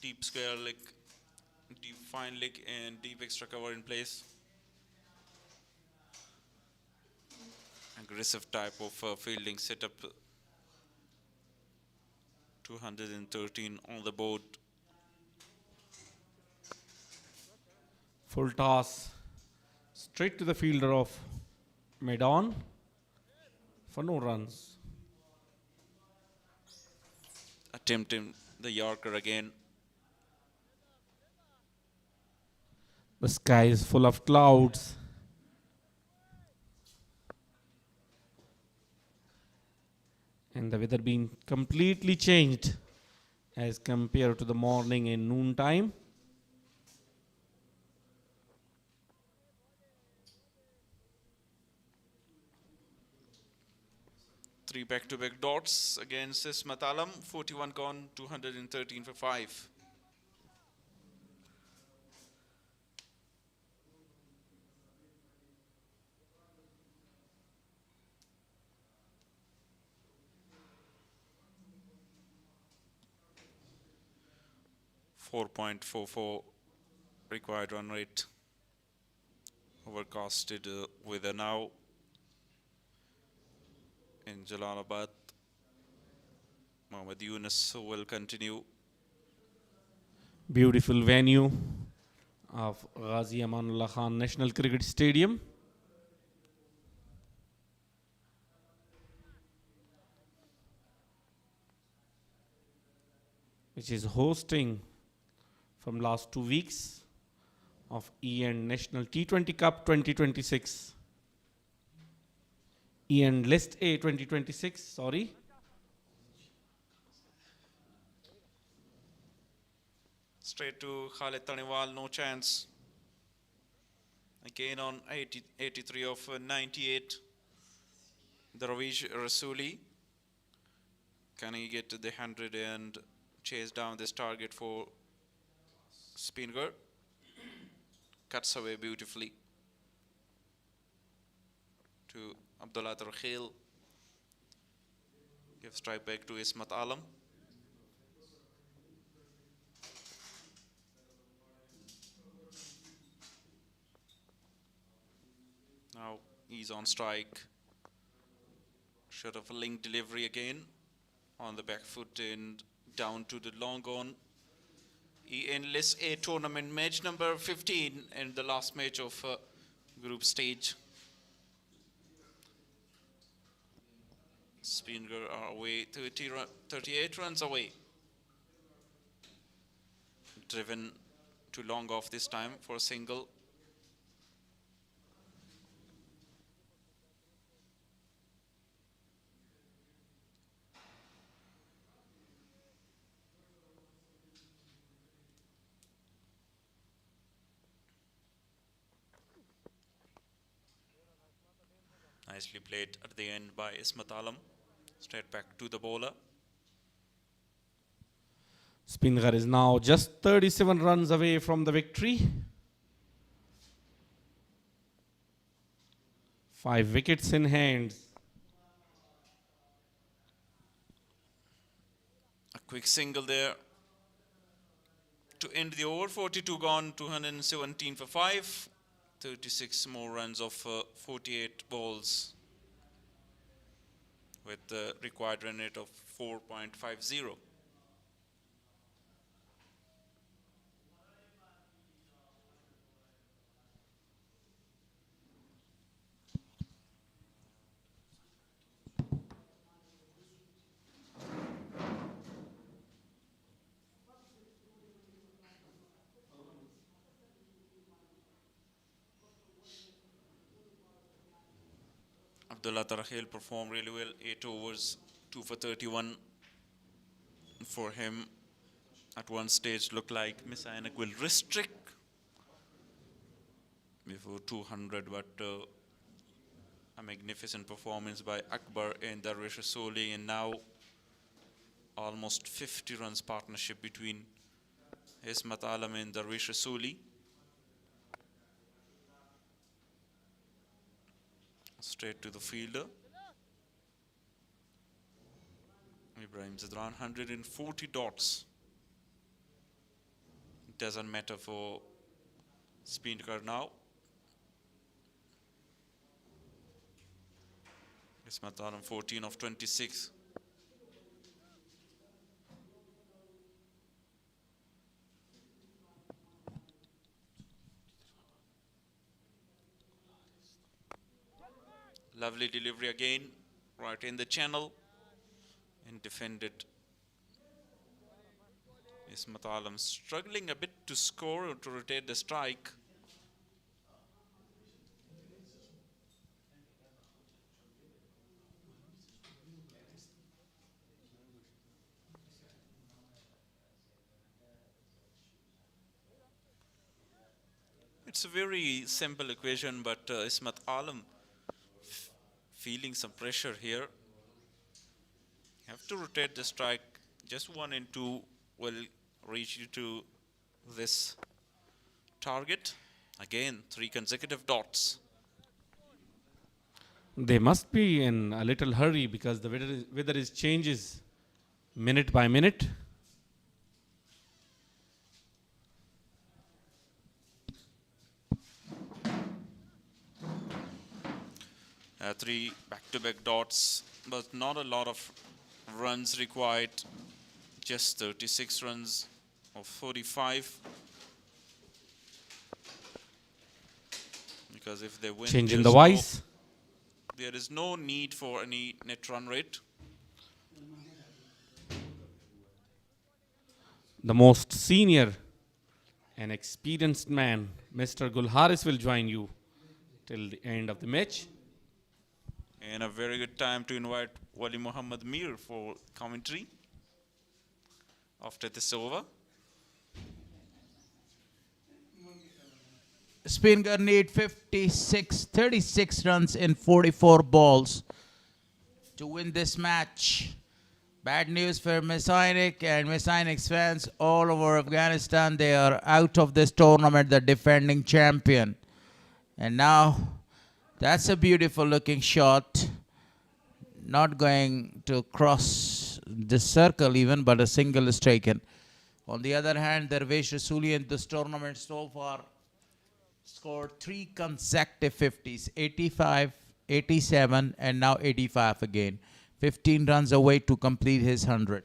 Deep square leg, deep fine leg, and deep extra cover in place. Aggressive type of fielding setup. 213 on the board. Full toss straight to the fielder of mid-on for no runs. Attempting the Yorker again. The sky is full of clouds. And the weather being completely changed as compared to the morning and noon time. Three back-to-back dots against Ismat Alam. 41 gone, 213 for 5. .44 required run rate. Overcasted with a now in Jalalabad. Mohammad Yunus will continue. Beautiful venue of Ghazi Amanullah Khan National Cricket Stadium. Which is hosting from last 2 weeks of E& National T20 Cup 2026. E&, List A 2026, sorry. Straight to Khalid Taniwal, no chance. Again on 83 of 98. Darwish Rasuli. Can he get to the 100 and chase down this target for Spinghar? Cuts away beautifully to Abdullah Tarkhil. Give strike back to Ismat Alam. Now he's on strike. Short of a link delivery again on the back foot and down to the long on. In List A tournament match number 15 and the last match of group stage. SPINGHAR are away 38 runs away. Driven too long off this time for a single. Nicely played at the end by Ismat Alam. Straight back to the bowler. SPINGHAR is now just 37 runs away from the victory. 5 wickets in hand. A quick single there to end the over. 42 gone, 217 for 5. 36 more runs of 48 balls with the required run rate of 4.50. Abdullah Tarakhil performed really well. 8 overs, 2 for 31 for him. At one stage looked like MIS-E-AINAK will restrict before 200, but a magnificent performance by Akbar and Darwish Rasoli, and now almost 50 runs partnership between Ismat Alam and Darwish Rasoli. Straight to the fielder. Ibrahim Zadran, 140 dots. Doesn't matter for SPINGHAR now. Ismat Alam 14 of 26. Lovely delivery again, right in the channel, and defended. Ismat Alam struggling a bit to score or to rotate the strike. It's a very simple equation, but Ismat Alam feeling some pressure here. Have to rotate the strike. Just 1 and 2 will reach you to this target. Again, 3 consecutive dots. They must be in a little hurry because the weather is changes minute by minute. Three back-to-back dots, but not a lot of runs required. Just 36 runs of 45. Because if they win, Changing the wise. There is no need for any net run rate. The most senior and experienced man, Mr. Gulharis, will join you till the end of the match. And a very good time to invite Wali Muhammad Mir for commentary after this over. SPINGHAR need 36 runs in 44 balls to win this match. Bad news for MIS-E-AINAK and MIS-E-AINAK's fans all over Afghanistan. They are out of this tournament, the defending champion. And now, that's a beautiful looking shot. Not going to cross the circle even, but a single is taken. On the other hand, Darwish Rasoli in this tournament so far scored 3 consecutive 50s, 85, 87, and now 85 again. 15 runs away to complete his 100.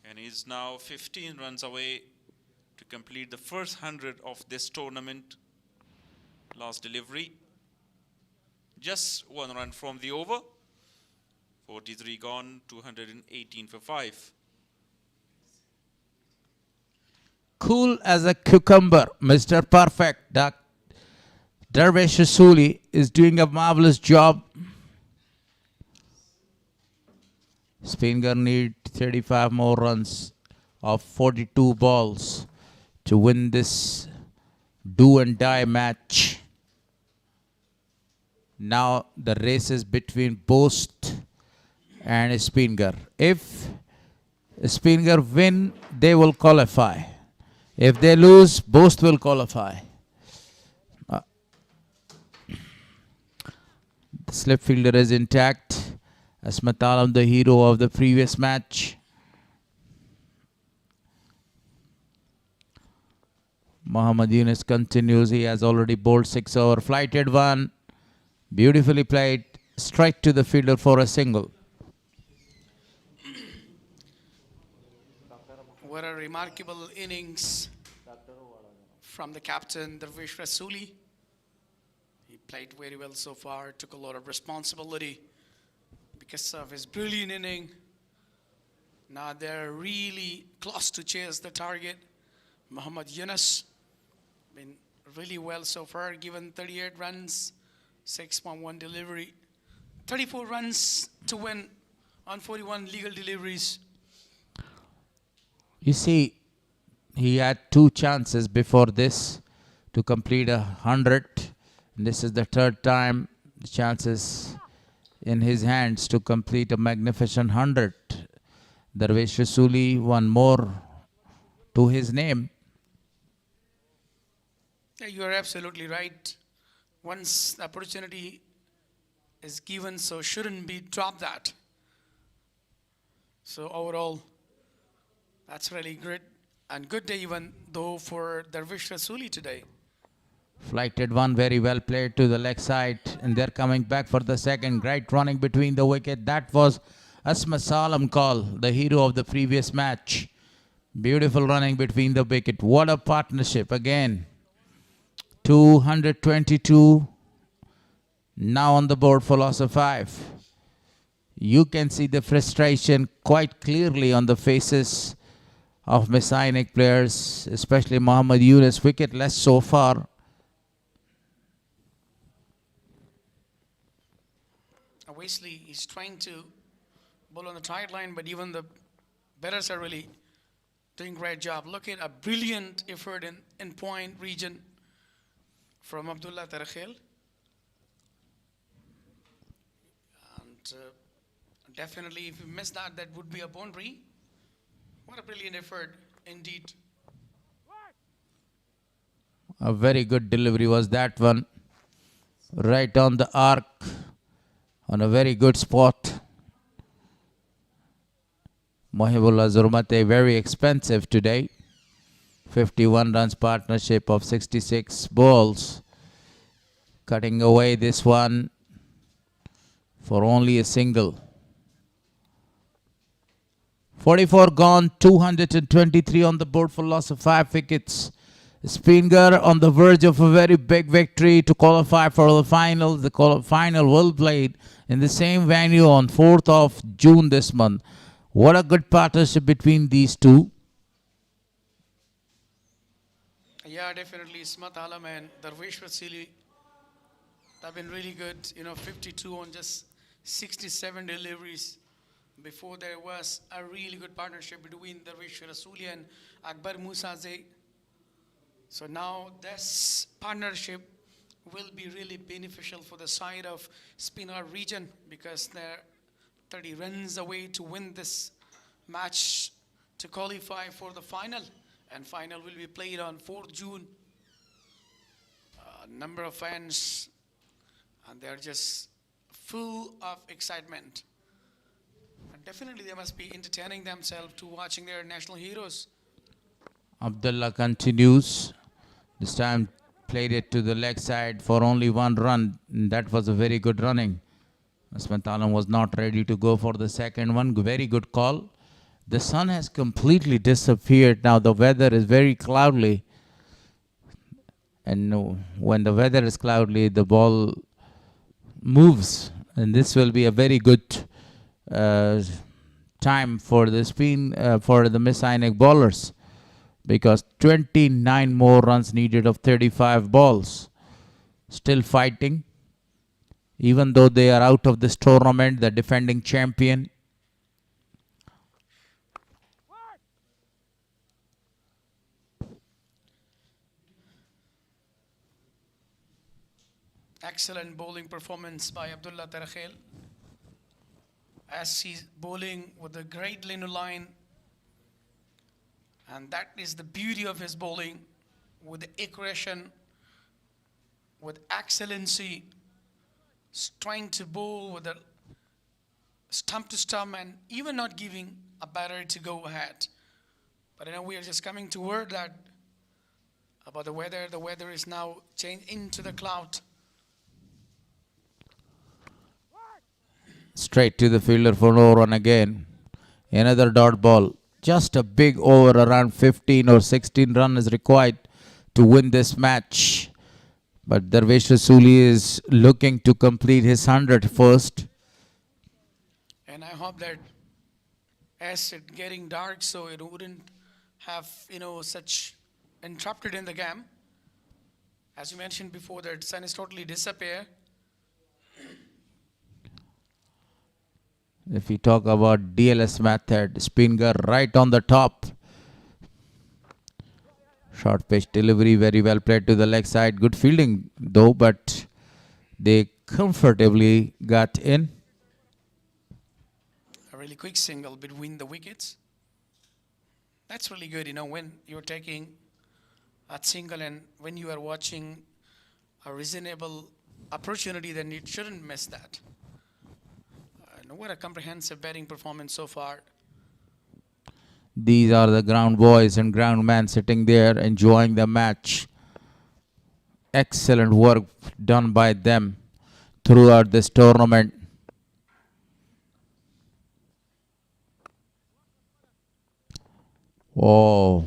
And he's now 15 runs away to complete the first 100 of this tournament. Last delivery. Just 1 run from the over. 43 gone, 218 for 5. Cool as a cucumber, Mr. Perfect. Darvish Rasuli is doing a marvelous job. SPINGHAR need 35 more runs of 42 balls to win this do and die match. Now the race is between Bost and SPINGHAR. If SPINGHAR win, they will qualify. If they lose, Bost will qualify. The slip fielder is intact. Asmat Alam, the hero of the previous match. Muhammad Yunus continues. He has already bowled 6 over. Flighted one. Beautifully played. Straight to the fielder for a single. What a remarkable innings from the captain, Darvish Rasuli. He played very well so far, took a lot of responsibility because of his brilliant inning. Now they're really close to chase the target. Muhammad Yunus been really well so far, given 38 runs, 6.1 delivery, 34 runs to win on 41 legal deliveries. You see, he had 2 chances before this to complete 100. And this is the 3rd time the chances in his hands to complete a magnificent 100. Darvish Rasuli, one more to his name. Yeah, you are absolutely right. Once the opportunity is given, so shouldn't be dropped that. So overall, that's really great and good day even though for Darvish Rasuli today. Flighted one, very well played to the leg side, and they're coming back for the second. Great running between the wicket. That was Asmat Alam call, the hero of the previous match. Beautiful running between the wicket. What a partnership again. 222 now on the board for loss of 5. You can see the frustration quite clearly on the faces of MIS-E-AINAK players, especially Muhammad Yunus, wicketless so far. Obviously, he's trying to bowl on the tight line, but even the batters are really doing a great job. Look at a brilliant effort in point region from Abdullah Tarakhil. And definitely, if you miss that, that would be a boundary. What a brilliant effort indeed. A very good delivery was that one. Right on the arc, on a very good spot. Mohibullah Zurmate, very expensive today. 51 runs partnership of 66 balls. Cutting away this one for only a single. 44 gone, 223 on the board for loss of 5 wickets. SPINGHAR on the verge of a very big victory to qualify for the final. The final will be played in the same venue on 4th of June this month. What a good partnership between these two. Yeah, definitely. Asmat Alam and Darvish Rasuli have been really good. 52 on just 67 deliveries. Before there was a really good partnership between Darvish Rasuli and Akbar Musazeh. So now this partnership will be really beneficial for the side of SPINGHAR region because they're 30 runs away to win this match to qualify for the final. And final will be played on 4th June. A number of fans, and they're just full of excitement. And definitely they must be entertaining themselves to watching their national heroes. Abdullah continues. This time played it to the leg side for only 1 run. That was a very good running. Asmat Alam was not ready to go for the second one. Very good call. The sun has completely disappeared. Now the weather is very cloudy. And when the weather is cloudy, the ball moves. And this will be a very good time for the MIS-E-AINAK bowlers, because 29 more runs needed of 35 balls. Still fighting. Even though they are out of this tournament, the defending champion. Excellent bowling performance by Abdullah Tarakhel, as he's bowling with a great linear line. And that is the beauty of his bowling, with the aggression, with excellency, trying to bowl with a stump to stump and even not giving a batter to go ahead. But we are just coming to word that about the weather. The weather is now changed into the cloud. Straight to the fielder for no run again. Another dot ball. Just a big over, around 15 or 16 runs is required to win this match. But Darvesh Rasuli is looking to complete his 100 first. And I hope that as it getting dark, so it wouldn't have, such interrupted in the game. As you mentioned before, that sun is totally disappear. If we talk about DLS method, SPINGHAR right on the top. Short pitch delivery, very well played to the leg side. Good fielding though, but they comfortably got in. A really quick single between the wickets. That's really good, when you're taking a single and when you are watching a reasonable opportunity, then you shouldn't miss that. What a comprehensive batting performance so far. These are the ground boys and ground men sitting there enjoying the match. Excellent work done by them throughout this tournament. Oh,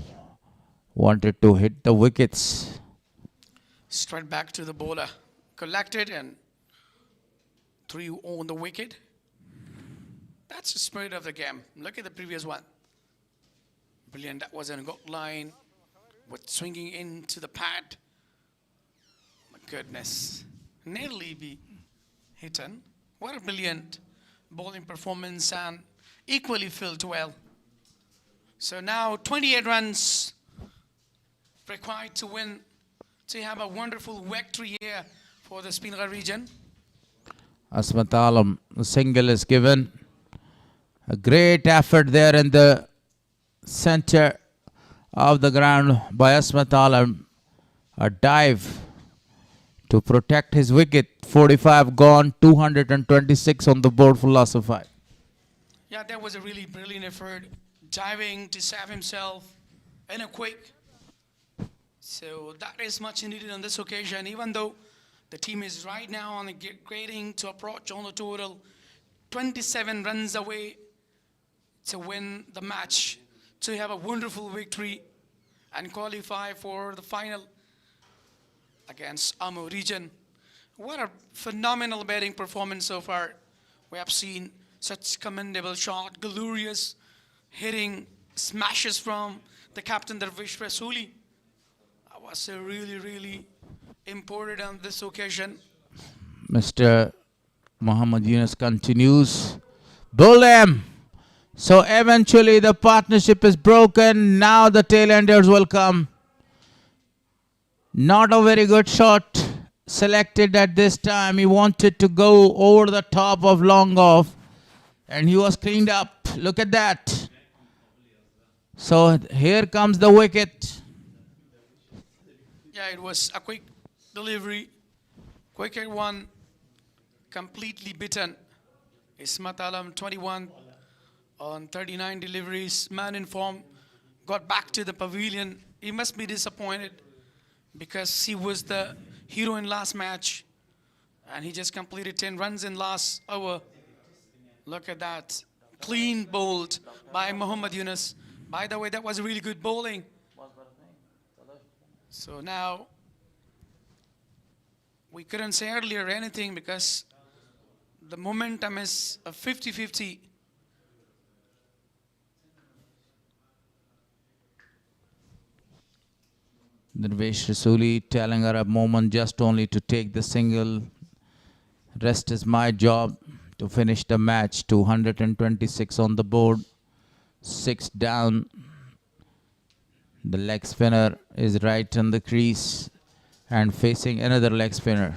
wanted to hit the wickets. Straight back to the bowler. Collected and 3 on the wicket. That's the spirit of the game. Look at the previous one. Brilliant. That was a good line with swinging into the pad. My goodness. Nearly be hidden. What a brilliant bowling performance and equally filled well. So now 28 runs required to win, to have a wonderful victory here for the SPINGHAR region. Asmat Alam, a single is given. A great effort there in the center of the ground by Asmat Alam. A dive to protect his wicket. 45 gone, 226 on the board for loss of 5. Yeah, that was a really brilliant effort. Diving to save himself in a quick. So that is much needed on this occasion, even though the team is right now on the grading to approach on the total 27 runs away to win the match, to have a wonderful victory and qualify for the final against Ammo region. What a phenomenal batting performance so far. We have seen such commendable shot, glorious hitting smashes from the captain Darvesh Rasuli. That was really, really important on this occasion. Mr. Muhammad Yunus continues. Bulem. So eventually the partnership is broken. Now the tailenders will come. Not a very good shot selected at this time. He wanted to go over the top of long off and he was cleaned up. Look at that. So here comes the wicket. Yeah, it was a quick delivery. Quicker one, completely beaten. Ismat Alam 21 on 39 deliveries. Man in form, got back to the pavilion. He must be disappointed because he was the hero in last match and he just completed 10 runs in last over. Look at that. clean bowled by Muhammad Yunus. By the way, that was really good bowling. So now, we couldn't say earlier anything because the momentum is a 50-50. Darvesh Rasuli telling her a moment just only to take the single. Rest is my job to finish the match. 226 on the board. 6 down. The leg spinner is right on the crease and facing another leg spinner.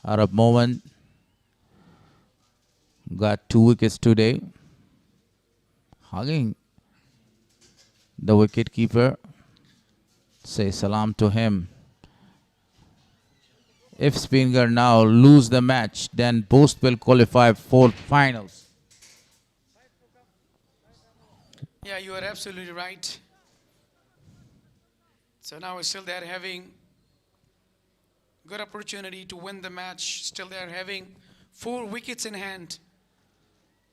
Arab Moment got 2 wickets today. Hugging the wicket keeper. Say salam to him. If SPINGHAR now lose the match, then both will qualify for finals. Yeah, you are absolutely right. So now still they're having good opportunity to win the match. Still they're having 4 wickets in hand.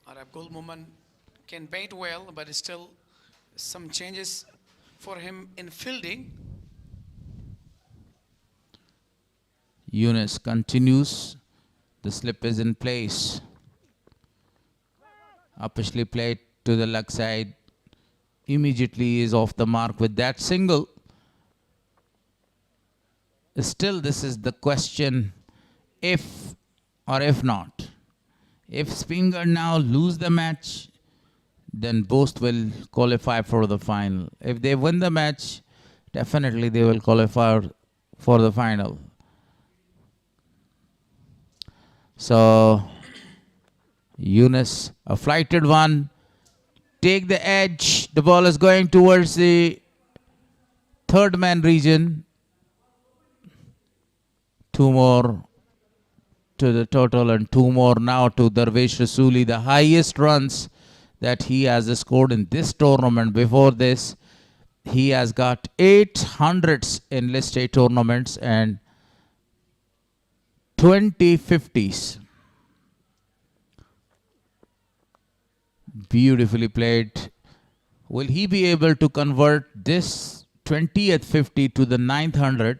Arab Gul Moment can bat well, but still some changes for him in fielding. Yunus continues. The slip is in place. Upishly played to the leg side. Immediately is off the mark with that single. Still, this is the question, if or if not. If SPINGHAR now lose the match, then both will qualify for the final. If they win the match, definitely they will qualify for the final. So, Yunus, a flighted one, take the edge. The ball is going towards the third man region. 2 more to the total and 2 more now to Darvesh Rasuli. The highest runs that he has scored in this tournament. Before this, he has got 800s in List A tournaments and 20 50s. Beautifully played. Will he be able to convert this 20th 50 to the 9th 100?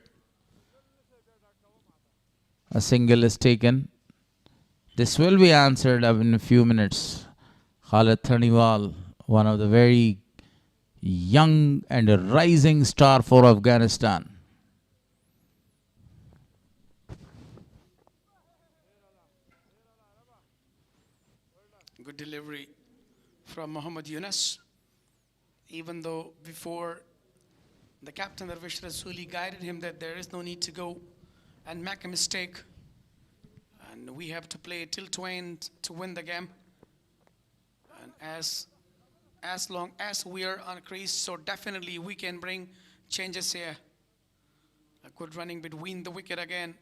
A single is taken. This will be answered in a few minutes. Khalid Thaniwal, one of the very young and a rising star for Afghanistan. Good delivery from Muhammad Yunus. Even though before the captain Darvesh Rasuli guided him that there is no need to go and make a mistake. And we have to play till 20 to win the game. And as long as we are on crease, so definitely we can bring changes here. A good running between the wicket again.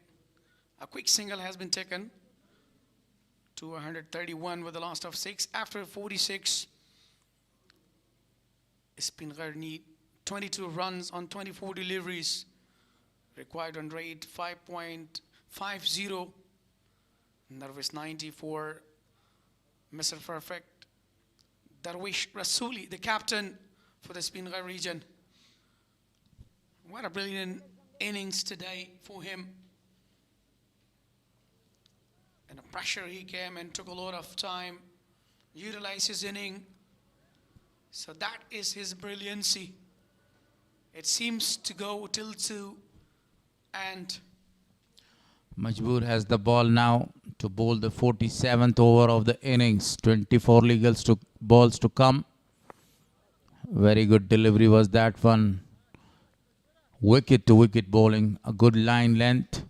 A quick single has been taken to 131 with the loss of 6. After 46, SPINGHAR need 22 runs on 24 deliveries. Required run rate 5.50. Nervous 90 for Mr. Perfect. Darvesh Rasuli, the captain for the SPINGHAR region. What a brilliant innings today for him. And the pressure he came and took a lot of time, utilized his inning. So that is his brilliancy. It seems to go till 2 and Majboor has the ball now to bowl the 47th over of the innings. 24 legal balls to come. Very good delivery was that one. Wicket to wicket bowling. A good line length.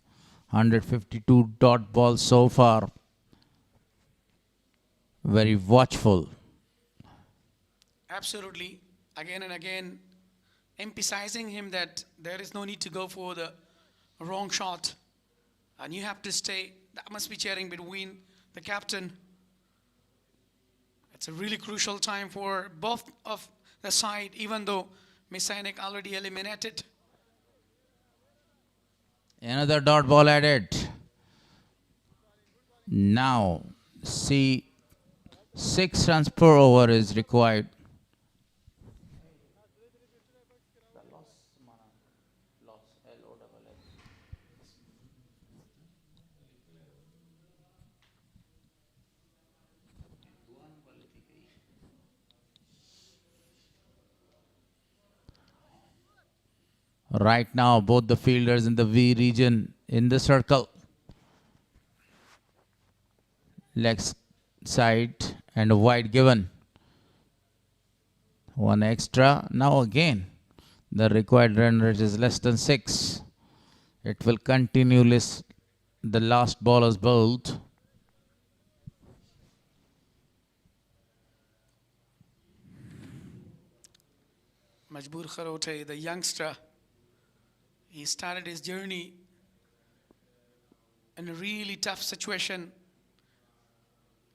152 dot balls so far. Very watchful. absolutely again and again emphasizing him that there is no need to go for the wrong shot and you have to stay. That must be cheering between the captain. It's a really crucial time for both of the side, even though MIS-E-AINAK already eliminated. Another dot ball added. Now, see 6 runs per over is required. Right now, both the fielders in the V region in the circle. Leg side and a wide given. One extra. Now again, the required run rate is less than 6. It will continue the last ballers bowled. Majboor Kharote, the youngster, he started his journey in a really tough situation.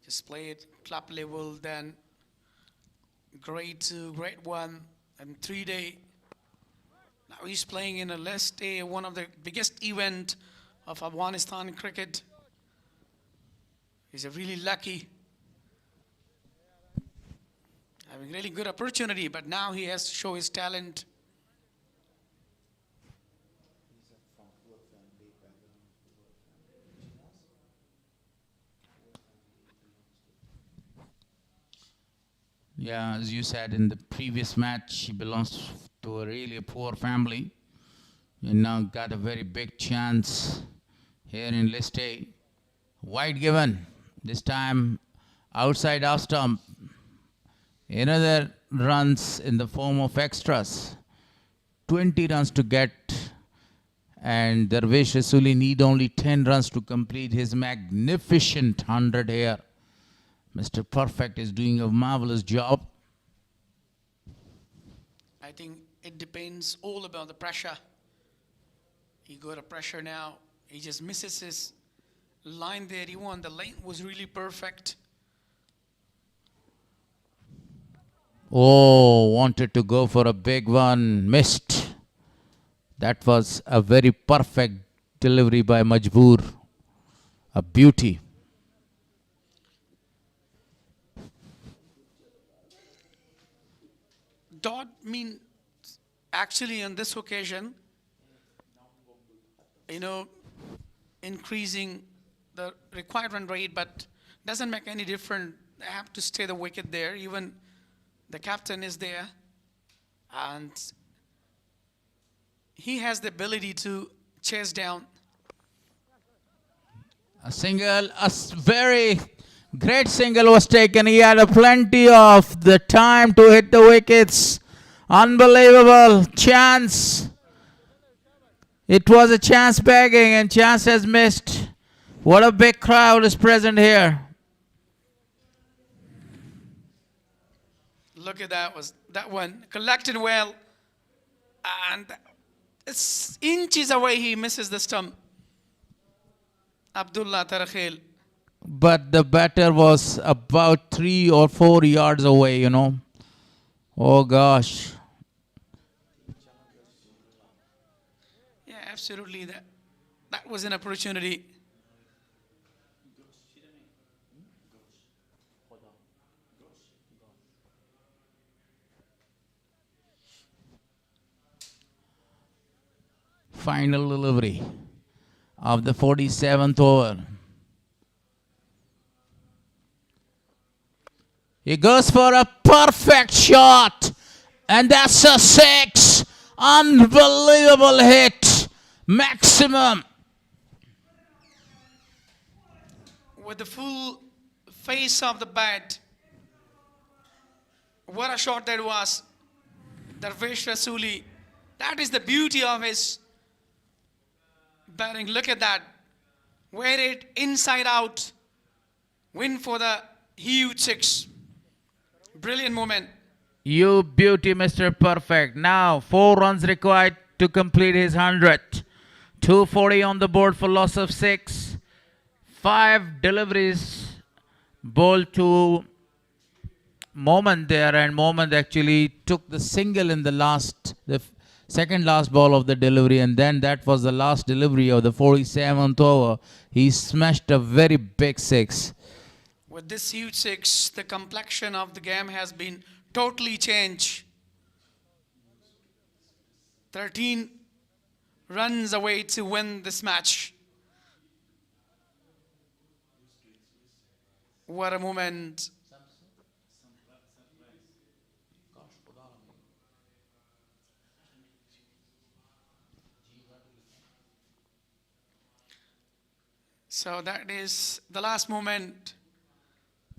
Just played club level, then grade 2, grade 1, and 3-day. Now he's playing in a last day, one of the biggest event of Afghanistan cricket. He's a really lucky, having really good opportunity, but now he has to show his talent. Yeah, as you said in the previous match, he belongs to a really poor family. And now got a very big chance here in list A. Wide given, this time outside off stump. Another runs in the form of extras. 20 runs to get, and Darvish Rasuli need only 10 runs to complete his magnificent 100 here. Mr. Perfect is doing a marvelous job. I think it depends all about the pressure. He got a pressure now. He just misses his line there. He won. The length was really perfect. Oh, wanted to go for a big one, missed. That was a very perfect delivery by Majboor. A beauty. Dot means actually on this occasion, increasing the required run rate, but doesn't make any difference. They have to stay the wicket there. Even the captain is there, and he has the ability to chase down. A single, very great single was taken. He had plenty of the time to hit the wickets. Unbelievable chance. It was a chance begging, and chance has missed. What a big crowd is present here. Look at that one collected well, and it's inches away. He misses the stump. Abdullah Tarakhil. But the batter was about 3 or 4 yards away, Oh gosh. Yeah, absolutely. That was an opportunity. Final delivery of the 47th over. He goes for a perfect shot, and that's a 6. Unbelievable hit. Maximum. With the full face of the bat. What a shot that was. Darvish Rasuli. That is the beauty of his batting. Look at that. Wear it inside out. Win for the huge 6. Brilliant moment. You beauty, Mr. Perfect. Now 4 runs required to complete his 100. 240 on the board for loss of 6. 5 deliveries bowled to Mohammad there, and Mohammad actually took the single in the second last ball of the delivery, and then that was the last delivery of the 47th over. He smashed a very big 6. With this huge six, the complexion of the game has been totally changed. 13 runs away to win this match. What a moment. So that is the last moment.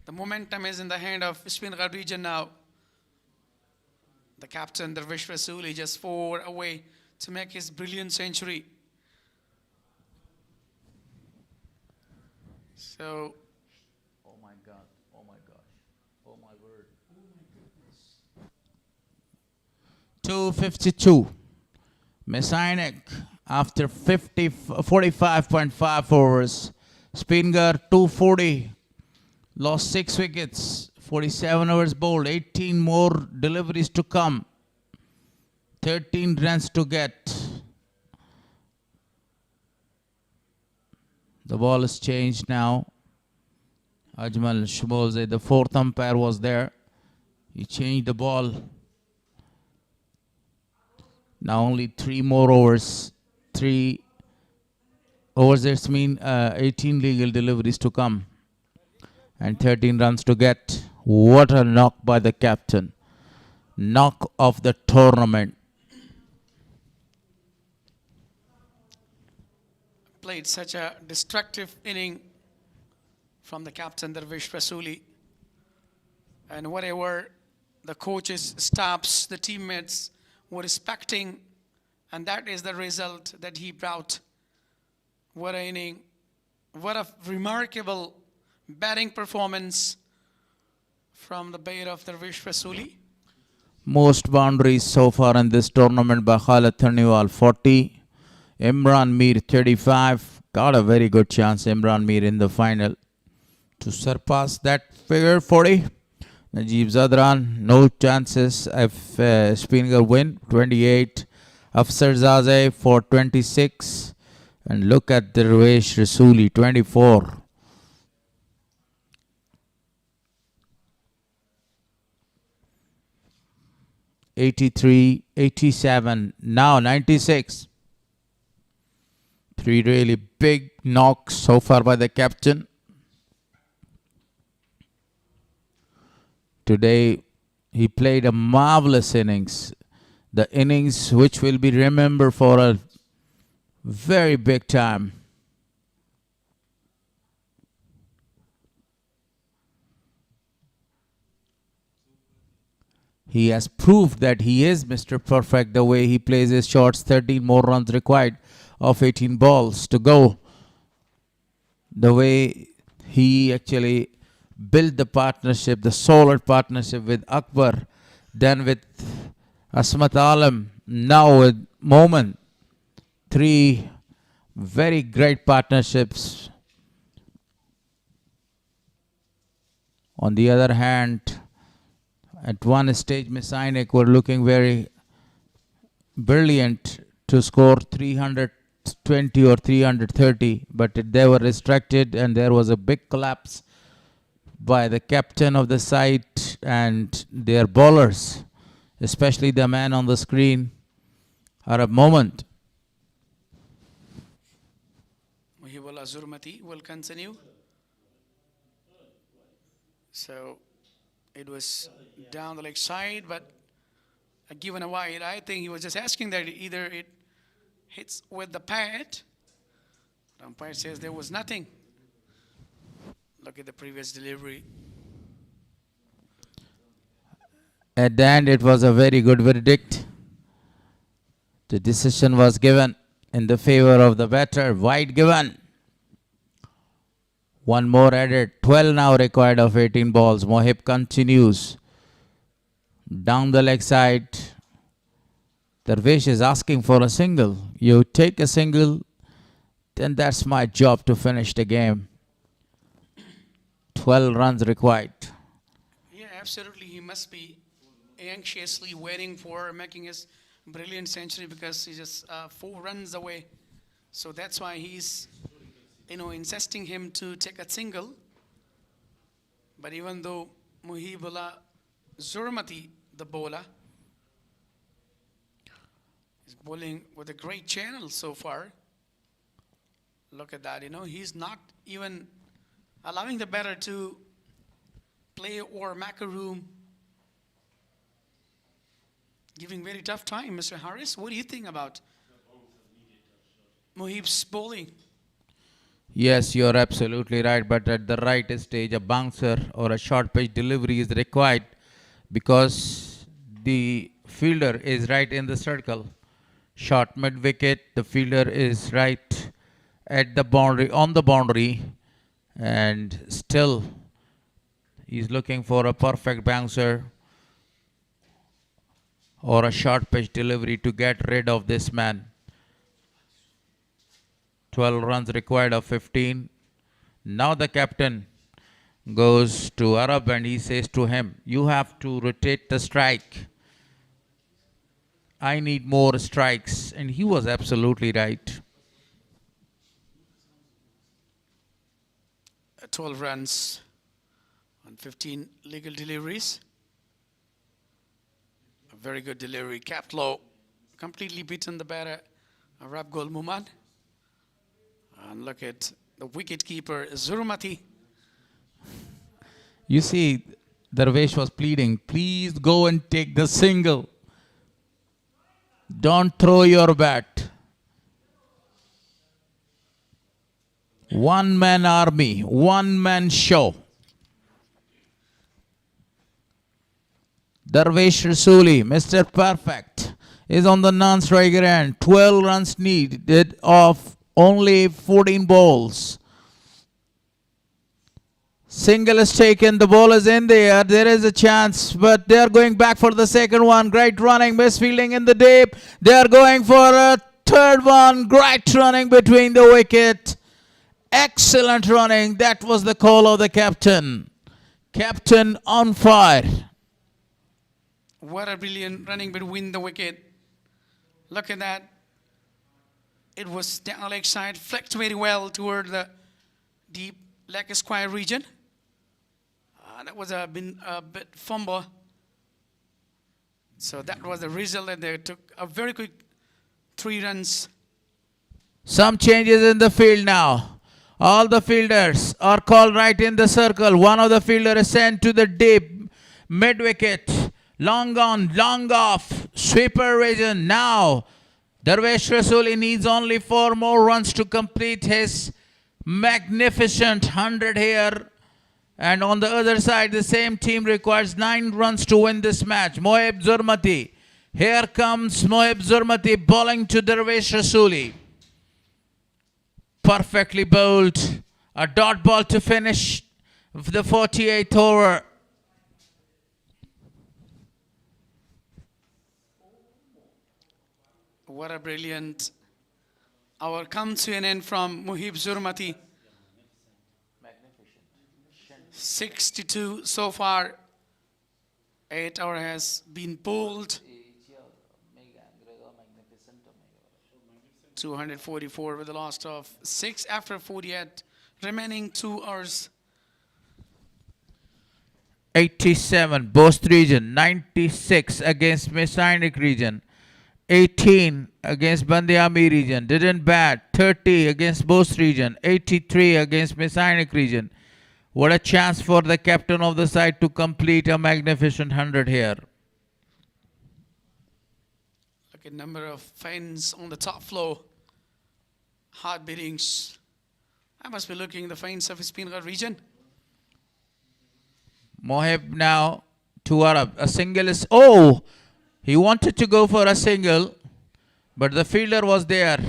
The momentum is in the hand of SPINGHAR region now. The captain, Darvish Rasooli, just 4 away to make his brilliant century. So, oh my God, oh my gosh, oh my word. 252. MIS-E-AINAK after 45.5 overs. SPINGHAR 240. Lost 6 wickets. 47 overs bowled. 18 more deliveries to come. 13 runs to get. The ball is changed now. Ajmal Shmolze, the fourth umpire, was there. He changed the ball. Now only 3 more overs. 3 overs, that's mean 18 legal deliveries to come. And 13 runs to get. What a knock by the captain. Knock of the tournament. played such a destructive inning from the captain, Darvish Rasooli. And whatever the coaches, staffs, the teammates were expecting, and that is the result that he brought. What an inning. What a remarkable batting performance from the bat of Darvish Rasooli. Most boundaries so far in this tournament by Khalid Tharniwal, 40. Imran Mir, 35. Got a very good chance, Imran Mir, in the final to surpass that figure, 40. Najib Zadran, no chances if SPINGHAR win, 28. Afsar Zazeh for 26. And look at Darvish Rasooli, 24. '83, '87, now 96. 3 really big knocks so far by the captain. Today he played a marvelous innings. The innings which will be remembered for a very big time. He has proved that he is Mr. Perfect the way he plays his shots. 13 more runs required of 18 balls to go. The way he actually built the partnership, the solid partnership with Akbar, then with Asmat Alam, now with Momin. 3 very great partnerships. On the other hand, at one stage, MIS-E-AINAK were looking very brilliant to score 320 or 330, but they were restricted and there was a big collapse by the captain of the side and their bowlers, especially the man on the screen, Arab Moment. Muhibullah Zurmati will continue. So it was down the leg side, but given a wide. I think he was just asking that either it hits with the pad. The umpire says there was nothing. Look at the previous delivery. At the end, it was a very good verdict. The decision was given in the favor of the batter. Wide given. One more added. 12 now required of 18 balls. Mohib continues. Down the leg side. Darvish is asking for a single. You take a single, then that's my job to finish the game. 12 runs required. Yeah, absolutely. He must be anxiously waiting for making his brilliant century because he's just 4 runs away. So that's why he's, insisting him to take a single. But even though Muhibullah Zurmati, the bowler, is bowling with a great channel so far. Look at that, he's not even allowing the batter to play or macaroon. Giving very tough time, Mr. Harris. What do you think about Muhib's bowling? Yes, you're absolutely right. But at the right stage, a bouncer or a short pitch delivery is required because the fielder is right in the circle. Short mid wicket, the fielder is right at the boundary, on the boundary, and still he's looking for a perfect bouncer or a short pitch delivery to get rid of this man. 12 runs required of 15. Now the captain goes to Arab and he says to him, you have to rotate the strike. I need more strikes. And he was absolutely right. 12 runs on 15 legal deliveries. A very good delivery. Capped low. Completely beaten the batter, Arab Gul Muman. And look at the wicket keeper, Zurmati. You see, Darvesh was pleading, please go and take the single. Don't throw your bat. One man army, one man show. Darvesh Rasuli, Mr. Perfect, is on the non-striker end. 12 runs needed of only 14 balls. Single is taken, the ball is in the air, there is a chance, but they are going back for the second one. Great running, misfielding in the deep. They are going for a third one. Great running between the wicket. Excellent running. That was the call of the captain. Captain on fire. What a brilliant running between the wicket. Look at that. It was down the leg side, flicked very well toward the deep leg square region. That was a bit fumble. So that was the result, and they took a very quick 3 runs. Some changes in the field now. All the fielders are called right in the circle. One of the fielders is sent to the deep mid-wicket. Long on, long off, sweeper region. Now, Darvesh Rasuli needs only 4 more runs to complete his magnificent 100 here. And on the other side, the same team requires 9 runs to win this match. Mohib Zurmati. Here comes Mohib Zurmati bowling to Darvesh Rasuli. Perfectly bowled. A dot ball to finish the 48th over. What a brilliant hour come to an end from Mohib Zurmati. 62 so far. 8 hour has been bowled. 244 with a loss of 6 after 48. Remaining 2 hours. 87, Bost region. 96 against MIS-E-AINAK region. 18 against Bandiami region. Didn't bat. 30 against Bost region. 83 against MIS-E-AINAK region. What a chance for the captain of the side to complete a magnificent 100 here. Look at number of fans on the top floor. Heart beatings. I must be looking at the fans of SPINGHAR region. Mohib now to Arab. A single is... Oh! He wanted to go for a single, but the fielder was there.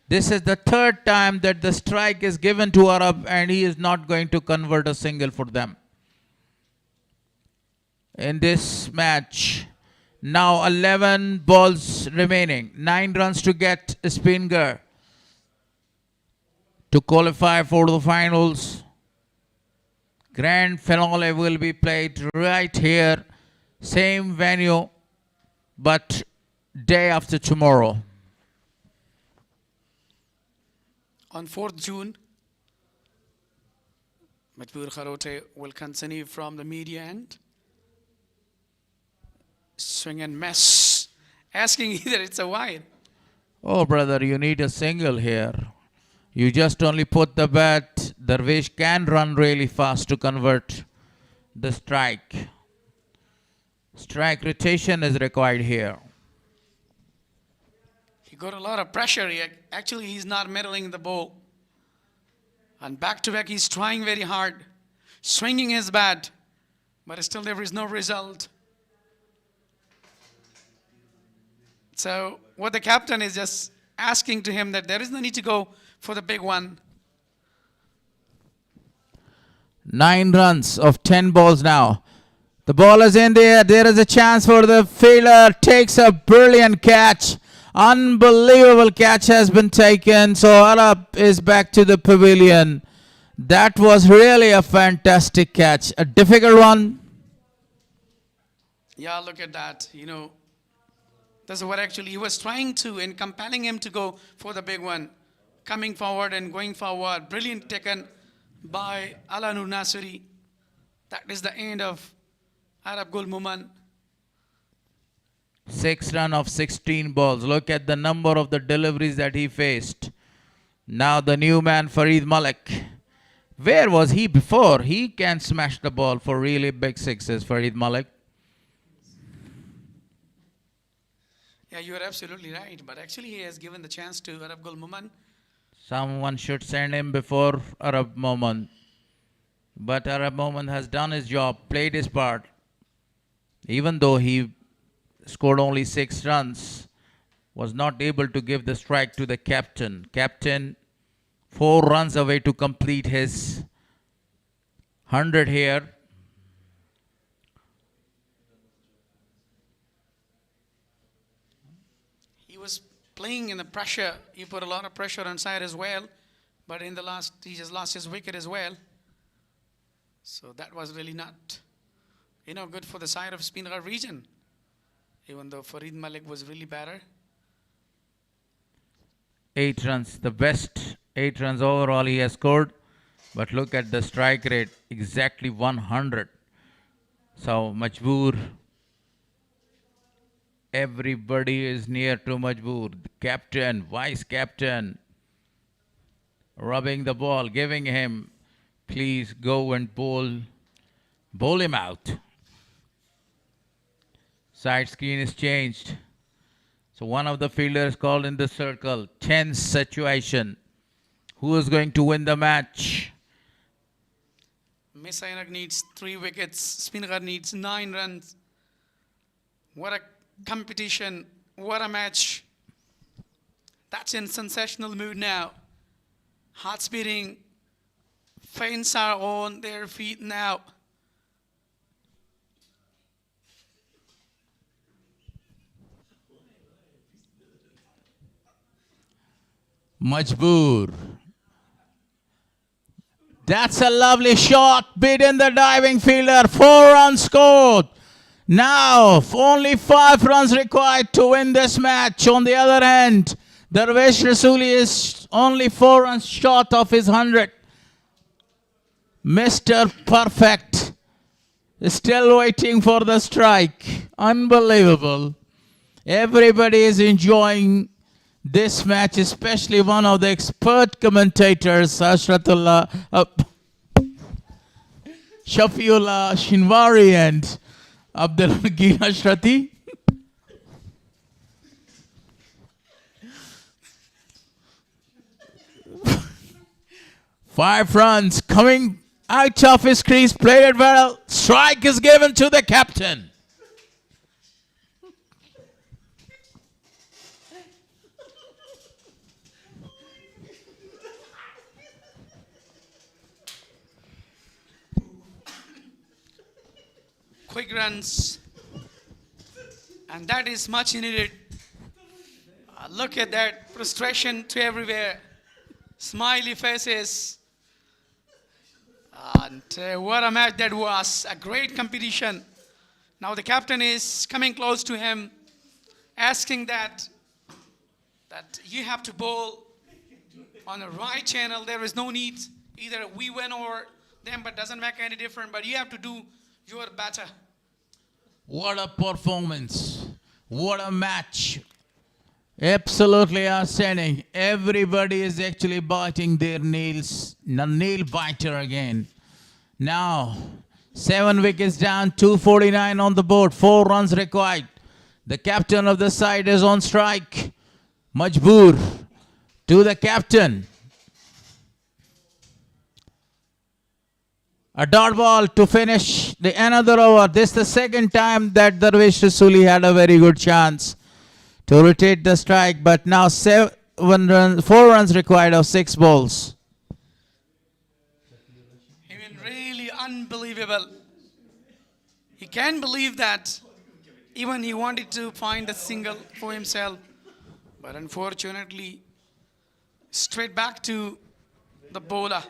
This is the 3rd time that the strike is given to Arab, and he is not going to convert a single for them. In this match, now 11 balls remaining. 9 runs to get SPINGHAR to qualify for the finals. Grand finale will be played right here. Same venue, but day after tomorrow. On 4th June, Majboor Kharote will continue from the media end. Swing and miss. Asking either it's a wide. Oh, brother, you need a single here. You just only put the bat. Darvish can run really fast to convert the strike. Strike rotation is required here. He got a lot of pressure. Actually, he's not middling the ball. And back to back, he's trying very hard, swinging his bat, but still there is no result. So what the captain is just asking to him that there is no need to go for the big one. 9 runs of 10 balls now. The ball is in there. There is a chance for the fielder. Takes a brilliant catch. Unbelievable catch has been taken. So Arab is back to the pavilion. That was really a fantastic catch. A difficult one. Yeah, look at that. You know, that's what actually he was trying to, in compelling him to go for the big one. Coming forward and going forward. Brilliant taken by Alanur Nasiri. That is the end of Arab Gul Muman. 6 runs of 16 balls. Look at the number of the deliveries that he faced. Now the new man, Farid Malik. Where was he before? He can smash the ball for really big sixes, Farid Malik. Yeah, you are absolutely right. But actually he has given the chance to Arab Gul Muman. Someone should send him before Arab Moman. But Arab Moman has done his job, played his part. Even though he scored only 6 runs, was not able to give the strike to the captain. Captain 4 runs away to complete his 100 here. He was playing in the pressure. He put a lot of pressure on side as well. But in the last, he just lost his wicket as well. So that was really not, you know, good for the side of SPINGHAR region. Even though Farid Malik was really better. 8 runs, the best 8 runs overall he has scored. But look at the strike rate, exactly 100. So Majboor, everybody is near to Majboor. The captain, vice captain, rubbing the ball, giving him, please go and bowl him out. Side screen is changed. So one of the fielders called in the circle. Tense situation. Who is going to win the match? MIS-E-AINAK needs 3 wickets. SPINGHAR needs 9 runs. What a competition. What a match. That's in sensational mood now. Heart's beating. Fans are on their feet now. Majboor. That's a lovely shot. Beaten the diving fielder. 4 runs scored. Now, only 5 runs required to win this match. On the other hand, Darvish Rasuli is only 4 runs short of his 100. Mr. Perfect is still waiting for the strike. Unbelievable. Everybody is enjoying this match, especially one of the expert commentators, Shafiullah Shinwari and Abdul Magid Ashrati. Five runs coming out of his crease, played it well. Strike is given to the captain. Quick runs. And that is much needed. Look at that frustration to everywhere. Smiley faces. And what a match that was. A great competition. Now the captain is coming close to him, asking that you have to bowl on the right channel. There is no need. Either we win or them, but doesn't make any difference. But you have to do your better. What a performance. What a match. Absolutely outstanding. Everybody is actually biting their nails. Nail biter again. Now, 7 wickets down, 249 on the board, 4 runs required. The captain of the side is on strike. Majboor to the captain. A dot ball to finish the another over. This is the second time that Darvish Rasuli had a very good chance to rotate the strike, but now 4 runs required of 6 balls. I mean, really unbelievable. He can't believe that. Even he wanted to find a single for himself, but unfortunately, straight back to the bowler.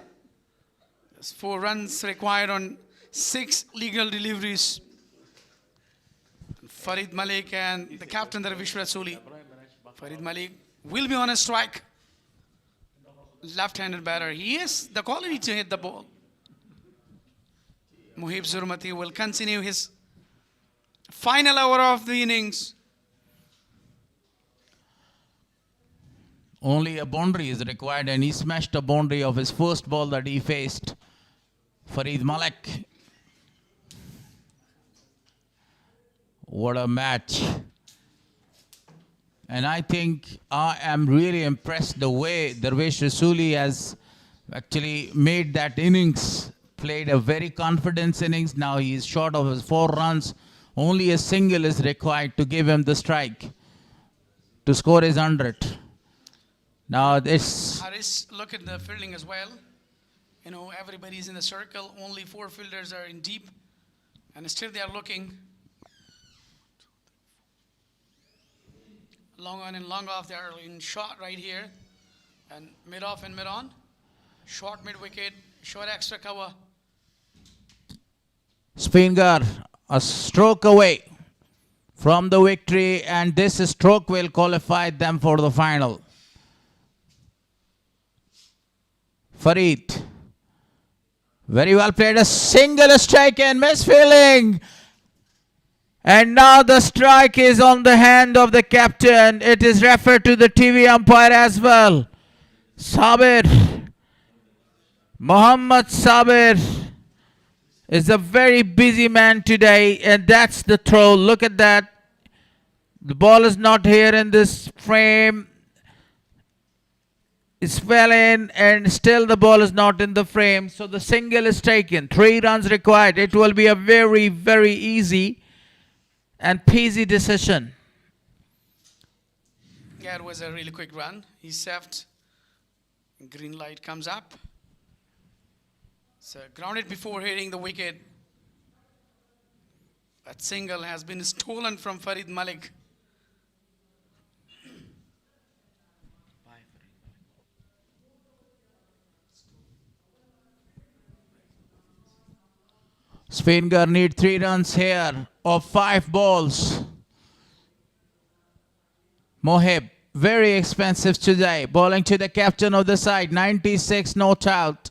There's 4 runs required on 6 legal deliveries. Farid Malik and the captain Darvish Rasuli. Farid Malik will be on a strike. Left-handed batter. He has the quality to hit the ball. Muhib Zurmati will continue his final over of the innings. Only a boundary is required, and he smashed a boundary of his first ball that he faced. Farid Malik. What a match. And I think I am really impressed the way Darvish Rasuli has actually made that innings. Played a very confident innings. Now he is short of his 4 runs. Only a single is required to give him the strike to score his 100. Now this... Haris, look at the fielding as well. You know, everybody's in the circle. Only 4 fielders are in deep. And still they are looking. Long on and long off. They are in short right here. And mid off and mid on. Short mid wicket. Short extra cover. SPINGHAR a stroke away from the victory, and this stroke will qualify them for the final. Farid. Very well played. A single strike and misfielding. And now the strike is on the hand of the captain. It is referred to the TV umpire as well. Sabir. Muhammad Sabir is a very busy man today, and that's the throw. Look at that. The ball is not here in this frame. It's fell in, and still the ball is not in the frame. So the single is taken. 3 runs required. It will be a very, very easy and peasy decision. Yeah, it was a really quick run. He saved. Green light comes up. So grounded before hitting the wicket. That single has been stolen from Farid Malik. SPINGHAR need 3 runs here of 5 balls. Mohib, very expensive today. Bowling to the captain of the side. 96 not out.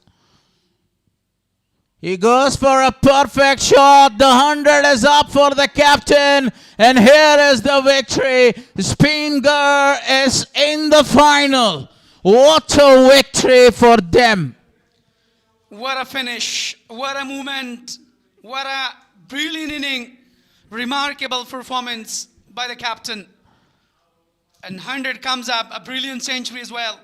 He goes for a perfect shot. The 100 is up for the captain. And here is the victory. SPINGHAR is in the final. What a victory for them. What a finish. What a moment. What a brilliant inning. Remarkable performance by the captain. And 100 comes up. A brilliant century as well.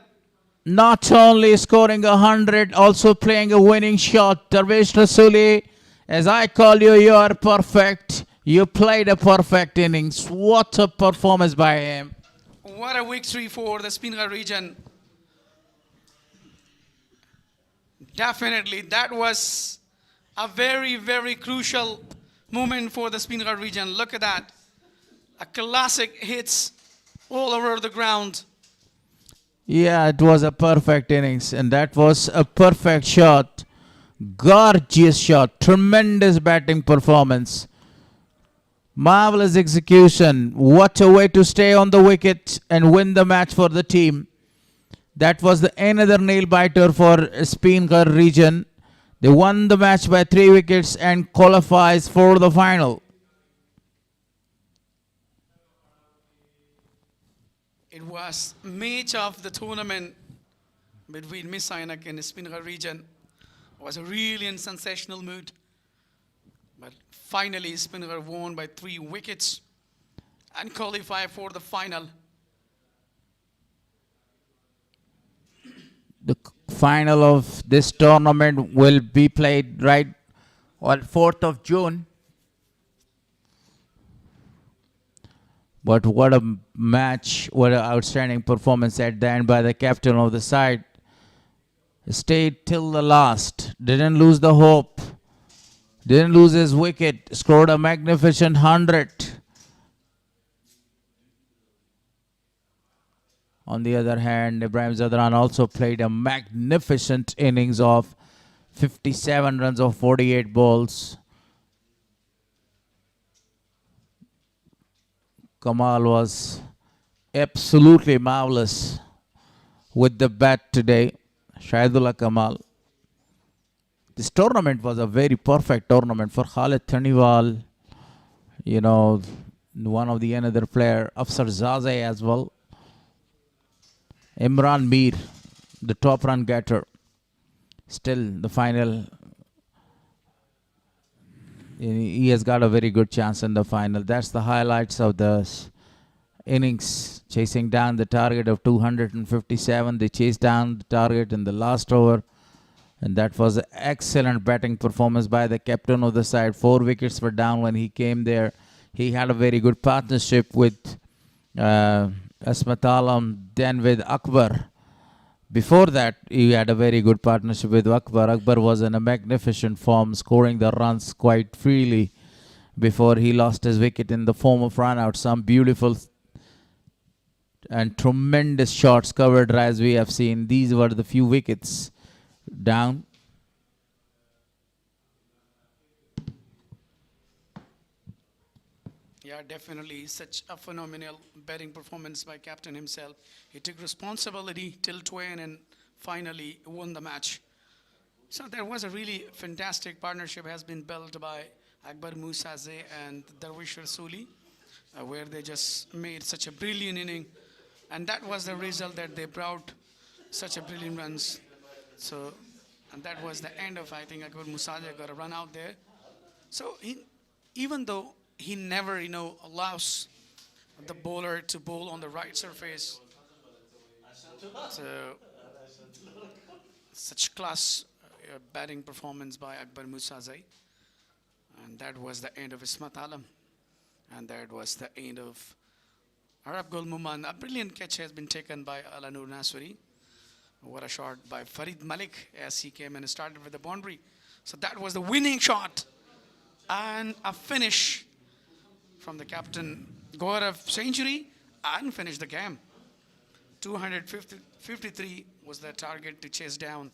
Not only scoring 100, also playing a winning shot. Darvish Rasuli, as I call you, you are perfect. You played a perfect innings. What a performance by him. What a victory for the SPINGHAR region. Definitely, that was a very, very crucial moment for the SPINGHAR region. Look at that. A classic hits all over the ground. Yeah, it was a perfect innings, and that was a perfect shot. Gorgeous shot. Tremendous batting performance. Marvelous execution. What a way to stay on the wicket and win the match for the team. That was another nail biter for SPINGHAR region. They won the match by 3 wickets and qualifies for the final. It was match of the tournament between MIS-E-AINAK and the SPINGHAR region. It was a really in sensational mood. But finally, SPINGHAR won by 3 wickets and qualified for the final. The final of this tournament will be played right on 4th of June. But what a match, what an outstanding performance at the end by the captain of the side. Stayed till the last, didn't lose the hope, didn't lose his wicket, scored a magnificent 100. On the other hand, Ibrahim Zadran also played a magnificent innings of 57 runs of 48 balls. Kamal was absolutely marvelous with the bat today. Shahidullah Kamal. This tournament was a very perfect tournament for Khalid Taniwal. You know, one of the another player, Afsar Zaze as well. Imran Mir, the top run getter. Still the final. He has got a very good chance in the final. That's the highlights of the innings. Chasing down the target of 257. They chased down the target in the last over. And that was an excellent batting performance by the captain of the side. 4 wickets were down when he came there. He had a very good partnership with Asmat Alam, then with Akbar. Before that, he had a very good partnership with Akbar. Akbar was in a magnificent form, scoring the runs quite freely before he lost his wicket in the form of run out. Some beautiful and tremendous shots covered as we have seen. These were the few wickets down. Yeah, definitely such a phenomenal batting performance by captain himself. He took responsibility till 20 and finally won the match. So there was a really fantastic partnership has been built by Akbar Musaze and Darwish Rasuli, where they just made such a brilliant inning. And that was the result that they brought such a brilliant runs. So, and that was the end of, I think, Akbar Musaze got a run out there. So even though he never, allows the bowler to bowl on the right surface. So, such class batting performance by Akbar Musaze. And that was the end of Ismat Alam. And that was the end of Arab Gul Muman. A brilliant catch has been taken by Alanur Nasuri. What a shot by Farid Malik as he came and started with the boundary. So that was the winning shot. And a finish from the captain, Gaurav century, and finished the game. 253 was the target to chase down.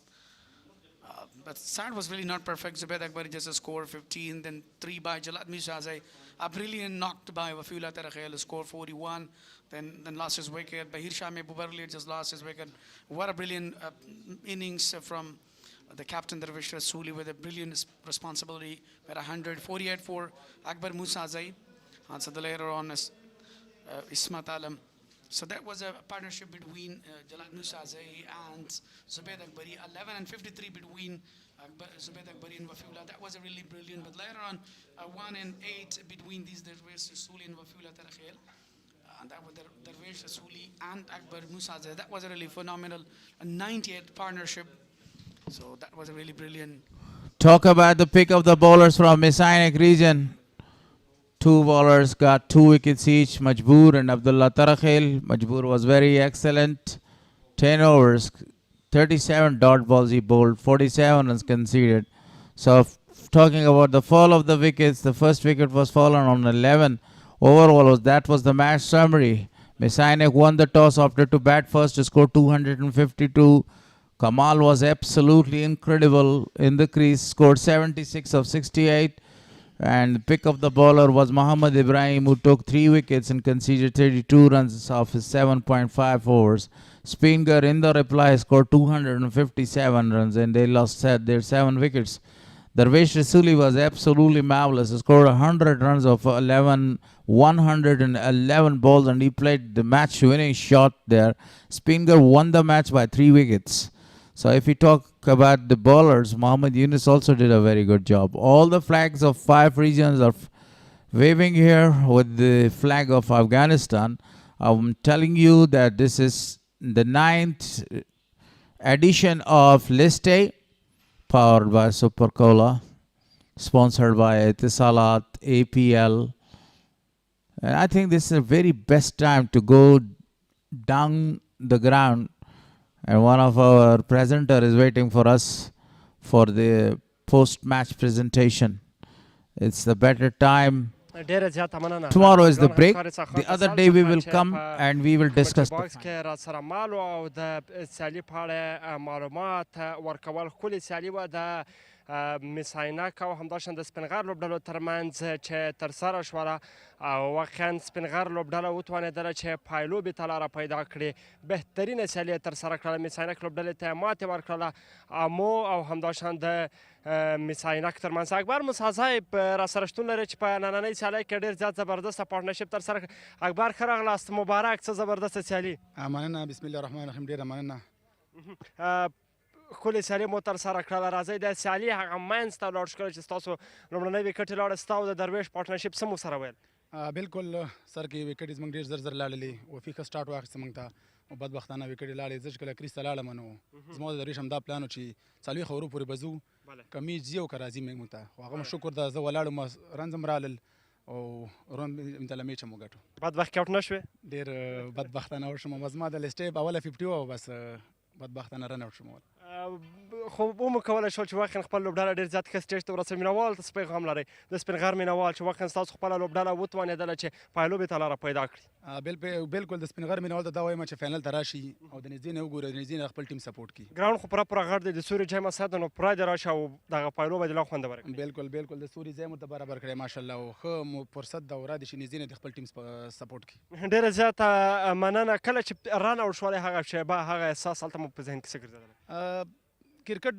But start was really not perfect. Zubaid Akbar just a score 15, then 3 by Jalad Musaze. A brilliant knocked by Wafula Tarakhel, score 41. Then lost his wicket. Bahir Shami Bubarli just lost his wicket. What a brilliant innings from the captain Darwish Rasuli with a brilliant responsibility at 148 for Akbar Musaze. And so the later on is Ismat Alam. So that was a partnership between Jalal Musaze and Zubaid Akbari. 11 and 53 between Zubaid Akbari and Wafiullah. That was a really brilliant. But later on, 1 and 8 between these Darwish Rasuli and Wafiullah Tarakhel. And that was Darwish Rasuli and Akbar Musaze. That was a really phenomenal 98 partnership. So that was a really brilliant. Talk about the pick of the bowlers from MIS-E-AINAK region. 2 bowlers got 2 wickets each, Majboor and Abdullah Tarakhel. Majboor was very excellent. 10 overs, 37 dot balls he bowled, 47 runs conceded. So talking about the fall of the wickets, the first wicket was fallen on 11. Overall, that was the match summary. MIS-E-AINAK won the toss, opted to bat first to score 252. Kamal was absolutely incredible in the crease, scored 76 of 68. And the pick of the bowler was Mohammad Ibrahim, who took 3 wickets and conceded 32 runs off his 7.5 overs. SPINGHAR in the reply scored 257 runs and they lost their 7 wickets. Darvesh Rasuli was absolutely marvelous. He scored 100 runs of 111 balls and he played the match-winning shot there. SPINGHAR won the match by 3 wickets. So if we talk about the bowlers, Mohammad Yunus also did a very good job. All the flags of 5 regions are waving here with the flag of Afghanistan. I'm telling you that this is the 9th edition of List A, powered by Super Cola, sponsored by Etisalat, APL. And I think this is the very best time to go down the ground. And one of our presenter is waiting for us for the post-match presentation. It's the better time. Tomorrow is the break. The other day we will come and we will discuss the final. MIS-E-AINAK او همداشان د سپینغر لوبډلو ترمنځ چې ترسره شوله او واقعا سپینغر لوبډله وتوانېدله چې پایلوبې ته لاره پیدا کړي. بهترینه سیالي یې ترسره کړله. MIS-E-AINAK لوبډلې ته یې ماتې ورکړله. امو او همداشان د MIS-E-AINAK ترمنځ. اکبر موسی صاحب راسره شتون لري چې په نننۍ سیالۍ کې ډېر زیات زبردسته پارټنرشپ ترسره کړه. اکبر ښه راغلاست، مبارک، څه زبردسته سیالي. مننه، بسم الله الرحمن الرحیم، ډېره مننه. ښکلې سیالي مو ترسره کړله. راځئ د سیالي هغه منځ ته ولاړ شو کله چې ستاسو لومړنۍ وکټ یې لاړه، ستا او د درویش پارټنرشپ څه مو سره ویل؟ بالکل سر کې وکټ یې زموږ ډېر زر زر لاړلې. وفي ښه سټارټ واخیسته موږ ته او بدبختانه وکټ یې لاړې. زه چې کله کریس ته لاړم نو زما د درویش همدا پلان و چې 40 اورو پورې به ځو، که میچ ځي او که راځي موږ ته. خو هغه شکر ده زه ولاړم، رنز هم رالل او امتله میچ هم وګټو. بدبخت آوټ نه شوې؟ ډېر بدبختانه آوټ شوم. زما د لیسټې اوله 50 وه او بس بدبختانه رن آوټ شوم. خو ومو کولی شول چې واقعا خپل لوبډله ډېر زیات ښه سټیج ته ورسوي. مینهوال ته څه پیغام لرئ د سپینغر مینهوال چې واقعا ستاسو خپله لوبډله وتوانېدله چې پایلوبې ته لاره پیدا کړي؟ بالکل د سپینغر مینهوال ته دا وایم چې فاینل ته راشي او د نږدې نه وګوري، د نږدې نه خپل ټیم سپورټ کړي. ګراوند خو پوره پوره غټ دی، د سوري ځای مساعد نو پوره دې راشي او دغه پایلوبه دې لا خوندوره کړي. بالکل د سوري ځای مو ته برابر کړی ماشاءالله او ښه مو فرصت ده او رادې شي نږدې نه د خپل ټیم سپورټ کړي. ډېره زیاته مننه. کله چې رن آوټ شولې هغه شیبه، هغه احساس هلته مو په ذهن کې څه ګرځېدلی؟ کرکټ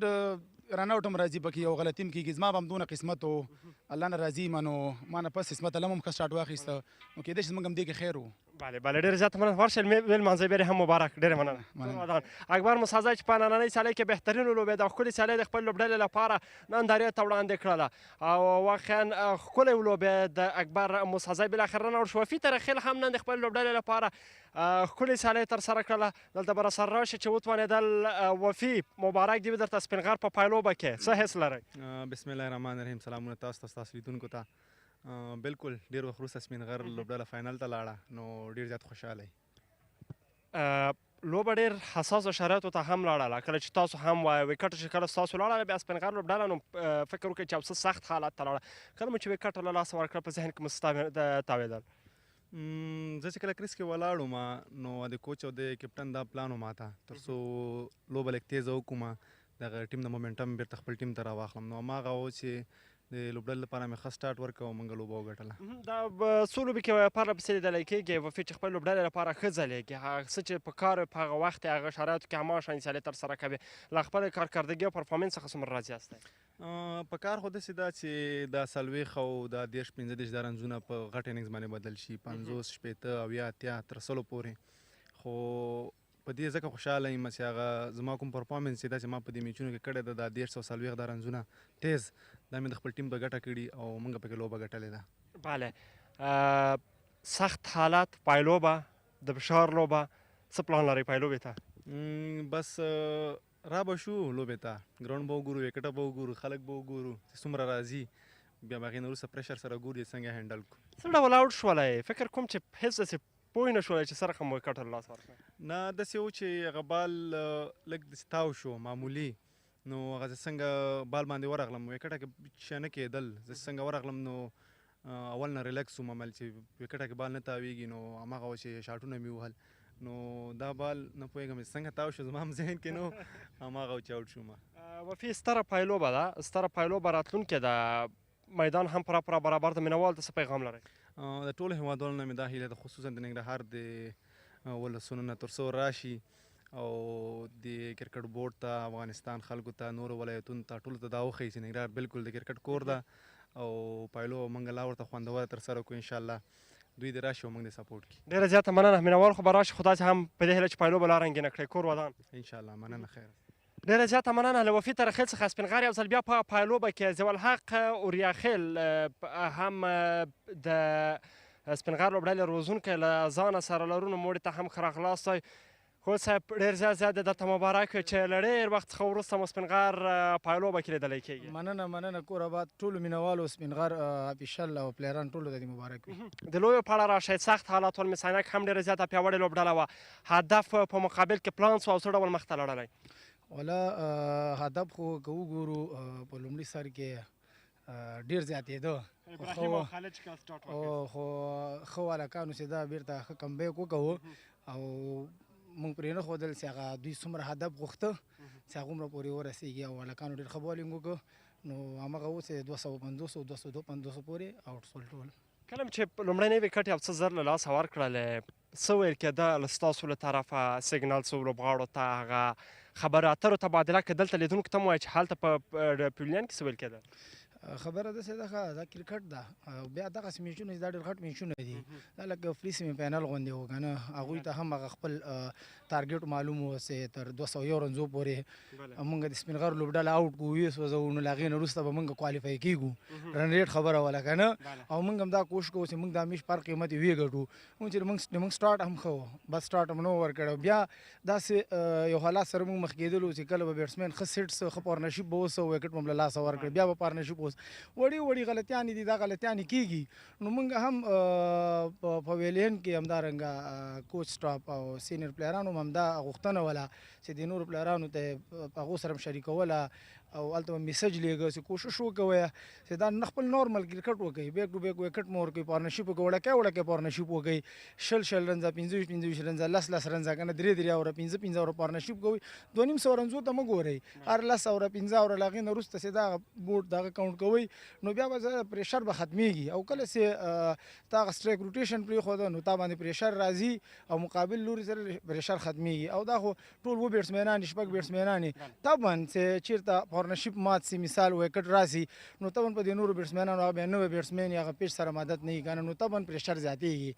رن آوټ هم راځي پکې او غلطي هم کېږي. زما به همدونه قسمت و، الله نه راضي یم، نو ما نه پس اسمت الله هم ښه سټارټ واخیسته، نو کېدای شي زموږ هم دې کې خیر و. بله ډېره زیاته مننه. ورشه لمانځئ بیا هم مبارک. ډېره مننه. اکبر موسی صاحب چې په نننۍ سیالۍ کې بهترین ولوبېد او ښکلې سیالۍ د خپل لوبډلې لپاره نندارې ته وړاندې کړله او واقعا ښکلی ولوبېد اکبر موسی صاحب. بالاخره رن آوټ شو. وفي ترخیل هم نن د خپل لوبډلې لپاره ښکلې سیالۍ ترسره کړله. دلته به راسره راشي چې وتوانېدل. وفي مبارک دې وي درته سپینغر په پایلوبه کې، څه حس لرئ؟ بسم الله الرحمن الرحیم. سلامونه تاسو ته، ستاسو لیدونکو ته. بالکل ډېر وخت وروسته سپینغر لوبډله فاینل ته لاړه، نو ډېر زیات خوشحاله یې. لوبه ډېر حساسو شرایطو ته هم لاړله. کله چې تاسو هم وایه وکټ چې کله ستاسو لاړله بیا سپینغر لوبډله نو فکر وکړئ چې یو څه سخت حالت ته لاړه. کله مو چې وکټ له لاسه ورکړه په ذهن کې مو څه تاوېدل؟ زه چې کله کریس کې ولاړم نو د کوچ او د کپټن دا پلان و ماته تر څو لوبه لږ تیزه وکړم، دغه ټیم د مومنټم بیرته خپل ټیم ته راواخلم. نو هماغه و چې د لوبډلې لپاره مې ښه سټارټ ورکړ او موږ لوبه وګټله. دا څو لوبې کې پرله پسې لیدلی کېږي وفي چې خپل لوبډلې لپاره ښه ځلیږي، هغه څه چې په کار په هغه وخت هغه شرایطو کې هماغه شان سیالۍ ترسره کوي. له خپلې کارکردګۍ او پرفارمنس څخه څومره راضي یاستئ؟ په کار خو داسې ده چې دا 40 او دا 30-35 دا رنزونه په غټ اننګز باندې بدل شي، 50 شپېته 80 تر 100 پورې. خو په دې ځکه خوشحاله یم چې هغه زما کوم پرفارمنس چې دا چې ما په دې میچونو کې کړی ده دا 140 دا رنزونه تیز، دا مې د خپل ټیم په ګټه کړي او موږ پکې لوبه ګټلې ده. بله سخت حالات، پایلوبه، د فشار لوبه، څه پلان لرئ پایلوبې ته؟ بس را به شو لوبې ته، ګراوند به وګورو، وکټه به وګورو، خلک به وګورو چې څومره راځي، بیا به هغې نه وروسته پریشر سره ګورو چې څنګه هینډل کړو. څه ډول آوټ شولی؟ فکر کوم چې هېڅ داسې پوه نه شولی چې څه رقم وکټ له لاسه ورکړی؟ نه داسې و چې هغه بال لږ داسې تاو شو معمولي، نو هغه زه څنګه بال باندې ورغلم وکټه کې څه نه کېدل، زه څنګه ورغلم نو اول نه ریلیکس وم عمل چې وکټه کې بال نه تاویږي، نو هماغه و چې شاټونه مې وهل، نو دا بال نه پوهېږم څنګه تاو شو زما هم ذهن کې نو هماغه و چې آوټ شوم. وفي ستره پایلوبه ده، ستره پایلوبه راتلونکې ده. میدان هم پوره برابر د مینوال ته څه پیغام لرئ؟ د ټولو هیوادوالو نه مې دا هیله ده، خصوصا د ننګرهار د ولسونو نه تر څو راشي او د کرکټ بورډ ته، افغانستان خلکو ته، نورو ولایتونو ته، ټولو ته دا وښیي چې ننګرهار بالکل د کرکټ کور ده او پایلو موږ لا ورته خوندوره ترسره کړو انشاءالله. دوی دې راشي او موږ دې سپورټ کړي. ډېره زیاته مننه. مینوال خو به راشي، خو داسې هم په دې هیله چې پایلو به لا رنګینه کړئ. کور ودان انشاءالله. مننه. خیر. ډېره زیاته مننه له وفي ترخیل څخه. سپین غر یو ځل بیا په پایلوبه کې ضیاءالحق اوریاخیل هم د سپین غر لوبډلې روزونکی له ځانه سره لرونو موړي ته هم ښه راغلاست. خو صاحب ډېر زیات درته مبارک چې له ډېر وخت څخه وروسته مو سپین غر پایلوبه کې لیدلی کېږي. مننه کور آباد ټولو مینوالو سپین غر افیشل او پلیران ټولو ته دې مبارک وي. د لویو په اړه راشئ. سخت حالات ول MIS-E-AINAK هم ډېره زیاته پیاوړې لوبډله وه. هدف په مقابل کې پلان سو او څه ډول مخته لړلی؟ والا هدف خو که وګورو په لومړي سر کې ډېر زیاتېده خو ښه هلکانو چې دا بیرته ښه کمبیک وکوو او موږ پرې نه ښودل چې هغه دوی څومره هدف غوښته چې هغومره پورې ورسېږي او هلکانو ډېر ښه بالینګ وکړو نو همغه اوس یې 250 او 250 پورې آوټ سول ټول. کله چې لومړنی وکټ یو څه زر له لاسه ورکړل، څه ویل کېده له ستاسو له طرفه سیګنال څو لوبغاړو ته، هغه خبرو اترو تبادله که دلته لیدونکو ته مو وایي چې هلته په پیویلین کې څه ویل کېدل؟ خبره داسې ده دا کرکټ ده او بیا دغسې میچونه چې دا ډېر غټ میچونه دي، دا لکه فری سیمي فاینل غوندې و که نه، هغوی ته هم هغه خپل ټارګېټ معلوم و چې تر 201 رنزو پورې موږ د سپین غر لوبډله آوټ کړو، وسوځو، نو له هغې نه وروسته به موږ کوالیفای کېږو. رن ریټ خبره وه که نه، او موږ هم دا کوشش کوو چې موږ دا میچ پر قیمت یې وګټو. چې موږ سټارټ هم ښه و، بس سټارټ هم نه و ورکړی. بیا داسې یو حالات سره موږ مخ کېدلو چې کله به بیټسمین ښه سیټ څه ښه پارتنرشپ به اوسه، وکټ به هم له لاسه ورکړی، بیا به پارتنرشپ اوس وړي غلطیانې دي، دا غلطیانې کېږي. نو موږ هم په پویلین کې همدارنګه کوچ سټاف او سینیر پلیرانو هم همدا غوښتنه وله چې د نورو پلیرانو ته په هغو سره هم شریکوله او هلته به میسج لیږه چې کوشش وکوئ چې دا نه خپل نارمل کرکټ وکړئ، بیک ټو بیک وکټ مو ورکوئ، پارتنرشپ وکړئ، وړکی پارتنرشپ وکړئ، 20 رنزه، 25 رنزه، 10 رنزه، که نه 3 اوره، 5 اوره پارتنرشپ کوئ. 2.5 رنزو ته مه ګورئ، هر 10 اوره 15 اوره له هغې نه وروسته چې دغه بورډ دغه کاونټ کوئ نو بیا به پریشر به ختمیږي. او کله چې تا هغه سټرایک روټیشن پرېښوده نو تا باندې پریشر راځي او مقابل لوري سره پریشر ختمیږي. او دا خو ټول و بیټسمینان دي، 6 بیټسمینان دي، طبعا چې چېرته پارتنرشپ مات سي، مثال وکټ راسي نو طبعا په دې نورو بیټسمینانو هغه بیا نوی بیټسمین یا هغه پیچ سره مدد نه کېږي نو طبعا پریشر زیاتېږي.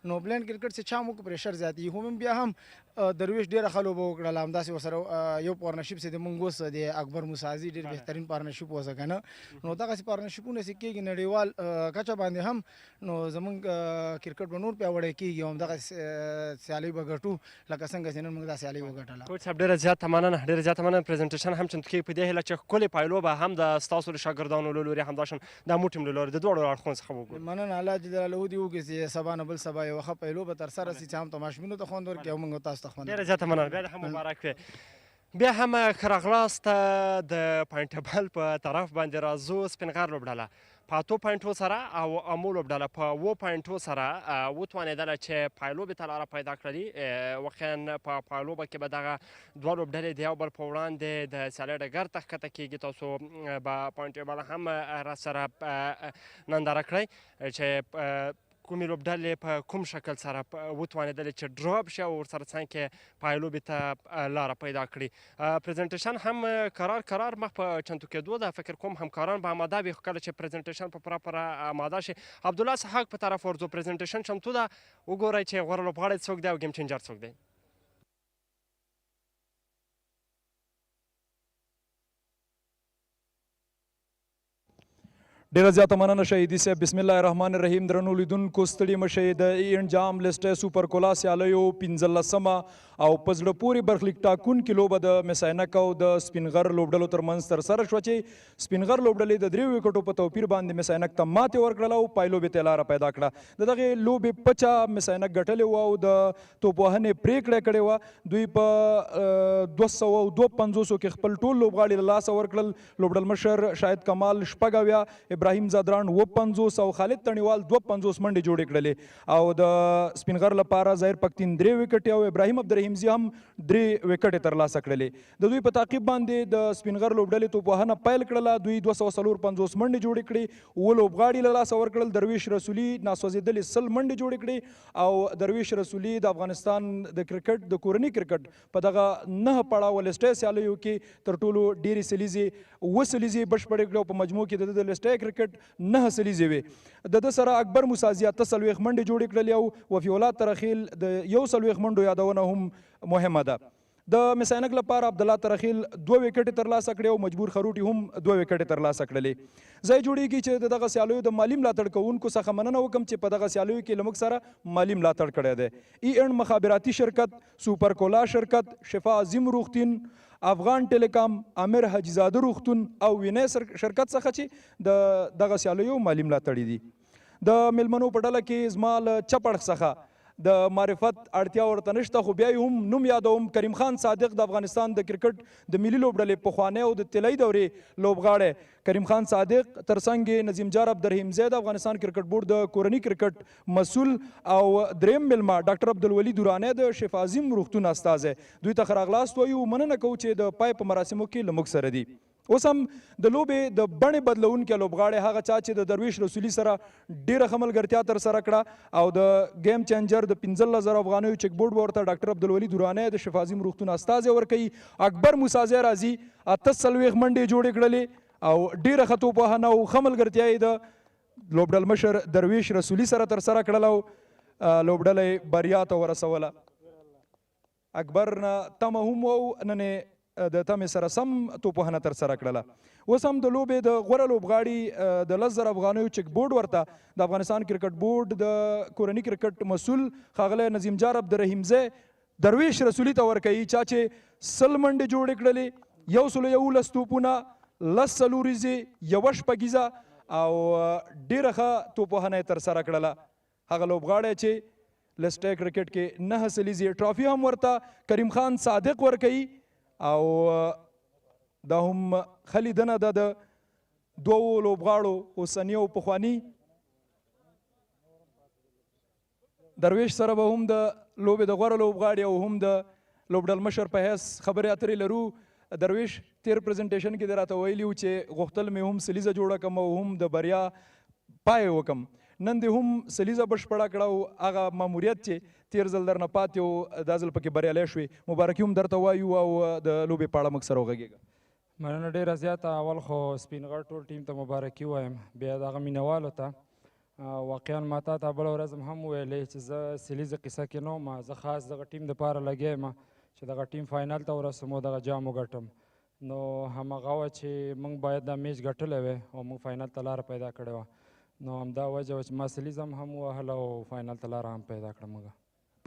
نو بلینډ کرکټ چې چا موږ پریشر زیاتېږي. خو بیا هم درویش ډېره ښه لوبه وکړله، همداسې ورسره یو پارتنرشپ چې د مونږ اوس د اکبر موسازي ډېر بهترین پارتنرشپ اوسه که نه، نو دغسې پارتنرشپونه چې کېږي نړیوال کچه باندې هم نو زمونږ کرکټ به نور پیاوړی کېږي او همدغه سیالۍ به ګټو لکه څنګه چې نن موږ دا سیالۍ وګټله. کوچ صاحب ډېره زیاته مننه. پرزنټیشن هم چمتو کېږي په دې هیله چې ښکلې پایلوبه هم د ستاسو له شاګردانو له لورې همداشان د مو ټیم له لورې د دواړو اړخونو څخه وګورو. مننه، الله جل جلاله دې وکړي چې سبا نه بل سبا یوه ښه پایلوبه ترسره شي چې هم تماشبینو ته خوند ورکړي او موږ تاسو ته خوند. ډېره زیاته مننه. بیا هم مبارک وي. بیا هم ښه راغلاست د پوینټ ټیبل په طرف باندې راځو. سپین غر لوبډله په 8 پوینټو سره او امو لوبډله په 7 پوینټو سره وتوانېدله چې پایلوبې ته لاره پیدا کړي. واقعا په پایلوبه کې به دغه دوه لوبډلې د یو بل په وړاندې د سیالۍ ډګر ته ښکته کېږي. تاسو به پوینټ ټیبل هم راسره ننداره کړئ چې کومې لوبډلې په کوم شکل سره وتوانېدلې چې ډراپ شي او ورسره څنګ کې پایلوبې ته لاره پیدا کړي. پرزنټیشن هم قرار مخ په چمتو کېدو ده. فکر کوم همکاران به آماده وي. خو کله چې پرزنټیشن په پوره آماده شي عبدالله اسحاق په طرف ورځو. پرزنټیشن چمتو ده، وګورئ چې غوره لوبغاړی څوک دی او ګیم چینجر څوک دی. ډیره زیاته مننه شهیدي صاحب. بسم الله الرحمن الرحیم. درنو لیدونکو ستړي مشئ د انجام لیسټ سوپر کولا سیالیو 15مه او په زړه پورې برخلیک ټاکونکې لوبه د MIS-E-AINAK او د سپین غر لوبډلو ترمنځ ترسره شوه چې سپین غر لوبډلې د 3 وکټو په توپیر باندې MIS-E-AINAK ته ماتې ورکړله او پایلوبې ته لاره پیدا کړه. د دغې لوبې پچه MIS-E-AINAK ګټلې وه او د توپ وهنې پرېکړه کړې وه. دوی په 252 کې خپل ټول لوبغاړي له لاسه ورکړل. لوبډل مشر شاهد کمال 6 ابراهیم زادران 52 او خالد تڼیوال 52 منډې جوړې کړلې او د سپین غر لپاره ظاهر پختین 3 وکټې او ابراهیم عبدالرحیم عبدالرحیمزي هم 3 وکټې ترلاسه کړلې. د دوی په تعقیب باندې د سپینغر لوبډلې توپوهنه پیل کړله. دوی 254 منډې جوړې کړې، 7 لوبغاړي له لاسه ورکړل. درویش رسولي ناسوځېدلې 100 منډې جوړې کړې او درویش رسولي د افغانستان د کرکټ د کورني کرکټ په دغه 9 پړاو لسټۍ سیالیو کې تر ټولو ډېرې سلیزې 7 سلیزې بشپړې کړې او په مجموع کې د لسټۍ کرکټ 9 سلیزې وې. د ده سره اکبر موسازي 48 منډې جوړې کړلې او وفي الله ترخیل د 41 منډو یادونه هم مهمه ده. د مس عینک لپاره عبدالله ترخیل 2 وکټې ترلاسه کړې او مجبور خروټي هم 2 وکټې ترلاسه کړلې. ځای جوړیږي چې د دغه سیالیو د مالي ملاتړ کوونکو څخه مننه وکړم چې په دغه سیالیو کې له موږ سره مالي ملاتړ کړی دی. ای این مخابراتي شرکت، سوپر کولا شرکت، شفا عظیم روغتون، افغان ټیلیکام، امیر حاجیزاده روغتون او وینې شرکت څخه چې د دغه سیالیو مالي ملاتړي دي. د میلمنو په ډله کې زما له چپ اړخ څخه د معرفت اړتیا ورته نشته، خو بیا هم نوم یادوم. کریم خان صادق د افغانستان د کرکټ د ملي لوبډلې پخوانی او د طلایي دورې لوبغاړی کریم خان صادق، ترڅنګ نظیم جار عبدالرحیمزی د افغانستان کرکټ بورډ د کورني کرکټ مسؤل او دریم میلمه ډاکټر عبدالولي دورانی د شفا عظیم روغتون استازی. دوی ته ښه راغلاست وایو، مننه کوو چې د پای په مراسمو کې له موږ سره دي. اوس هم د لوبې د بڼې بدلونکي لوبغاړی هغه چا چې د درویش رسولي سره ډېره ښه ملګرتیا ترسره کړه او د گیم چینجر د 15,000 افغانیو چک بورډ به ورته ډاکټر عبدالولي دورانی د شفا عظیم روغتون استازی ورکوي. اکبر موسازی راځي 48 منډې جوړې کړلې او ډېره ښه توپوهنه او ښه ملګرتیا یې د لوبډل مشر درویش رسولي سره ترسره کړله او لوبډله یې بریا ته ورسوله. اکبر نه تمه هم و نن د تمې سره سم توپوهنه ترسره کړله. اوس هم د لوبې د غوره لوبغاړي د 10,000 افغانیو چک بورډ ورته د افغانستان کرکټ بورډ د کورني کرکټ مسؤل ښاغلی نظیم جار عبدالرحیمزی درویش رسولي ته ورکوي، چا چې 100 منډې جوړې کړلې، 111 توپونه، 10 څلوریزې، 1 شپږیزه او ډېره ښه توپوهنه یې ترسره کړله. هغه لوبغاړی چې لسټۍ کرکټ کې 9 سلیزې ټرافي هم ورته کریم خان صادق ورکوي او دا هم ښه لیدنه ده د 2 لوبغاړو اوسني او پخواني. درویش سره به هم د لوبې د غوره لوبغاړي او هم د لوبډل مشر په حیث خبرې اترې لرو. درویش تیر پریزنټیشن کې د راته ویلي و چې غوښتل مې هم سلیزه جوړه کړم او هم د بریا پای وکړم. نن دې هم سلیزه بشپړه کړه او هغه ماموریت چې تیر ځل درنه پاتې و دا ځل پکې بریالی شوې. مبارکي هم درته وایو او د لوبې په اړه موږ سره وغږېږه. مننه ډېره زیاته. اول خو سپینغر ټول ټیم ته مبارکي وایم، بیا د هغه مینهوالو ته. واقعا ما تا ته بله ورځ هم ویلې چې زه سلیزه قصه کې نه وم، زه خاص دغه ټیم دپاره لګیا یم چې دغه ټیم فاینل ته ورسوم او دغه جام وګټم. نو همغه وه چې موږ باید دا میچ ګټلی وی او موږ فاینل ته لاره پیدا کړې وه. نو همدا وجه وه چې ما سلیزه هم ووهله او فاینل ته لاره هم پیدا کړه. موږ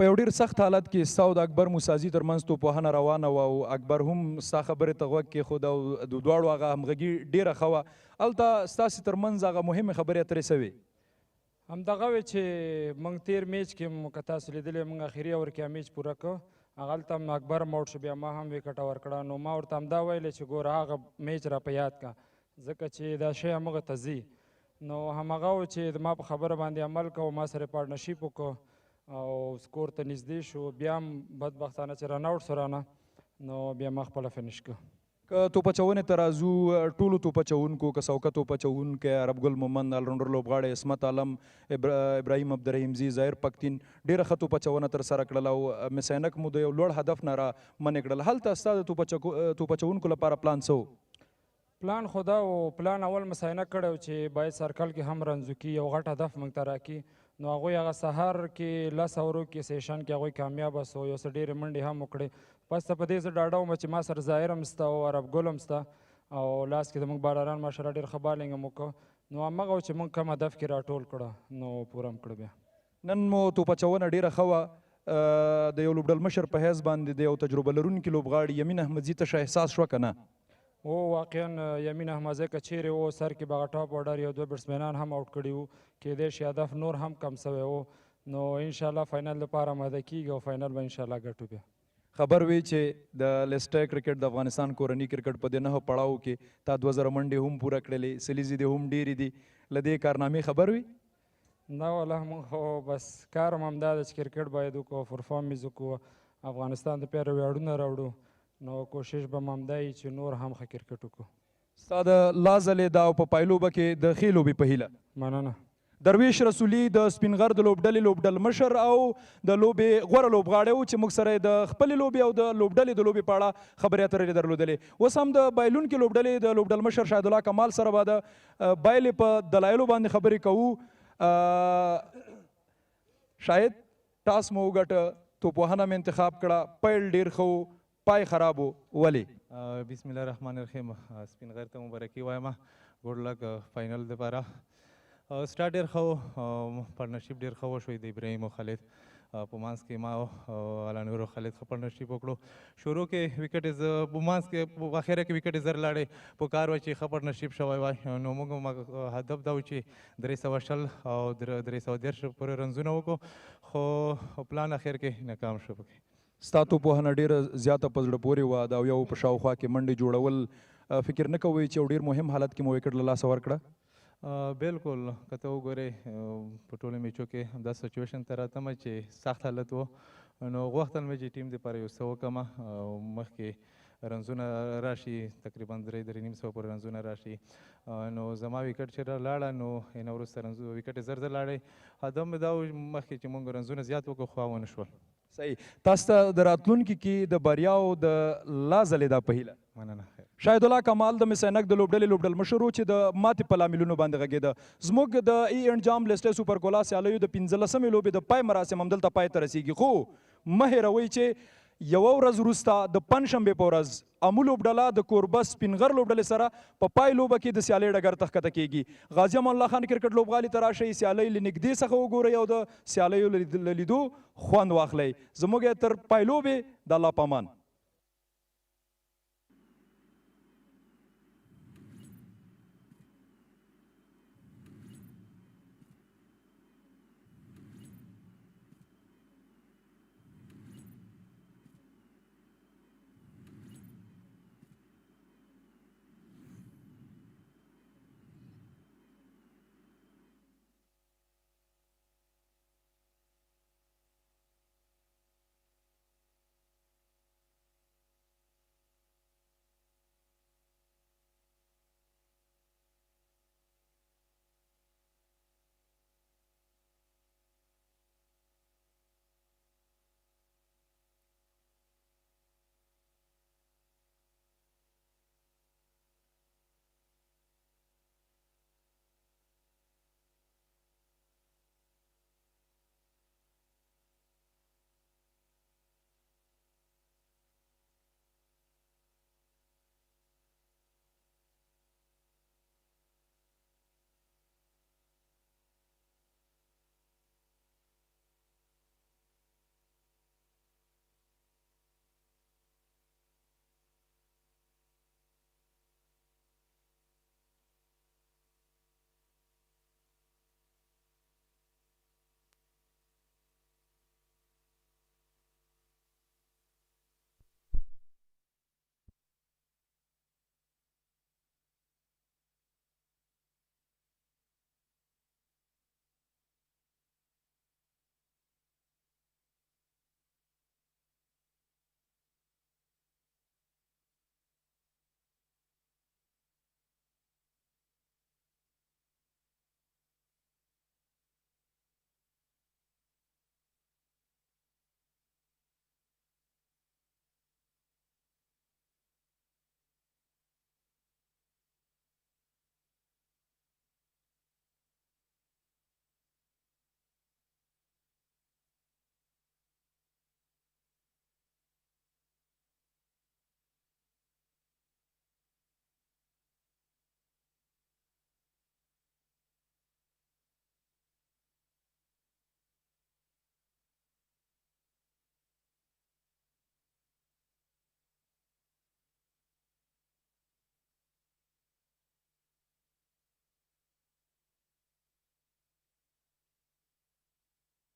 په یو ډېر سخت حالت کې ستا او د اکبر موسازي ترمنځ توپوهنه روانه وه او اکبر هم ستا خبرې ته غوږ کېښود او د دواړو هغه همغږي ډېره ښه وه. هلته ستاسې ترمنځ هغه مهمې خبرې اترې څه وې؟ همدغه وې چې موږ تیر میچ کې که تاسو لیدلی موږ اخري اور کې میچ پوره کړ، هغلته هم اکبر موټ شو، بیا ما هم وکټه ورکړه. نو ما ورته همدا ویلی چې ګوره هغه میچ را په یاد کړه ځکه چې دا شی همغه ته ځي. نو همغه و چې ما په خبره باندې عمل کوو، ما سره پارټنرشپ وکړو او سکور ته نږدې شو. بیا هم بدبختانه چې رن آوټ شو رانه، نو بیا ما خپله فنش کړ. که توپ اچونې ته راځو، ټولو توپ اچوونکو که سوکه توپ اچوونکی عرب ګل مومند، آلراونډر لوبغاړی عصمت عالم، ابراهیم عبدالرحیمزي، ظاهر پکتین ډېره ښه توپ اچونه ترسره کړله او مس عینک مو د یو لوړ هدف نه را منې کړل. هلته ستا د توپ اچوونکو لپاره پلان څه و؟ پلان خو دا و، پلان اول مس عینک کړی و چې باید سرکل کې هم رنځو یو غټ هدف موږ ته راکړي. نو هغوی هغه سهار کې 10 اورو کې سیشن کې هغوی کامیابه سو، یو څه ډېرې منډې هم وکړې. پس ته په دې زه ډاډه وم چې ما سره ظاهر هم سته او عرب ګل هم سته او لاس کې د موږ بالران ماشاءالله ډېر ښه بالینګ هم وکړه. نو همغه و چې موږ کم هدف کې راټول کړه نو پوره هم کړه. بیا نن مو توپ اچونه ډېره ښه وه. د یو لوبډل مشر په حیث باندې د یو تجربه لرونکي لوبغاړي یمین احمدزي ته ښه احساس شوه که نه؟ او واقعا یمین احمدزی که چیرې و سر کې به هغه ټاپ آرډر یو 2 بیټسمینان هم آوټ کړي وو، کیدای شي هدف نور هم کم سوی و. نو انشاءالله فاینل لپاره آماده کیږي او فاینل به انشاءالله ګټو. بیا خبر وی چې د لسټۍ کرکټ د افغانستان کورني کرکټ په دې 9 پړاو کې تا 2000 منډې هم پوره کړلې، سلیزې دې هم ډېرې دي. له دې کارنامې خبر وي؟ نه والله موږ خو بس کار هم همدا ده چې کرکټ باید وکړو، پرفارمنس وکړو افغانستان د پیاره ویاړونه راوړو نو کوشش به م همدا وي چې نور هم ښه کرکټ وکړو ستا د لا ځلې دا او په پایلوبه کې د ښې لوبې په هیله مننه درویش رسولي د سپینغر د لوبډلې لوبډل مشر او د لوبې غوره لوبغاړی و چې موږ سره یې د خپلې لوبې او د لوبډلې د لوبې په اړه خبرې اترې درلودلې اوس هم د بایلونکې لوبډلې د لوبډل مشر شاهد الله کمال سره به د بایلې په دلایلو باندې خبرې کوو شاید ټاس مو وګټه توپوهنه مې انتخاب کړه پیل ډېر ښه و پای خراب و ولې بسم الله الرحمن الرحیم سپینغر ته مبارکي وایم ګډ لک فاینل دپاره سټارټ ډېر ښه و پارټنرشپ ډېر ښه وشوی د ابراهیم او خالد په منځ کې ما او علانور او خالد ښه پارټنرشپ وکړو شروع کې وکټ په منځ کې په اخره کې وکټ زر لاړې په کار وای چې ښه پارټنرشپ شوی وای نو موږ هدف دا و چې 300 او 310 پورې رنزونه وکړو خو پلان اخر کې ناکام شو پکې ستا توپوهنه ډېره زیاته په زړه پورې وه د یو په شاوخوا کې منډې جوړول فکر نه کوئ چې یو ډېر مهم حالت کې مو وکټ له لاسه ورکړه بالکل که ته وګورې په ټولو میچو کې همدا سچویشن ته راتمه چې سخت حالت و نو غوښتل مې چې ټیم دپاره یو څه وکړمه مخکې رنزونه راشي تقریبا 3.5 سوه پورې رنزونه راشي نو زما وکټ چې لاړه نو نه وروسته وکټ زر زر لاړې هدف مې دا و مخکې چې موږ رنزونه زیات وکړو خو ونه شول صحیح تاسو ته د راتلونکي کې د بریاو د لا ځلې دا په هیله مننه شاهد الله کمال د MIS-E-AINAK د لوبډلې لوبډل مشر و چې د ماتې په لاملونو باندې غږېده زموږ د انجام لیسټې سوپر کولا سیالیو د 15مې لوبې د پای مراسم همدلته پای ته رسیږي خو مه هېروئ چې یوه ورځ وروسته د پنجشنبې په ورځ امو لوبډله د کوربه سپینغر لوبډلې سره په پای لوبه کې د سیالۍ ډګر ته ښکته کیږي غازي امان الله خان کرکټ لوبغالي ته راشئ سیالۍ له نږدې څخه وګورئ او د سیالیو له لیدو خوند واخلئ زموږ تر پای لوبې د الله په امان